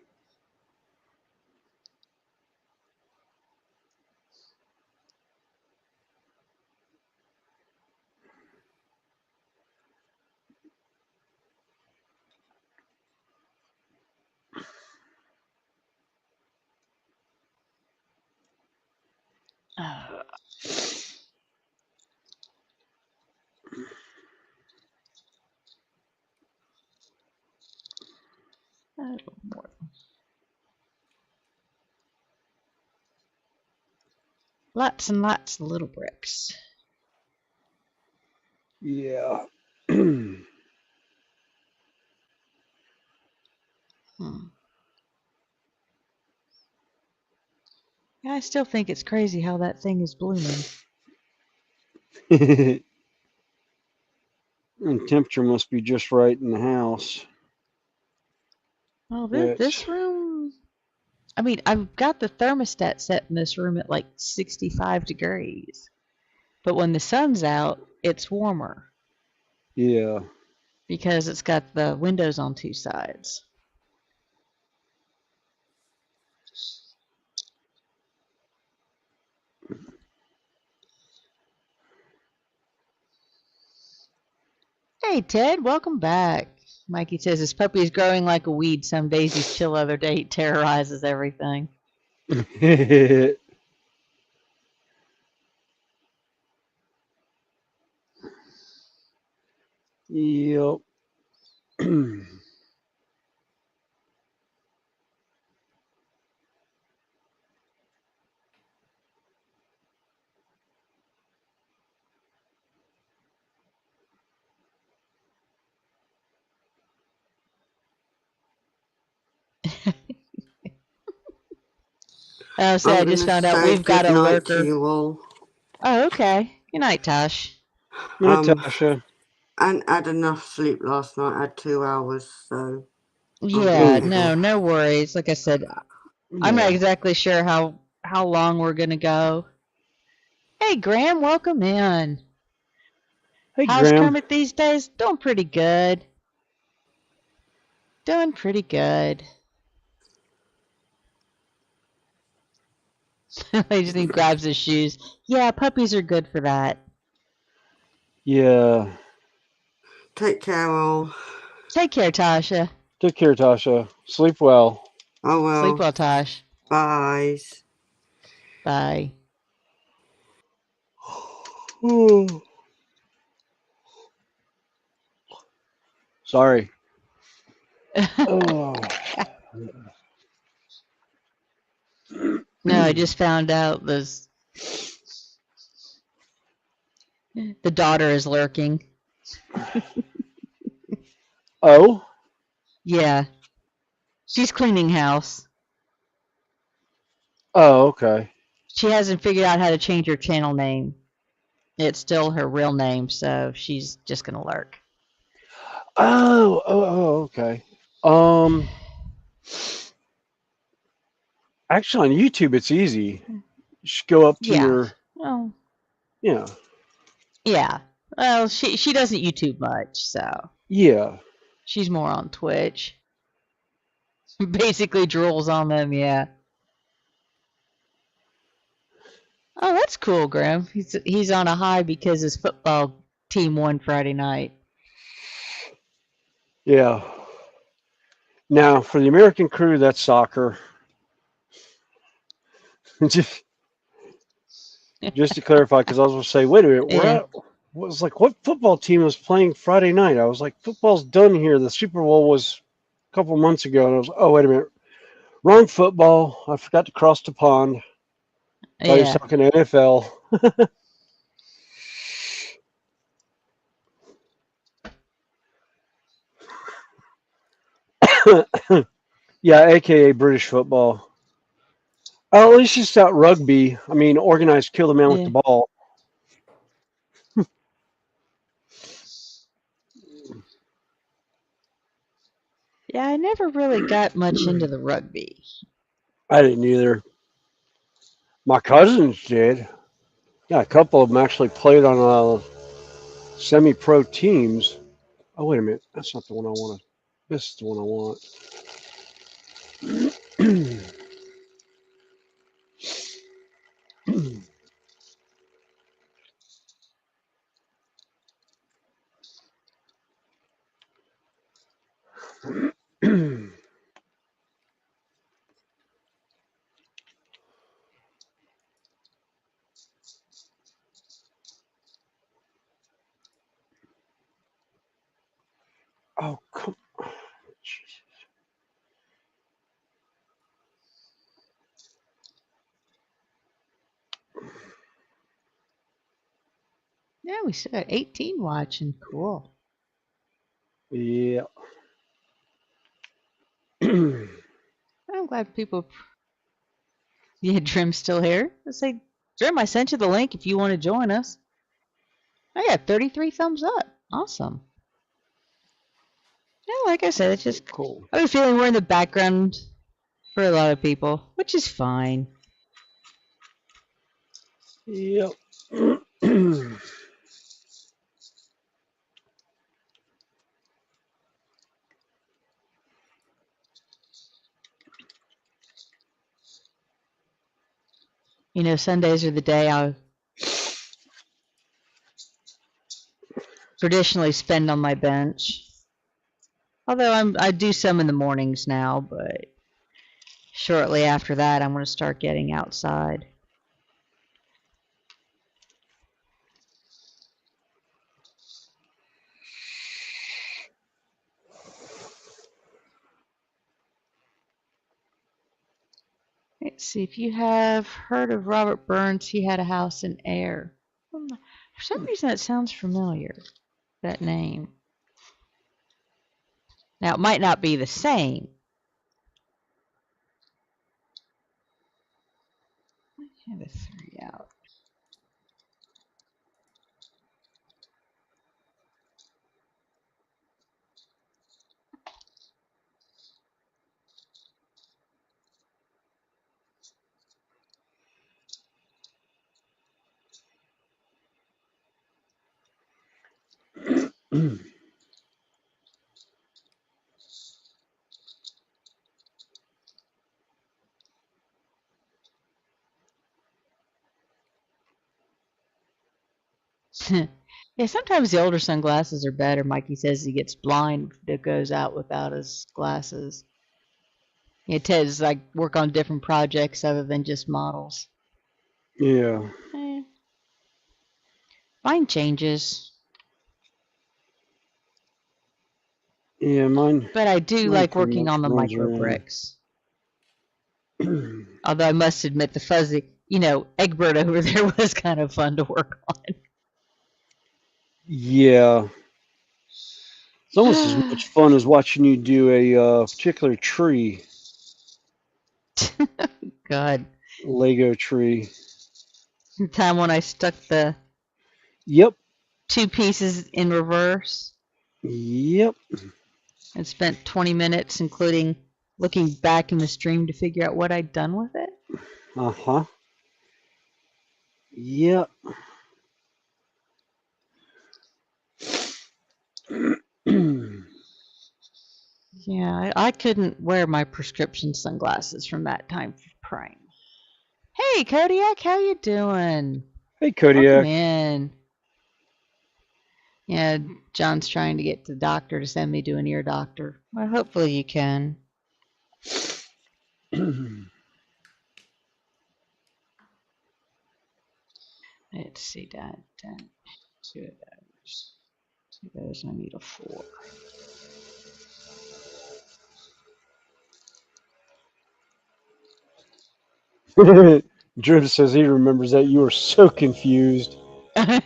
Oh, more. Lots and lots of little bricks. Yeah. Hmm. Yeah, I still think it's crazy how that thing is blooming. And temperature must be just right in the house. Well, It's, this room. I mean, I've got the thermostat set in this room at like 65 degrees. But when the sun's out, it's warmer yeah. because it's got the windows on two sides. Hey, Ted, welcome back. Mikey says his puppy is growing like a weed. Some days he's chill, other day he terrorizes everything. Yep. Oh, so I'm I just gonna found out say we've got good a night to lurker. you all. Oh, okay. Good night, Tosh. Natasha. And had enough sleep last night. I had 2 hours, so I'm Yeah, being Oh, no worries. Like I said, I'm not yeah. exactly sure how long we're gonna go. Hey, Graham, welcome in. Hey, How's Graham. Kermit these days? Doing pretty good. Doing pretty good. He grabs his shoes. Yeah, puppies are good for that. Yeah. Take care all. Take care, Tasha. Take care, Tasha. Sleep well. Oh Sleep well. well, Tosh. Bye. Bye. Sorry. Oh. No, I just found out the daughter is lurking. Oh? Yeah, she's cleaning house. Oh, okay. She hasn't figured out how to change her channel name. It's still her real name, so she's just gonna lurk. Oh, okay. Actually, on YouTube, it's easy. You just go up to Yeah. your, Oh. yeah, Yeah. Well, she doesn't YouTube much, so yeah. she's more on Twitch. Basically drools on them, yeah. Oh, that's cool, Graham. He's on a high because his football team won Friday night. Yeah. Now, for the American crew, that's soccer. just, just to clarify, because I was going to say, wait a minute, Yeah. was like, what football team was playing Friday night? I was like, football's done here. The Super Bowl was a couple months ago, and I was, oh, wait a minute, wrong football. I forgot to cross the pond. Thought he was Yeah. talking NFL. Yeah, aka British football. Oh, at least it's out rugby. I mean, organized, kill the man with Yeah. the ball. Yeah, I never really got much into the rugby. I didn't either. My cousins did. Yeah, a couple of them actually played on semi-pro teams. Oh, wait a minute. That's not the one I want. This is the one I want. Oh, come on. Yeah, we still got 18 watching. Cool. Yeah. I'm glad people. Yeah, Trim's still here. Let's say, Trim, I sent you the link if you want to join us. I got 33 thumbs up. Awesome. No, like I said, it's just Cool. I have a feeling we're in the background for a lot of people, which is fine. Yep. You know, Sundays are the day I traditionally spend on my bench. Although I do some in the mornings now, but shortly after that, I'm going to start getting outside. Let's see, if you have heard of Robert Burns, he had a house in Ayr. For some reason, that sounds familiar, that name. Now, it might not be the same. I have a 3 out. Yeah, sometimes the older sunglasses are better. Mikey says he gets blind if it goes out without his glasses. Yeah, Ted's like work on different projects other than just models. Yeah. Mine changes, Yeah, mine. but I do Mine like pretty working much on the runs micro around. bricks. Although I must admit the fuzzy, Egbert over there was kind of fun to work Yeah. It's almost as on. much fun as watching you do a particular tree, God, Lego tree. the time when I stuck the Yep. 2 pieces in reverse Yep. and spent 20 minutes, including looking back in the stream to figure out what I'd done with it. Uh-huh. Yep. Yeah, I couldn't wear my prescription sunglasses from that time frame. Hey, Kodiak, how you doing? Hey, Welcome Kodiak. in. Yeah, John's trying to get the doctor to send me to an ear doctor. Well, hopefully you can. Let's see that. 2 of those. 2 of those, and I need a 4. Drew says he remembers that you were so confused. Well,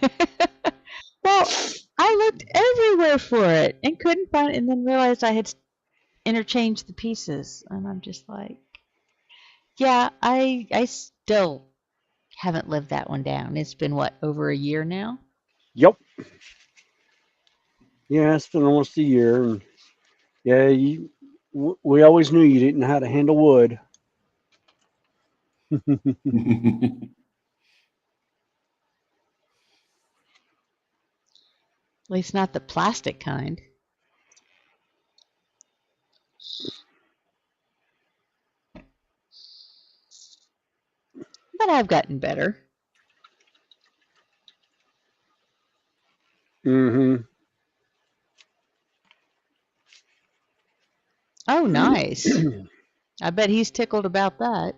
I looked everywhere for it and couldn't find it, and then realized I had interchanged the pieces, and I'm just like, yeah, I still haven't lived that one down. It's been what, over a year now? Yep. Yeah, it's been almost a year, and yeah, we always knew you didn't know how to handle wood. At least not the plastic kind. But I've gotten better. Mm-hmm. Oh, nice. I bet he's tickled about that.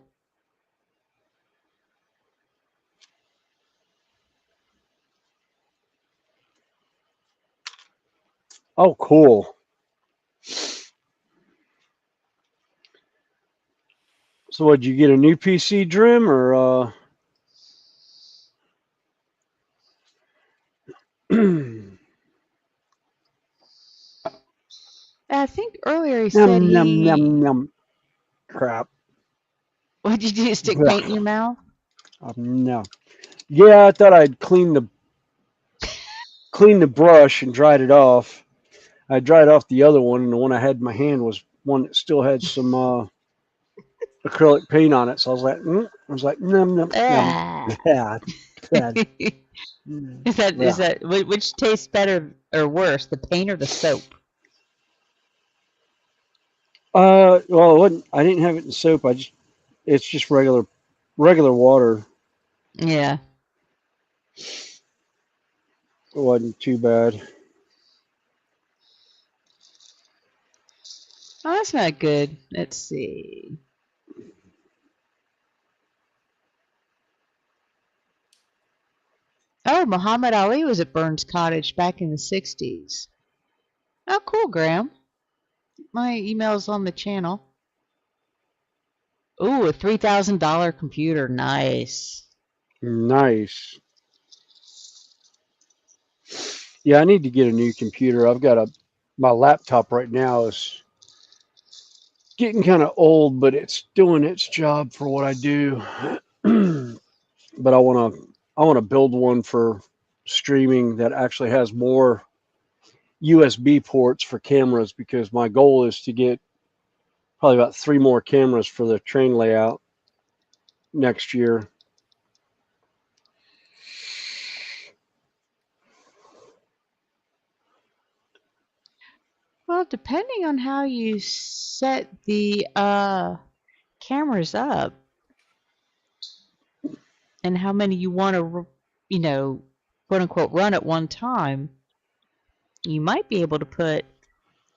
Oh, cool. So, what, did you get a new PC, Drim, or I think earlier he said Num num num he. num. Crap. What did you do? Stick paint in your mouth? No. Yeah, I thought I'd clean the brush and dried it off. I dried off the other one, and the one I had in my hand was one that still had some acrylic paint on it. So I was like, num num num. Ah. Yeah, bad. Is that which tastes better or worse, the paint or the soap? Well, it wasn't. I didn't have it in soap. It's just regular water. Yeah. It wasn't too bad. Oh, that's not good. Let's see. Oh, Muhammad Ali was at Burns Cottage back in the 60s. Oh, cool, Graham. My email's on the channel. Ooh, a $3,000 computer. Nice. Nice. Yeah, I need to get a new computer. I've got my laptop right now is getting kind of old, but it's doing its job for what I do. But I want to build one for streaming that actually has more USB ports for cameras, because my goal is to get probably about 3 more cameras for the train layout next year. Well, depending on how you set the cameras up and how many you want to, quote unquote, run at one time, you might be able to put,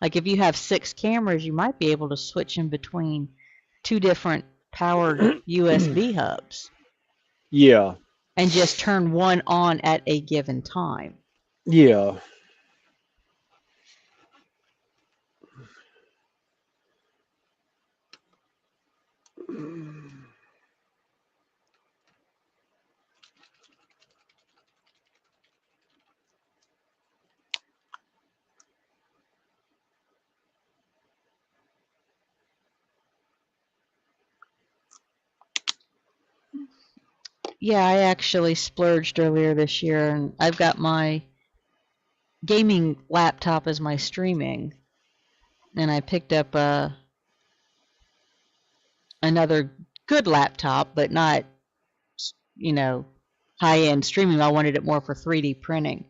like if you have 6 cameras, you might be able to switch in between 2 different powered USB hubs Yeah. and just turn one on at a given time. Yeah. Yeah, I actually splurged earlier this year, and I've got my gaming laptop as my streaming, and I picked up another good laptop, but not, high-end streaming. I wanted it more for 3D printing,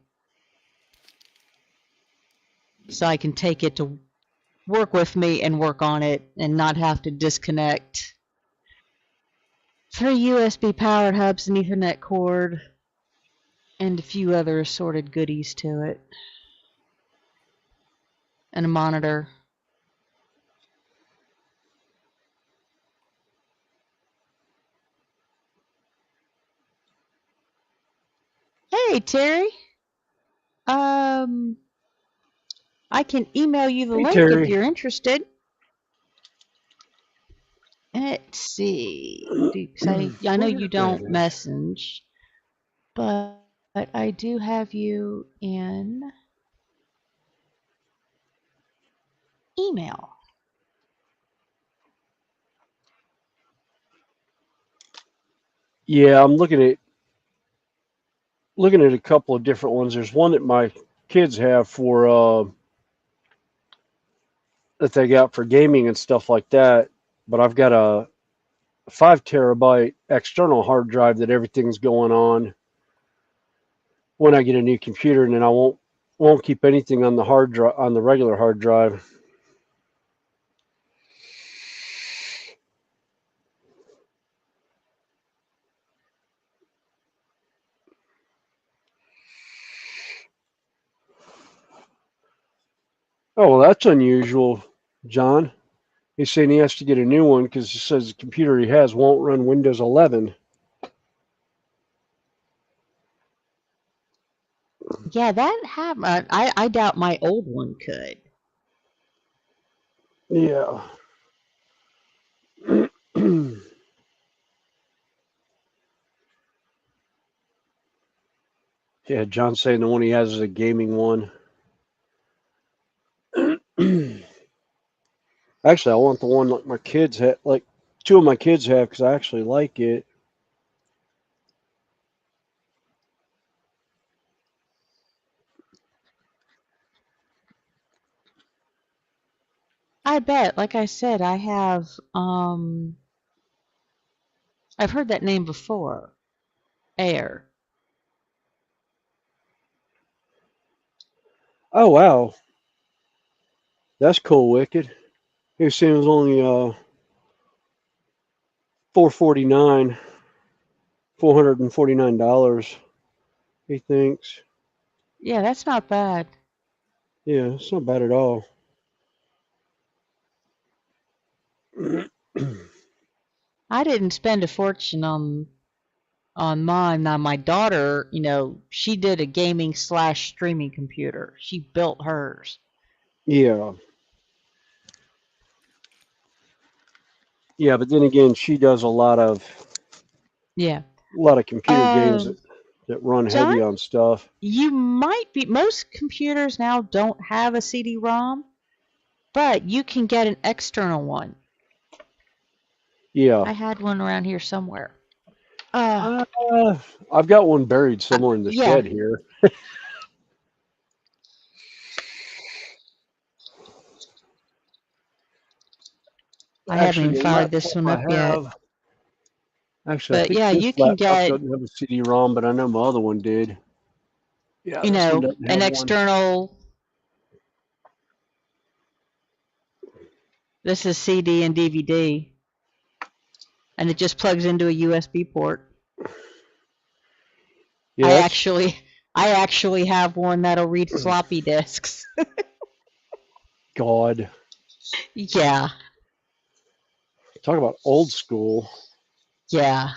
so I can take it to work with me and work on it and not have to disconnect 3 USB powered hubs, an Ethernet cord, and a few other assorted goodies to it, and a monitor. Hey, Terry. I can email you the Hey, link if Terry. you're interested. Let's see. I know you don't message, but I do have you in email. Yeah, I'm looking at a couple of different ones. There's one that my kids have for that they got for gaming and stuff like that. But I've got a 5 terabyte external hard drive that everything's going on when I get a new computer, and then I won't keep anything on the hard drive, on the regular hard drive. Oh, well, that's unusual, John. He's saying he has to get a new one because he says the computer he has won't run Windows 11. Yeah, that happened. I doubt my old one could. Yeah. Yeah, John's saying the one he has is a gaming one. Actually, I want the one like my kids have, like 2 of my kids have, because I actually like it. I bet. Like I said, I have. I've heard that name before. Air. Oh wow, that's cool, Wicked. He said it was only $449, $449. He thinks. Yeah, that's not bad. Yeah, it's not bad at all. I didn't spend a fortune on mine. Now my daughter, she did a gaming slash streaming computer. She built hers. Yeah. Yeah, but then again, she does a lot of Yeah. computer games that run John, heavy on stuff. you might be. Most computers now don't have a CD-ROM, but you can get an external one. Yeah. I had one around here somewhere. I've got one buried somewhere in the yeah. shed here. I haven't Actually, even the fired this laptop one I up yet. have. Actually, I But think yeah, this you can laptop get, doesn't have a CD-ROM, but I know my other one did. Yeah, you this one know, doesn't an have one. external. This is CD and DVD, and it just plugs into a USB port. Yeah, I actually have one that'll read floppy disks. God. Yeah, Talk about old school. yeah.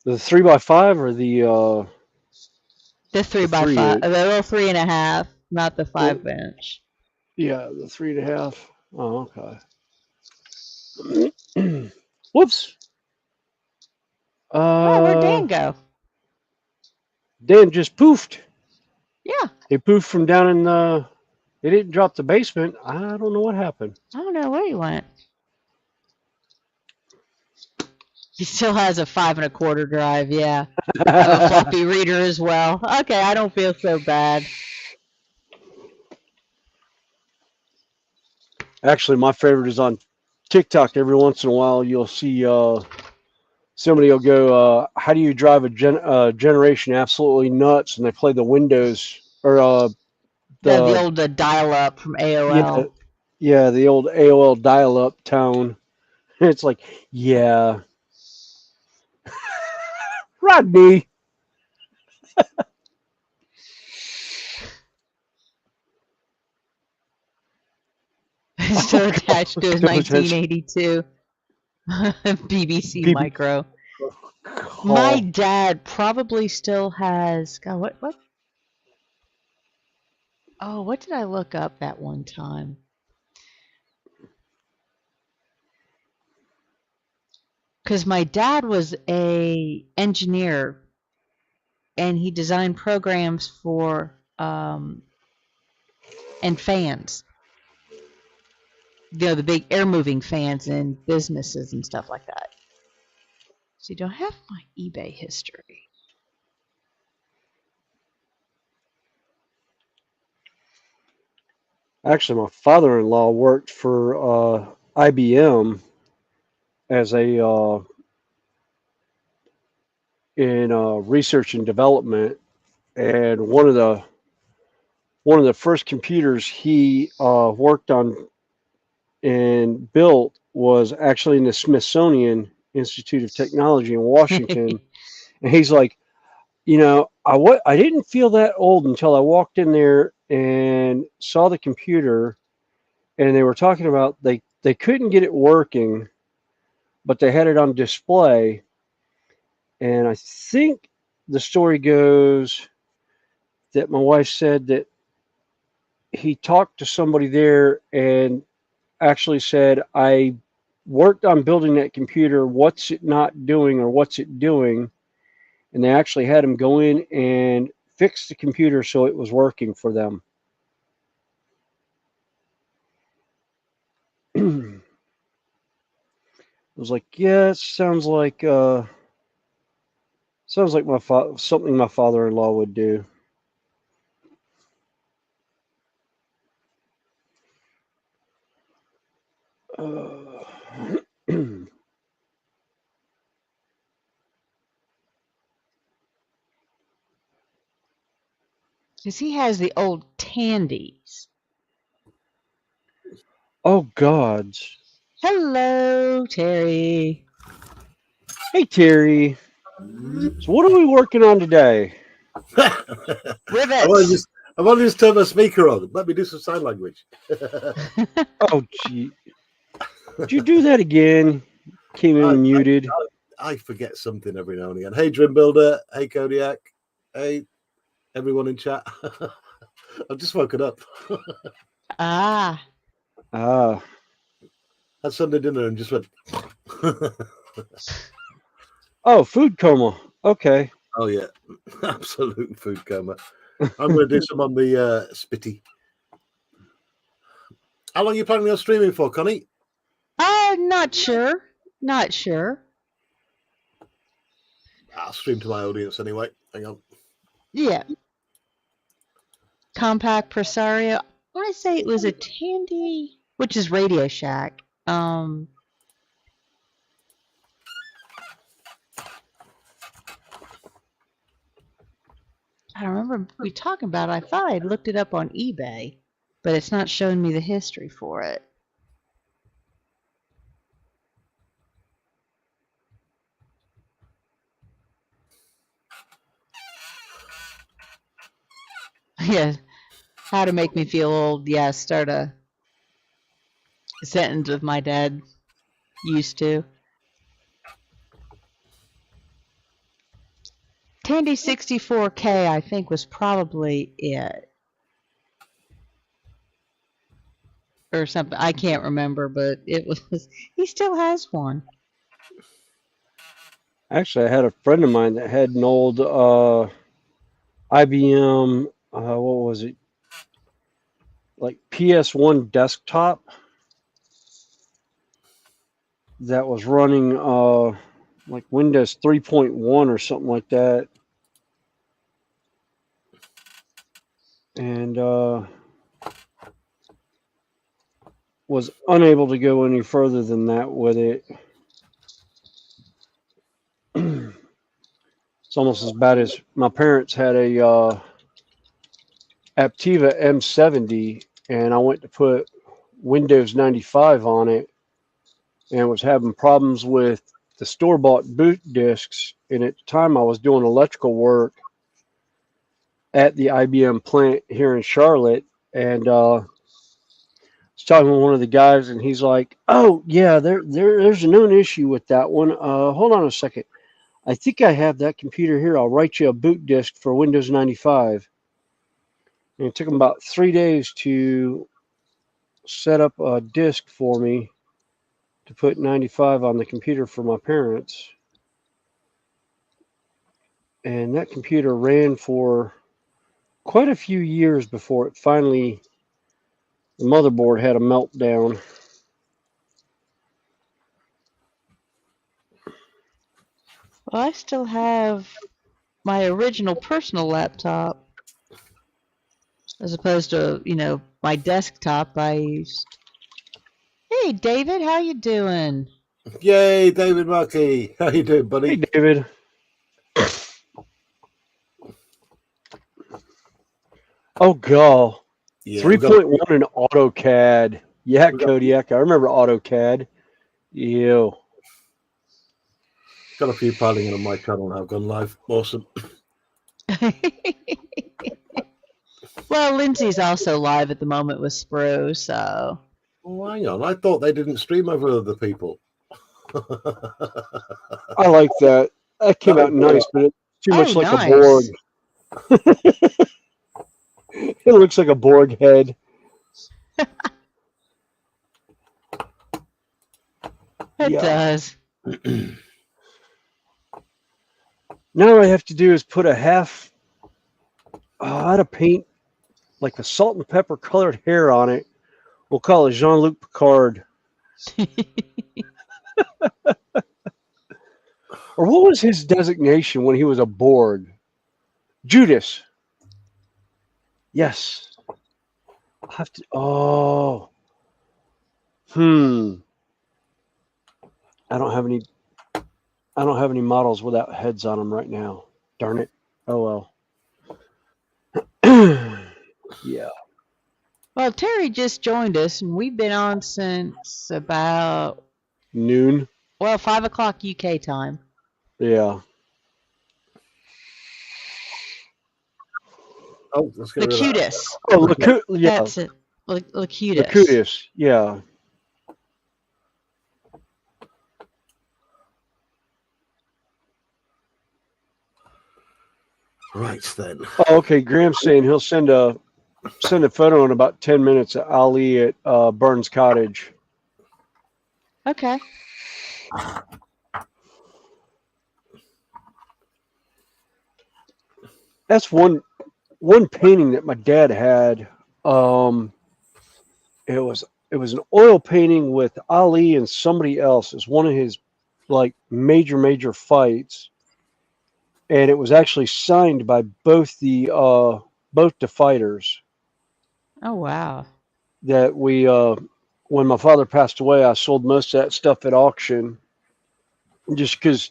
The 3x5 or The 3 the by 3 5, inch? the little 3.5, not the Well, 5 inch. yeah, the 3.5. Oh, okay. Whoops. Oh, where'd Dan go? Dan just poofed. Yeah, He poofed from down in the. He didn't drop the basement. I don't know what happened. I don't know where he went. He still has a 5 1/4 drive. Yeah, I have a floppy reader as well. Okay, I don't feel so bad. Actually, my favorite is on TikTok. Every once in a while, you'll see somebody will go, "How do you drive a generation absolutely nuts?" And they play the Windows or The the old dial-up from yeah AOL. yeah the old AOL dial-up tone. It's like, yeah, Rodney. Still attached to his Still attached. 1982 BBC BB. Micro. My dad probably still has. God, what? Oh, what did I look up that one time? Because my dad was a engineer, and he designed programs for and fans. The big air moving fans in businesses and stuff like that. So you don't have my eBay history. Actually, my father-in-law worked for IBM as a in research and development, and one of the first computers he worked on and built was actually in the Smithsonian Institute of Technology in Washington. And he's like, I didn't feel that old until I walked in there and saw the computer, and they were talking about they couldn't get it working, but they had it on display. And I think the story goes that my wife said that he talked to somebody there and actually said, I worked on building that computer. What's it not doing, or what's it doing? And they actually had him go in and fix the computer so it was working for them. I was like, yeah, it sounds like something my father-in-law would do. Because he has the old Tandies. Oh, gods. Hello, Terry. Hey, Terry. So what are we working on today? Rivets. I've only just turned my speaker on. Let me do some sign language. Oh, gee. Did you do that again? Came in muted. I forget something every now and again. Hey, Dream Builder. Hey, Kodiak. Hey, everyone in chat. I've just woken up. Ah. Ah. Had Sunday dinner and just went. Oh, food coma. Okay. Oh, yeah. Absolute food coma. I'm going to do some on the Spitty. How long are you planning on streaming for, Connie? Not sure. Not sure. I'll stream to my audience anyway. Hang on. Yeah. Compact Presario. I want to say it was a Tandy, which is Radio Shack. I don't remember we talking about it. I thought I'd looked it up on eBay, but it's not showing me the history for it. Yeah. How to make me feel old. Yeah, start a sentence with my dad used to. Tandy 64K, I think, was probably it. Or something. I can't remember, but it was. He still has one. Actually, I had a friend of mine that had an old IBM, what was it? Like PS1 desktop that was running like Windows 3.1 or something like that. And was unable to go any further than that with it. It's almost as bad as my parents had a Aptiva M70, and I went to put Windows 95 on it, and was having problems with the store-bought boot discs. And at the time, I was doing electrical work at the IBM plant here in Charlotte, and I was talking with one of the guys, and he's like, "Oh yeah, there's a known issue with that one. Hold on a second. I think I have that computer here. I'll write you a boot disk for Windows 95." And it took him about 3 days to set up a disk for me to put 95 on the computer for my parents. And that computer ran for quite a few years before it finally, the motherboard had a meltdown. Well, I still have my original personal laptop, as opposed to, my desktop I used. Hey, David, how you doing? Yay, David Markey. How you doing, buddy? Hey, David. Oh, God. Yeah, 3.1 in AutoCAD. Yeah, Kodiak. I remember AutoCAD. Ew. Got a few piling in on my channel now. I've gone live. Awesome. Well, Lindsay's also live at the moment with Spro, so. Oh, hang on. I thought they didn't stream over other people. I like that. That came out nice, but it's too much like nice. a Borg. It looks like a Borg head. It does. Now what I have to do is put a half, I had to paint like the salt and pepper colored hair on it. We'll call it Jean-Luc Picard. Or what was his designation when he was a Borg? Judas. Yes. I'll have to, I don't have any models without heads on them right now. Darn it. Oh well. Yeah. Well, Terry just joined us, and we've been on since about, Noon. well, 5 o'clock UK time. Yeah. Oh, let's get rid of that. Locutus. Oh, yeah. That's it. Locutus. Locutus. Yeah. Right then. Oh, okay. Graham's saying he'll send a photo in about 10 minutes of Ali at Burns Cottage. Okay. That's one painting that my dad had. It was an oil painting with Ali and somebody else. It was one of his like major fights, and it was actually signed by both the fighters. Oh, wow. That we when my father passed away, I sold most of that stuff at auction, just because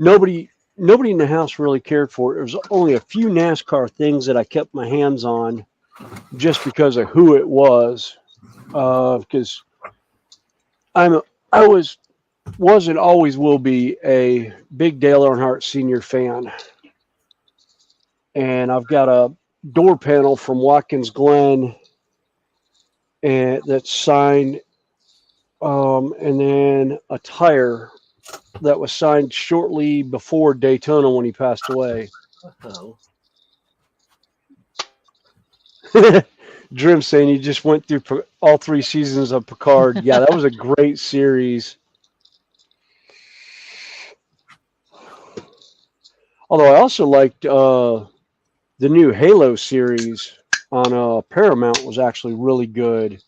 nobody in the house really cared for it. There was only a few NASCAR things that I kept my hands on, just because of who it was. Because I was and always will be a big Dale Earnhardt Sr. fan, and I've got a door panel from Watkins Glen, and that's signed, and then a tire that was signed shortly before Daytona when he passed away. Oh. Drim saying you just went through all 3 seasons of Picard. Yeah, that was a great series. Although I also liked the new Halo series on Paramount was actually really good.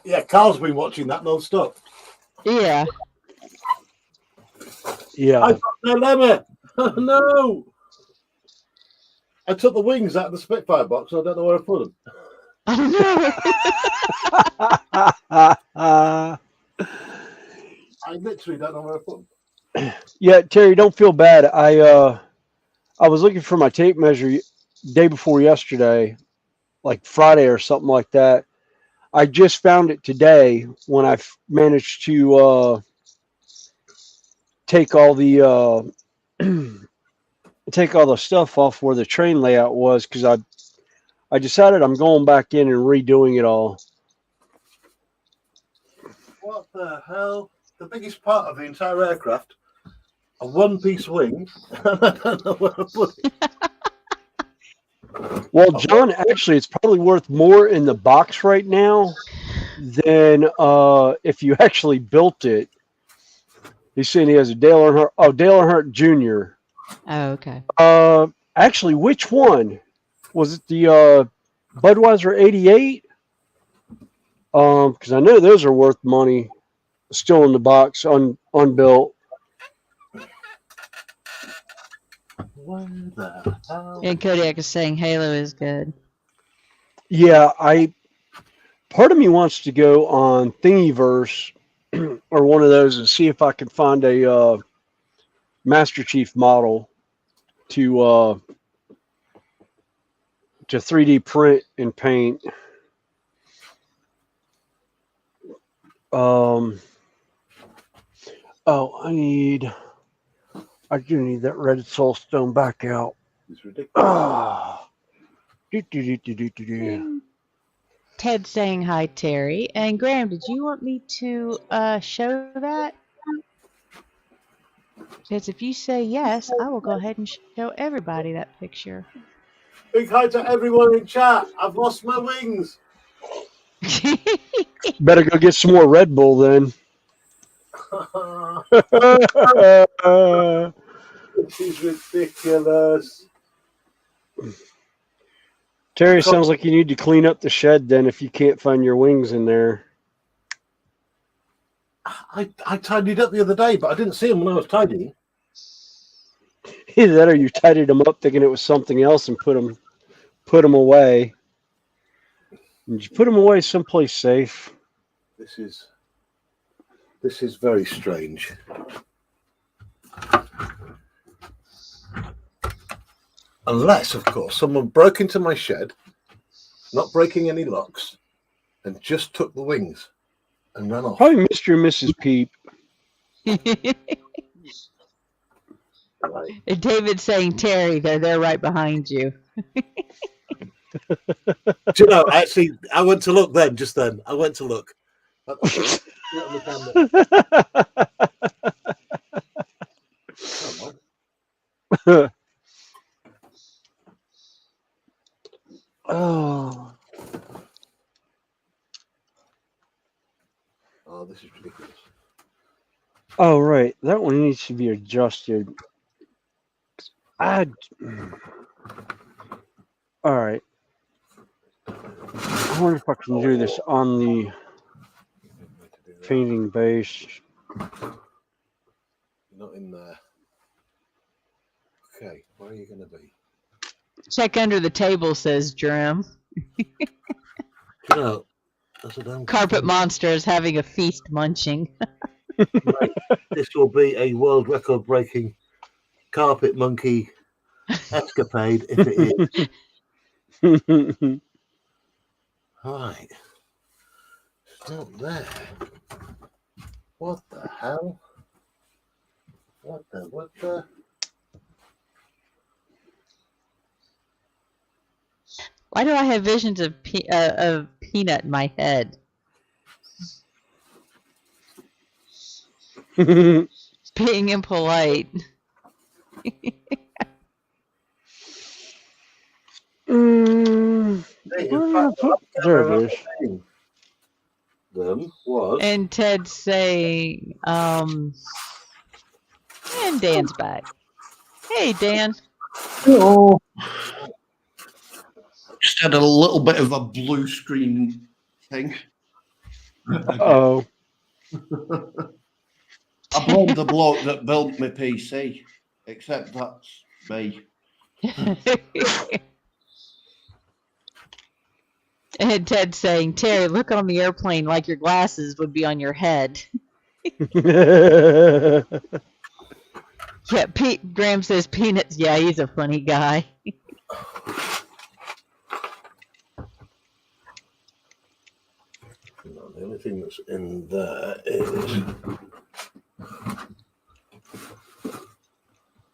Yeah, Carl's been watching that non-stop. Yeah. Yeah. I got no lemon. No. I took the wings out of the Spitfire box. I don't know where I put them. Oh, no. I literally don't know where I put them. Yeah, Terry, don't feel bad. I was looking for my tape measure day before yesterday, like Friday or something like that. I just found it today when I managed to take all the stuff off where the train layout was, because I decided I'm going back in and redoing it all. What the hell? The biggest part of the entire aircraft, a one-piece wing, and I don't know where I put it. Well, John, actually, it's probably worth more in the box right now than if you actually built it. He's saying he has a Dale Earnhardt. Oh, Dale Earnhardt Jr. Oh, okay. Actually, which one? Was it the Budweiser 88? Because I know those are worth money still in the box, unbuilt. Where the hell? And Kodiak is saying Halo is good. Yeah, part of me wants to go on Thingiverse or one of those and see if I can find a Master Chief model to 3D print and paint. Oh, I do need that red soulstone back out. It's ridiculous. Ah. Ted saying hi, Terry. And Graham, did you want me to show that? Because if you say yes, I will go ahead and show everybody that picture. Big hi to everyone in chat. I've lost my wings. Better go get some more Red Bull then. This is ridiculous. Terry, sounds like you need to clean up the shed then if you can't find your wings in there. I tidied up the other day, but I didn't see them when I was tidying. Either that or you tidied them up thinking it was something else and put them away. Did you put them away someplace safe? This is This is very strange. Unless, of course, someone broke into my shed, not breaking any locks, and just took the wings and ran off. Probably Mr. and Mrs. Peep. Right. David's saying, Terry, they're right behind you. Do you know, actually, I went to look then, just then. I went to look. Oh. Oh, this is ridiculous. Oh, right. That one needs to be adjusted. All right. I wonder if I can do this on the painting base. Not in there. Okay, where are you going to be? Check under the table, says Jerem. You know, that's a damn Carpet monster is having a feast munching. Right. This will be a world record breaking carpet monkey escapade if it is. Right. It's not there. What the hell? What the? Why do I have visions of Peanut in my head? Being impolite. There it is. Them was. And Ted saying, and Dan's back. Hey, Dan. Oh. Just had a little bit of a blue screen thing. Oh. I blame the bloke that built my PC, except that's me. And Ted saying, Terry, look on the airplane like your glasses would be on your head. Yeah, Graham says Peanuts. Yeah, he's a funny guy. No, the only thing that's in there is.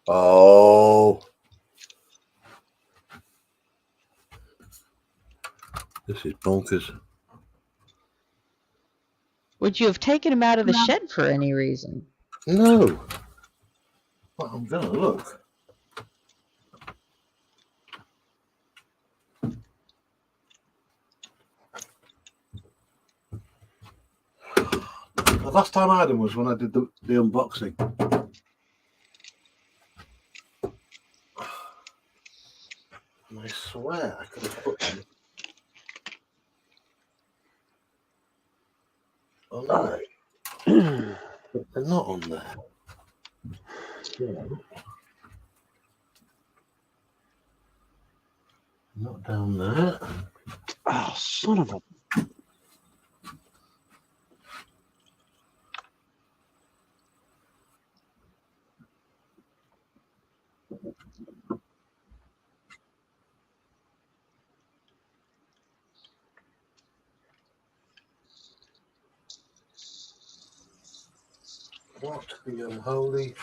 Oh. This is bonkers. Would you have taken him out of the shed for any reason? No. Well, I'm going to look. The last time I had him was when I did the unboxing. And I swear I could have put them on there. But they're not on there. Yeah. Not down there. Oh, son of a... What the unholy?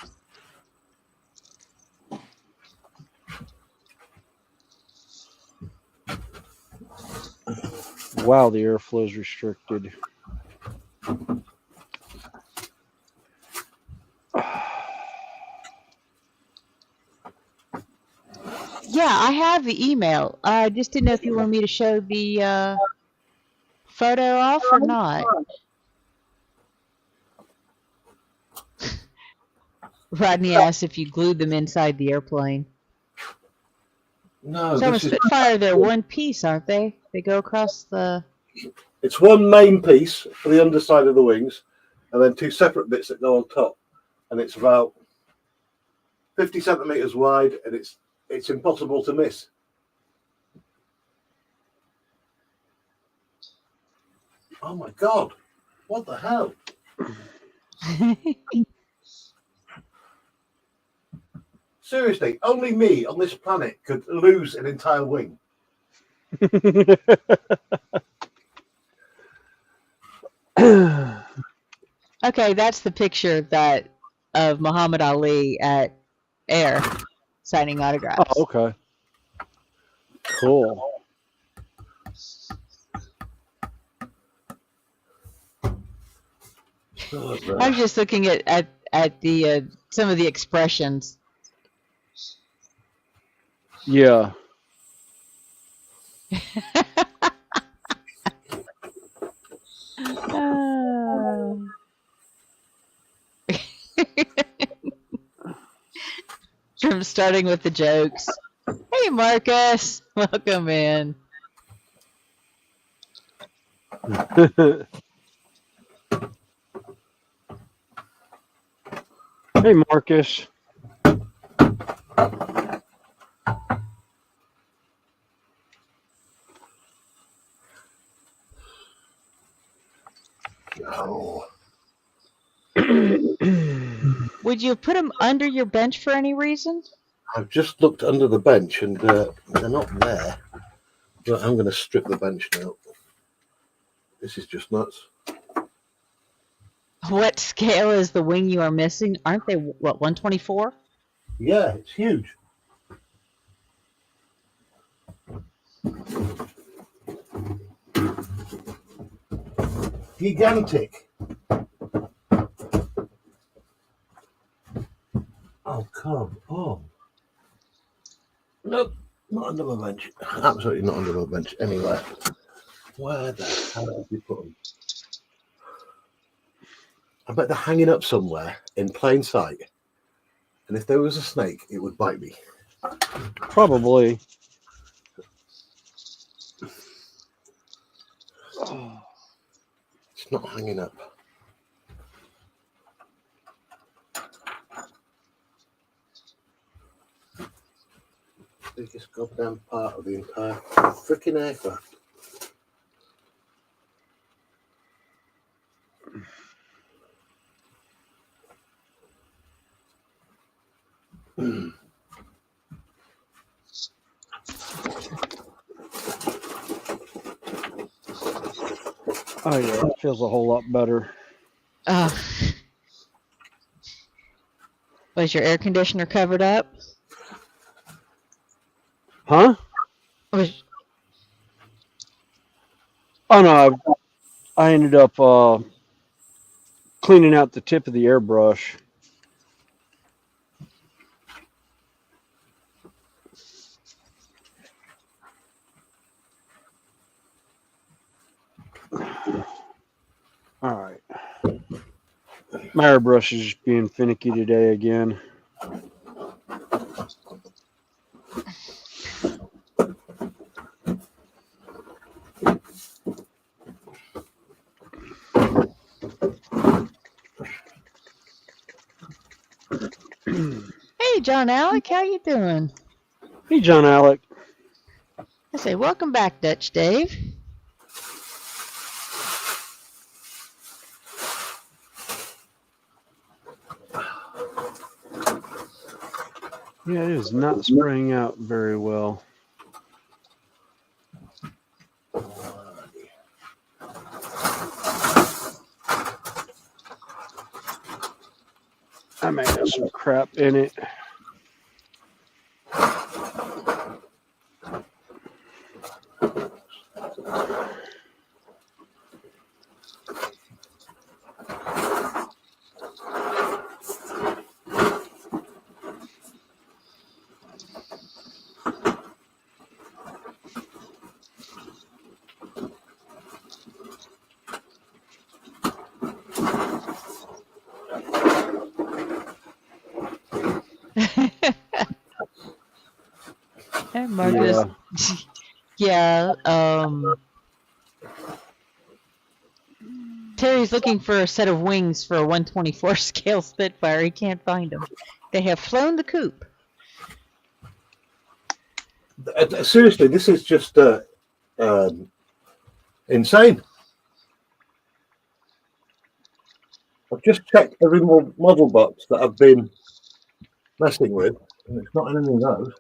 Wow, the airflow is restricted. Yeah, I have the email. I just didn't know if you wanted me to show the photo off or not. Rodney asked if you glued them inside the airplane. No, So on a this is. Spitfire, they're one piece, aren't they? They go across the... It's one main piece for the underside of the wings, and then two separate bits that go on top. And it's about 50 centimeters wide, and it's impossible to miss. Oh my God! What the hell? Seriously, only me on this planet could lose an entire wing. Okay, that's the picture that of Muhammad Ali at Air signing autographs. Oh, okay. Cool. I was just looking at the some of the expressions. Yeah. From starting with the jokes. Hey, Marcus, welcome in. Hey, Marcus. No. Would you put them under your bench for any reason? I've just looked under the bench and they're not there. But I'm going to strip the bench now. This is just nuts. What scale is the wing you are missing? Aren't they, what, 124? Yeah, it's huge. Gigantic. Oh, come on. Nope, not under my bench. Absolutely not under my bench anywhere. Where the hell did you put them? I bet they're hanging up somewhere in plain sight. And if there was a snake, it would bite me. Probably. Oh, it's not hanging up. Biggest goddamn part of the entire freaking aircraft. Oh, yeah, it feels a whole lot better. Was your air conditioner covered up? Huh? Was, Oh, no, I ended up cleaning out the tip of the airbrush. All right. My airbrush is just being finicky today again. hey, John Alec, how you doing? Hey, John Alec. I say, welcome back, Dutch Dave. Yeah, it is not spraying out very well. I may have some crap in it. Hey, Marcus. Yeah. Terry's looking for a set of wings for a 124 scale Spitfire. He can't find them. They have flown the coop. Seriously, this is just insane. I've just checked every model box that I've been messing with, and it's not in any of those.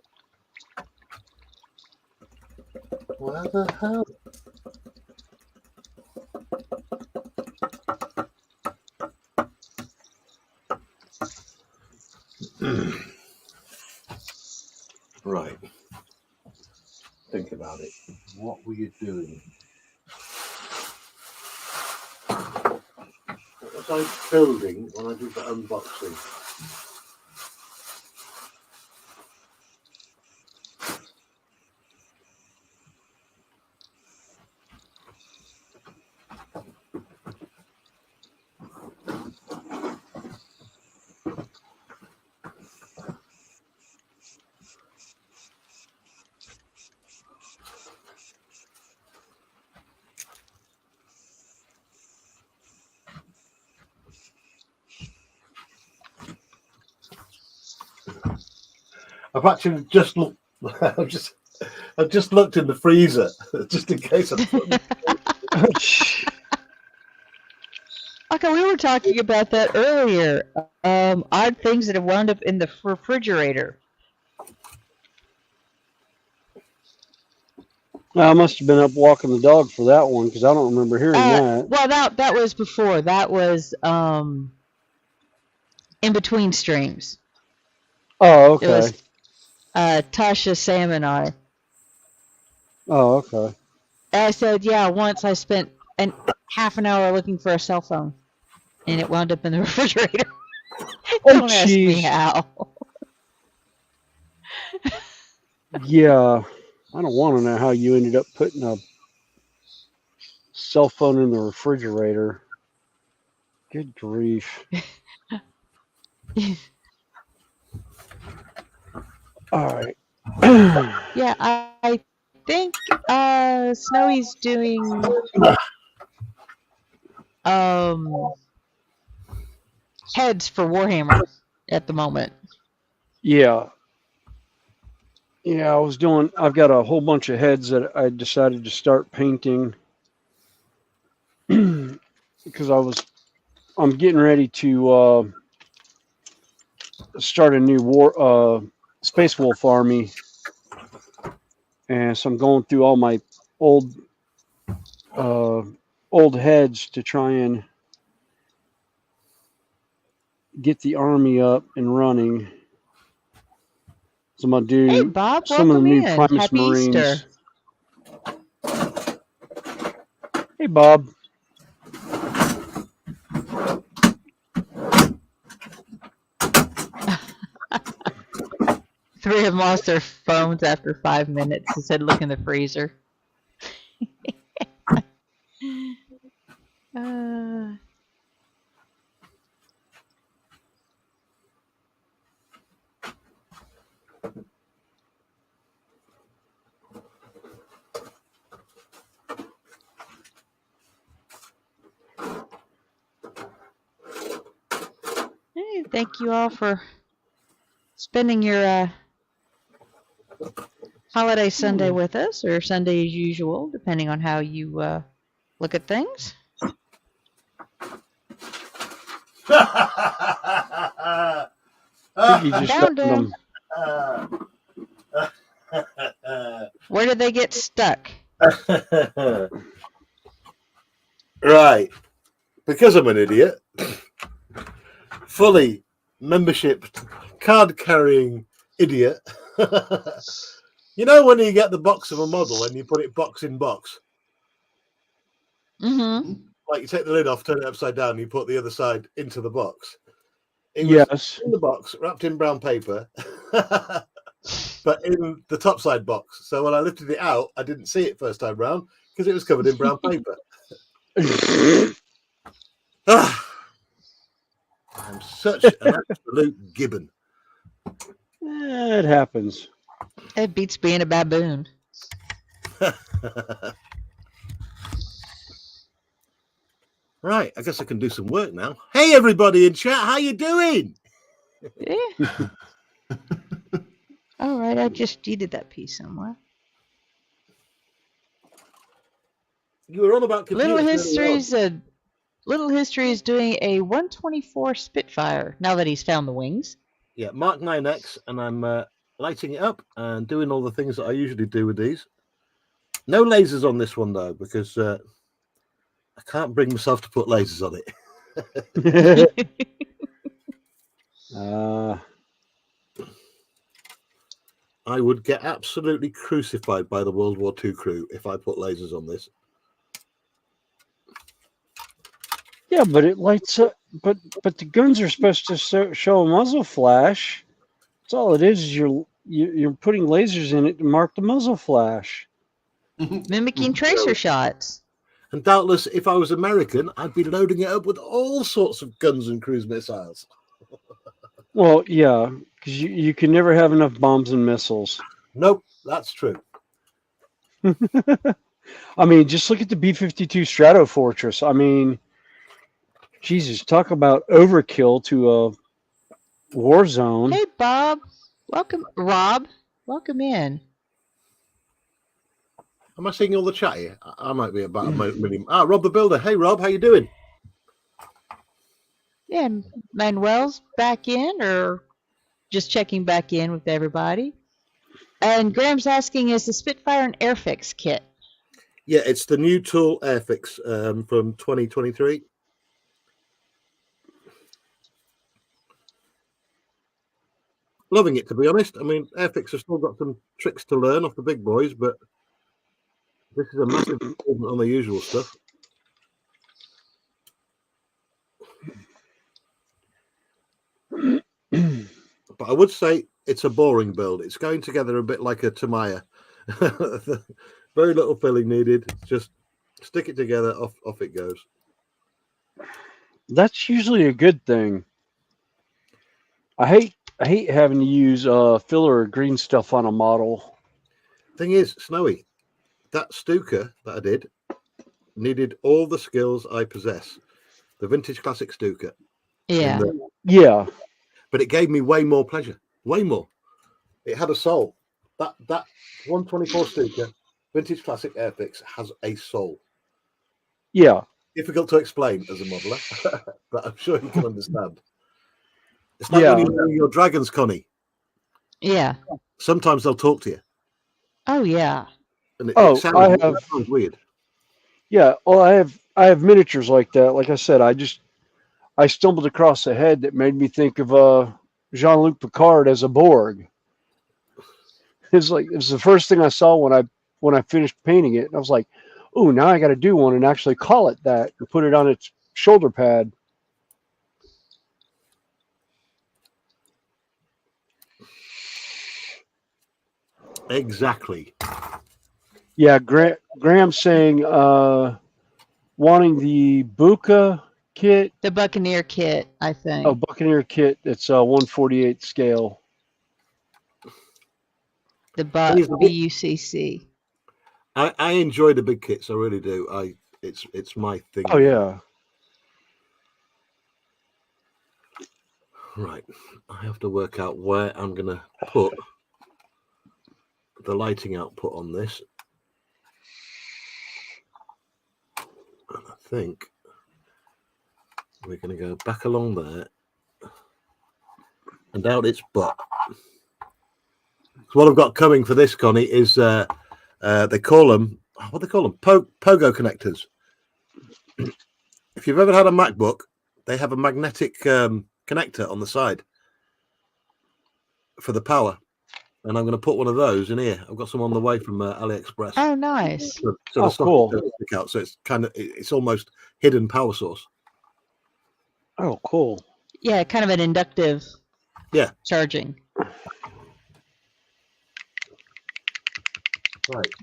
Where the hell? Right. Think about it. What were you doing? What was I building when I did the unboxing? I've actually just looked. I've just looked in the freezer just in case I'm. Okay, we were talking about that earlier. Odd things that have wound up in the refrigerator. I must have been up walking the dog for that one because I don't remember hearing that. Well, that was before. That was in between streams. Oh, It okay. was Tasha, Sam, and I. Oh, okay. And I said, yeah, once I spent half an hour looking for a cell phone, and it wound up in the refrigerator. Don't ask me how. Yeah, I don't want to know how you ended up putting a cell phone in the refrigerator. Good grief. All right. Yeah, I think Snowy's doing heads for Warhammer at the moment. Yeah. Yeah, I've got a whole bunch of heads that I decided to start painting because I'm getting ready to start a new Space Wolf army. And so I'm going through all my old heads to try and get the army up and running. So I'm gonna do Hey, Bob, some of the welcome new in. Primus Happy Marines. Easter. Hey, Bob. Three of them lost their phones after 5 minutes and said, look in the freezer. Hey, thank you all for spending your holiday Sunday with us, or Sunday as usual, depending on how you look at things. I think you just Found found them. Where did they get stuck? Right. Because I'm an idiot, fully membership card carrying idiot. You know when you get the box of a model and you put it box in box? Mm-hmm. Like you take the lid off, turn it upside down, and you put the other side into the box. It Yes. was in the box, wrapped in brown paper, but in the top side box. So when I lifted it out, I didn't see it first time round because it was covered in brown paper. I'm such an absolute gibbon. It happens. It beats being a baboon. Right, I guess I can do some work now. Hey, everybody in chat, how you doing? Yeah. All right, I just deleted that piece somewhere. You were on about computers. Little histories of Little History is doing a 124 Spitfire now that he's found the wings. Yeah, Mark 9X, and I'm lighting it up and doing all the things that I usually do with these. No lasers on this one, though, because I can't bring myself to put lasers on it. I would get absolutely crucified by the World War II crew if I put lasers on this. Yeah, but it lights up. But the guns are supposed to show a muzzle flash. That's all it is you're putting lasers in it to mark the muzzle flash. Mimicking tracer shots. And doubtless, if I was American, I'd be loading it up with all sorts of guns and cruise missiles. Well, yeah, because you can never have enough bombs and missiles. Nope, that's true. I mean, just look at the B-52 Strato Fortress. I mean, Jesus, talk about overkill to a war zone. Hey, Bob. Welcome. Rob, welcome in. Am I seeing all the chat here? I might be about a million. Rob the Builder. Hey, Rob, how you doing? Yeah, Manuel's back in, or just checking back in with everybody. And Graham's asking, is the Spitfire an Airfix kit? Yeah, it's the new tool Airfix from 2023. Loving it, to be honest. I mean, Airfix has still got some tricks to learn off the big boys, but this is a massive improvement on the usual stuff. But I would say it's a boring build. It's going together a bit like a Tamiya. Very little filling needed. Just stick it together, off it goes. That's usually a good thing. I hate having to use filler or green stuff on a model. Thing is, Snowy, that Stuka that I did needed all the skills I possess. The vintage classic Stuka. Yeah. Yeah. But it gave me way more pleasure. Way more. It had a soul. That 124 Stuka vintage classic Airfix has a soul. Yeah. Difficult to explain as a modeler, but I'm sure you can understand. It's like when you're your dragons, Connie. Yeah. Sometimes they'll talk to you. Oh yeah. And it sounds weird. Yeah. Well, I have miniatures like that. Like I said, I stumbled across a head that made me think of Jean-Luc Picard as a Borg. It was the first thing I saw when I finished painting it. And I was like, oh, now I got to do one and actually call it that and put it on its shoulder pad. Exactly. Yeah, Graham's saying wanting the Buka kit. The Buccaneer kit, I think. Oh, Buccaneer kit. It's 1/48 scale. The BUCC. I enjoy the big kits. I really do. It's my thing. Oh yeah. Right. I have to work out where I'm going to put the lighting output on this. And I think we're going to go back along there and down its butt. So what I've got coming for this, Connie, is they call them, what do they call them? Pogo connectors. If you've ever had a MacBook, they have a magnetic connector on the side for the power. And I'm going to put one of those in here. I've got some on the way from AliExpress. Oh, nice. So cool. Out, so it's almost hidden power source. Oh, cool. Yeah, kind of an inductive. Yeah. Charging. Right.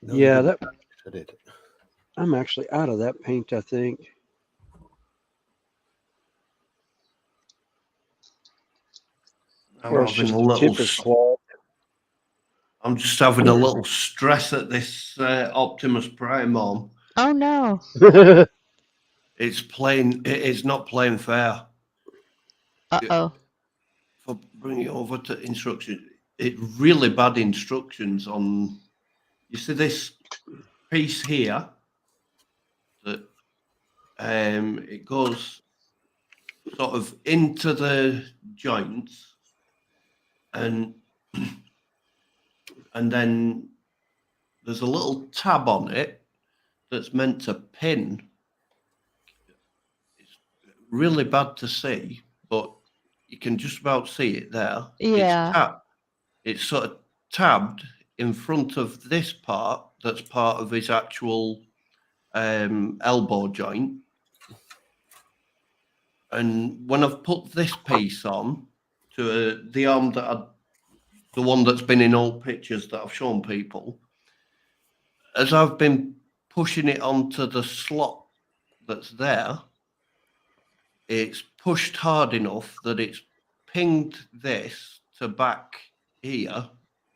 No, yeah, I did. I'm actually out of that paint, I think. I'm just having a little stress at this Optimus Prime on. Oh no. It is not playing fair. Uh-oh. For bringing it over to instructions, it's really bad instructions on. You see this piece here that it goes sort of into the joints, and then there's a little tab on it that's meant to pin. It's really bad to see, but you can just about see it there. Yeah. It's sort of tabbed in front of this part that's part of his actual elbow joint. And when I've put this piece on to the arm the one that's been in all pictures that I've shown people, as I've been pushing it onto the slot that's there, it's pushed hard enough that it's pinged this to back here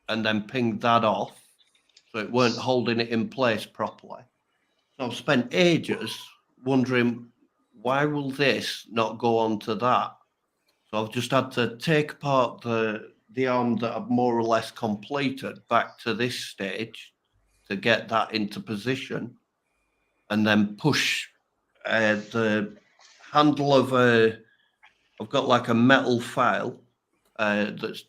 and then pinged that off. So it weren't holding it in place properly. So I've spent ages wondering, why will this not go onto that? So I've just had to take apart the arm that I've more or less completed back to this stage to get that into position, and then push the handle of I've got like a metal file that's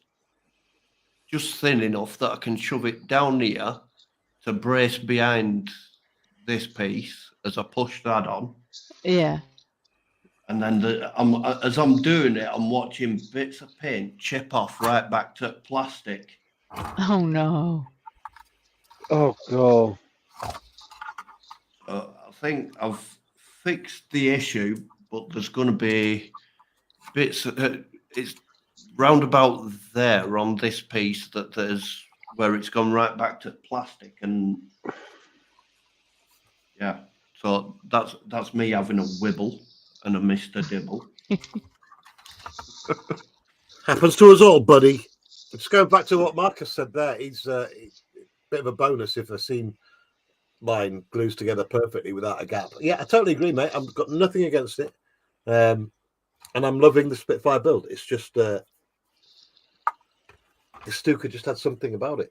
just thin enough that I can shove it down here to brace behind this piece as I push that on. Yeah. And then as I'm doing it, I'm watching bits of paint chip off right back to plastic. Oh no. Oh god. I think I've fixed the issue, but there's going to be bits. It's round about there on this piece that there's where it's gone right back to plastic, and yeah. So that's me having a wibble and a Mr. Dibble. Happens to us all, buddy. Just going back to what Marcus said there, it's a bit of a bonus if a seam line glues together perfectly without a gap. Yeah, I totally agree, mate. I've got nothing against it. And I'm loving the Spitfire build. It's just the Stuka just had something about it.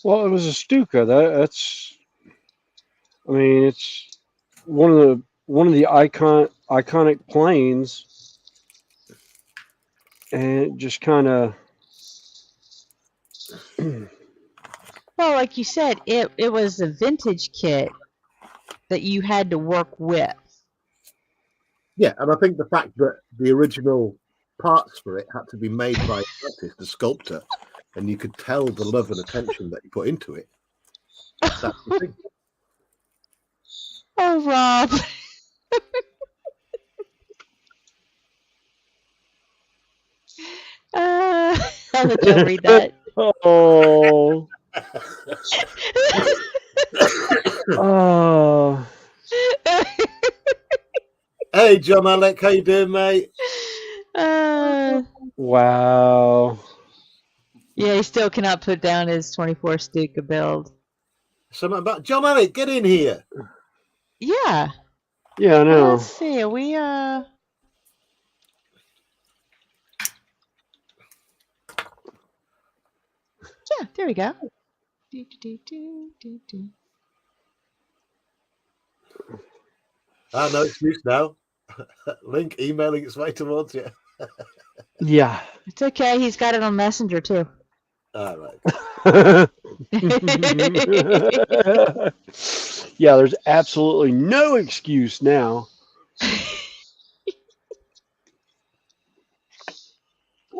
Well, it was a Stuka. That's. I mean, it's one of the iconic planes, and it just kind of. Well, like you said, it was a vintage kit that you had to work with. Yeah, and I think the fact that the original parts for it had to be made by an artist, the sculptor, and you could tell the love and attention that you put into it. That's the thing. Oh, Rob. I'll let Joe read that. Oh. Oh. Hey, John Alec, how you doing, mate? Wow. Yeah, he still cannot put down his 24 Stuka build. Something about John Alec, get in here. Yeah. Yeah, I know. Let's see. Are we Yeah, there we go. Ah, no excuse now. Link emailing its way towards you. Yeah. It's okay. He's got it on Messenger too. All right. Yeah, there's absolutely no excuse now.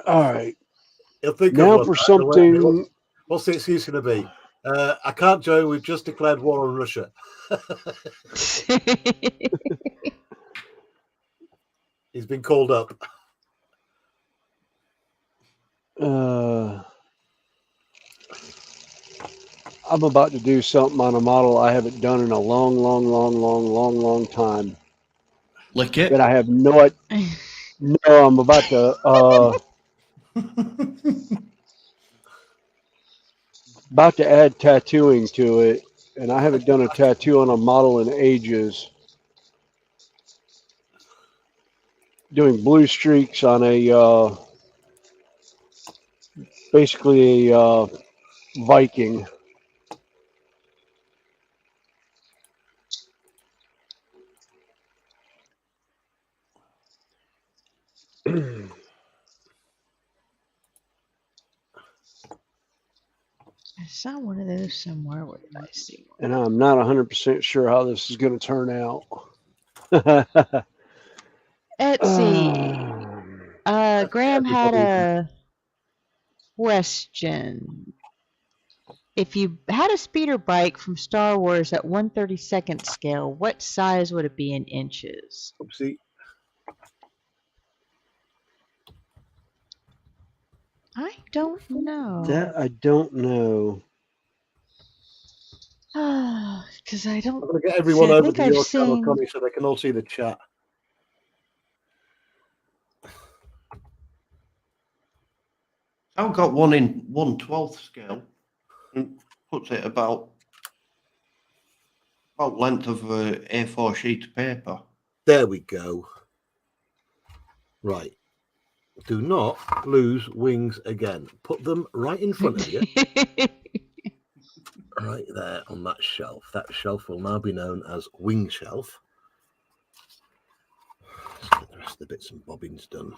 All right. He'll think now of for something. What's the excuse going to be? I can't join. We've just declared war on Russia. He's been called up. I'm about to do something on a model I haven't done in a long time. Lick it. That I have no. No, I'm about to. About to add tattooing to it, and I haven't done a tattoo on a model in ages. Doing blue streaks on a basically a Viking. I saw one of those somewhere. Where did I see one? And I'm not 100% sure how this is going to turn out. Let's see. Graham had a question. If you had a speeder bike from Star Wars at 1/32nd scale, what size would it be in inches? Oopsie. I don't know. That I don't know. Because I don't. I'm going to get everyone See, I over think to I've your channel, seen. Connie, so they can all see the chat. I've got one in 1/12 scale. And puts it about length of a A4 sheet of paper. There we go. Right. Do not lose wings again. Put them right in front of you. Right there on that shelf. That shelf will now be known as wing shelf. Let's get the rest of the bits and bobbins done.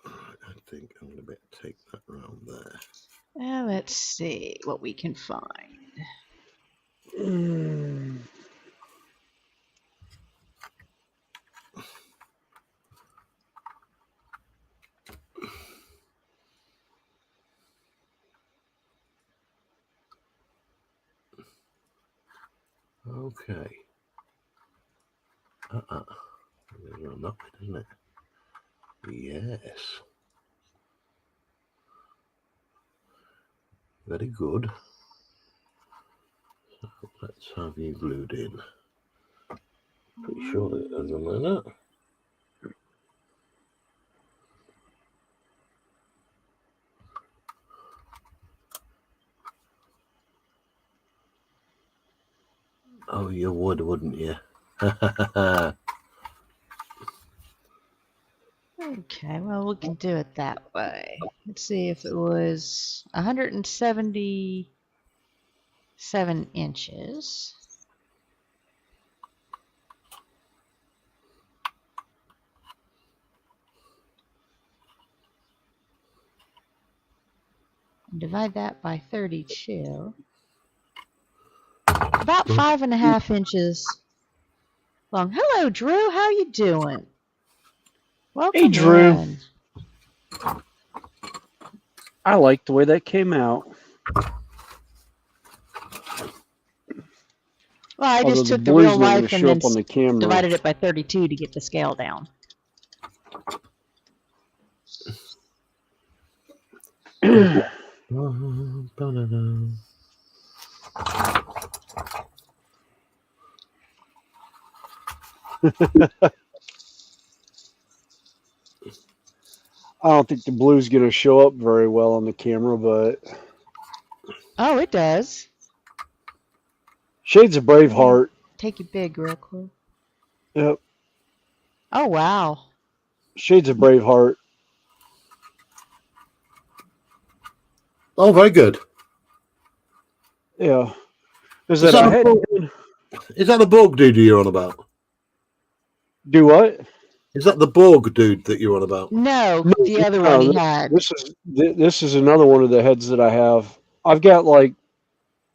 I think I'm going to take that round there. Let's see what we can find. Okay. Around that bit, isn't it? Yes. Very good. So let's have you glued in. Pretty sure that there's something like that. Oh, you would, wouldn't you? Okay, well, we can do it that way. Let's see if it was 177 inches. And divide that by 32. About 5.5 inches long. Hello, Drew. How you doing? Welcome Hey, Drew. in. I like the way that came out. Well, I Although just took the blue's real not going to life and show then up on the camera. divided it by 32 to get the scale down. I don't think the blue's going to show up very well on the camera, but Oh, it does. Shades of Braveheart. Take you big real quick. Yep. Oh, wow. Shades of Braveheart. Oh, very good. Yeah. Is that the Borg dude you're on about? Do what? Is that the Borg dude that you're on about? No, the other one he had. This is another one of the heads that I have. I've got like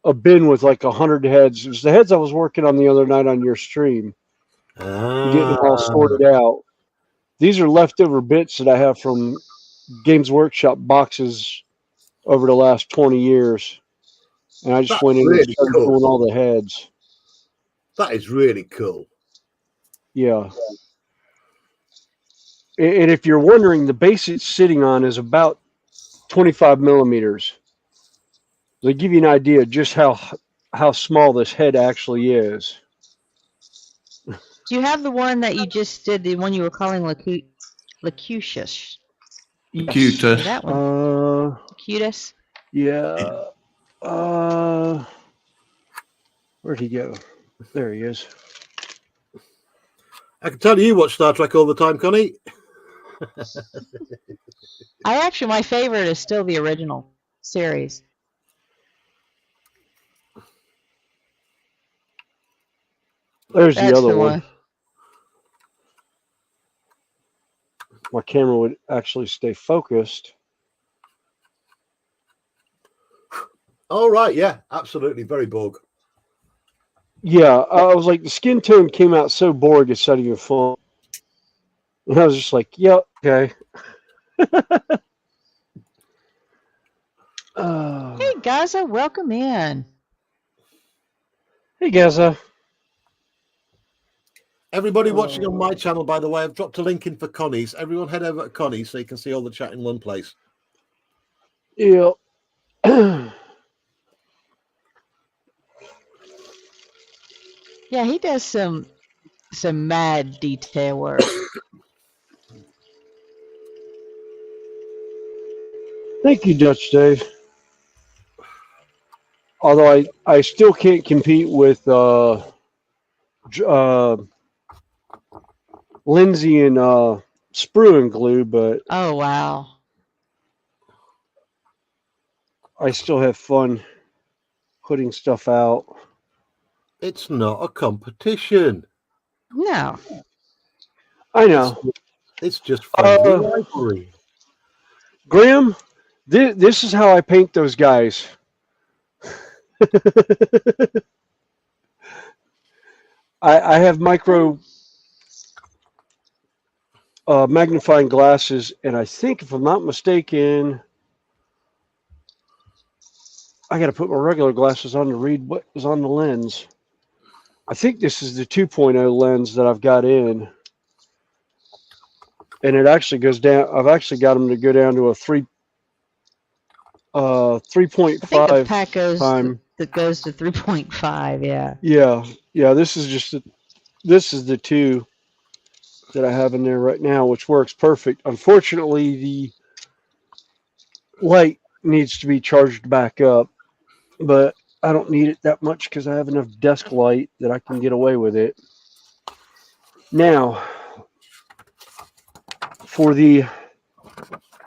a bin with like 100 heads. It was the heads I was working on the other night on your stream. Getting them all sorted out. These are leftover bits that I have from Games Workshop boxes over the last 20 years. And I just went in and started doing all the heads. That is really cool. Yeah. And if you're wondering, the base it's sitting on is about 25 millimeters. They give you an idea of just how small this head actually is. Do you have the one that you just did, the one you were calling Locutus? Cutus. That one. Cutus? Yeah. Where'd he go? There he is. I can tell you watch Star Trek all the time, Connie. My favorite is still the original series. There's the other one. my camera would actually stay focused. Oh, right. Yeah, absolutely. Very Borg. Yeah, I was like, the skin tone came out so Borg it's not even fun. And I was just like, yep, okay. Hey, Gaza, welcome in. Hey, Gaza. Everybody watching on my channel, by the way, I've dropped a link in for Connie's. Everyone head over to Connie's so you can see all the chat in one place. Yeah. Yeah, he does some mad detail work. Thank you, Dutch Dave. Although I still can't compete with Lindsay and Sprue and Glue, but Oh, wow. I still have fun putting stuff out. It's not a competition. No. I know. It's just friendly rivalry. Graham, this is how I paint those guys. I have micro magnifying glasses, and I think, if I'm not mistaken, I got to put my regular glasses on to read what is on the lens. I think this is the 2.0 lens that I've got in, and it actually goes down. I've actually got them to go down to a 3.5 pack goes time. That goes to 3.5. Yeah. Yeah. This is the 2 that I have in there right now, which works perfect. Unfortunately, the light needs to be charged back up, but I don't need it that much because I have enough desk light that I can get away with it. Now, for the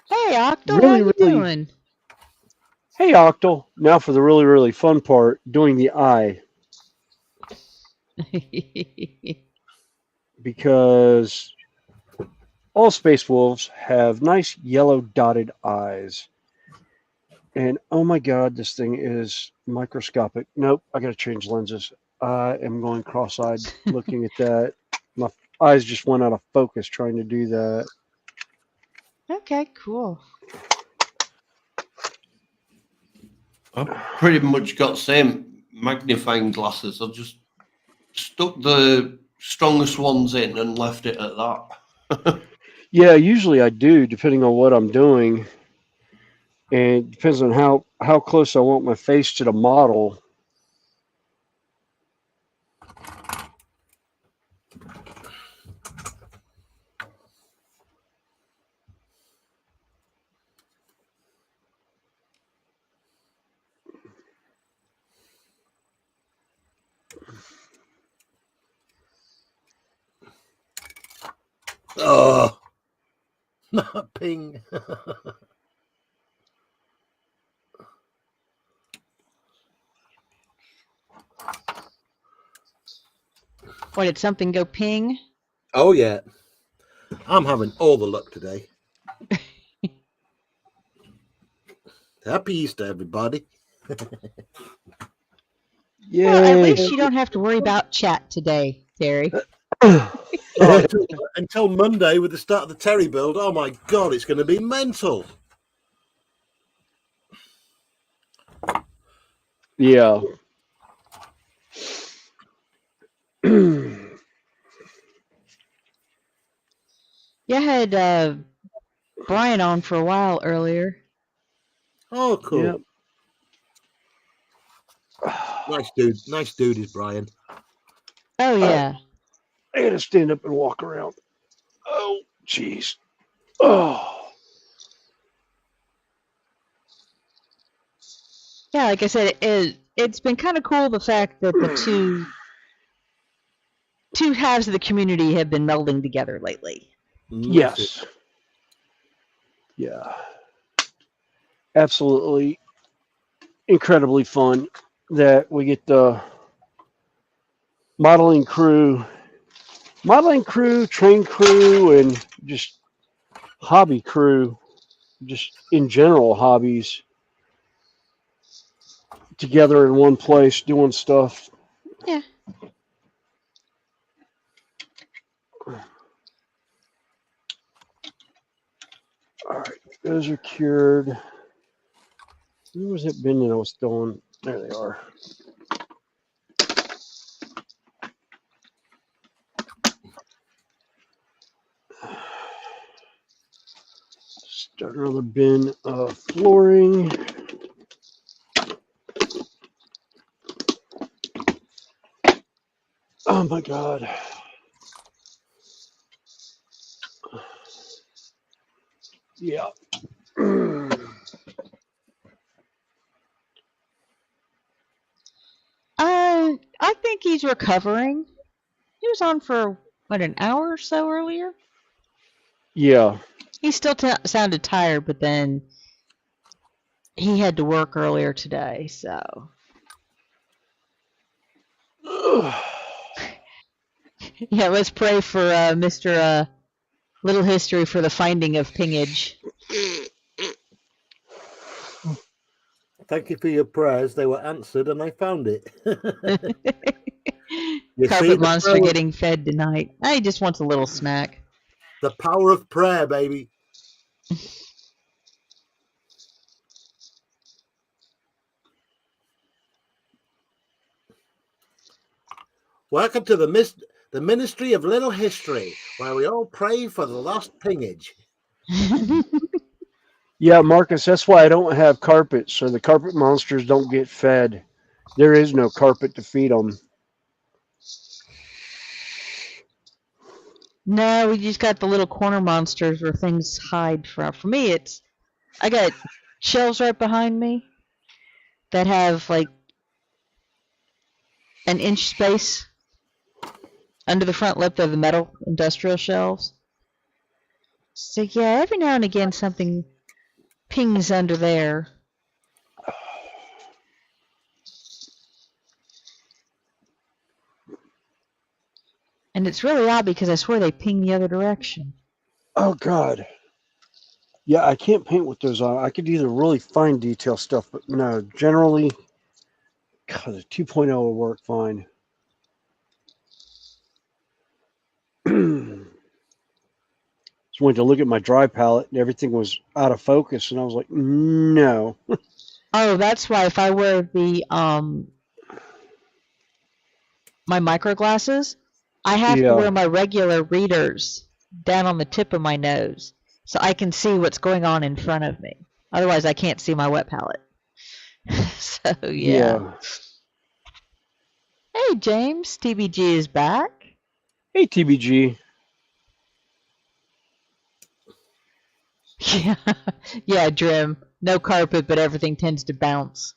Hey, Octo, how you doing? Hey, Octal. Now for the really, really fun part, doing the eye. Because all Space Wolves have nice yellow dotted eyes. And oh my god, this thing is microscopic. Nope, I gotta change lenses. I am going cross-eyed looking at that. My eyes just went out of focus trying to do that. Okay, cool. I've pretty much got same magnifying glasses. I've just stuck the strongest ones in and left it at that. Yeah, usually I do, depending on what I'm doing. And it depends on how close I want my face to the model. Oh, not ping. What, did something go ping? Oh, yeah. I'm having all the luck today. Happy Easter, everybody. Yeah. Well, at least you don't have to worry about chat today, Terry. Until Monday with the start of the Terry build. Oh my god, it's going to be mental. Yeah. Yeah, I had Brian on for a while earlier. Oh, cool. Yep. Nice dude. Nice dude is Brian. Oh, yeah. I gotta stand up and walk around. Oh, jeez. Oh. Yeah, like I said, it's been kind of cool the fact that the two halves of the community have been melding together lately. Yes. Yeah. Absolutely incredibly fun that we get the modeling crew, train crew, and just hobby crew, just in general hobbies, together in one place doing stuff. Yeah. All right, those are cured. Where was it bin that I was throwing? There they are. Start another bin of flooring. Oh my God. Yeah. I think he's recovering. He was on for what, an hour or so earlier. Yeah. He still sounded tired, but then he had to work earlier today, so. Yeah, let's pray for Mr. Little History for the finding of pingage. Thank you for your prayers. They were answered and I found it. You see Carpet the monster power, getting fed tonight. He just wants a little snack. the power of prayer, baby. Welcome to the Ministry of Little History, where we all pray for the lost pingage. Yeah, Marcus, that's why I don't have carpet, so the carpet monsters don't get fed. There is no carpet to feed them. No, we just got the little corner monsters where things hide from. For me, I got shelves right behind me that have like an inch space under the front lip of the metal industrial shelves. So yeah, every now and again something pings under there. And it's really odd because I swear they ping the other direction. Oh, God. Yeah, I can't paint with those on. I could either really fine detail stuff, but no, generally, God, the 2.0 will work fine. Just went to look at my dry palette and everything was out of focus, and I was like, no. Oh, that's why if I wear the my micro glasses, I have to Yeah. wear my regular readers down on the tip of my nose so I can see what's going on in front of me. Otherwise, I can't see my wet palette. So, yeah. Hey, James. TBG is back. Hey, TBG. Yeah, yeah, Drim. No carpet, but everything tends to bounce.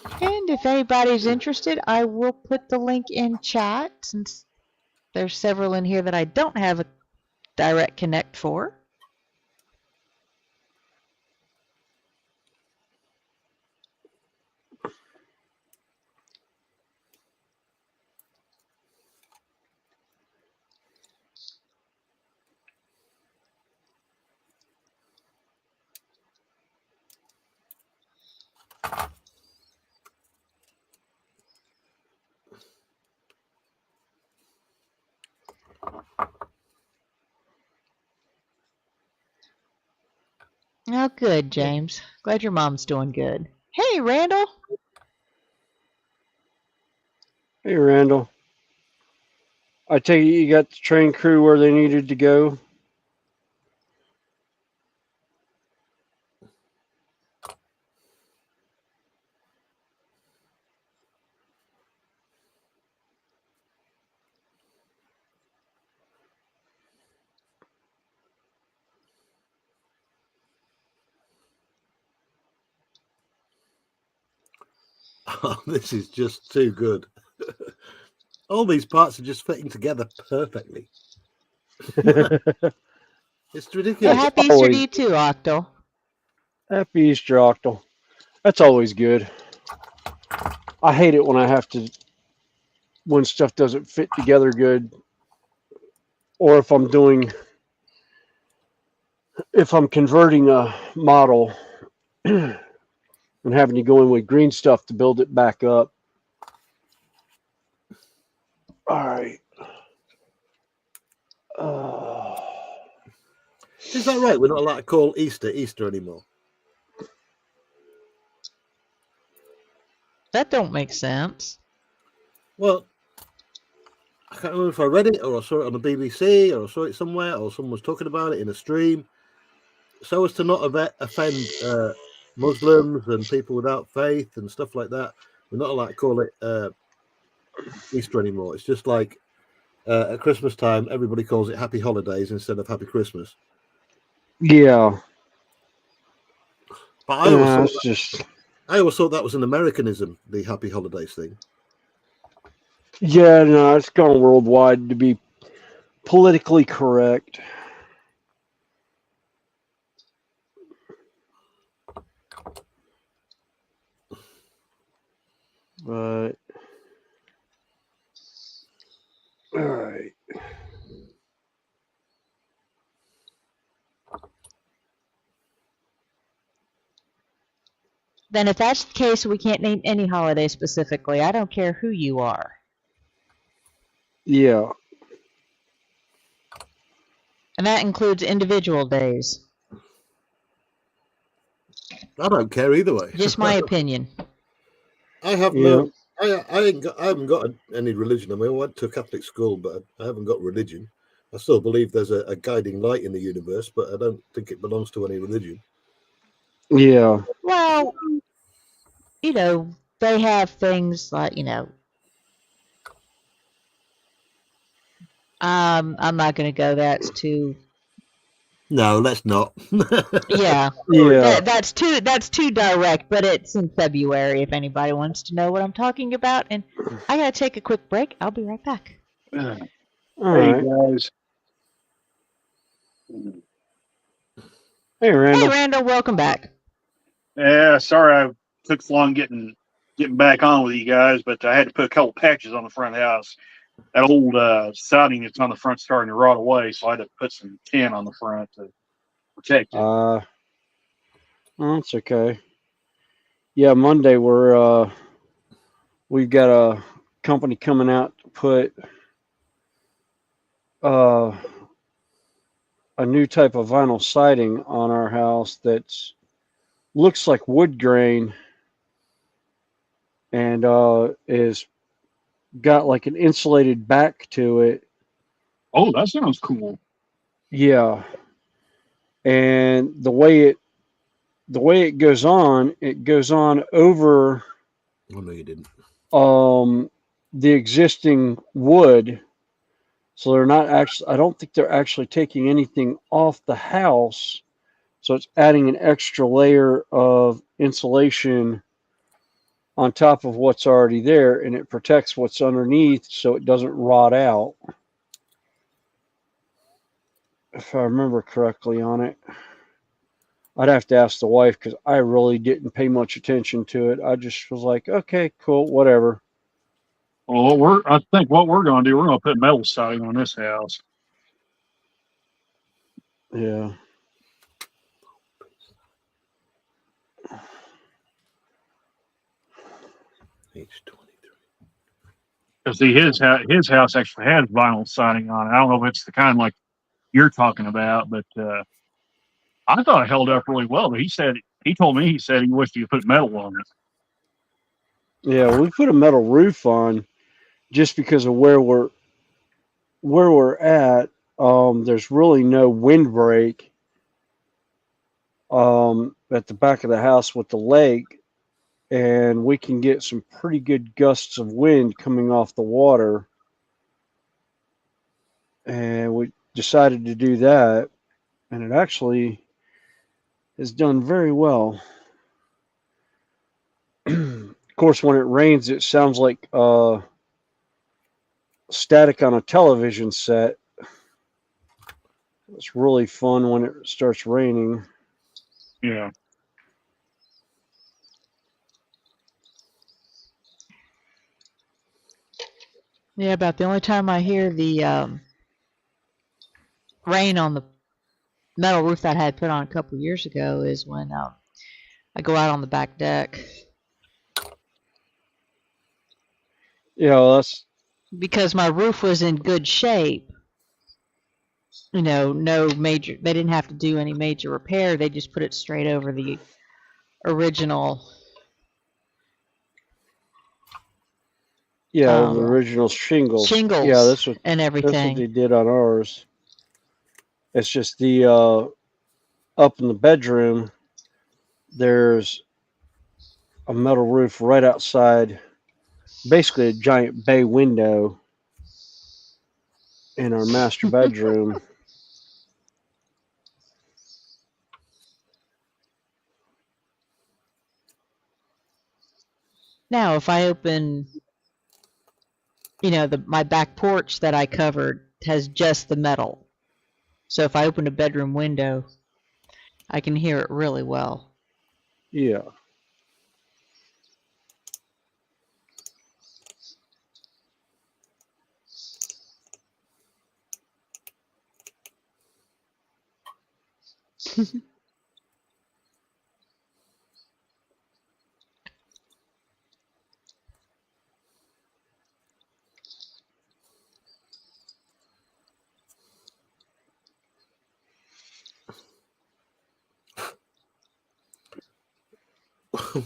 And if anybody's interested, I will put the link in chat since there's several in here that I don't have a direct connect for. Oh, good, James. Glad your mom's doing good. Hey, Randall. Hey, Randall. I take it you got the train crew where they needed to go? Oh, this is just too good. All these parts are just fitting together perfectly. It's Yeah, ridiculous. happy Easter to you too, Octal. Happy Easter, Octal. That's always good. I hate it when I have to, when stuff doesn't fit together good. or if I'm converting a model and having to go in with green stuff to build it back up. All right. Is that right? We're not allowed to call Easter Easter anymore. That don't make sense. Well, I can't remember if I read it or I saw it on the BBC or I saw it somewhere or someone was talking about it in a stream. So as to not offend Muslims and people without faith and stuff like that, we're not allowed to call it Easter anymore. It's just like at Christmas time, everybody calls it Happy Holidays instead of Happy Christmas. Yeah. But I always thought that was an Americanism, the Happy Holidays thing. Yeah, no, it's gone worldwide to be politically correct. But all right. Then if that's the case, we can't name any holiday specifically. I don't care who you are. Yeah. And that includes individual days. I don't care either way. Just my opinion. I have I haven't got any religion. I mean, I went to Catholic school, but I haven't got religion. I still believe there's a guiding light in the universe, but I don't think it belongs to any religion. Yeah. Well, you know, they have things like, you know, I'm not going to go. That's too. No, let's not. Yeah. Yeah. That's too direct. But it's in February. If anybody wants to know what I'm talking about, and I gotta take a quick break. I'll be right back. All Hey right. guys. Hey, Randall. Hey, Randall, welcome back. Yeah, sorry I took so long getting back on with you guys, but I had to put a couple patches on the front of the house. That old siding that's on the front starting to rot away, so I had to put some tin on the front to protect it. Oh, it's okay. Yeah, Monday we've got a company coming out to put a new type of vinyl siding on our house that's looks like wood grain and is got like an insulated back to it. Oh, that sounds cool. Yeah. And the way it goes on over Oh no, you didn't. the existing wood. So they're not actually, I don't think they're actually taking anything off the house. So it's adding an extra layer of insulation on top of what's already there, and it protects what's underneath so it doesn't rot out. If I remember correctly on it. I'd have to ask the wife because I really didn't pay much attention to it. I just was like, okay, cool, whatever. Well, I think what we're going to do, we're going to put metal siding on this house. Yeah. Page 23. Because see, his house actually has vinyl siding on it. I don't know if it's the kind like you're talking about, but I thought it held up really well. But he told me he wished he could put metal on it. Yeah, we put a metal roof on just because of where we're at. There's really no windbreak at the back of the house with the lake, and we can get some pretty good gusts of wind coming off the water. And we decided to do that, and it actually has done very well. Of course, when it rains, it sounds like static on a television set. It's really fun when it starts raining. Yeah. Yeah, about the only time I hear the rain on the metal roof that I had put on a couple years ago is when I go out on the back deck. Yeah, well, that's Because my roof was in good shape. You know, no major, they didn't have to do any major repair. They just put it straight over the original. the original shingles. Shingles. Yeah, that's what and everything. they did on ours. It's just the up in the bedroom. There's a metal roof right outside, basically a giant bay window in our master bedroom. Now, if I open, you know, my back porch that I covered has just the metal. So if I open a bedroom window, I can hear it really well. Yeah.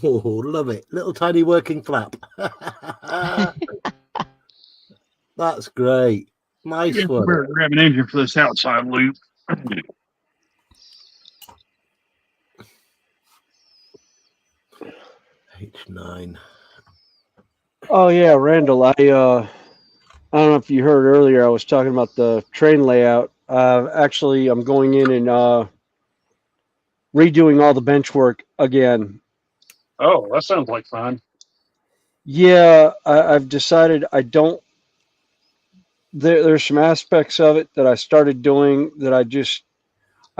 Oh, love it. Little tiny working flap. That's great. Nice Yeah, one. better grab an engine for this outside loop. H9. Oh yeah, Randall. I don't know if you heard earlier. I was talking about the train layout. Actually, I'm going in and redoing all the bench work again. Oh, that sounds like fun. Yeah, I've decided I don't. There's some aspects of it that I started doing that I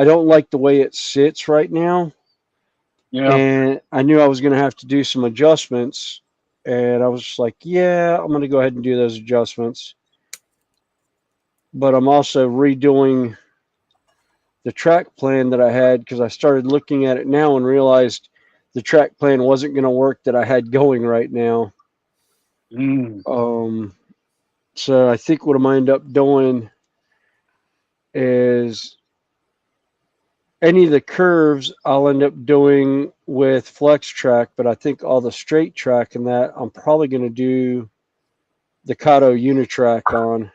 don't like the way it sits right now. Yeah. And I knew I was going to have to do some adjustments. And I was just like, yeah, I'm going to go ahead and do those adjustments. But I'm also redoing the track plan that I had because I started looking at it now and realized the track plan wasn't going to work that I had going right now. So I think what I'm going to end up doing is any of the curves I'll end up doing with flex track, but I think all the straight track and that I'm probably going to do the Kato Unitrack on.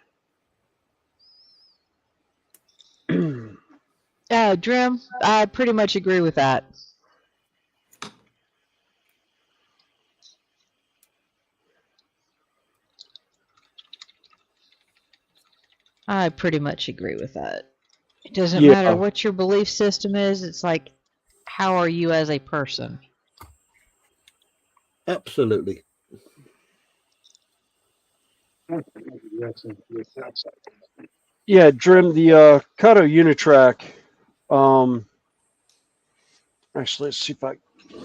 Drim, I pretty much agree with that. I pretty much agree with that. It doesn't matter what your belief system is. It's like, how are you as a person? Absolutely. Yeah, Drim, the Kato Unitrack. Actually, let's see if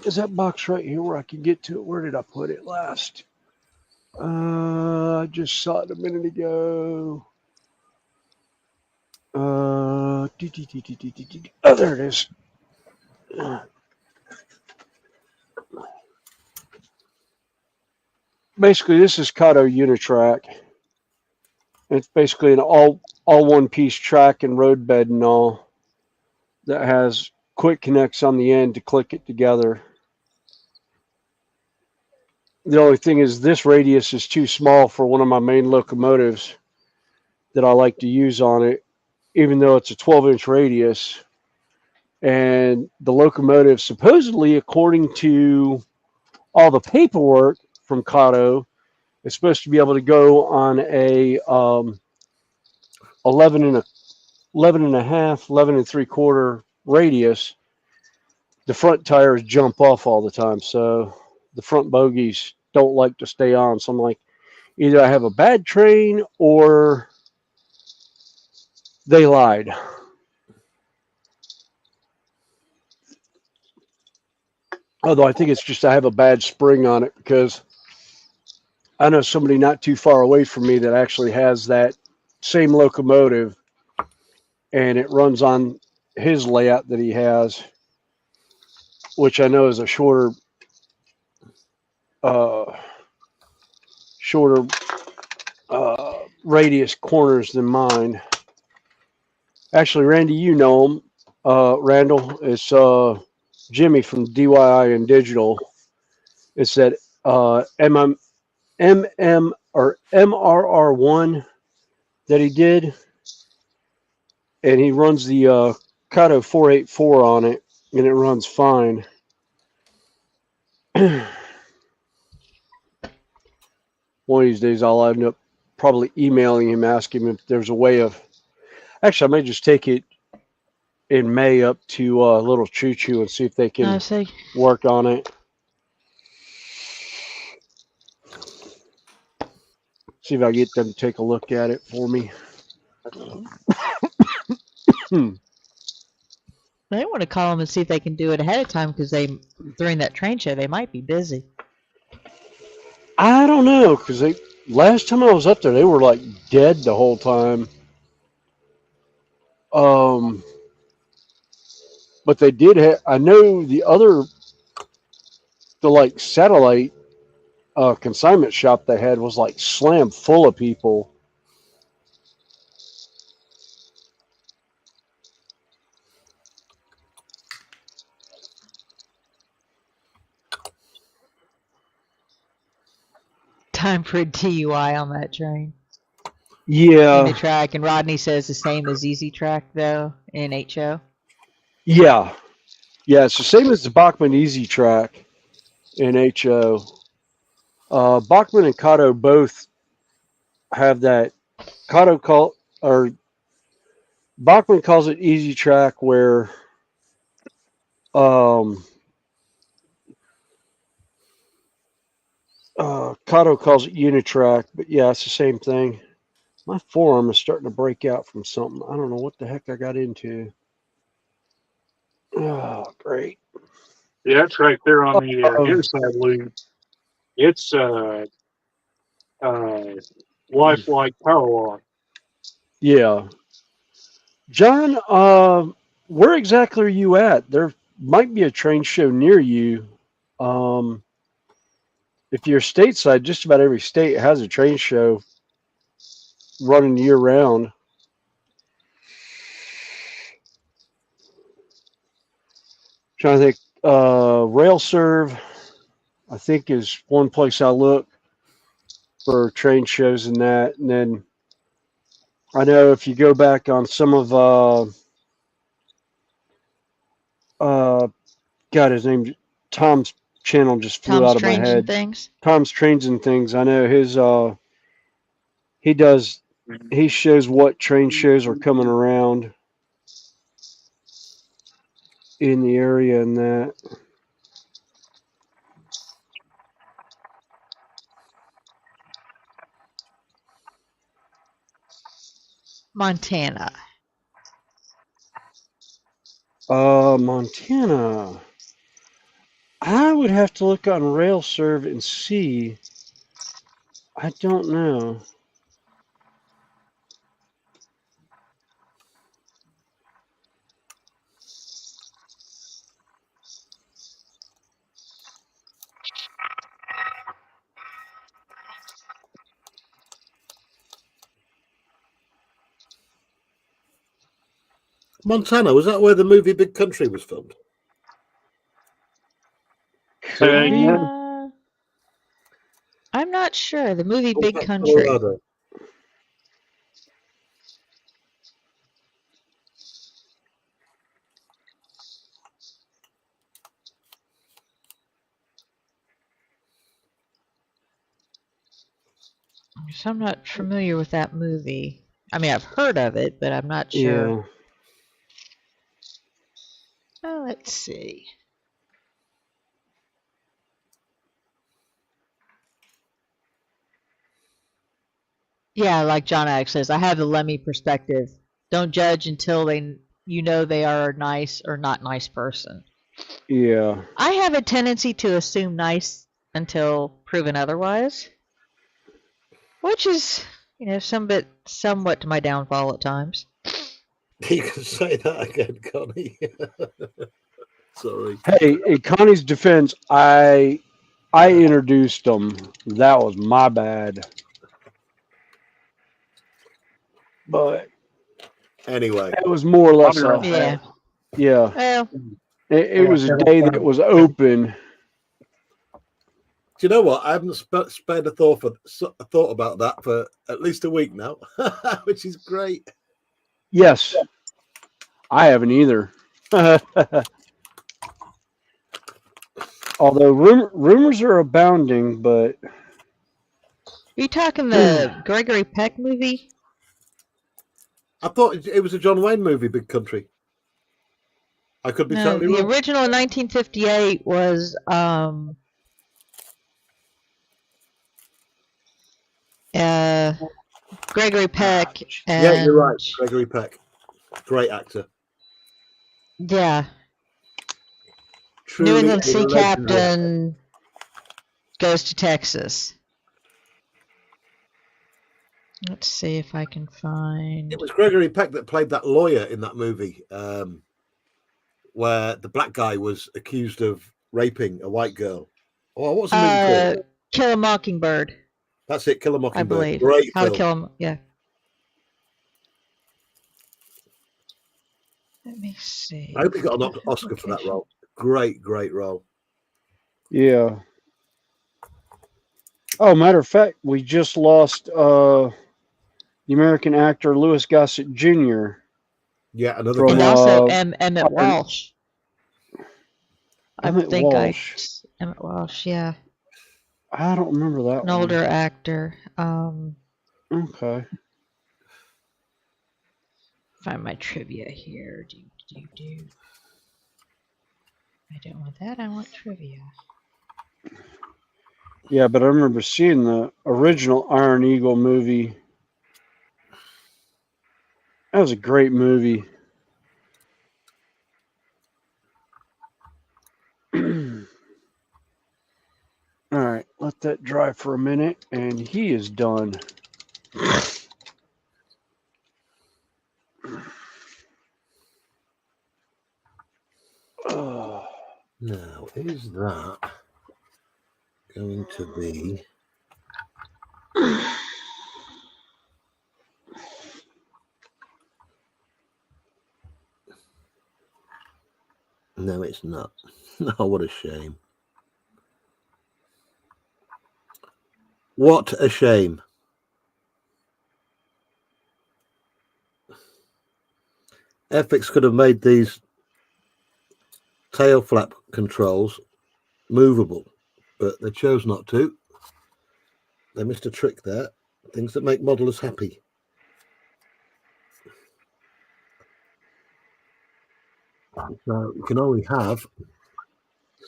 is that box right here where I can get to it? Where did I put it last? I just saw it a minute ago. Oh, there it is. Basically, this is Kato Unitrack. It's basically an all one piece track and road bed and all that has quick connects on the end to click it together. The only thing is this radius is too small for one of my main locomotives that I like to use on it, even though it's a 12-inch radius. And the locomotive, supposedly, according to all the paperwork from Kato, is supposed to be able to go on a 11 and a half, 11 and 3/4 radius. The front tires jump off all the time, so the front bogies don't like to stay on. So I'm like, either I have a bad train or they lied. Although I think it's just I have a bad spring on it because I know somebody not too far away from me that actually has that same locomotive and it runs on his layout that he has, which I know is a shorter radius corners than mine. Actually, Randy, you know him. Randall, it's Jimmy from DIY and Digital. It's that MM or MRR1 that he did, and he runs the Kato 484 on it, and it runs fine. One of these days, I'll end up probably emailing him, asking him if there's a way of. Actually, I may just take it in May up to Little Choo Choo and see if they can work on it. See if I get them to take a look at it for me. They want to call them and see if they can do it ahead of time because during that train show they might be busy. I don't know, because last time I was up there, they were like dead the whole time. But they did have. I know the like satellite consignment shop they had was like slammed full of people. Time for a DUI on that train. Yeah. In the track, and Rodney says the same as Easy Track though in HO. Yeah. Yeah, it's the same as the Bachman Easy Track in HO. Bachman and Kato both have that. Bachman calls it Easy Track, where Kato calls it Unitrack, but yeah, it's the same thing. My forearm is starting to break out from something. I don't know what the heck I got into. Oh, great. Yeah, that's right there on the other side loop. It's Lifelike Power Walk. Yeah. John, where exactly are you at? There might be a train show near you. If you're stateside, just about every state has a train show running year round. Trying to think, Rail Serve, I think, is one place I look for train shows and that. And then I know if you go back on some of God, his name, Tom's channel just flew out of my head. Things. Tom's Trains and Things. I know his he shows what train shows are coming around in the area and that. Montana. Montana. I would have to look on RailServe and see. I don't know. Montana, was that where the movie Big Country was filmed? I'm not sure. The movie Big Country. Colorado. So I'm not familiar with that movie. I mean, I've heard of it, but I'm not sure. Yeah. Oh, let's see. Yeah, like John Alex says, I have the Lemmy perspective. Don't judge until you know they are a nice or not nice person. Yeah. I have a tendency to assume nice until proven otherwise, which is, somewhat to my downfall at times. You can say that again, Connie. Sorry. Hey, in Connie's defense, I introduced them. That was my bad. But Anyway, it was more or I'll less be right Yeah. back. yeah. Well, It was a day that was open. do you know what? I haven't spared a thought about that for at least a week now, which is great. Yes, I haven't either. Although rumors are abounding, but are you talking the Gregory Peck movie? I thought it was a John Wayne movie, Big Country. I could be No, totally the wrong. original in 1958 was Gregory Peck and Yeah, you're right. Gregory Peck, great actor. Yeah, New Truly England a Sea legendary actor. Captain goes to Texas. Let's see if I can find. It was Gregory Peck that played that lawyer in that movie, where the black guy was accused of raping a white girl. Oh, what's the movie called? Kill a Mockingbird, That's it, Kill a I Mockingbird. believe. Great How to film. Kill him? Yeah. Let me see. I hope he got an Oscar for that role. Great role. yeah. Oh, matter of fact, we just lost the American actor Louis Gossett Jr. Yeah, another from And also Emmett Walsh. Emmett Walsh. Emmett Walsh, yeah. I don't remember that An one. older actor. Okay. Find my trivia here. I don't want that. I want trivia. Yeah, but I remember seeing the original Iron Eagle movie. That was a great movie. All right, let that dry for a minute, and he is done. Now, is that going to be... No, it's not. Oh, what a shame. What a shame. FX could have made these tail flap controls movable, but they chose not to. They missed a trick there. Things that make modelers happy. So you can only have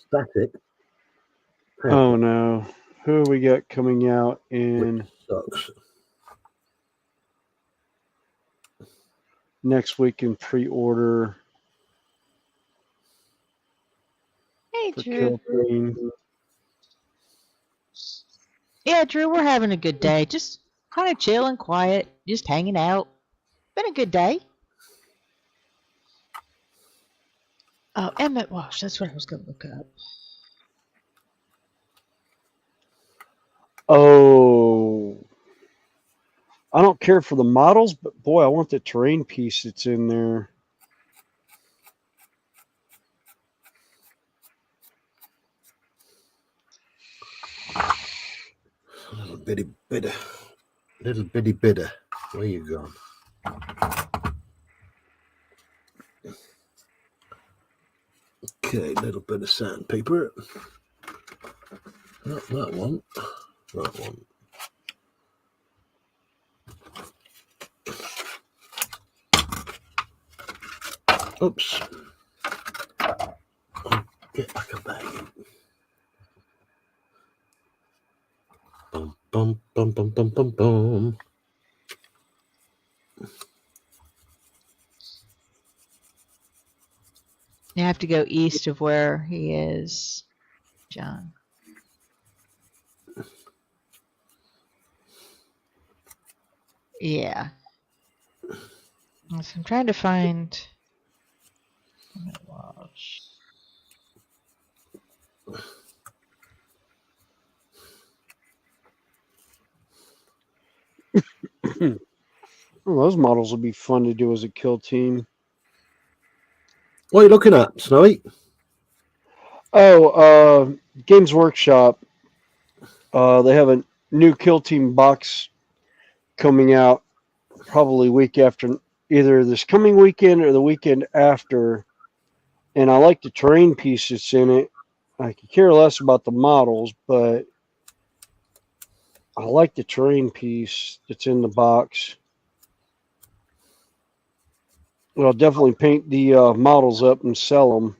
static. Oh no. Who we got coming out in sucks. Next week in pre-order? Hey, for Drew. Kilgreen. Yeah, Drew, we're having a good day. Just kind of chill and quiet, just hanging out. Been a good day. Oh, Emmett Walsh. That's what I was going to look up. Oh, I don't care for the models, but boy, I want the terrain piece that's in there. Little bitty bidder. Little bitty bidder. Where you gone? Okay, little bit of sandpaper. Not that one. That one. Oops. Get back a bag. Bum, bum, bum, bum, bum, bum, bum. You have to go east of where he is, John. Yeah. So I'm trying to find. Watch. Well, those models will be fun to do as a kill team. What are you looking at, Snowy? Oh, Games Workshop. They have a new kill team box coming out probably week after, either this coming weekend or the weekend after. And I like the terrain piece that's in it. I could care less about the models, but I like the terrain piece that's in the box. I'll definitely paint the models up and sell them.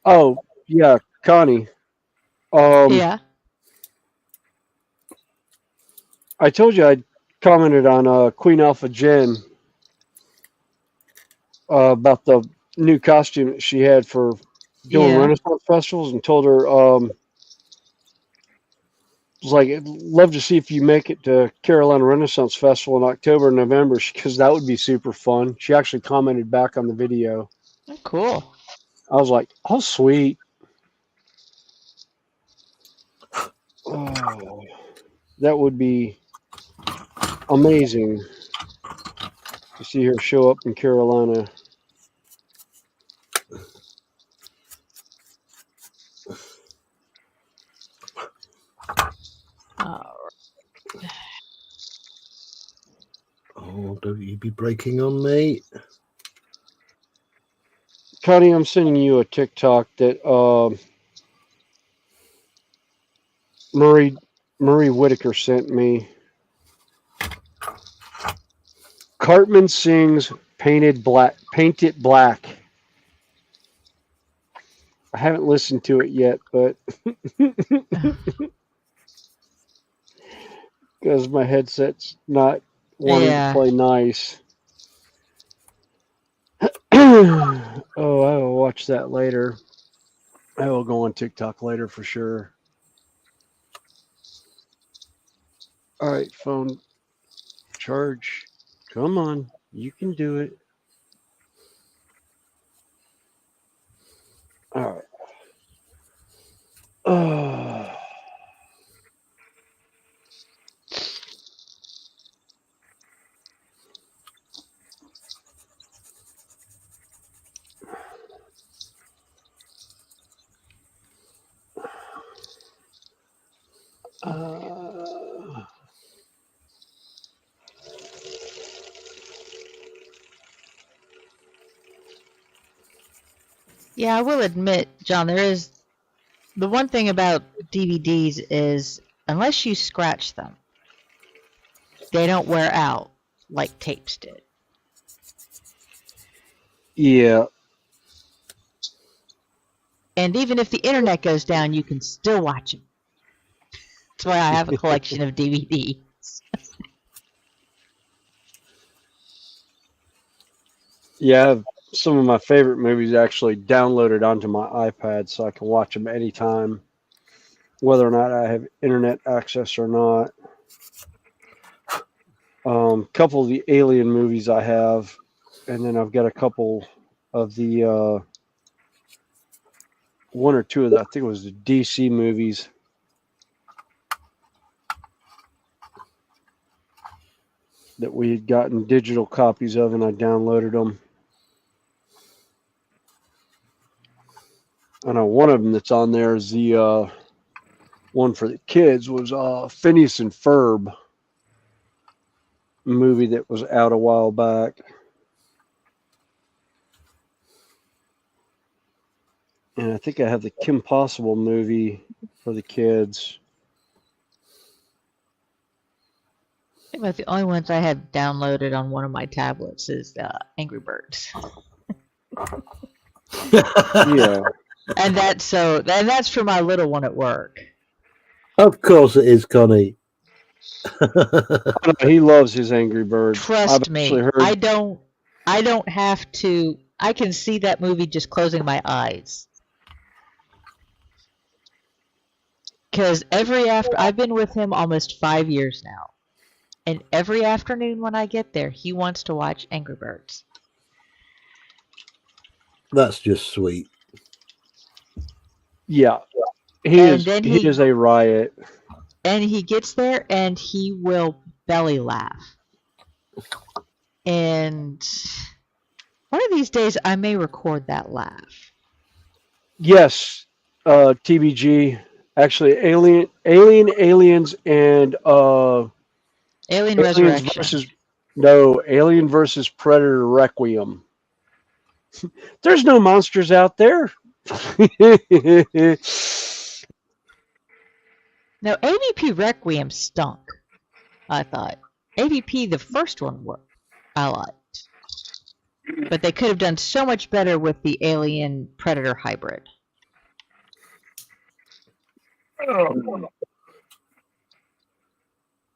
Oh, yeah, Connie. Yeah. I told you I commented on Queen Alpha Jen about the new costume that she had for doing Yeah. Renaissance festivals, and told her was like, I'd love to see if you make it to Carolina Renaissance Festival in October and November, because that would be super fun. She actually commented back on the video. Oh, cool. I was like, oh, sweet. Oh, that would be amazing to see her show up in Carolina. Oh, don't you be breaking on me. Connie, I'm sending you a TikTok that Marie Whitaker sent me. Cartman sings Paint It Black. I haven't listened to it yet, but because my headset's not wanting to Yeah. play nice. Oh, I will watch that later. I will go on TikTok later for sure. All right, phone charge. Come on, you can do it. All right. Oh. Yeah, I will admit, John, there is the one thing about DVDs is unless you scratch them, they don't wear out like tapes did. Yeah. And even if the internet goes down, you can still watch them. That's why I have a collection of DVDs. Yeah, I have some of my favorite movies actually downloaded onto my iPad so I can watch them anytime, whether or not I have internet access or not. Couple of the Alien movies I have, and then I've got a couple of the one or two of the, I think it was the DC movies that we had gotten digital copies of, and I downloaded them. I know one of them that's on there is the one for the kids was Phineas and Ferb movie that was out a while back. And I think I have the Kim Possible movie for the kids. think about the only ones I have downloaded on one of my tablets is Angry Birds. Yeah. And that's for my little one at work. Of course it is, Connie. He loves his Angry Birds. Trust me, actually heard. I don't have to. I can see that movie just closing my eyes. Because I've been with him almost 5 years now, and every afternoon when I get there, he wants to watch Angry Birds. That's just sweet. Yeah, he is a riot. And he gets there and he will belly laugh. And one of these days, I may record that laugh. Yes, TBG. Actually, Aliens, and Alien Resurrection. Alien versus Predator Requiem. There's no monsters out there. Now, AVP Requiem stunk, I thought. AVP, the first one, I liked. But they could have done so much better with the Alien Predator hybrid.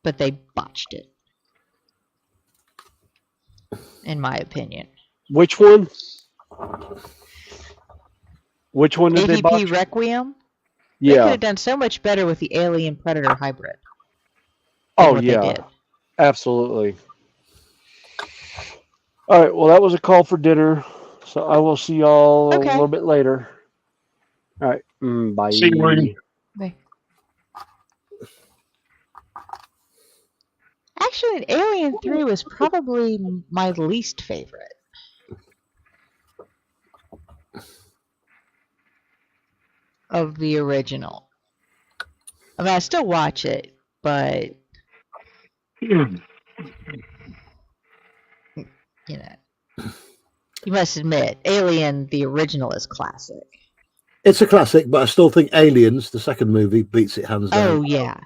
But they botched it, in my opinion. Which one? Which one did they botch? AVP Requiem? Yeah. They could have done so much better with the Alien Predator hybrid. Oh, yeah. Absolutely. All right. Well, that was a call for dinner. So I will see y'all a little bit later. All right. Bye. See you, William. Bye. Actually, Alien 3 was probably my least favorite. Of the original. I mean, I still watch it, but you know, you must admit, Alien, the original, is classic. It's a classic, but I still think Aliens, the second movie, beats it hands down. Oh yeah.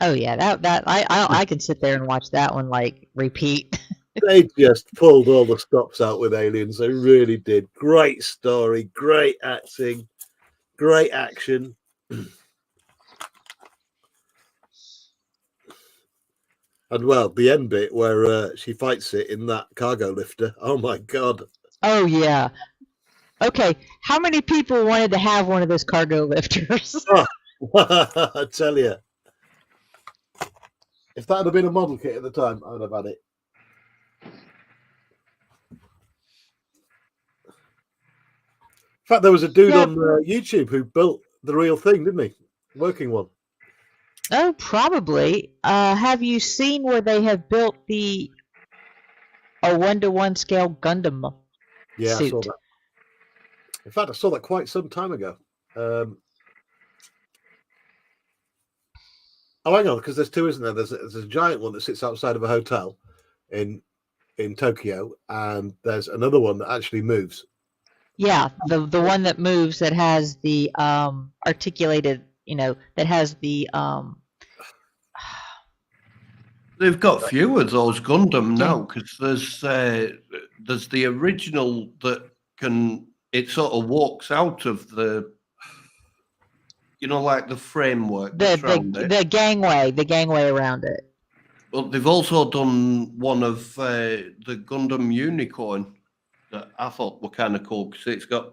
Oh yeah, that I can sit there and watch that one like repeat. They just pulled all the stops out with Aliens. They really did. Great story, great acting, great action. And well, the end bit where she fights it in that cargo lifter. Oh my god. Oh yeah. Okay, how many people wanted to have one of those cargo lifters? Oh, I tell you. If that had been a model kit at the time, I would have had it. In fact, there was a dude on YouTube who built the real thing, didn't he? Working one. Oh, probably. Have you seen where they have built a 1-to-1 scale Gundam Yeah, suit? I saw that. In fact, I saw that quite some time ago. Oh, hang on, because there's two, isn't there? There's a giant one that sits outside of a hotel in Tokyo, and there's another one that actually moves. Yeah, the one that moves, that has the articulated, that has the They've got few of those Gundam now, because there's the original that it sort of walks out of the, like the framework that's around it. the gangway around it. Well, they've also done one of the Gundam Unicorn that I thought were kind of cool, because it's got,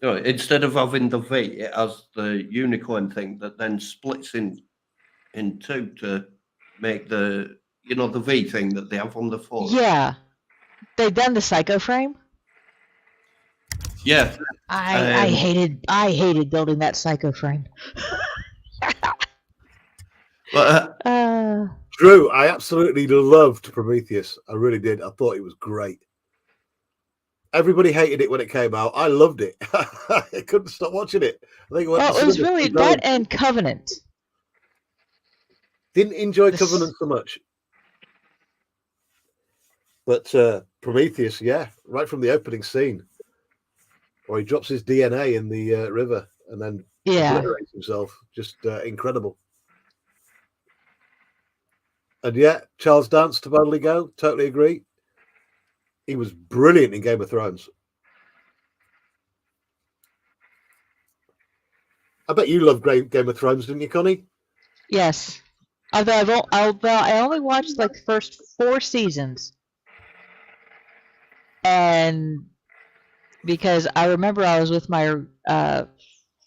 instead of having the V, it has the unicorn thing that then splits in two to make the the V thing that they have on the phone. Yeah, they've done the Psycho frame. Yeah, I hated building that Psycho frame. But Drew, I absolutely loved Prometheus. I really did. I thought it was great. Everybody hated it when it came out. I loved it. I couldn't stop watching it. I think it was really that and Covenant. Didn't enjoy Covenant so much. But Prometheus, yeah, right from the opening scene, where he drops his DNA in the river and then obliterates himself, just incredible. And yeah, Charles Dance to Bodley Go. Totally agree. He was brilliant in Game of Thrones. I bet you loved Game of Thrones, didn't you, Connie? Yes. Although I only watched like the first 4 seasons. And because I remember I was with my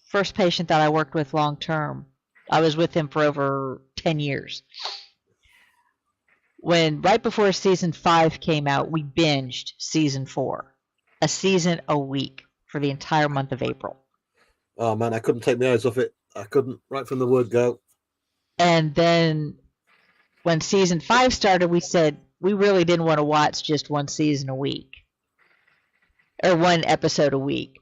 first patient that I worked with long term. I was with him for over 10 years. When right before season 5 came out, we binged season 4. A season a week for the entire month of April. Oh man, I couldn't take my eyes off it. I couldn't, right from the word go. And then when season 5 started, we said we really didn't want to watch just one season a week. Or one episode a week.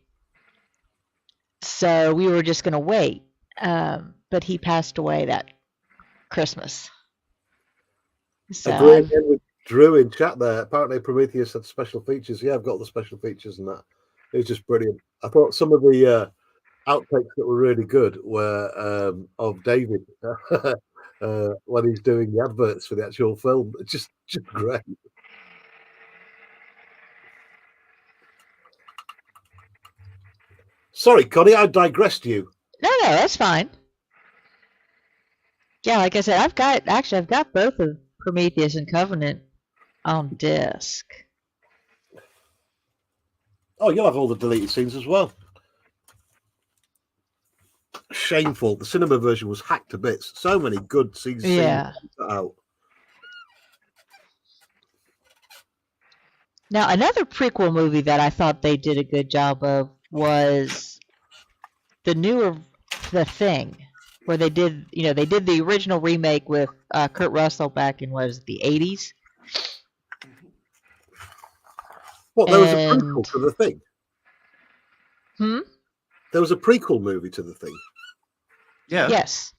So we were just going to wait. But he passed away that Christmas. So Agreeing with Drew in chat there. Apparently Prometheus had special features. Yeah, I've got the special features and that. It was just brilliant. I thought some of the outtakes that were really good were of David when he's doing the adverts for the actual film. It's just great. Sorry, Connie, I digressed you. No, that's fine. Yeah, like I said, I've got both of Prometheus and Covenant on disc. Oh, you'll have all the deleted scenes as well. Shameful. The cinema version was hacked to bits. So many good scenes out. Now, another prequel movie that I thought they did a good job of was The Thing, where they did the original remake with Kurt Russell back in the 80s. What, there was a prequel to The Thing? There was a prequel movie to The Thing. Yeah. Yes.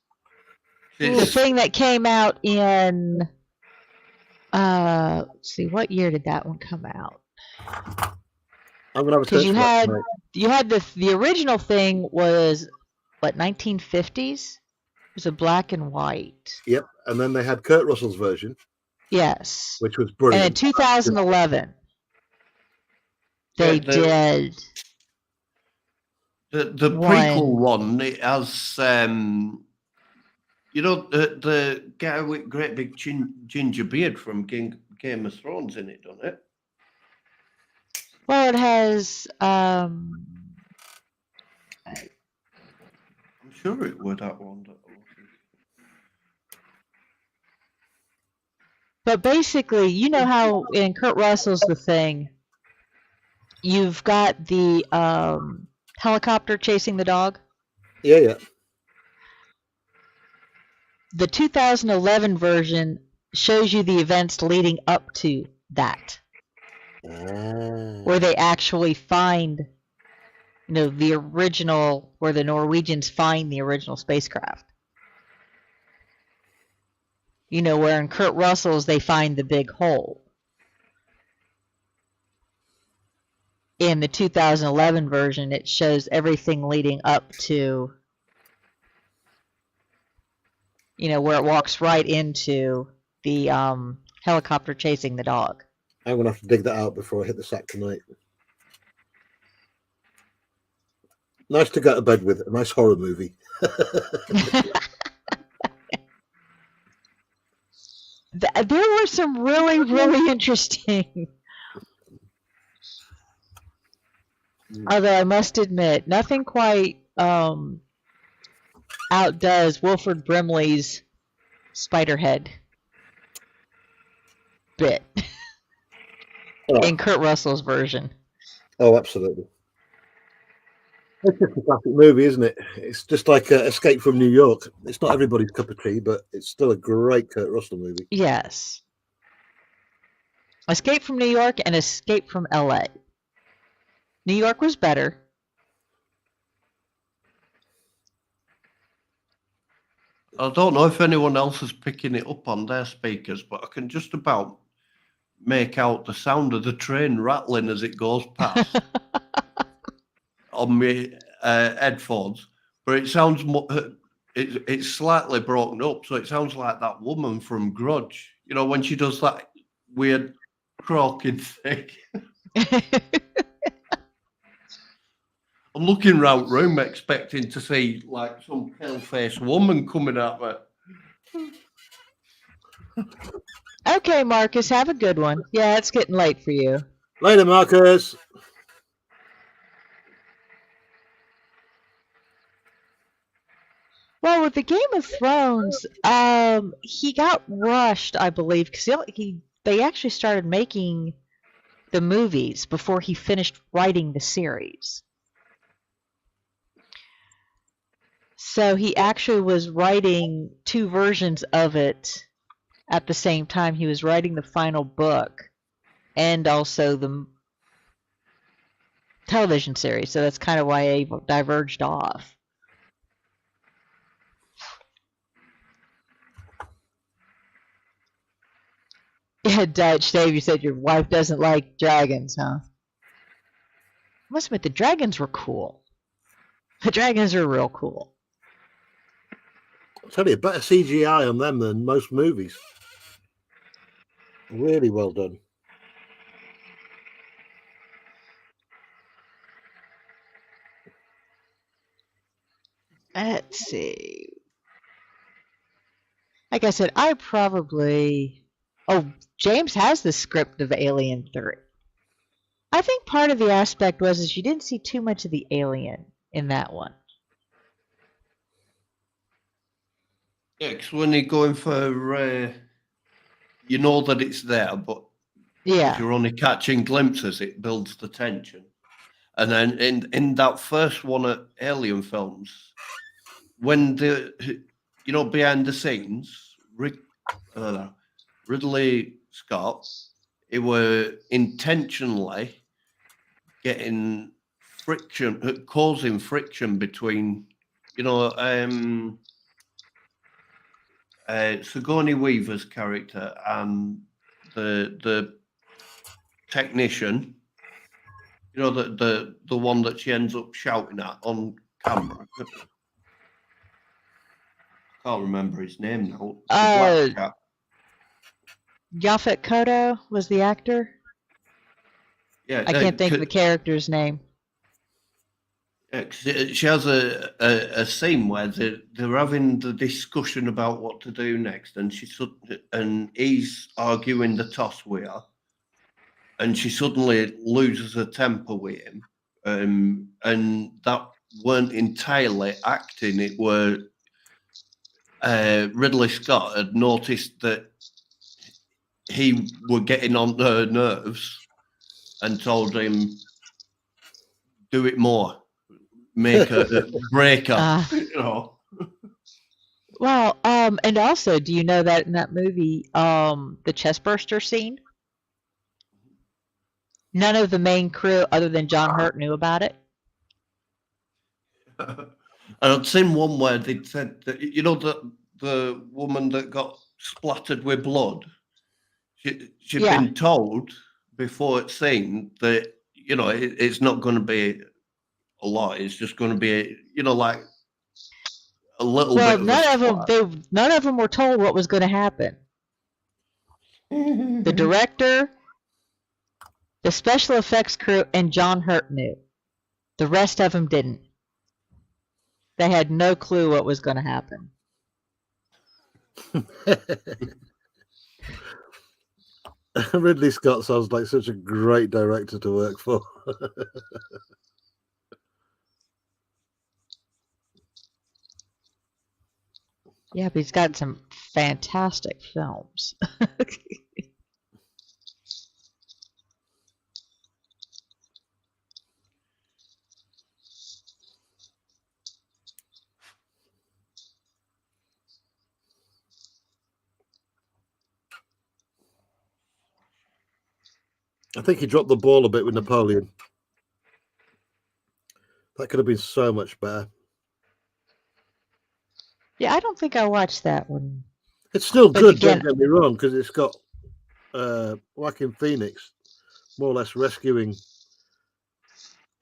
The Thing that came out in let's see, what year did that one come out? I'm gonna have a Because you had the original Thing was what, 1950s? It was a black and white. Yep, and then they had Kurt Russell's version. Yes. Which was brilliant. And in 2011 they did the prequel one. It has the guy with great big ginger beard from Game of Thrones in it, doesn't it? Well, it has I'm sure it was that one. But basically, you know how in Kurt Russell's The Thing, you've got the helicopter chasing the dog? Yeah. The 2011 version shows you the events leading up to that. Where they actually find, the original, where the Norwegians find the original spacecraft. Where in Kurt Russell's they find the big hole. In the 2011 version, it shows everything leading up to, where it walks right into the helicopter chasing the dog. I'm going to have to dig that out before I hit the sack tonight. Nice to go to bed with. A nice horror movie. There were some really, really interesting. Although I must admit, nothing quite outdoes Wilford Brimley's Spiderhead bit in Kurt Russell's version. Oh, absolutely. It's just a classic movie, isn't it? It's just like Escape from New York. It's not everybody's cup of tea, but it's still a great Kurt Russell movie. Yes. Escape from New York and Escape from LA. New York was better. I don't know if anyone else is picking it up on their speakers, but I can just about make out the sound of the train rattling as it goes past on my headphones. But it sounds it's slightly broken up, so it sounds like that woman from Grudge. You know, when she does that weird croaking thing. I'm looking round room expecting to see like some pale-faced woman coming at me. Okay, Marcus, have a good one. Yeah, it's getting late for you. Later, Marcus. Well, with the Game of Thrones, he got rushed, I believe, because they actually started making the movies before he finished writing the series. So he actually was writing 2 versions of it at the same time. He was writing the final book and also the television series. So that's kind of why they diverged off. Yeah, Dutch Dave, you said your wife doesn't like dragons, huh? I must admit, the dragons were cool. The dragons are real cool. I'll tell you, better CGI on them than most movies. Really well done. Let's see. Like I said, I probably... Oh, James has the script of Alien 3. I think part of the aspect was is you didn't see too much of the alien in that one. Yeah, because when you're going for, you know that it's there, but Yeah. if you're only catching glimpses, it builds the tension. And then in that first one at Alien films, when behind the scenes, Ridley Scott, he were intentionally getting friction, causing friction between, Sigourney Weaver's character and the technician, the one that she ends up shouting at on camera. I can't remember his name now. The black chap. Yaphet Kotto was the actor. Yeah, I can't think of the character's name. Yeah, she has a scene where they're having the discussion about what to do next, and he's arguing the toss with her, and she suddenly loses her temper with him, and that weren't entirely acting. It were Ridley Scott had noticed that he were getting on her nerves, and told him, "Do it more." Make a breaker, Well, and also, do you know that in that movie, the chestburster scene, none of the main crew other than John Hurt knew about it? And I'd seen one where they said that, the woman that got splattered with blood, she'd been told before it's seen that, it's not going to be a lot. It's just going to be, like a little bit of none of them were told what was going to happen. The director, the special effects crew, and John Hurt knew. The rest of them didn't. They had no clue what was going to happen. Ridley Scott sounds like such a great director to work for. Yeah, but he's got some fantastic films. I think he dropped the ball a bit with Napoleon. That could have been so much better. Yeah, I don't think I watched that one. It's still good, don't get me wrong, because it's got Joaquin Phoenix more or less rescuing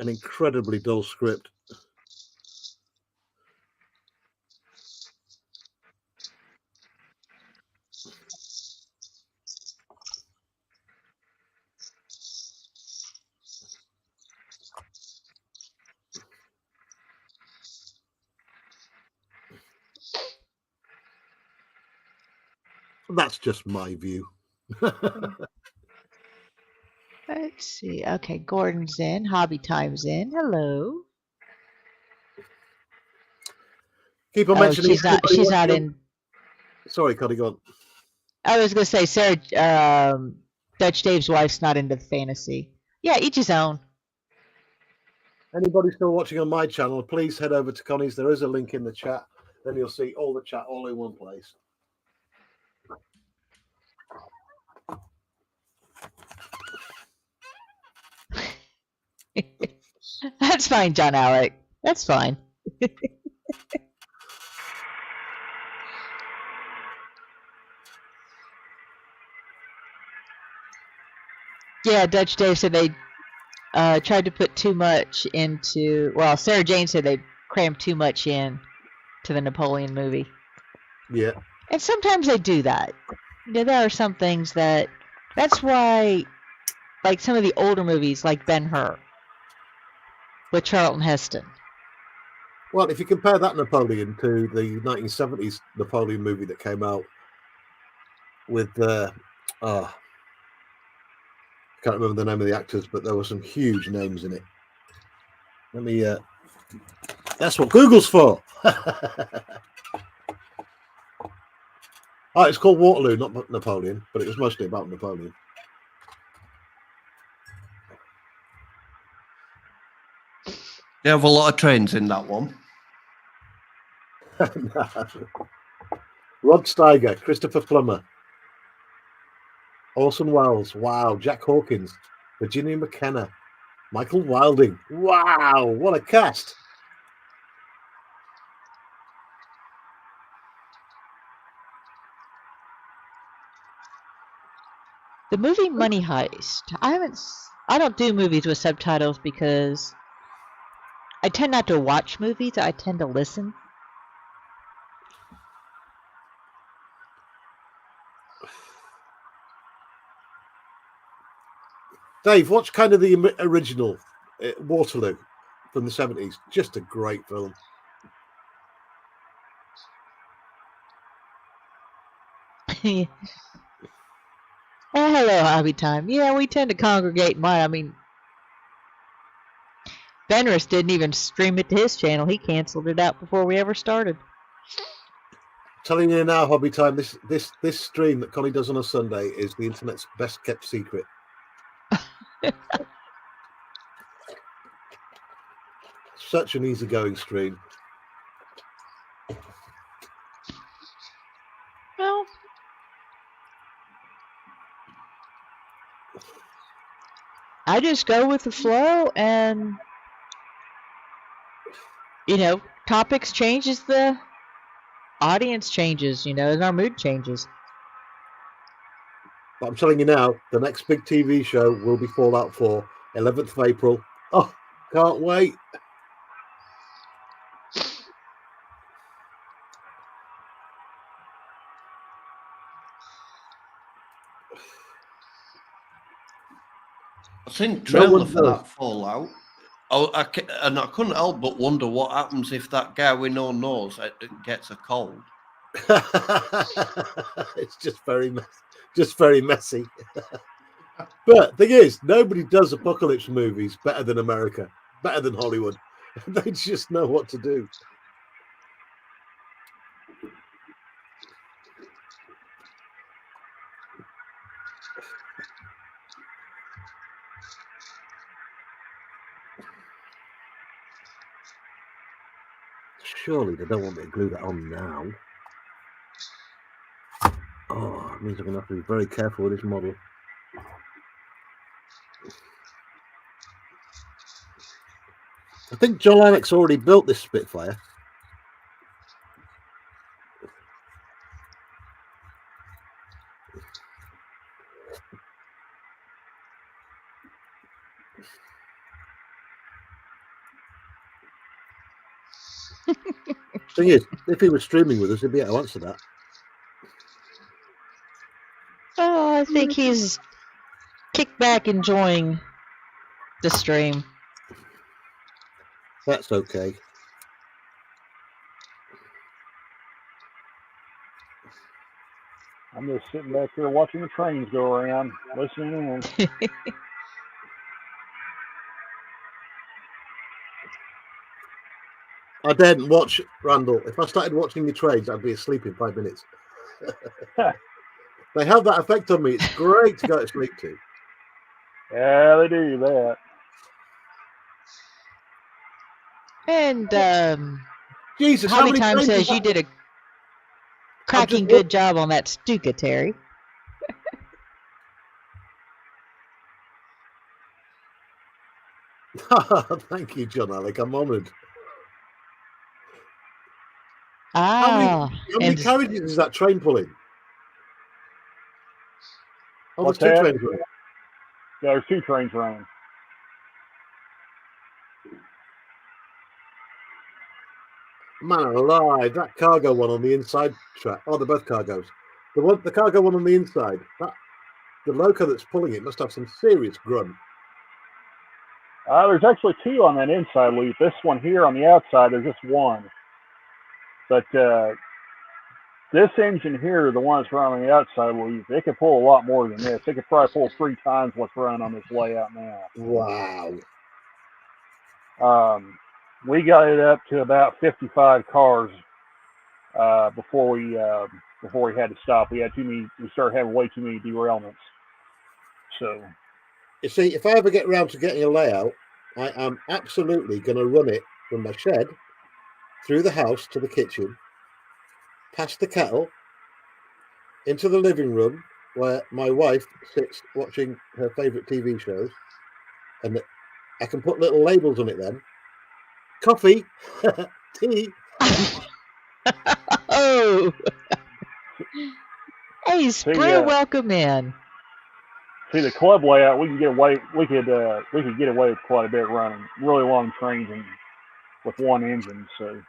an incredibly dull script. That's just my view. Let's see. Okay, Gordon's in. Hobby Time's in. Hello. Keep on Oh, mentioning she's not. anybody She's not watching. in. Sorry, Connie, go on. I was gonna say Sarah. Dutch Dave's wife's not into fantasy. Yeah, each his own. Anybody still watching on my channel, please head over to Connie's. There is a link in the chat. Then you'll see all the chat all in one place. That's fine, John Alec. That's fine. Yeah, Dutch Dave said they tried to put too much into. Well, Sarah Jane said they crammed too much in to the Napoleon movie. Yeah. And sometimes they do that. You know, there are some things that. That's why, like some of the older movies, like Ben-Hur, with Charlton Heston. Well, if you compare that Napoleon to the 1970s Napoleon movie that came out with, I can't remember the name of the actors, but there were some huge names in it. Let me, that's what Google's for. Oh, it's called Waterloo, not Napoleon, but it was mostly about Napoleon. They have a lot of trains in that one. Rod Steiger, Christopher Plummer, Orson Welles, wow, Jack Hawkins, Virginia McKenna, Michael Wilding. Wow, what a cast. The movie Money Heist. I don't do movies with subtitles because I tend not to watch movies. I tend to listen. Dave, watch kind of the original Waterloo from the 70s. Just a great film. Oh, hello, Hobby Time. Yeah, we tend to congregate in mine. I mean, Fenris didn't even stream it to his channel. He canceled it out before we ever started. Telling you now, Hobby Time, this stream that Connie does on a Sunday is the internet's best kept secret. Such an easygoing stream. Well, I just go with the flow, and you know, topics changes, the audience changes, you know, and our mood changes. But I'm telling you now, the next big TV show will be Fallout 4, 11th of April. Oh, can't wait. I've seen No trailer one for does. that Fallout. Oh, and I couldn't help but wonder what happens if that guy we know knows gets a cold. It's just very messy. But thing is, nobody does apocalypse movies better than America, better than Hollywood. They just know what to do. Surely they don't want me to glue that on now. Oh, it means I'm going to have to be very careful with this model. I think John Lennox already built this Spitfire. Thing is, if he was streaming with us, he'd be able to answer that. Oh, I think he's kicked back enjoying the stream. That's okay. I'm just sitting back there watching the trains go around, listening in. I daren't watch, Randall. If I started watching the trains, I'd be asleep in 5 minutes. They have that effect on me. It's great to go to sleep to. Yeah, they do that. And Jesus, how Hobby many Time trains is says you that? did a cracking good job on that Stuka, Terry. Thank you, John Alec. I'm honoured. How many carriages is that train pulling? Oh, What's there's two that? trains running. Yeah, there's 2 trains running. Man alive, that cargo one on the inside track. Oh, they're both cargoes. The cargo one on the inside, the loco that's pulling it must have some serious grunt. There's actually 2 on that inside loop. This one here on the outside, there's just 1. But this engine here, the one that's running on the outside loop, it could pull a lot more than this. It could probably pull 3 times what's running on this layout now. Wow. We got it up to about 55 cars before we had to stop. We started having way too many derailments. So, you see, if I ever get around to getting a layout, I am absolutely going to run it from my shed through the house to the kitchen, past the kettle, into the living room where my wife sits watching her favourite TV shows, and I can put little labels on it then. Coffee, tea. Oh, hey, Sprue, welcome in. See, the club layout, we could get away with quite a bit running really long trains and with one engine. So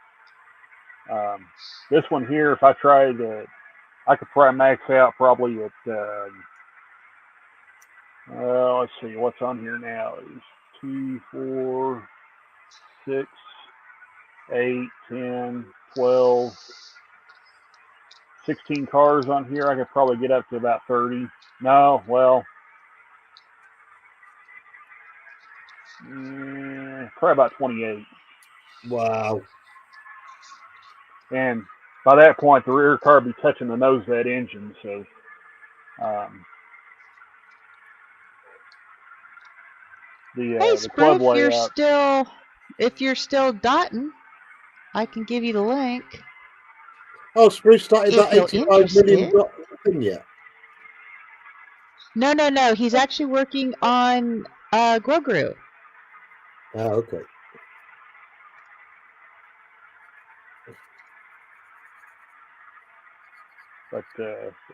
this one here, if I tried, I could probably max out probably at let's see what's on here now. Is 2, 4, 6, 8, 10, 12, 16 cars on here. I could probably get up to about 30. No, well, probably about 28. Wow. And by that point, the rear car would be touching the nose of that engine. So, the club layout. If you're still dotting, I can give you the link. Oh, Spruce started that 85 million thing yet? No. He's actually working on Grogu. Oh, okay. But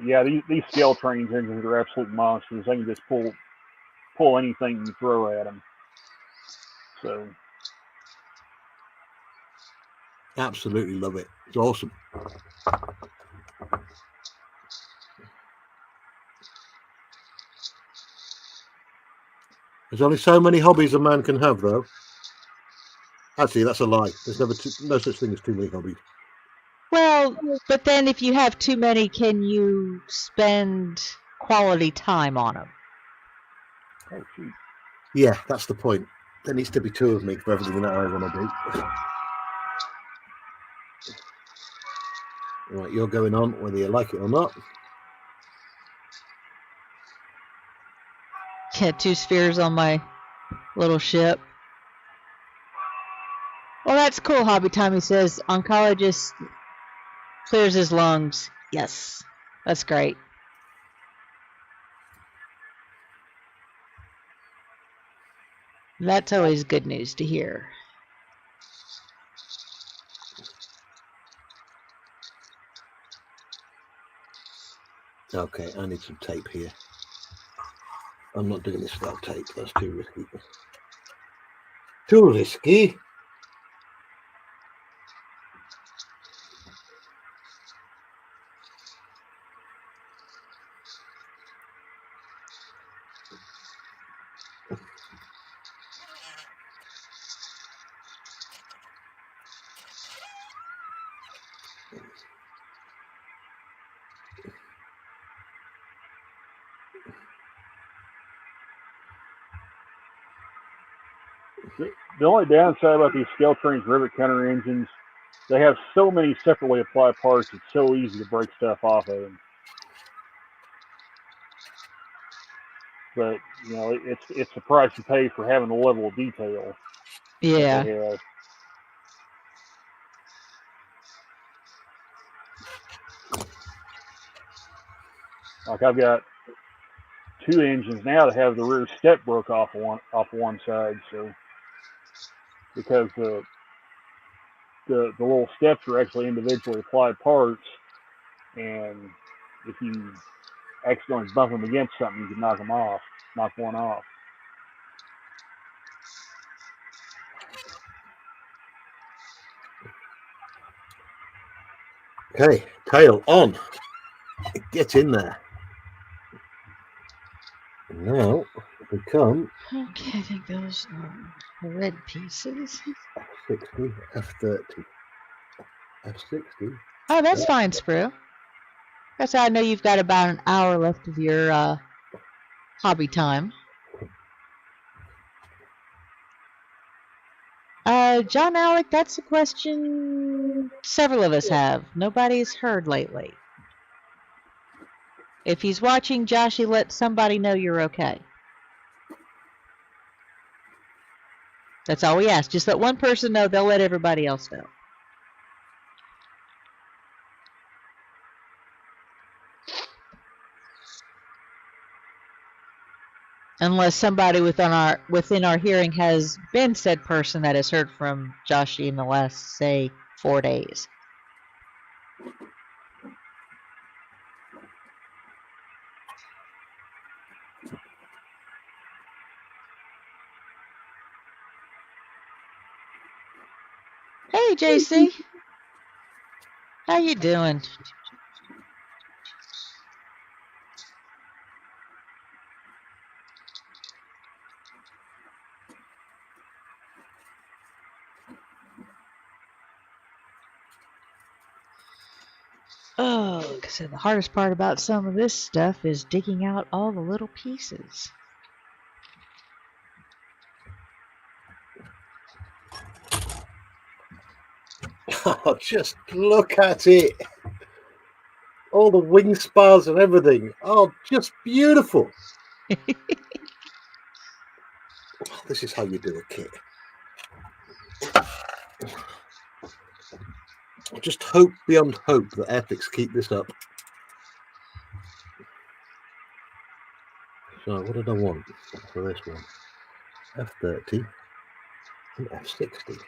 yeah, these scale trains engines are absolute monsters. They can just pull anything you throw at them. So absolutely love it. It's awesome. There's only so many hobbies a man can have, though. Actually, that's a lie. There's no such thing as too many hobbies. Well, but then if you have too many, can you spend quality time on them? Oh, shoot. Yeah, that's the point. There needs to be 2 of me for everything that I want to do. Right, you're going on whether you like it or not. Yeah, 2 spheres on my little ship. Well, that's cool, Hobby Time. He says, oncologist clears his lungs. Yes, that's great. That's always good news to hear. Okay, I need some tape here. I'm not doing this without tape. That's too risky. Too risky. the only downside about these scale trains rivet cutter engines, they have so many separately applied parts. It's so easy to break stuff off of them. But you know, it's the price you pay for having the level of detail that Yeah. they have. Like I've got 2 engines now that have the rear step broke off one side, so because the little steps are actually individually applied parts, and if you accidentally bump them against something, you can knock one off. Okay, tail on. Get in there. Now we come Okay, I think those are the red pieces. F60, F30, F60. Oh, that's fine, Sprue. That's how I know you've got about an hour left of your hobby time. John Alec, that's a question several of us have. Nobody's heard lately. If he's watching, Joshy, let somebody know you're okay. That's all we ask. Just let one person know, they'll let everybody else know. Unless somebody within our hearing has been said person that has heard from Joshy in the last, say, 4 days. Hey, JC. How you doing? Oh, like I said, the hardest part about some of this stuff is digging out all the little pieces. Oh, just look at it. All the wing spars and everything. Oh, just beautiful. This is how you do a kit. I just hope beyond hope that Airfix keep this up. So what did I want for this one? F30 and F60.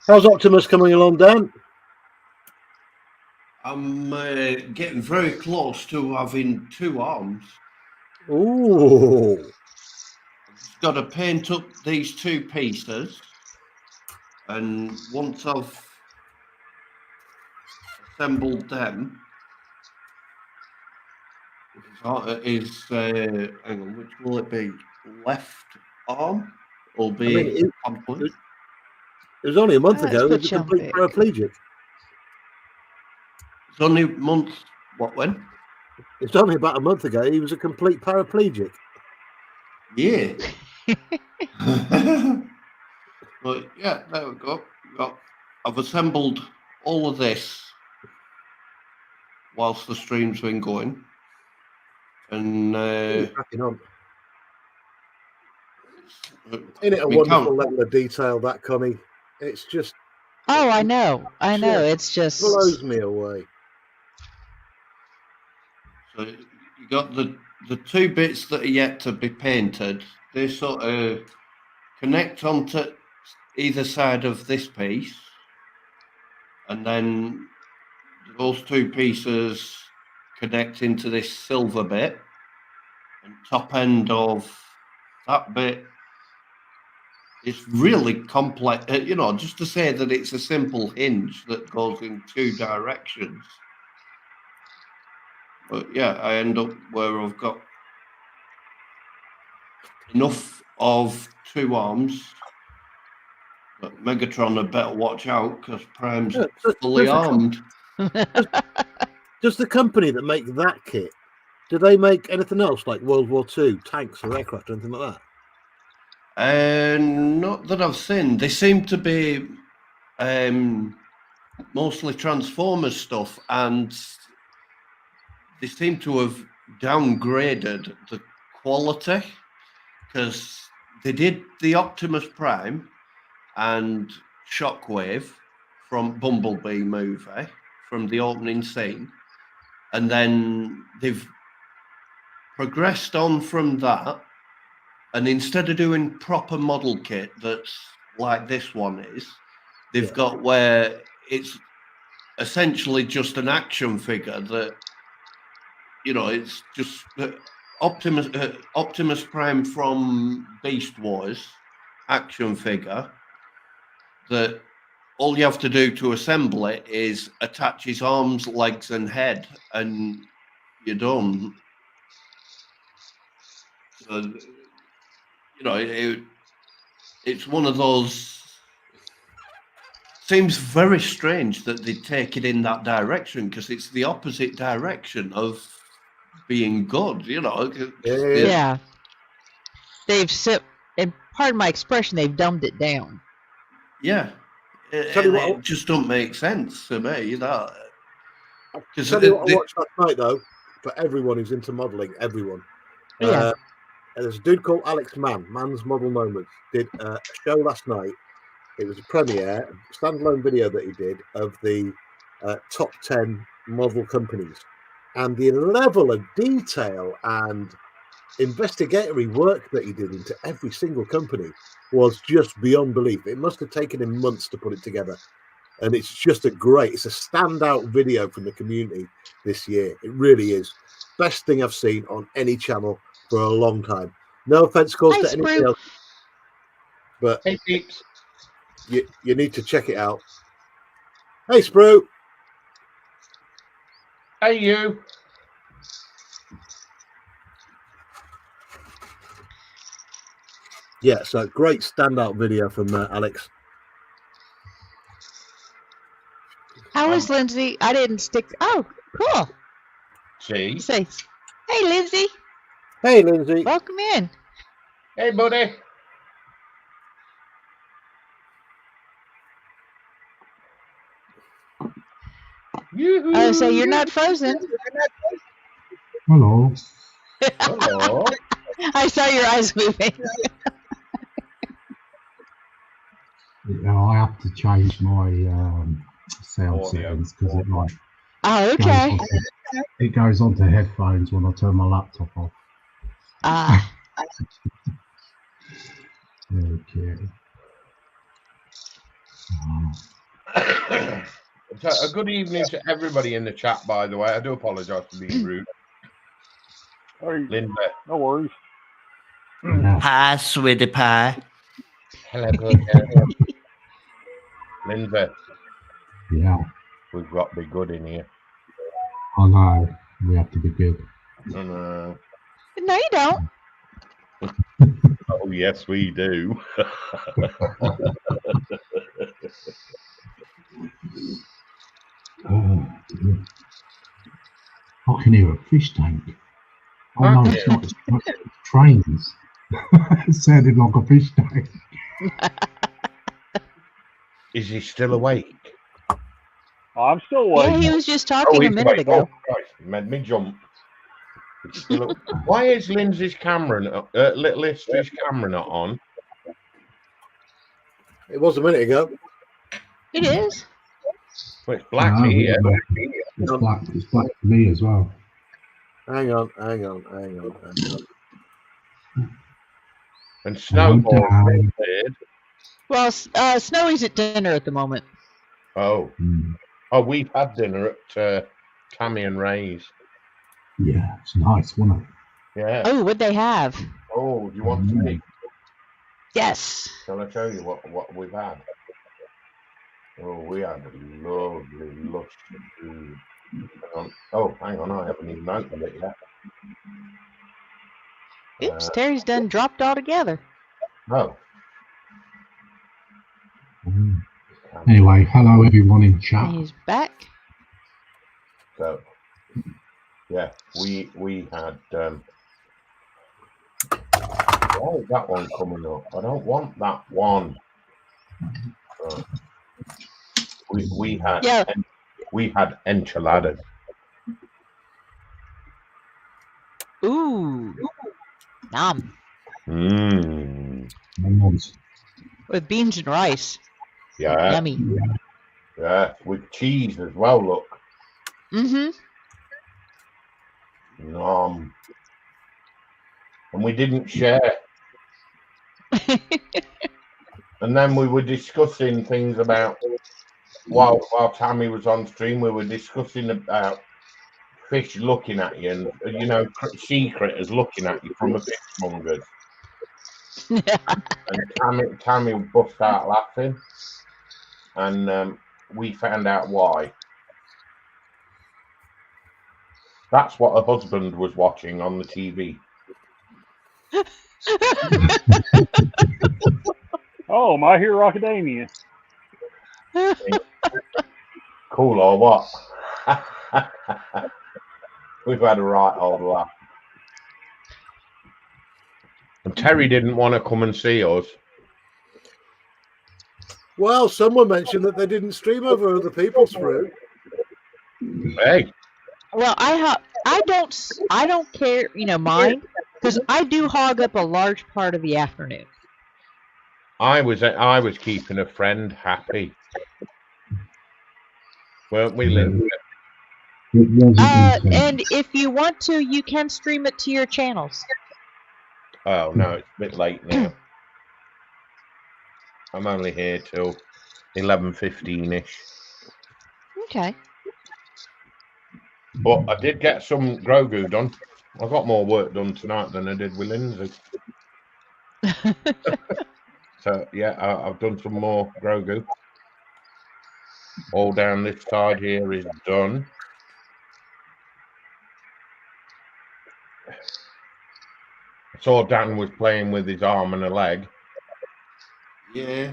How's Optimus coming along, Dan? I'm getting very close to having 2 arms. Ooh. Just got to paint up these 2 pieces, and once I've assembled them, hang on, which will it be? Left arm will be complete. It was only a month Let's ago. He put was a you on complete big. paraplegic. It's only a month. What, when? It's only about a month ago. He was a complete paraplegic. Yeah. But yeah, there we go. I've assembled all of this whilst the stream's been going. And cracking on. Isn't it a wonderful level of detail, that, Connie? It's just... Oh, I know. It's just... blows me away. So you got the 2 bits that are yet to be painted. They sort of connect onto either side of this piece, and then those 2 pieces connect into this silver bit, and top end of that bit is really complex. Just to say that it's a simple hinge that goes in 2 directions. But yeah, I end up where I've got enough of 2 arms. But Megatron had better watch out because Prime's fully armed. Does the company that make that kit, do they make anything else like World War II tanks or aircraft or anything like that? Not that I've seen. They seem to be mostly Transformers stuff, and they seem to have downgraded the quality because they did the Optimus Prime and Shockwave from Bumblebee movie from the opening scene, and then they've progressed on from that, and instead of doing proper model kit that's like this one is, they've got where it's essentially just an action figure that, you know, it's just Optimus Prime from Beast Wars action figure that all you have to do to assemble it is attach his arms, legs, and head, and you're done. So, you know, it's one of those. Seems very strange that they take it in that direction because it's the opposite direction of being good. You know. Yeah. They've and pardon my expression, they've dumbed it down. Yeah. It just don't make sense to me. That. Tell you what I watched last night, though, for everyone who's into modelling, everyone. Yeah. There's a dude called Alex Man's Model Moments, did a show last night. It was a premiere, a standalone video that he did of the top 10 model companies. And the level of detail and investigatory work that he did into every single company was just beyond belief. It must have taken him months to put it together. And it's just it's a standout video from the community this year. It really is. Best thing I've seen on any channel for a long time. No offense caused to anything else, but hey, peeps. You need to check it out. Hey, Sprue. Hey, you. Yeah, so great standout video from Alex. How is Lindsay? I didn't stick. Oh, cool. See? Say, hey, Lindsay. Hey, Lindsay. Welcome in. Hey, buddy. Oh, so you're not frozen. Hello. Hello. I saw your eyes moving. I have to change my sound settings because it like okay. It goes onto headphones when I turn my laptop off. Ah. Okay. A good evening to everybody in the chat, by the way. I do apologise for being rude. Linda. No worries. Hi, sweetie pie. Hello, good. Linda. Yeah. We've got to be good in here. I know. We have to be good. No, you don't. Oh, yes, we do. I can hear a fish tank. Oh, no, it's not. It's trains. It sounded like a fish tank. Is he still awake? I'm still awake. Yeah, he was just talking a minute ago. Oh, Christ, it made me jump. Why is Lindsay's camera, little history's camera not on? It was a minute ago. It is. Well, it's black here. It's black for me as well. Hang on. And Snowball. Well, Snowy's at dinner at the moment. Oh. Oh, we've had dinner at Tammy and Ray's. Yeah, it's nice, wasn't it? Yeah. Oh, what'd they have? Oh, do you want to eat? Yes. Shall I show you what we've had? Oh, we had lovely, lush food. Hang on. Oh, hang on, I haven't even opened it yet. Oops, Terry's done dropped altogether. No. Anyway, hello everyone in chat. He's back. So, yeah, we had. Why is that one coming up? I don't want that one. Right. We had enchiladas. Ooh. Nom. Mmm. With beans and rice. Yeah. Yummy. Yeah, with cheese as well, look. Mm-hmm. Nom. And we didn't share. And then we were discussing things about, while Tammy was on stream, we were discussing about fish looking at you and, you know, sea critters looking at you from a fishmonger's. And Tammy bust out laughing. And we found out why. That's what her husband was watching on the TV. Oh, My Hero Academia. Cool or what? We've had a right old laugh. And Terry didn't want to come and see us. Well, someone mentioned that they didn't stream over other people's fruit. Hey. Well, I don't care, you know, mine, because I do hog up a large part of the afternoon. I was keeping a friend happy. Weren't we, Linda? And if you want to, you can stream it to your channels. Oh no, it's a bit late now. I'm only here till 11:15ish. Okay. But I did get some Grogu done. I got more work done tonight than I did with Lindsay. So yeah, I've done some more Grogu. All down this side here is done. I saw Dan was playing with his arm and a leg. Yeah,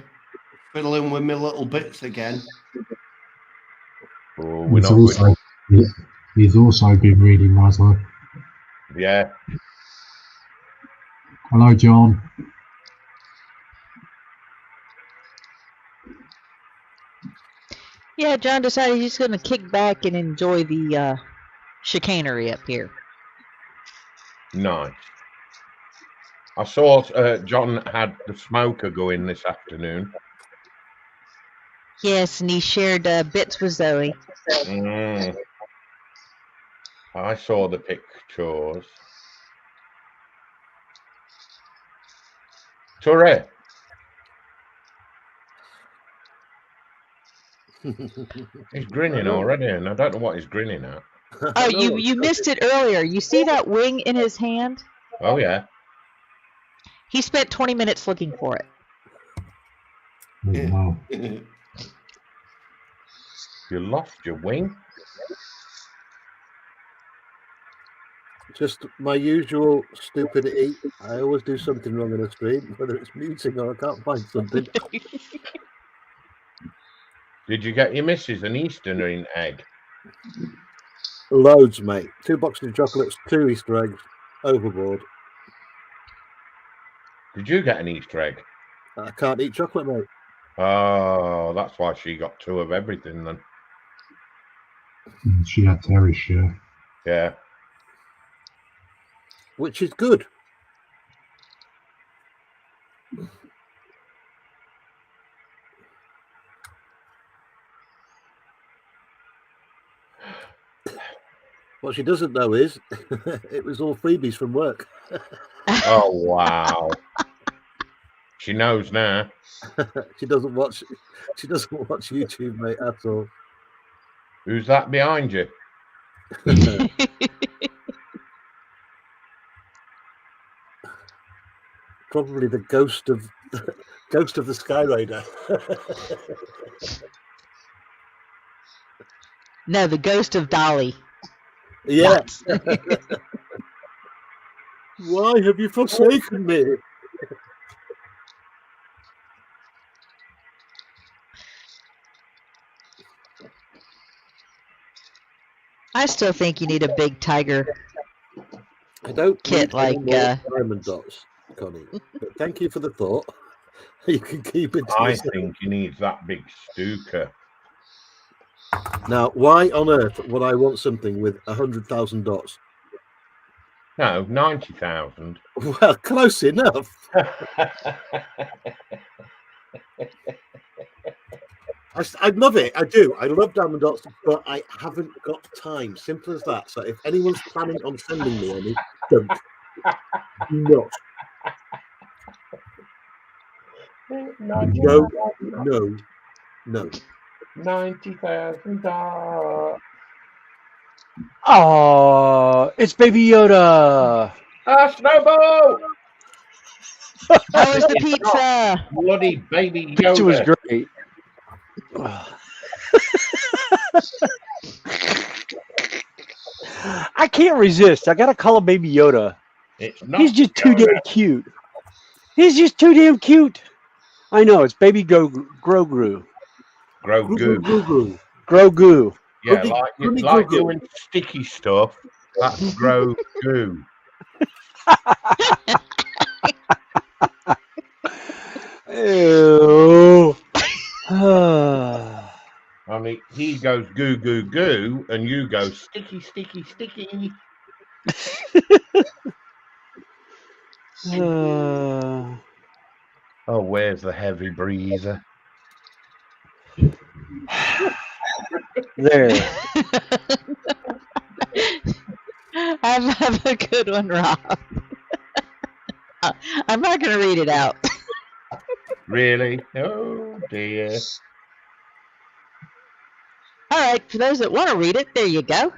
fiddling with my little bits again. Oh, we're not He's also been reading Muzzler. Yeah. Hello, John. Yeah, John decided he's going to kick back and enjoy the chicanery up here. Nice. I saw John had the smoker going this afternoon. Yes, and he shared bits with Zoe. I saw the pictures. Torre. He's grinning already, and I don't know what he's grinning at. Oh, you missed it earlier. You see that wing in his hand? Oh, yeah. He spent 20 minutes looking for it. Wow. You lost your wing? Just my usual stupidity. I always do something wrong in a stream, whether it's muting or I can't find something. Did you get your missus an Eastern egg? Loads, mate. 2 boxes of chocolates, 2 Easter eggs, overboard. Did you get an Easter egg? I can't eat chocolate, mate. Oh, that's why she got 2 of everything then. She had Terry's share. Yeah. Which is good. What she doesn't know is it was all freebies from work. Oh, wow. She knows now. She doesn't watch YouTube, mate, at all. Who's that behind you? Probably the ghost of the Sky Raider. No, the ghost of Dolly. Yeah. Why have you forsaken me? I still think you need a big tiger I don't kit need any like more diamond dots, Connie. But thank you for the thought. You can keep it to I yourself. think he needs that big Stuka. Now, why on earth would I want something with 100,000 dots? No, 90,000. Well, close enough. I love it. I do. I love diamond dots, but I haven't got time. Simple as that. So if anyone's planning on sending me any, don't. Do not. No. 90,000 dollars. Oh, it's Baby Yoda. Snowball! How was the pizza? Bloody Baby Yoda. Pizza was great. I can't resist. I gotta call him Baby Yoda. It's not He's just too Yoda. damn cute. He's just too damn cute. I know, it's Baby Grogu. Grogu. Grogu. Yeah, like doing sticky stuff. That's Grogu. Ew. I mean, he goes goo goo goo, and you go sticky sticky sticky. Oh, where's the heavy breather? There. Have a good one, Rob. I'm not going to read it out. Really? Oh, dear. All right, for those that want to read it, there you go.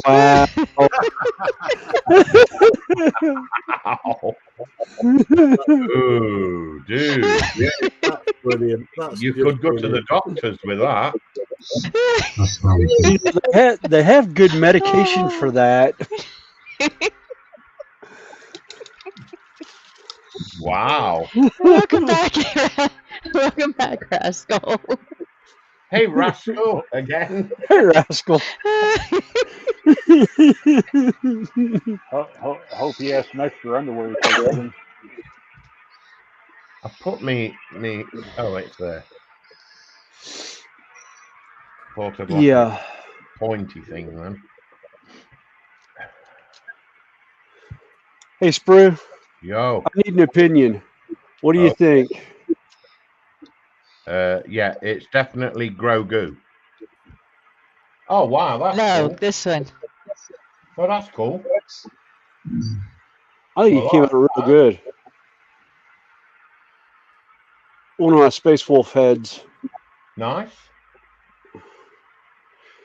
Wow. Oh, dude. That's brilliant. That's You could go to the doctors with that. They have good medication for that. Wow. Welcome back, welcome back, Rascal. Hey, Rascal, again. Hey, Rascal. Hope he has some extra underwear. I I put me. Oh, it's there. Thought I'd like a pointy thing then. Hey, Sprue. Yo. I need an opinion. What do you think? Yeah, it's definitely Grogu. Oh, wow, that's cool. This one. Oh, that's cool. I think it came out real good. One of my Space Wolf heads. Nice.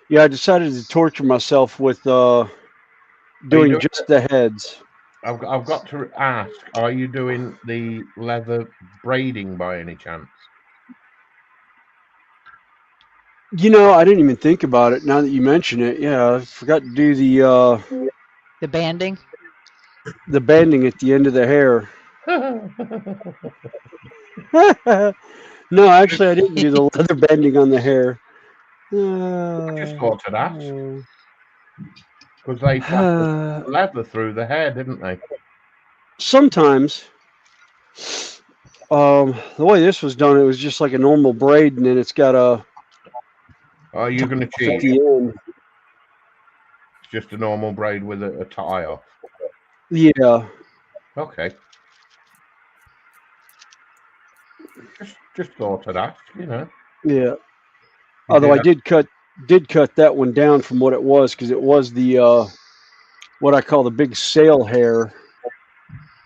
Yeah, I decided to torture myself with doing just the heads. I've got to ask, are you doing the leather braiding by any chance? You know, I didn't even think about it now that you mention it. Yeah, I forgot to do the banding. The banding at the end of the hair. No, actually, I didn't do the leather banding on the hair. I just thought of that. Because they put leather through the hair, didn't they? Sometimes. The way this was done, it was just like a normal braid, and then it's got a... Are you going to cheat? At the end. It's just a normal braid with a tie off. Yeah. Okay. Just thought of that, you know. Yeah. Although I did cut that one down from what it was, because it was the what I call the big sail hair.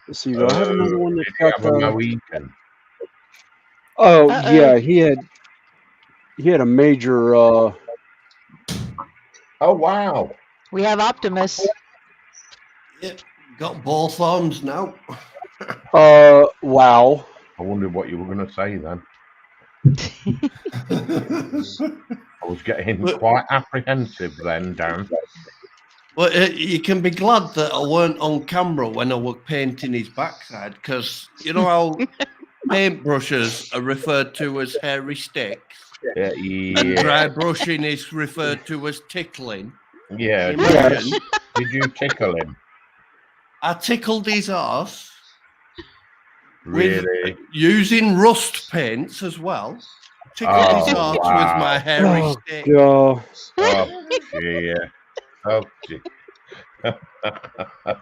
Let's see, do I have another one that's got a Mohican? Oh yeah, he had a major oh wow. We have Optimus. Yep, got both arms now. Wow. I wondered what you were going to say then. I was getting quite apprehensive then, Dan. Well, you can be glad that I weren't on camera when I was painting his backside, because you know how paintbrushes are referred to as hairy sticks, and Yeah. dry brushing is referred to as tickling. Yeah. Imagine. Did you tickle him? I tickled his arse. Really? With using rust paints as well. Tickled his Oh, arse wow. with my hairy Oh, stick. God. Oh, dear. Oh, dear. I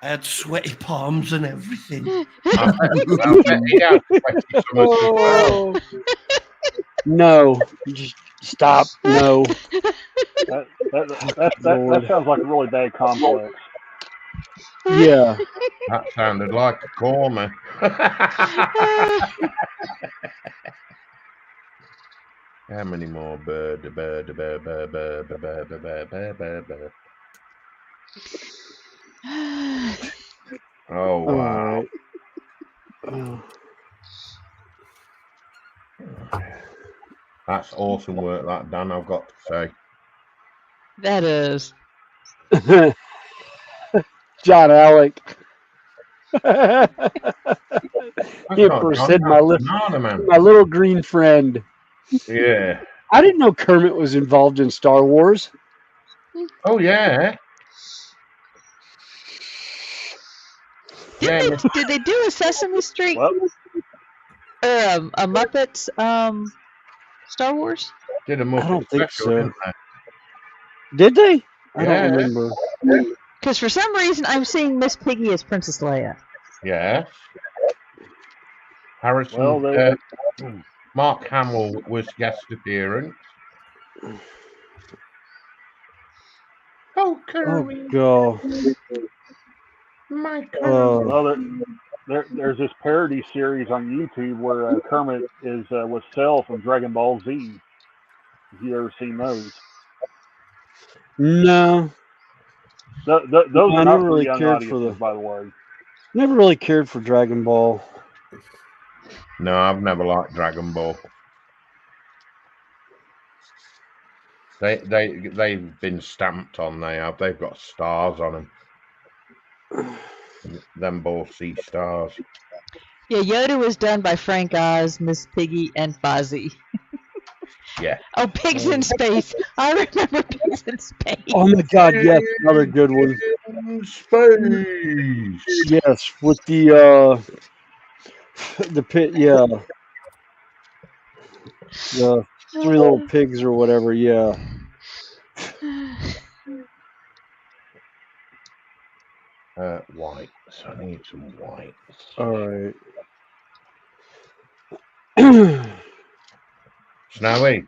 had sweaty palms and everything. I bet he had sweaty stomach as well. No, just stop. No. That sounds like a really bad complex. Yeah. That sounded like a corner. How many more bird? Oh, wow. That's awesome work, that, Dan, I've got to say. That is. John Alec. That's Emperor not said John, my that's Banana Man. little green friend. Yeah. I didn't know Kermit was involved in Star Wars. Oh, yeah. Did they do a Sesame Street or a Muppets Star Wars? Did a I Muppet don't think special, so. didn't they? Did they? I Yeah. don't remember. Because for some reason I'm seeing Miss Piggy as Princess Leia. Yes. Harrison. Well, Mark Hamill was guest appearance. Oh, Kermit. God. My Oh. Well, there's this parody series on YouTube where Kermit is with Cell from Dragon Ball Z. Have you ever seen those? No. Those I are not never for really young cared for audiences, by the way. Never really cared for Dragon Ball. No, I've never liked Dragon Ball. They've been stamped on. They have. They've got stars on them. Them Ball C stars. Yeah, Yoda was done by Frank Oz, Miss Piggy, and Fozzie. Yeah. Oh, Pigs in Space. I remember Pigs in Space. Oh my God! Yes, another good one. Space. Yes, with the pit. Yeah. The three little pigs or whatever. Yeah. Whites. I need some whites. All right. Snowy.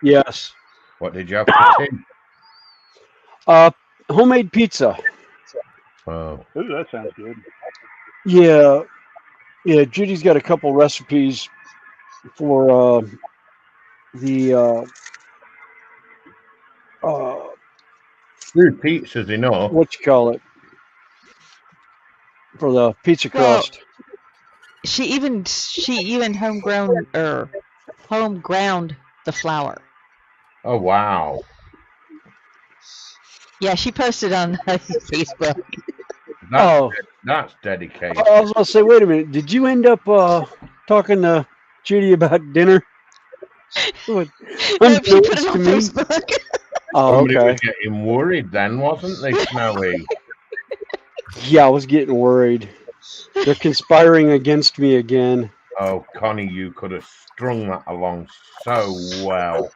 Yes. What did you have for tea? Homemade pizza. Oh. Ooh, that sounds good. Yeah. Yeah. Judy's got a couple recipes for the Dude, pizza's enough. what you call it, for the pizza crust. She even home ground the flour. Oh, wow. Yeah, she posted on Facebook. That's dedicated. I was gonna say, wait a minute. Did you end up talking to Judy about dinner? No, she put it on me? Facebook. Oh, Somebody okay. was getting worried then, wasn't they, Snowy? Yeah, I was getting worried. They're conspiring against me again. Oh, Connie, you could have strung that along so well.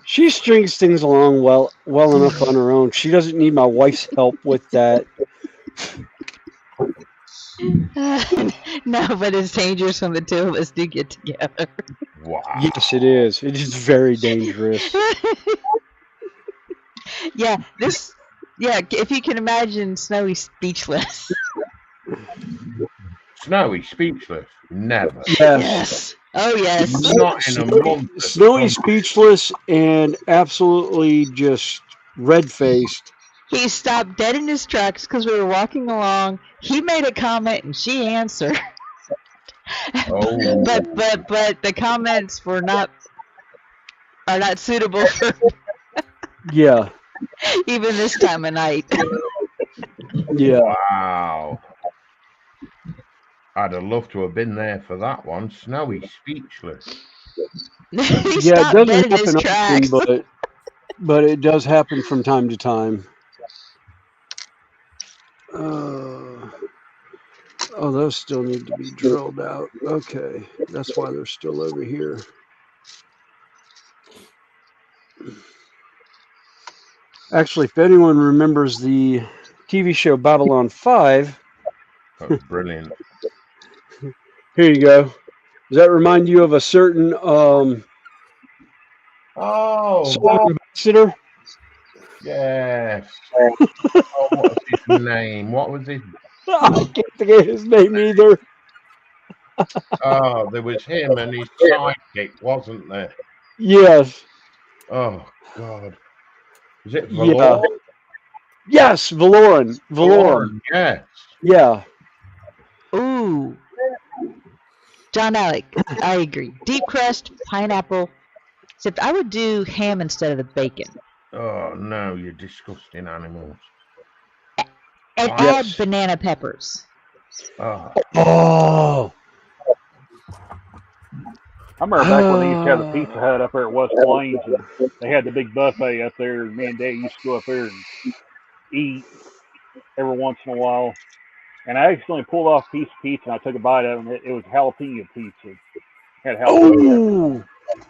She strings things along well enough on her own. She doesn't need my wife's help with that. No, but it's dangerous when the two of us do get together. Wow. Yes, it is. It is very dangerous. Yeah, if you can imagine Snowy speechless. Snowy speechless? Never. Yes. Oh, yes. Not in a month. Snowy speechless and absolutely just red-faced. He stopped dead in his tracks because we were walking along. He made a comment and she answered. Oh. but the comments are not suitable for Yeah. even this time of night. Yeah. Wow. I'd have loved to have been there for that one. Snowy, speechless. He Yeah, it stopped doesn't dead in his happen tracks. often, but it does happen from time to time. Oh, those still need to be drilled out. Okay, that's why they're still over here. Actually, if anyone remembers the TV show Babylon 5, That was brilliant. here you go. Does that remind you of a certain Oh, solar ambassador? yes. Oh, what was his name? What was his? I can't think of his name either. Oh, there was him and his sidekick, wasn't there? Yes. Oh God. Is it Yeah. Valor? Yes, Valoran. Valoran, yes. Yeah. Ooh. John Alec, I agree. Deep crust, pineapple. Except I would do ham instead of the bacon. Oh no, you disgusting animals. And add banana peppers. Oh. Oh. I remember back when they used to have the Pizza Hut up there at West Plains, and they had the big buffet up there, and me and Dad used to go up there and eat every once in a while. And I accidentally pulled off a piece of pizza, and I took a bite of it, and it was jalapeno pizza. It had jalapeno peppers.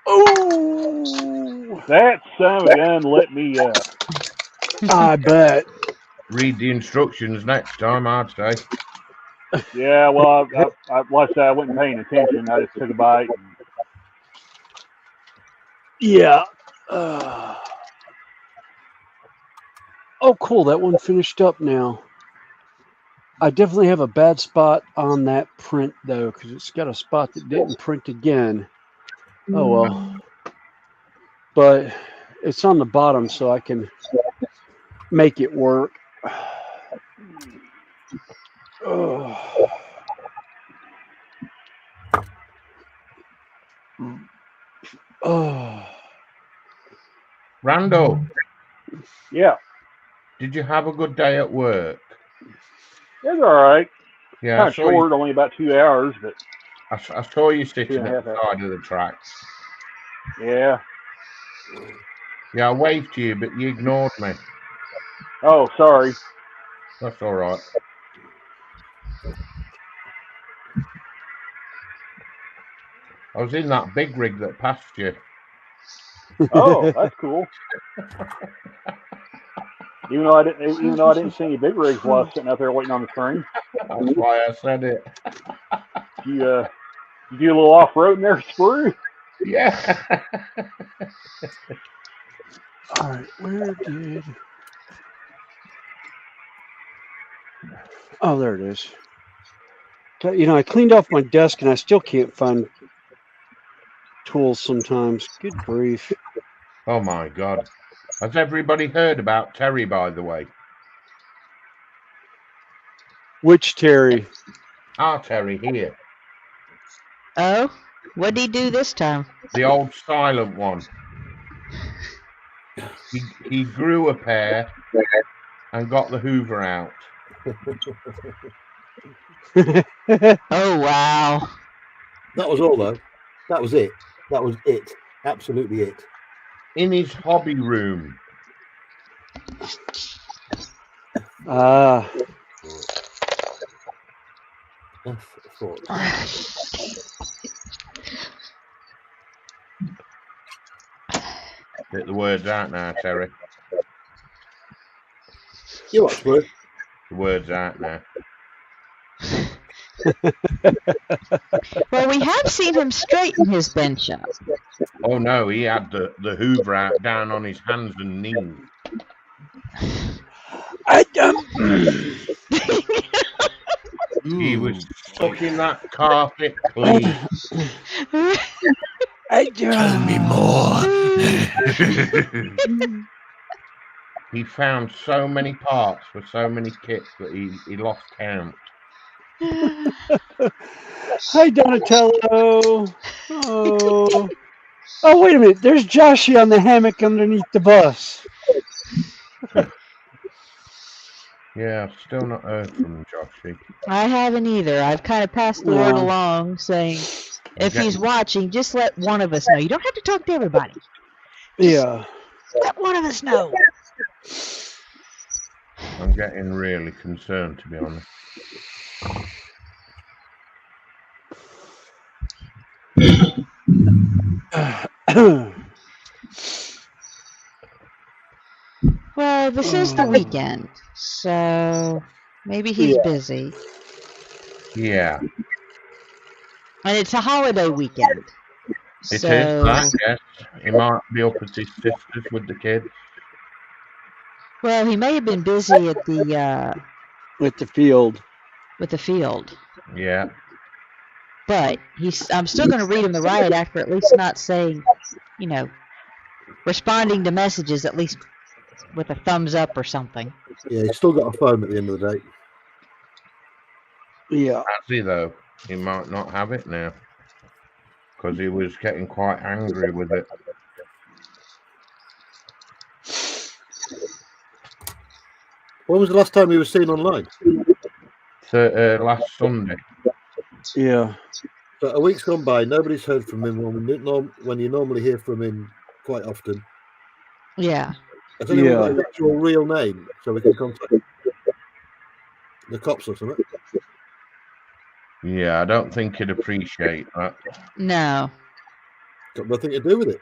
Oh. That son of a gun lit me up. I bet. Read the instructions next time, I'd say. Yeah, well, like I said, I wasn't paying attention. I just took a bite. Yeah. Oh, cool. That one finished up now. I definitely have a bad spot on that print, though, because it's got a spot that didn't print again. Oh, well. But it's on the bottom, so I can make it work. Oh. Oh. Randall. Yeah. Did you have a good day at work? It was all right. Yeah, Kind of short, only about 2 hours, but I saw you sitting at 2.5 the hours. side of the tracks. Yeah. Yeah, I waved to you, but you ignored me. Oh, sorry. That's all right. I was in that big rig that passed you. Oh, that's cool. Even though I didn't see any big rigs while I was sitting out there waiting on the train. That's why I said it. You do a little off road in there, Sprue? Yeah. All right, where did? Oh, there it is. You know, I cleaned off my desk and I still can't find tools sometimes. Good grief. Oh my God. Has everybody heard about Terry, by the way? Which Terry? Our Terry here. Oh? What did he do this time? The old silent one. He grew a pair and got the Hoover out. Oh, wow. That was all, though. That was it. That was it. Absolutely it. In his hobby room. Ah. Get the words out now, Terry. You watch, bro. The words out now. Well, we have seen him straighten his bench up. Oh no, he had the Hoover out down on his hands and knees. He was sucking that carpet clean. Tell me more. He found so many parts for so many kits that he lost count. Hi, Donatello. Oh. Oh, wait a minute. There's Joshy on the hammock underneath the bus. Yeah, I've still not heard from Joshy. I haven't either. I've kind of passed the word along saying, if he's watching, just let one of us know. You don't have to talk to everybody. Yeah. Let one of us know. I'm getting really concerned, to be honest. Well, this is the weekend, so maybe he's busy. Yeah. And it's a holiday weekend. It is So, that, yes. He might be up at his sister's with the kids. well, he may have been busy at the with the field. With the field. Yeah. But I'm still going to read him the riot act for at least not saying, you know, responding to messages at least with a thumbs up or something. Yeah, he's still got a phone at the end of the day. Yeah. Has he, though? He might not have it now. Because he was getting quite angry with it. When was the last time he was seen online? Last Sunday. Yeah. So a week's gone by, nobody's heard from him when you normally hear from him quite often. Yeah. Has anyone got his actual real name so we can contact the cops or something? Yeah, I don't think he'd appreciate that. No. Got nothing to do with it.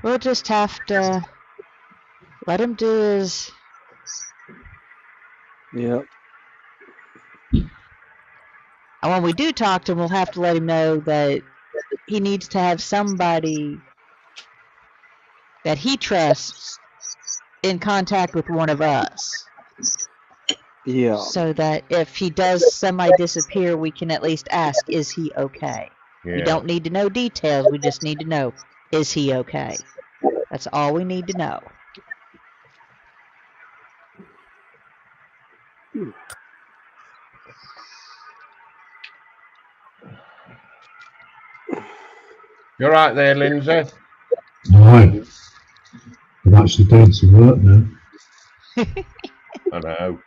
We'll just have to let him do his... Yep. And when we do talk to him, we'll have to let him know that he needs to have somebody that he trusts in contact with one of us. Yeah. So that if he does semi-disappear, we can at least ask, is he okay? Yeah. We don't need to know details. We just need to know, is he okay? That's all we need to know. You're right there, Lindsay. No. I'm actually doing some work now. I know.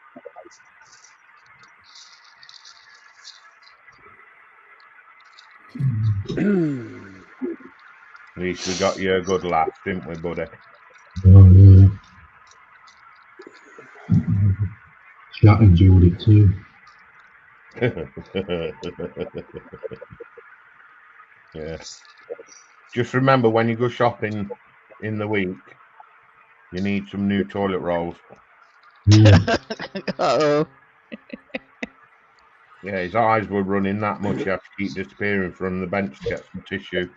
At least we got you a good laugh, didn't we, buddy? Oh, yeah. Chat enjoyed it too. Yeah. Just remember, when you go shopping in the week, you need some new toilet rolls. Yeah. Uh-oh. Yeah, his eyes were running that much, he had to keep disappearing from the bench to get some tissue.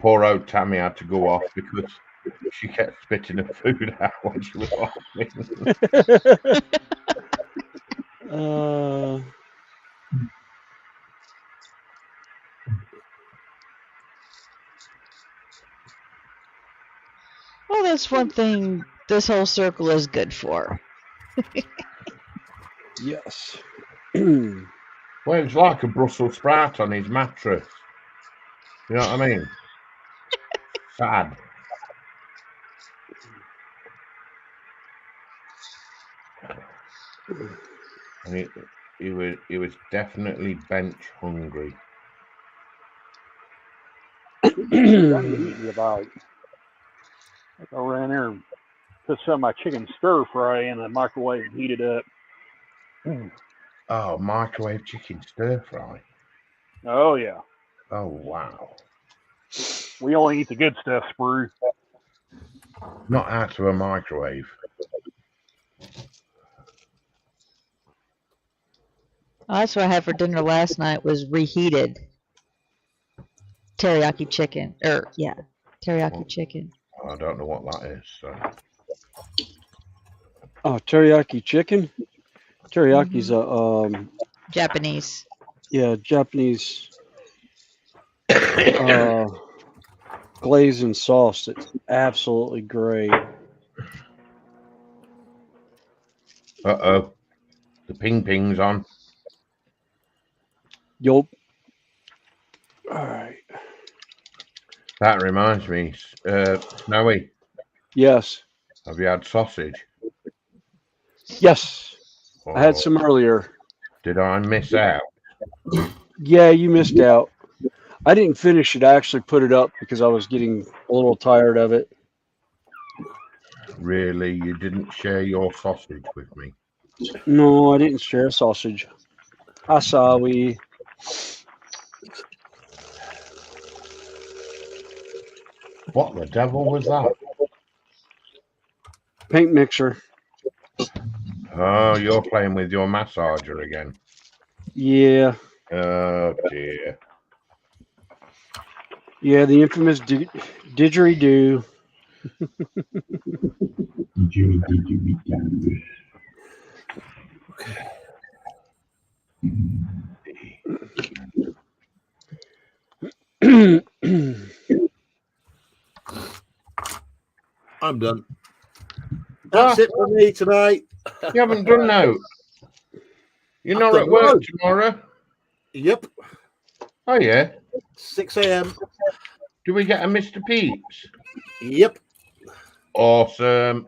Poor old Tammy had to go off because she kept spitting her food out when she was laughing. Well, that's one thing this whole circle is good for. Yes. Well, it's like a Brussels sprout on his mattress. You know what I mean? Sad. And he was definitely bench hungry. About. I ran there and put some of my chicken stir fry in the microwave and heat it up. Oh, microwave chicken stir fry. Oh yeah. Oh wow. We only eat the good stuff, Sprue. Not out of a microwave. Well, that's what I had for dinner last night was reheated teriyaki chicken. Teriyaki chicken. I don't know what that is. So. Oh, teriyaki chicken? Teriyaki's a Japanese. Yeah, Japanese glaze and sauce. It's absolutely great. Uh-oh. The ping's on. Yup. All right. That reminds me, Snowy, Yes. have you had sausage? Yes. I had Or some earlier. did I miss out? Yeah, you missed out. I didn't finish it. I actually put it up because I was getting a little tired of it. Really, you didn't share your sausage with me? No, I didn't share sausage. I saw we. What the devil was that? Paint mixer. Oh, you're playing with your massager again. Yeah. Oh dear. Yeah, the infamous didgeridoo. Didgeridoo. I'm done. That's it for me tonight. You haven't done no. You're not at work tomorrow? Yep. Oh yeah. 6 a.m. Do we get a Mr. Peeps? Yep. Awesome.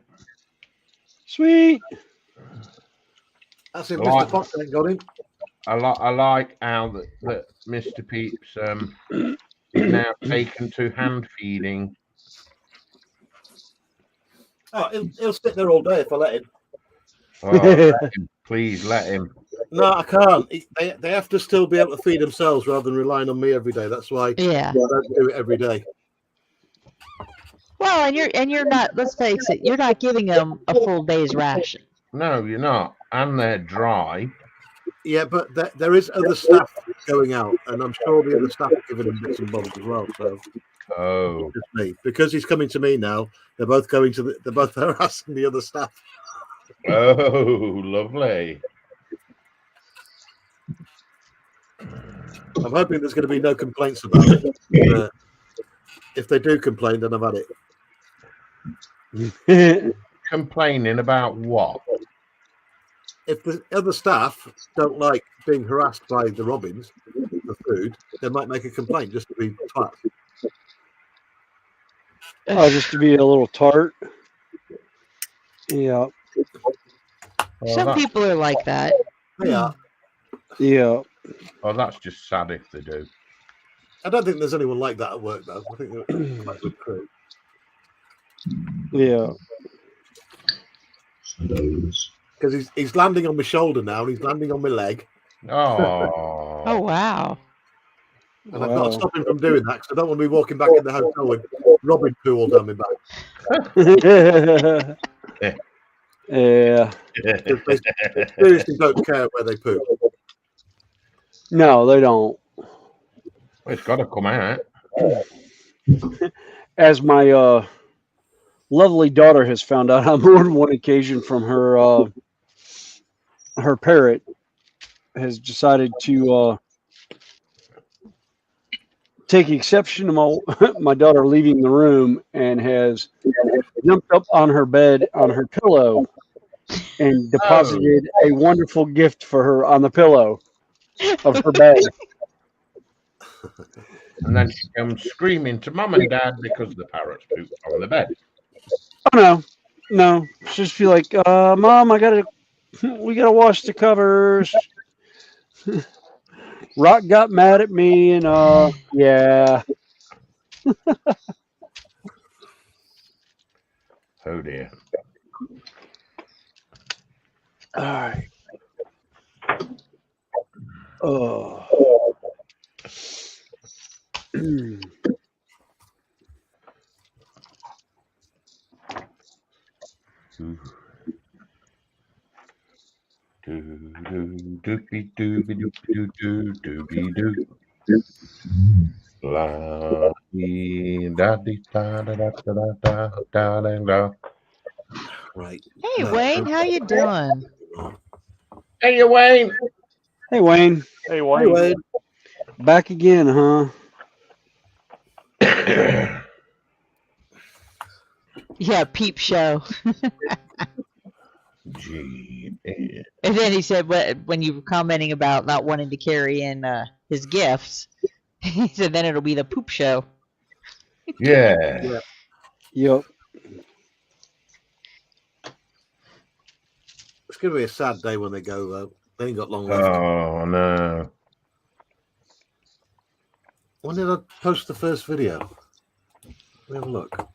Sweet. That's if Mr. Fox ain't got him. I like how that Mr. Peeps is now taken to hand feeding. Oh, he'll sit there all day if I let him. Oh, let him. Please let him. No, I can't. They have to still be able to feed themselves rather than relying on me every day. That's why Yeah. I don't do it every day. Well, and you're not. Let's face it. You're not giving them a full day's ration. No, you're not. And they're dry. Yeah, but there is other staff going out, and I'm sure the other staff are giving him bits and bobs as well. So, oh, just me, because he's coming to me now. They're both going to they're both harassing the other staff. Oh, lovely. I'm hoping there's going to be no complaints about it. If they do complain, then I've had it. Complaining about what? If the other staff don't like being harassed by the robins for food, they might make a complaint just to be twat. Oh, just to be a little tart. Yeah. Some people are like that. Yeah. Yeah. Oh, that's just sad if they do. I don't think there's anyone like that at work, though. I think they're quite a good crew. Yeah. Because he's landing on my shoulder now, and he's landing on my leg. Oh. Oh wow. And I've got to stop him from doing that because I don't want to be walking back in the hotel with Robin poo all down my back. Yeah. They seriously don't care where they poo. No, they don't. It's got to come out. As my lovely daughter has found out on more than one occasion from her her parrot, has decided to take exception to my daughter leaving the room and has jumped up on her bed on her pillow and deposited a wonderful gift for her on the pillow of her bed. And then she comes screaming to mum and dad because the parrot's pooped on the bed. Oh no. She just feel like, Mom, we gotta wash the covers. Rock got mad at me and yeah. Oh dear. All right. Oh. Doopy doopy doopy doo doopy doo. La dee da dee da da da da da da da da. Right. Hey Wayne, how you doing? Hey Wayne. Hey Wayne. Hey Wayne. Back again, huh? Yeah, peep show. Gee. And then he said, when you were commenting about not wanting to carry in his gifts, he said, then it'll be the poop show. Yeah. Yeah. Yep. It's going to be a sad day when they go, though. They ain't got long left. Oh, no. When did I post the first video? Let me have a look.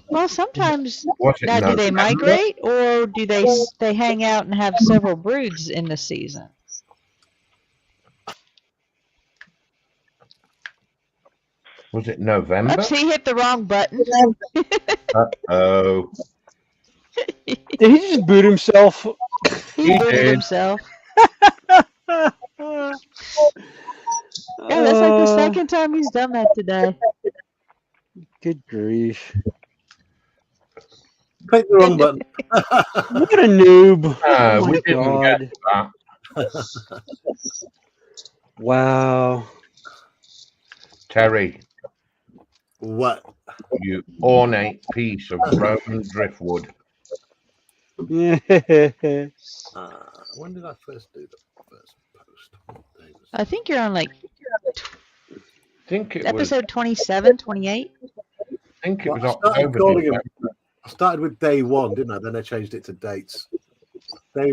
Well, sometimes What's it now do they November? migrate or do they hang out and have several broods in the season? Was it November? Oops, he hit the wrong button. Uh-oh. Did he just boot himself? He booted did. himself. Yeah, that's like the second time he's done that today. Good grief. Click the wrong button. What a noob. No, Oh we my didn't God. get that. Wow. Terry, What? you ornate piece of Roman driftwood. Yeah. When did I first do the first post? What day was I think you're on like I think it was. episode 27, 28. I think it Well, was I started October. calling December. it- I started with day one, didn't I? Then I changed it to dates. Day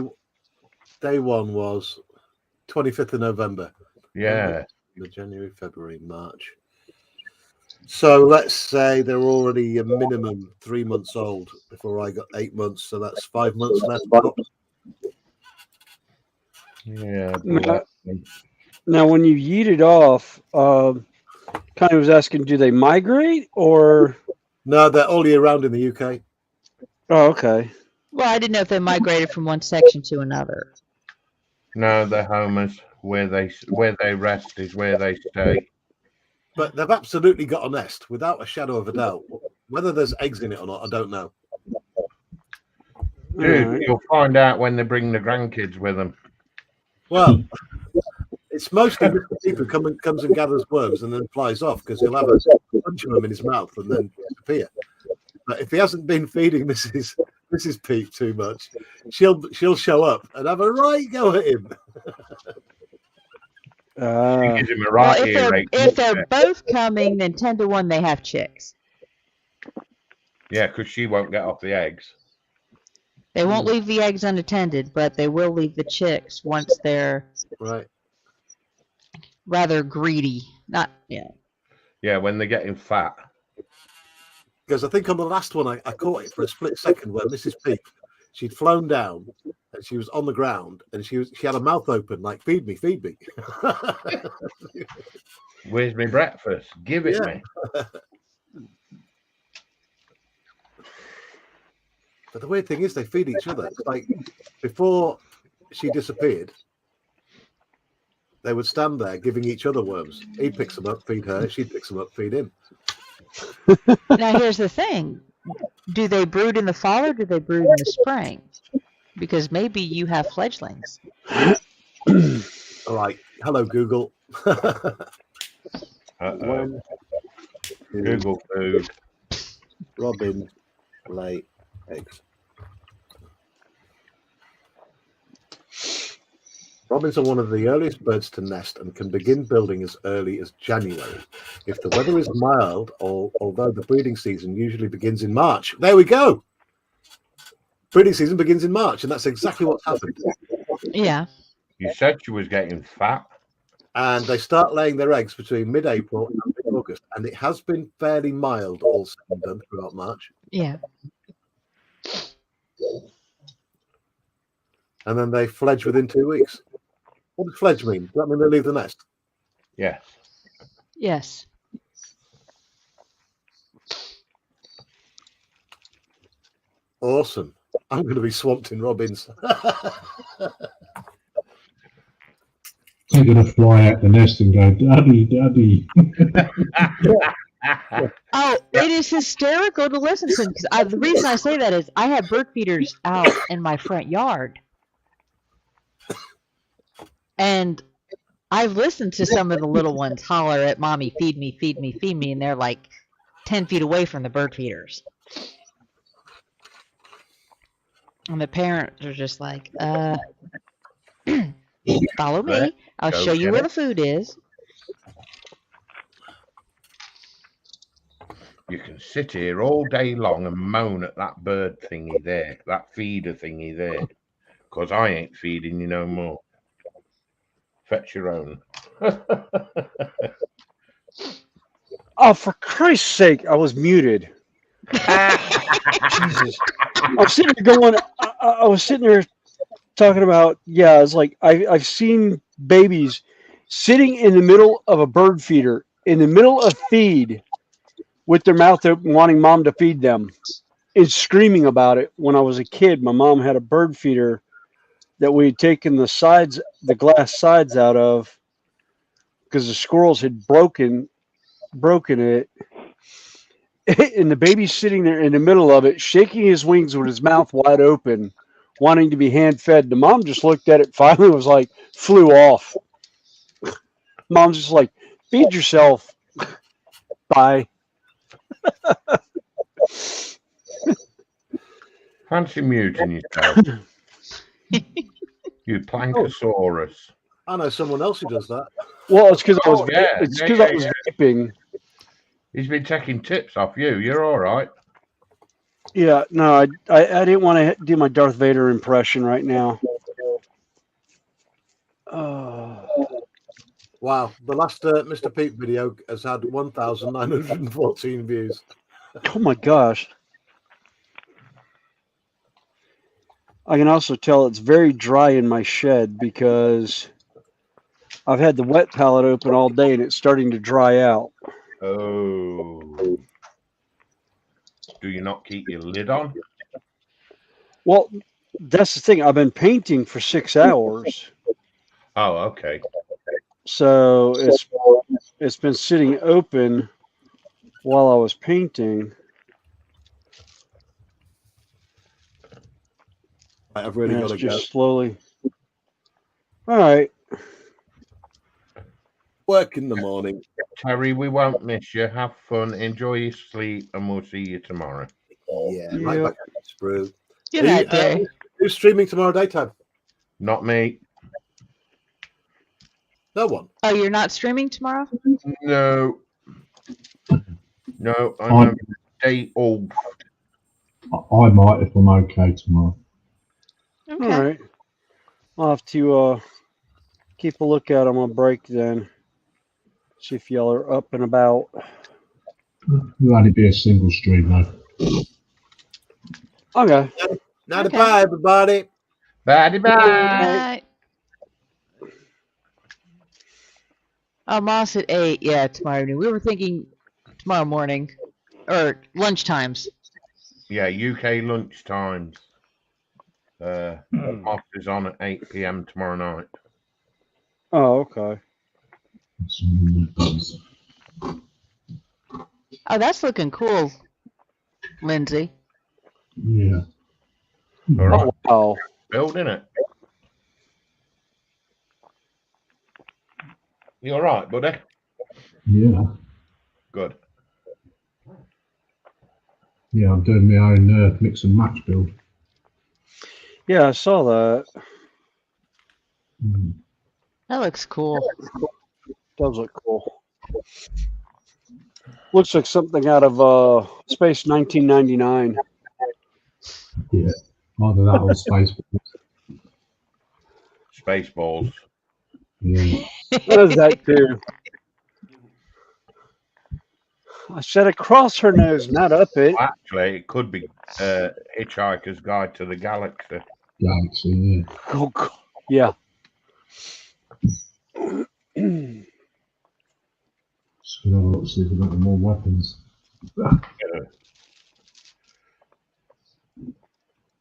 one was 25th of November. Yeah. The January, February, March. So let's say they're already a minimum 3 months old before I got 8 months. So that's 5 months left. Yeah. Now, when you yeeted off, kind of was asking, do they migrate or? No, they're all year round in the UK. Oh, okay. Well, I didn't know if they migrated from one section to another. No, they're homers. Where they rest is where they stay. But they've absolutely got a nest without a shadow of a doubt. Whether there's eggs in it or not, I don't know. Dude, Alright. you'll find out when they bring the grandkids with them. Well, it's mostly Mr. Peep who comes and gathers worms and then flies off because he'll have a bunch of them in his mouth and then disappear. But if he hasn't been feeding Mrs. Peep too much, she'll show up and have a right go at him. Gives him a Well, right earache. if they're both coming, then 10 to 1 they have chicks. Yeah, because she won't get off the eggs. They won't leave the eggs unattended, but they will leave the chicks once they're Right. rather greedy. Not, yeah. Yeah, when they're getting fat. Because I think on the last one, I caught it for a split second where Mrs. Peep, she'd flown down and she was on the ground and she had her mouth open like, feed me, feed me. Where's my breakfast? Give it me. But the weird thing is they feed each other. It's like before she disappeared, they would stand there giving each other worms. He picks them up, feed her. She picks them up, feed him. Now, here's the thing. Do they brood in the fall or do they brood in the spring? Because maybe you have fledglings. All right. Hello, Google. Uh-oh. Google food. Robin lay eggs. Robins are one of the earliest birds to nest and can begin building as early as January. If the weather is mild, although the breeding season usually begins in March. There we go. Breeding season begins in March, and that's exactly what's happened. Yeah. You said she was getting fat. And they start laying their eggs between mid-April and mid-August, and it has been fairly mild all said and done throughout March. Yeah. And then they fledge within 2 weeks. What does fledge mean? Does that mean they leave the nest? Yes. Yes. Awesome. I'm going to be swamped in robins. They're going to fly out the nest and go, Daddy, Daddy. Oh, it is hysterical to listen to because the reason I say that is I have bird feeders out in my front yard. And I've listened to some of the little ones holler at mommy, feed me, feed me, feed me. And they're like 10 feet away from the bird feeders. And the parents are just like, follow me. I'll Go show you get where it. the food is. You can sit here all day long and moan at that bird thingy there, that feeder thingy there, because I ain't feeding you no more. Fetch your own. Oh, for Christ's sake, I was muted. Jesus. I was sitting there going, I was sitting there talking about, yeah, it's like I've seen babies sitting in the middle of a bird feeder, in the middle of feed, with their mouth open, wanting mom to feed them, and screaming about it. When I was a kid, my mom had a bird feeder that we had taken the sides, the glass sides out of, because the squirrels had broken it. And the baby's sitting there in the middle of it, shaking his wings with his mouth wide open, wanting to be hand fed. The mom just looked at it, finally was like, flew off. Mom's just like, feed yourself. Bye. Fancy muting yourself. You plankosaurus. I know someone else who does that. Well, it's because I was, yeah. it's because I was vaping. He's been taking tips off you. You're all right. Yeah, no, I didn't want to do my Darth Vader impression right now. Wow, the last Mr. Pete video has had 1,914 views. Oh my gosh. I can also tell it's very dry in my shed because I've had the wet palette open all day and it's starting to dry out. Oh. Do you not keep your lid on? Well, that's the thing. I've been painting for 6 hours. Oh, okay. So it's been sitting open while I was painting. I've really got to go. Slowly. All right. Work in the morning. Terry, we won't miss you. Have fun. Enjoy your sleep, and we'll see you tomorrow. Yeah, right back at Sprue. Good night, Terry. Who's streaming tomorrow daytime? Not me. No one. Oh, you're not streaming tomorrow? No. No, I'm a day off. I might if I'm okay tomorrow. Okay. All right. I'll have to keep a lookout on my break then. See if y'all are up and about. It'll only be a single stream though. Okay. Night bye, everybody. Bye bye. Night. Moss at 8. Yeah, tomorrow evening. We were thinking tomorrow morning or lunch times. Yeah, UK lunch times. Moss is on at 8 p.m. tomorrow night. Oh, okay. Oh, that's looking cool, Lindsay. Yeah. All right. Oh, wow. Building it. You all right, buddy? Yeah. Good. Yeah, I'm doing my own mix and match build. Yeah, I saw that. That looks cool. Does look cool. Looks like something out of Space 1999. Yeah. Either that or Space. Spaceballs. Yeah. What is that too? I said across her nose, not up it. Actually, it could be Hitchhiker's Guide to the Galaxy. Galaxy, yeah. Oh, God. Yeah. Just gonna have a look, see if we've got any more weapons. We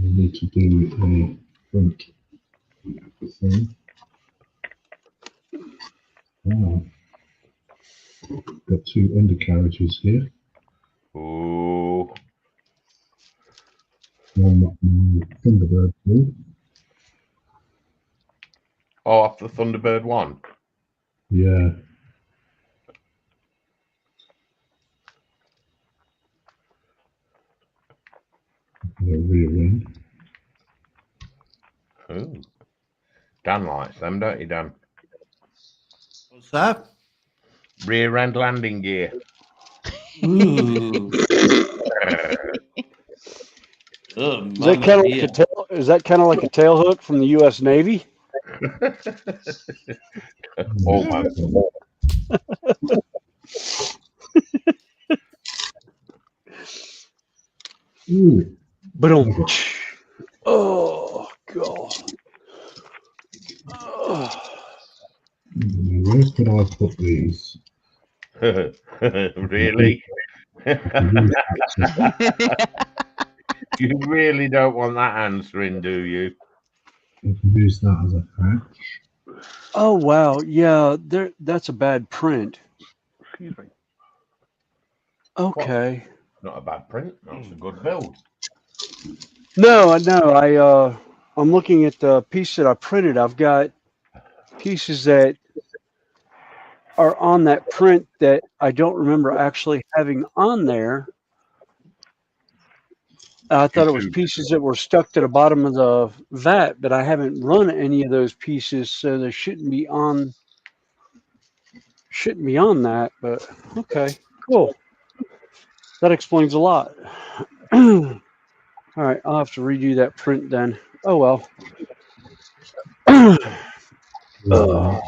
need to do a front thing. Oh. Got 2 undercarriages here. Ooh. One Thunderbird 2. Oh, off the Thunderbird 1. Yeah. The rear end. Ooh. Dan likes them, don't you, Dan? What's that? Rear end landing gear. Ooh. Oh, Is that Mama kind of like dear. a tail? Is that kind of like a tail hook from the U.S. Navy? Almost. Ooh. But oh god. Where could I put these? Really? You really don't want that answering, do you? You can use that as a hatch. Oh wow, yeah. That's a bad print. Excuse me. Okay. Not a bad print. That's a good build. No, I'm looking at the piece that I printed. I've got pieces that are on that print that I don't remember actually having on there. I thought it was pieces that were stuck to the bottom of the vat, but I haven't run any of those pieces, so they shouldn't be on that. But okay, cool. That explains a lot. All right, I'll have to redo that print then. Oh well. Oh.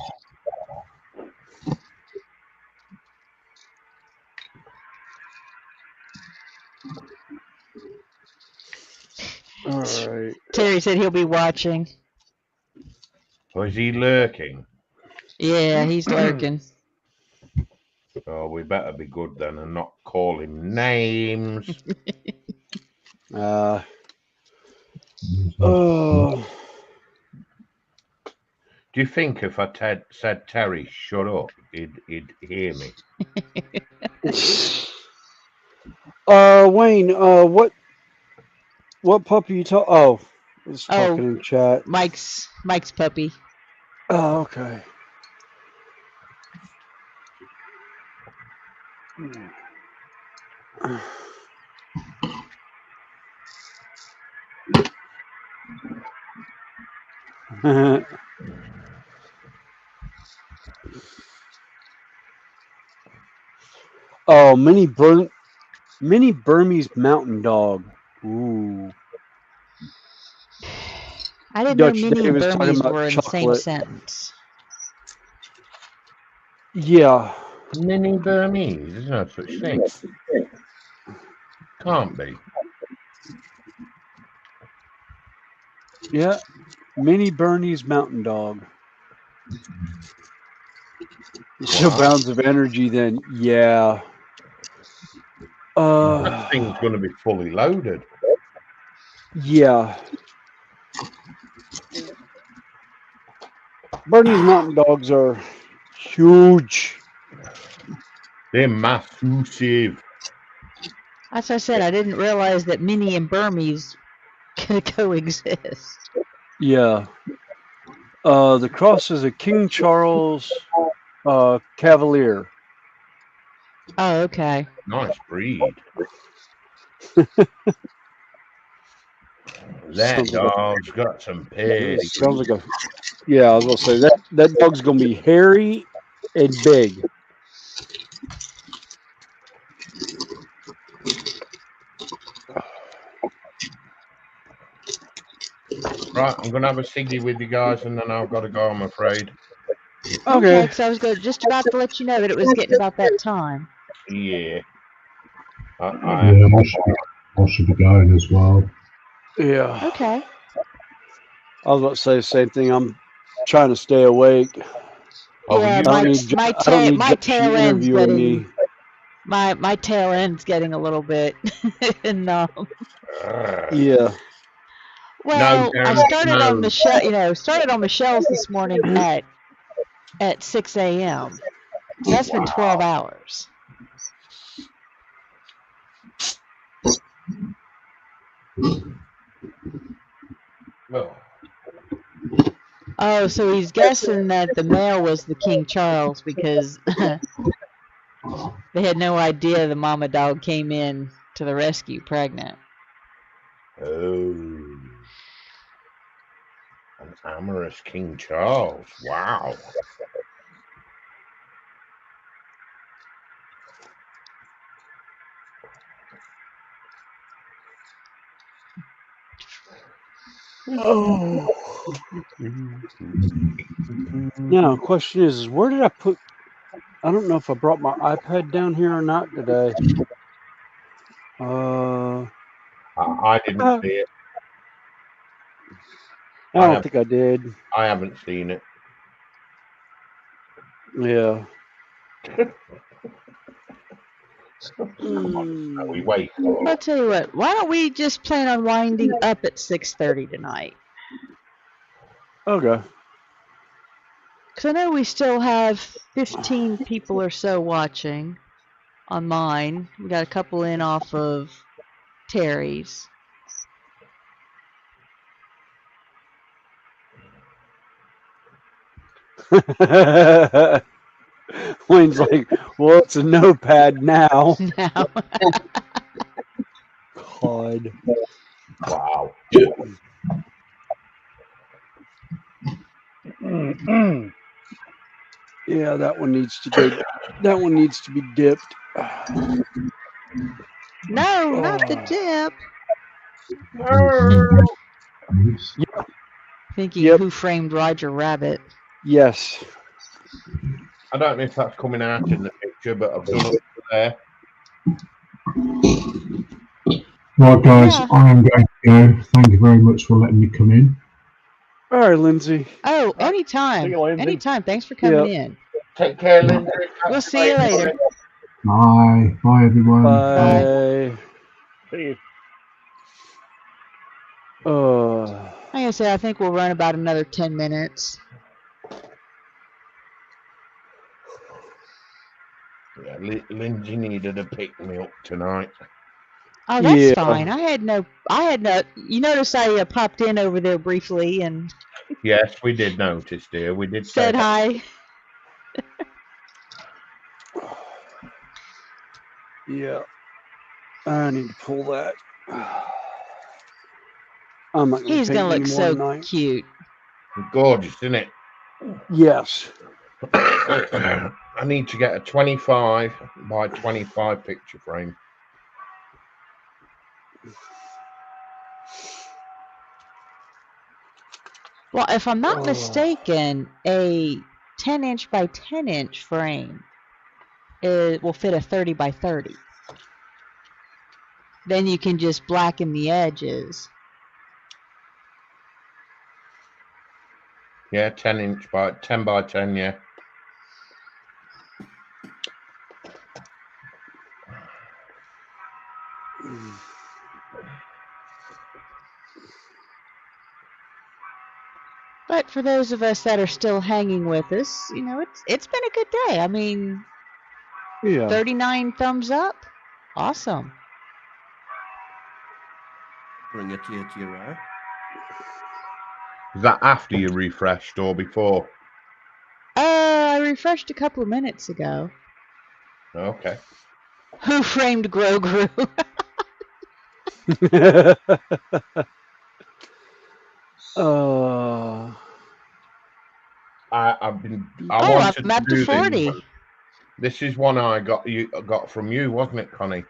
All right. Terry said he'll be watching. Or is he lurking? Yeah, he's lurking. Oh, we better be good then and not call him names. Oh. Do you think if I said Terry, shut up, he'd hear me? Wayne, what puppy you talk? Oh, it's talking in chat. Mike's puppy. Oh, okay. Oh, mini Burmese mountain dog. Ooh. I didn't Dutch know mini and Dave is talking Burmese about were in the same chocolate. sentence. Yeah. Mini Burmese, there's no such thing. Can't be. Yeah. Mini Burmese mountain dog. So bounds of energy then, yeah. That thing's going to be fully loaded. Yeah. Bernese mountain dogs are huge. They're massive. As I said, I didn't realize that mini and Burmese could coexist. Yeah. The cross is a King Charles Cavalier. Oh, okay. Nice breed. That dog's got some pedigree. Sounds like a. Yeah, I was gonna say that dog's gonna be hairy and big. Right, I'm gonna have a ciggy with you guys, and then I've got to go. I'm afraid. Okay, because I was just about to let you know that it was getting about that time. Yeah. I should be going as well. Yeah. Okay. I was about to say the same thing. I'm trying to stay awake. Yeah, my tail end's getting me. my tail end's getting a little bit numb. Yeah. Well, I started on Michelle. Started on Michelle's this morning at at 6 a.m. So that's been 12 hours. Well, Oh, so he's guessing that the male was the King Charles because they had no idea the mama dog came in to the rescue pregnant. oh, an amorous King Charles. Wow. Oh. Now, question is, where did I put? I don't know if I brought my iPad down here or not today. I didn't see it. I don't think I did. I haven't seen it. Yeah. We wait. I'll tell you what. Why don't we just plan on winding up at 6:30 tonight? Okay. Because I know we still have 15 people or so watching on mine. We got a couple in off of Terry's. Wayne's like, well, it's a notepad now. Now. God. Wow. Yeah, that one needs to go. That one needs to be dipped. No, not the dip. Yep. Thinking Who Framed Roger Rabbit. Yes. I don't know if that's coming out in the picture, but I've done it there. Right, guys, I am going to go. Thank you very much for letting me come in. All right, Lindsay. Oh, anytime. See you, Lindsay. Anytime. Thanks for coming in. Take care, Lindsay. We'll see you later. Bye. Bye, everyone. Bye. See you. Like I said, I think we'll run about another 10 minutes. Yeah, Lindsay needed a pick me up tonight. Oh, that's fine. I had no. You notice I popped in over there briefly and Yes, we did notice, dear. We did said say hi. Yeah. I need to pull that. I'm not gonna He's paint gonna look anymore so tonight. cute. Gorgeous, isn't it? Yes. I need to get a 25 by 25 picture frame. Well, if I'm not mistaken, a 10-inch by 10-inch frame will fit a 30 by 30. Then you can just blacken the edges. Yeah, 10-inch by 10 by 10. Yeah. But for those of us that are still hanging with us, you know, it's been a good day. I mean, 39 thumbs up. Awesome. Bring a tear to your eye. Is that after you refreshed or before? I refreshed a couple of minutes ago. Okay. Who framed Grogu? I've been. I'm at the 40. This is one I got from you, wasn't it, Connie?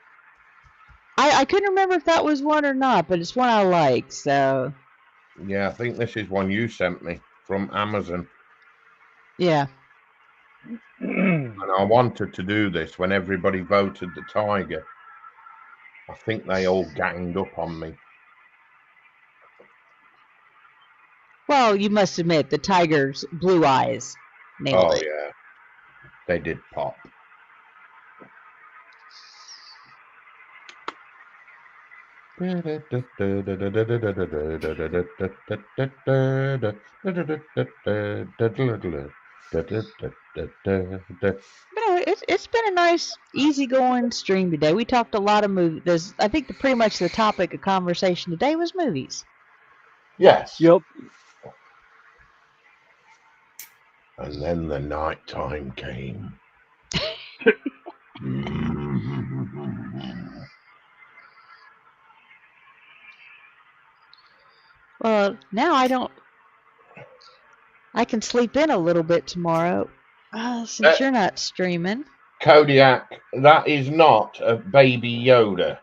I couldn't remember if that was one or not, but it's one I like, so. Yeah, I think this is one you sent me from Amazon. Yeah. And I wanted to do this when everybody voted the tiger. I think they all ganged up on me. Well, you must admit, the tiger's blue eyes nailed it. Yeah. They did pop. Da, da, da, da, da, da. But it's been a nice, easygoing stream today. We talked a lot of movies. I think pretty much the topic of conversation today was movies. Yes. Yep. And then the night time came. Well, now I can sleep in a little bit tomorrow since you're not streaming. Kodiak, that is not a baby Yoda.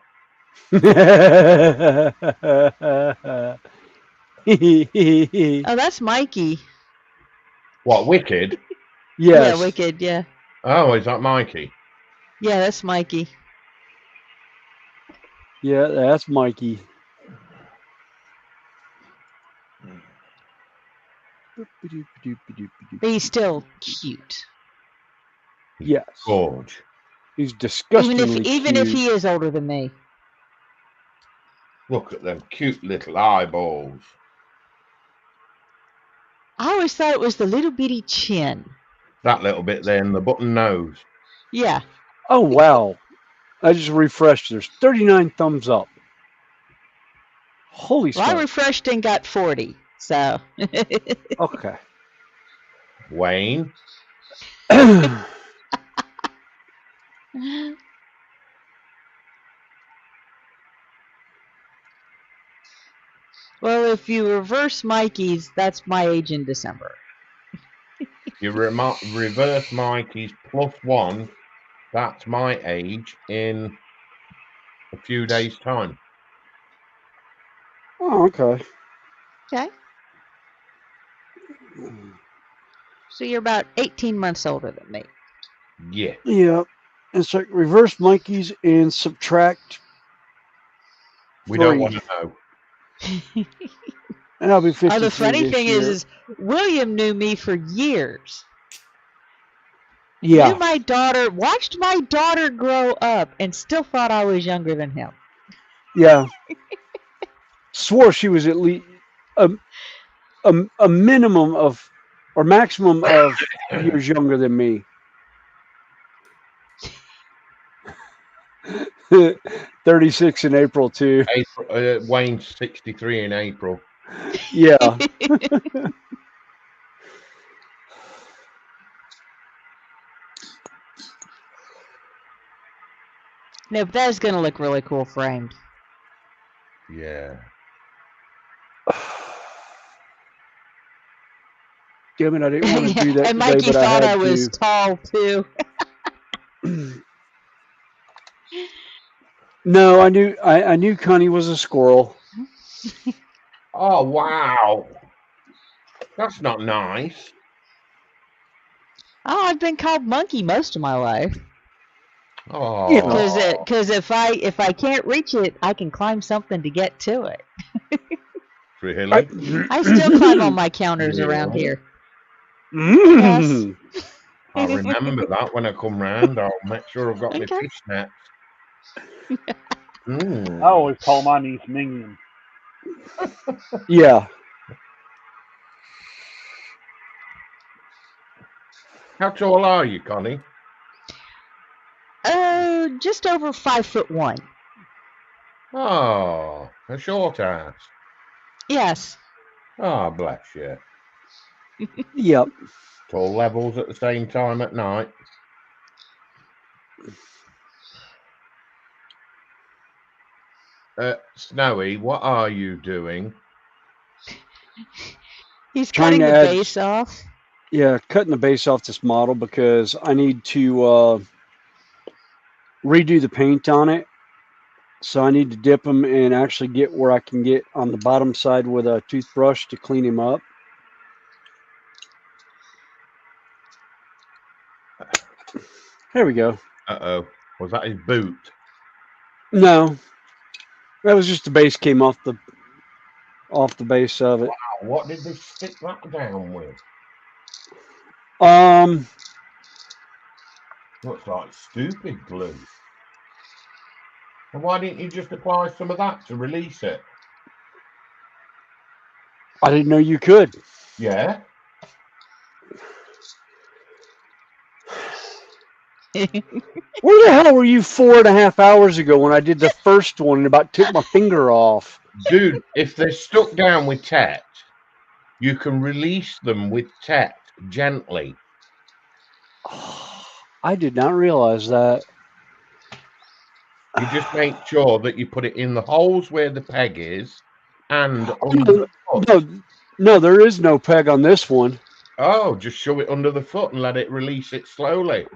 Oh, that's Mikey. What, Wicked? Yes. Yeah, Wicked, yeah. Oh, is that Mikey? Yeah, that's Mikey. Yeah, that's Mikey. But he's still cute. Yes. Gorge. He's disgustingly Even if he is older than me. Look at them cute little eyeballs. I always thought it was the little bitty chin. That little bit there and the button nose. Yeah. Oh, wow. I just refreshed. There's 39 thumbs up. Holy Well, I smokes. refreshed and got 40, so. Okay. Wayne? Well, if you reverse Mikey's, that's my age in December. You reverse Mikey's +1. That's my age in a few days' time. Oh, okay. Okay. So you're about 18 months older than me. Yeah. Yeah. It's like reverse Mikey's and subtract. We don't want to know. And I'll be 53 Oh, the funny this thing year. is William knew me for years. Yeah. Knew my daughter, watched my daughter grow up, and still thought I was younger than him. Yeah. Swore she was at least a minimum of, or maximum of years younger than me. 36 in April too. Wayne's 63 in April. Yeah. No, but that is going to look really cool framed. Yeah. Damn it, I didn't want to do that and today, Mikey but I thought had I was to. tall too. No, I knew Connie was a squirrel. Oh, wow. That's not nice. Oh, I've been called monkey most of my life. Oh. Because if I can't reach it, I can climb something to get to it. Really? I still climb on my counters around here. Yes. I remember that when I come round. I'll make sure I've got my fish nets. I always call my niece Minion. Yeah. How tall are you, Connie? Just over 5'1". Oh, a short ass. Yes. Oh, bless you. Yep. Tall levels at the same time at night. Snowy, what are you doing? He's Trying cutting to the add- base off. Yeah, cutting the base off this model because I need to redo the paint on it. So I need to dip them and actually get where I can get on the bottom side with a toothbrush to clean him up. There we go. Uh-oh. Was that his boot? No. That was just the base came off the base of it. Wow, what did they stick that down with? Looks like stupid glue. And why didn't you just apply some of that to release it? I didn't know you could. Yeah. Where the hell were you 4.5 hours ago when I did the first one and about took my finger off? Dude, if they're stuck down with tet, you can release them with tet gently. I did not realize that. You just make sure that you put it in the holes where the peg is and under the foot. No, there is no peg on this one. Oh, just shove it under the foot and let it release it slowly.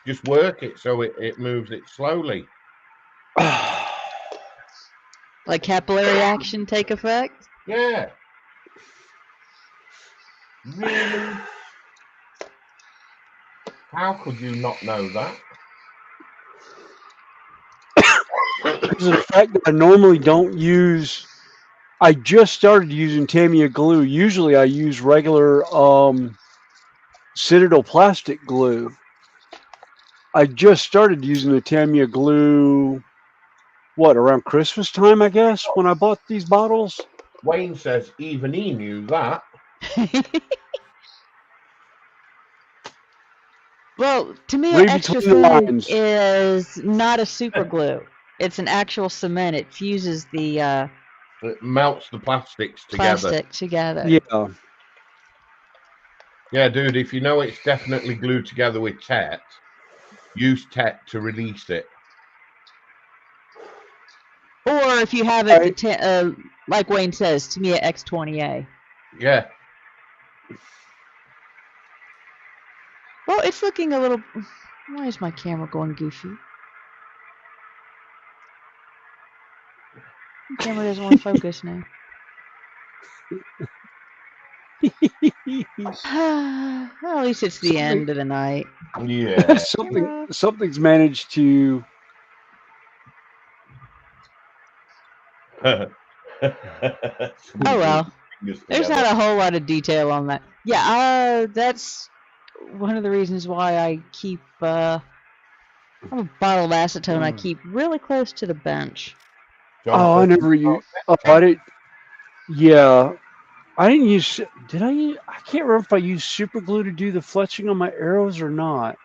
Just work it so it moves it slowly. Like capillary action take effect? Yeah. Really? How could you not know that? Because of the fact that I normally don't use. I just started using Tamiya glue. Usually I use regular Citadel plastic glue. I just started using the Tamiya glue, around Christmas time, I guess, when I bought these bottles? Wayne says even he knew that. Well, to me, Read extra between the thin lines. is not a super glue. It's an actual cement. It fuses the It melts the plastics together. plastic together. Yeah. Yeah, dude, if you know it's definitely glued together with tet, use tet to release it. Or if you have it, like Wayne says, to me, at X20A. Yeah. Well, it's looking a little. Why is my camera going goofy? The camera doesn't want to focus now. Well, at least it's the end of the night. Yeah. Something's managed to. Oh well. There's not a whole lot of detail on that. Yeah, that's one of the reasons why I keep I have a bottle of acetone I keep really close to the bench. I never use. I didn't. Yeah, I didn't use. Did I use? I can't remember if I used super glue to do the fletching on my arrows or not.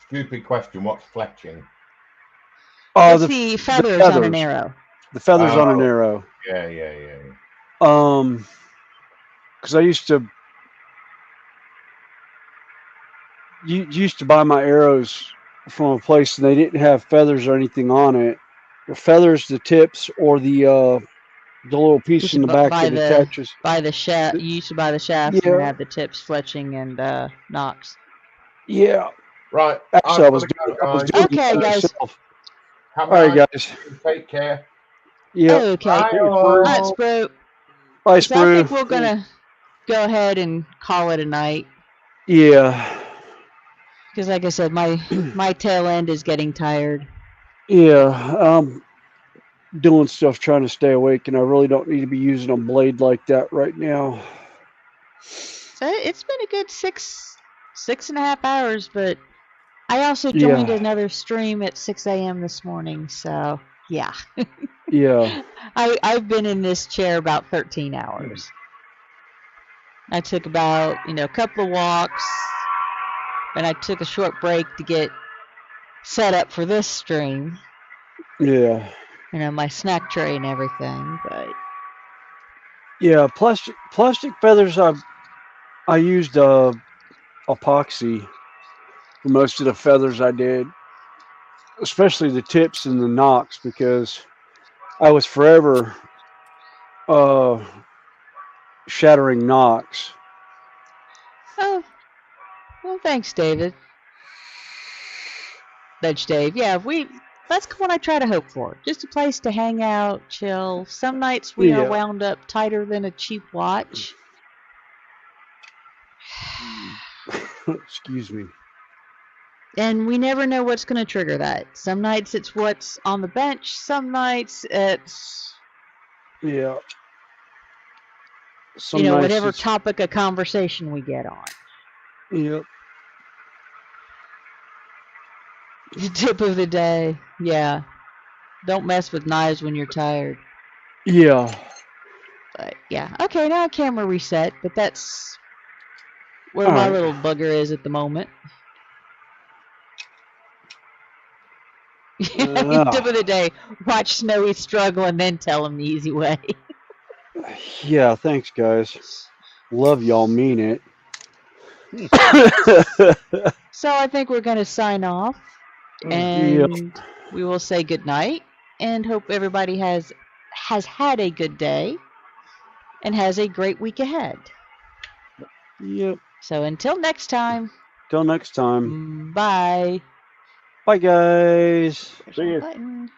Stupid question. What's fletching? Oh, That's the feathers on an arrow. The feathers on an arrow. Yeah. Because I used to. You used to buy my arrows from a place and they didn't have feathers or anything on it. The feathers, the tips, or the little piece in the back that attaches. You used to buy the shafts and have the tips, fletching, and nocks. Yeah. Right. Actually, I was doing okay, guys. myself. All right, guys. Take care. Yeah. Okay. Bye, All right, Sprue. Bye, So I Sprue. think we're gonna go ahead and call it a night. Yeah. Because, like I said, my tail end is getting tired. Yeah. Doing stuff trying to stay awake, and I really don't need to be using a blade like that right now. So it's been a good 6.5 hours, but I also joined another stream at 6 a.m. this morning, so yeah. Yeah. I've been in this chair about 13 hours. I took about, a couple of walks, and I took a short break to get set up for this stream. Yeah. My snack tray and everything, but yeah, plastic feathers. I used epoxy for most of the feathers I did, especially the tips and the nocks, because I was forever shattering nocks. Oh, well, thanks, David. Veg Dave. Yeah, that's what I try to hope for. Just a place to hang out, chill. Some nights we are wound up tighter than a cheap watch. Excuse me. And we never know what's going to trigger that. Some nights it's what's on the bench. Some nights it's... Yeah. Whatever topic of conversation we get on. Yep. Tip of the day. Yeah. Don't mess with knives when you're tired. Yeah. But yeah. Okay, now camera reset, but that's where my little bugger is at the moment. Tip of the day: watch Snowy struggle and then tell him the easy way. Yeah, thanks, guys. Love y'all, mean it. So I think we're going to sign off, and we will say good night, and hope everybody has had a good day and has a great week ahead. Yep. So until next time. Till next time. Bye. Bye, guys. See you.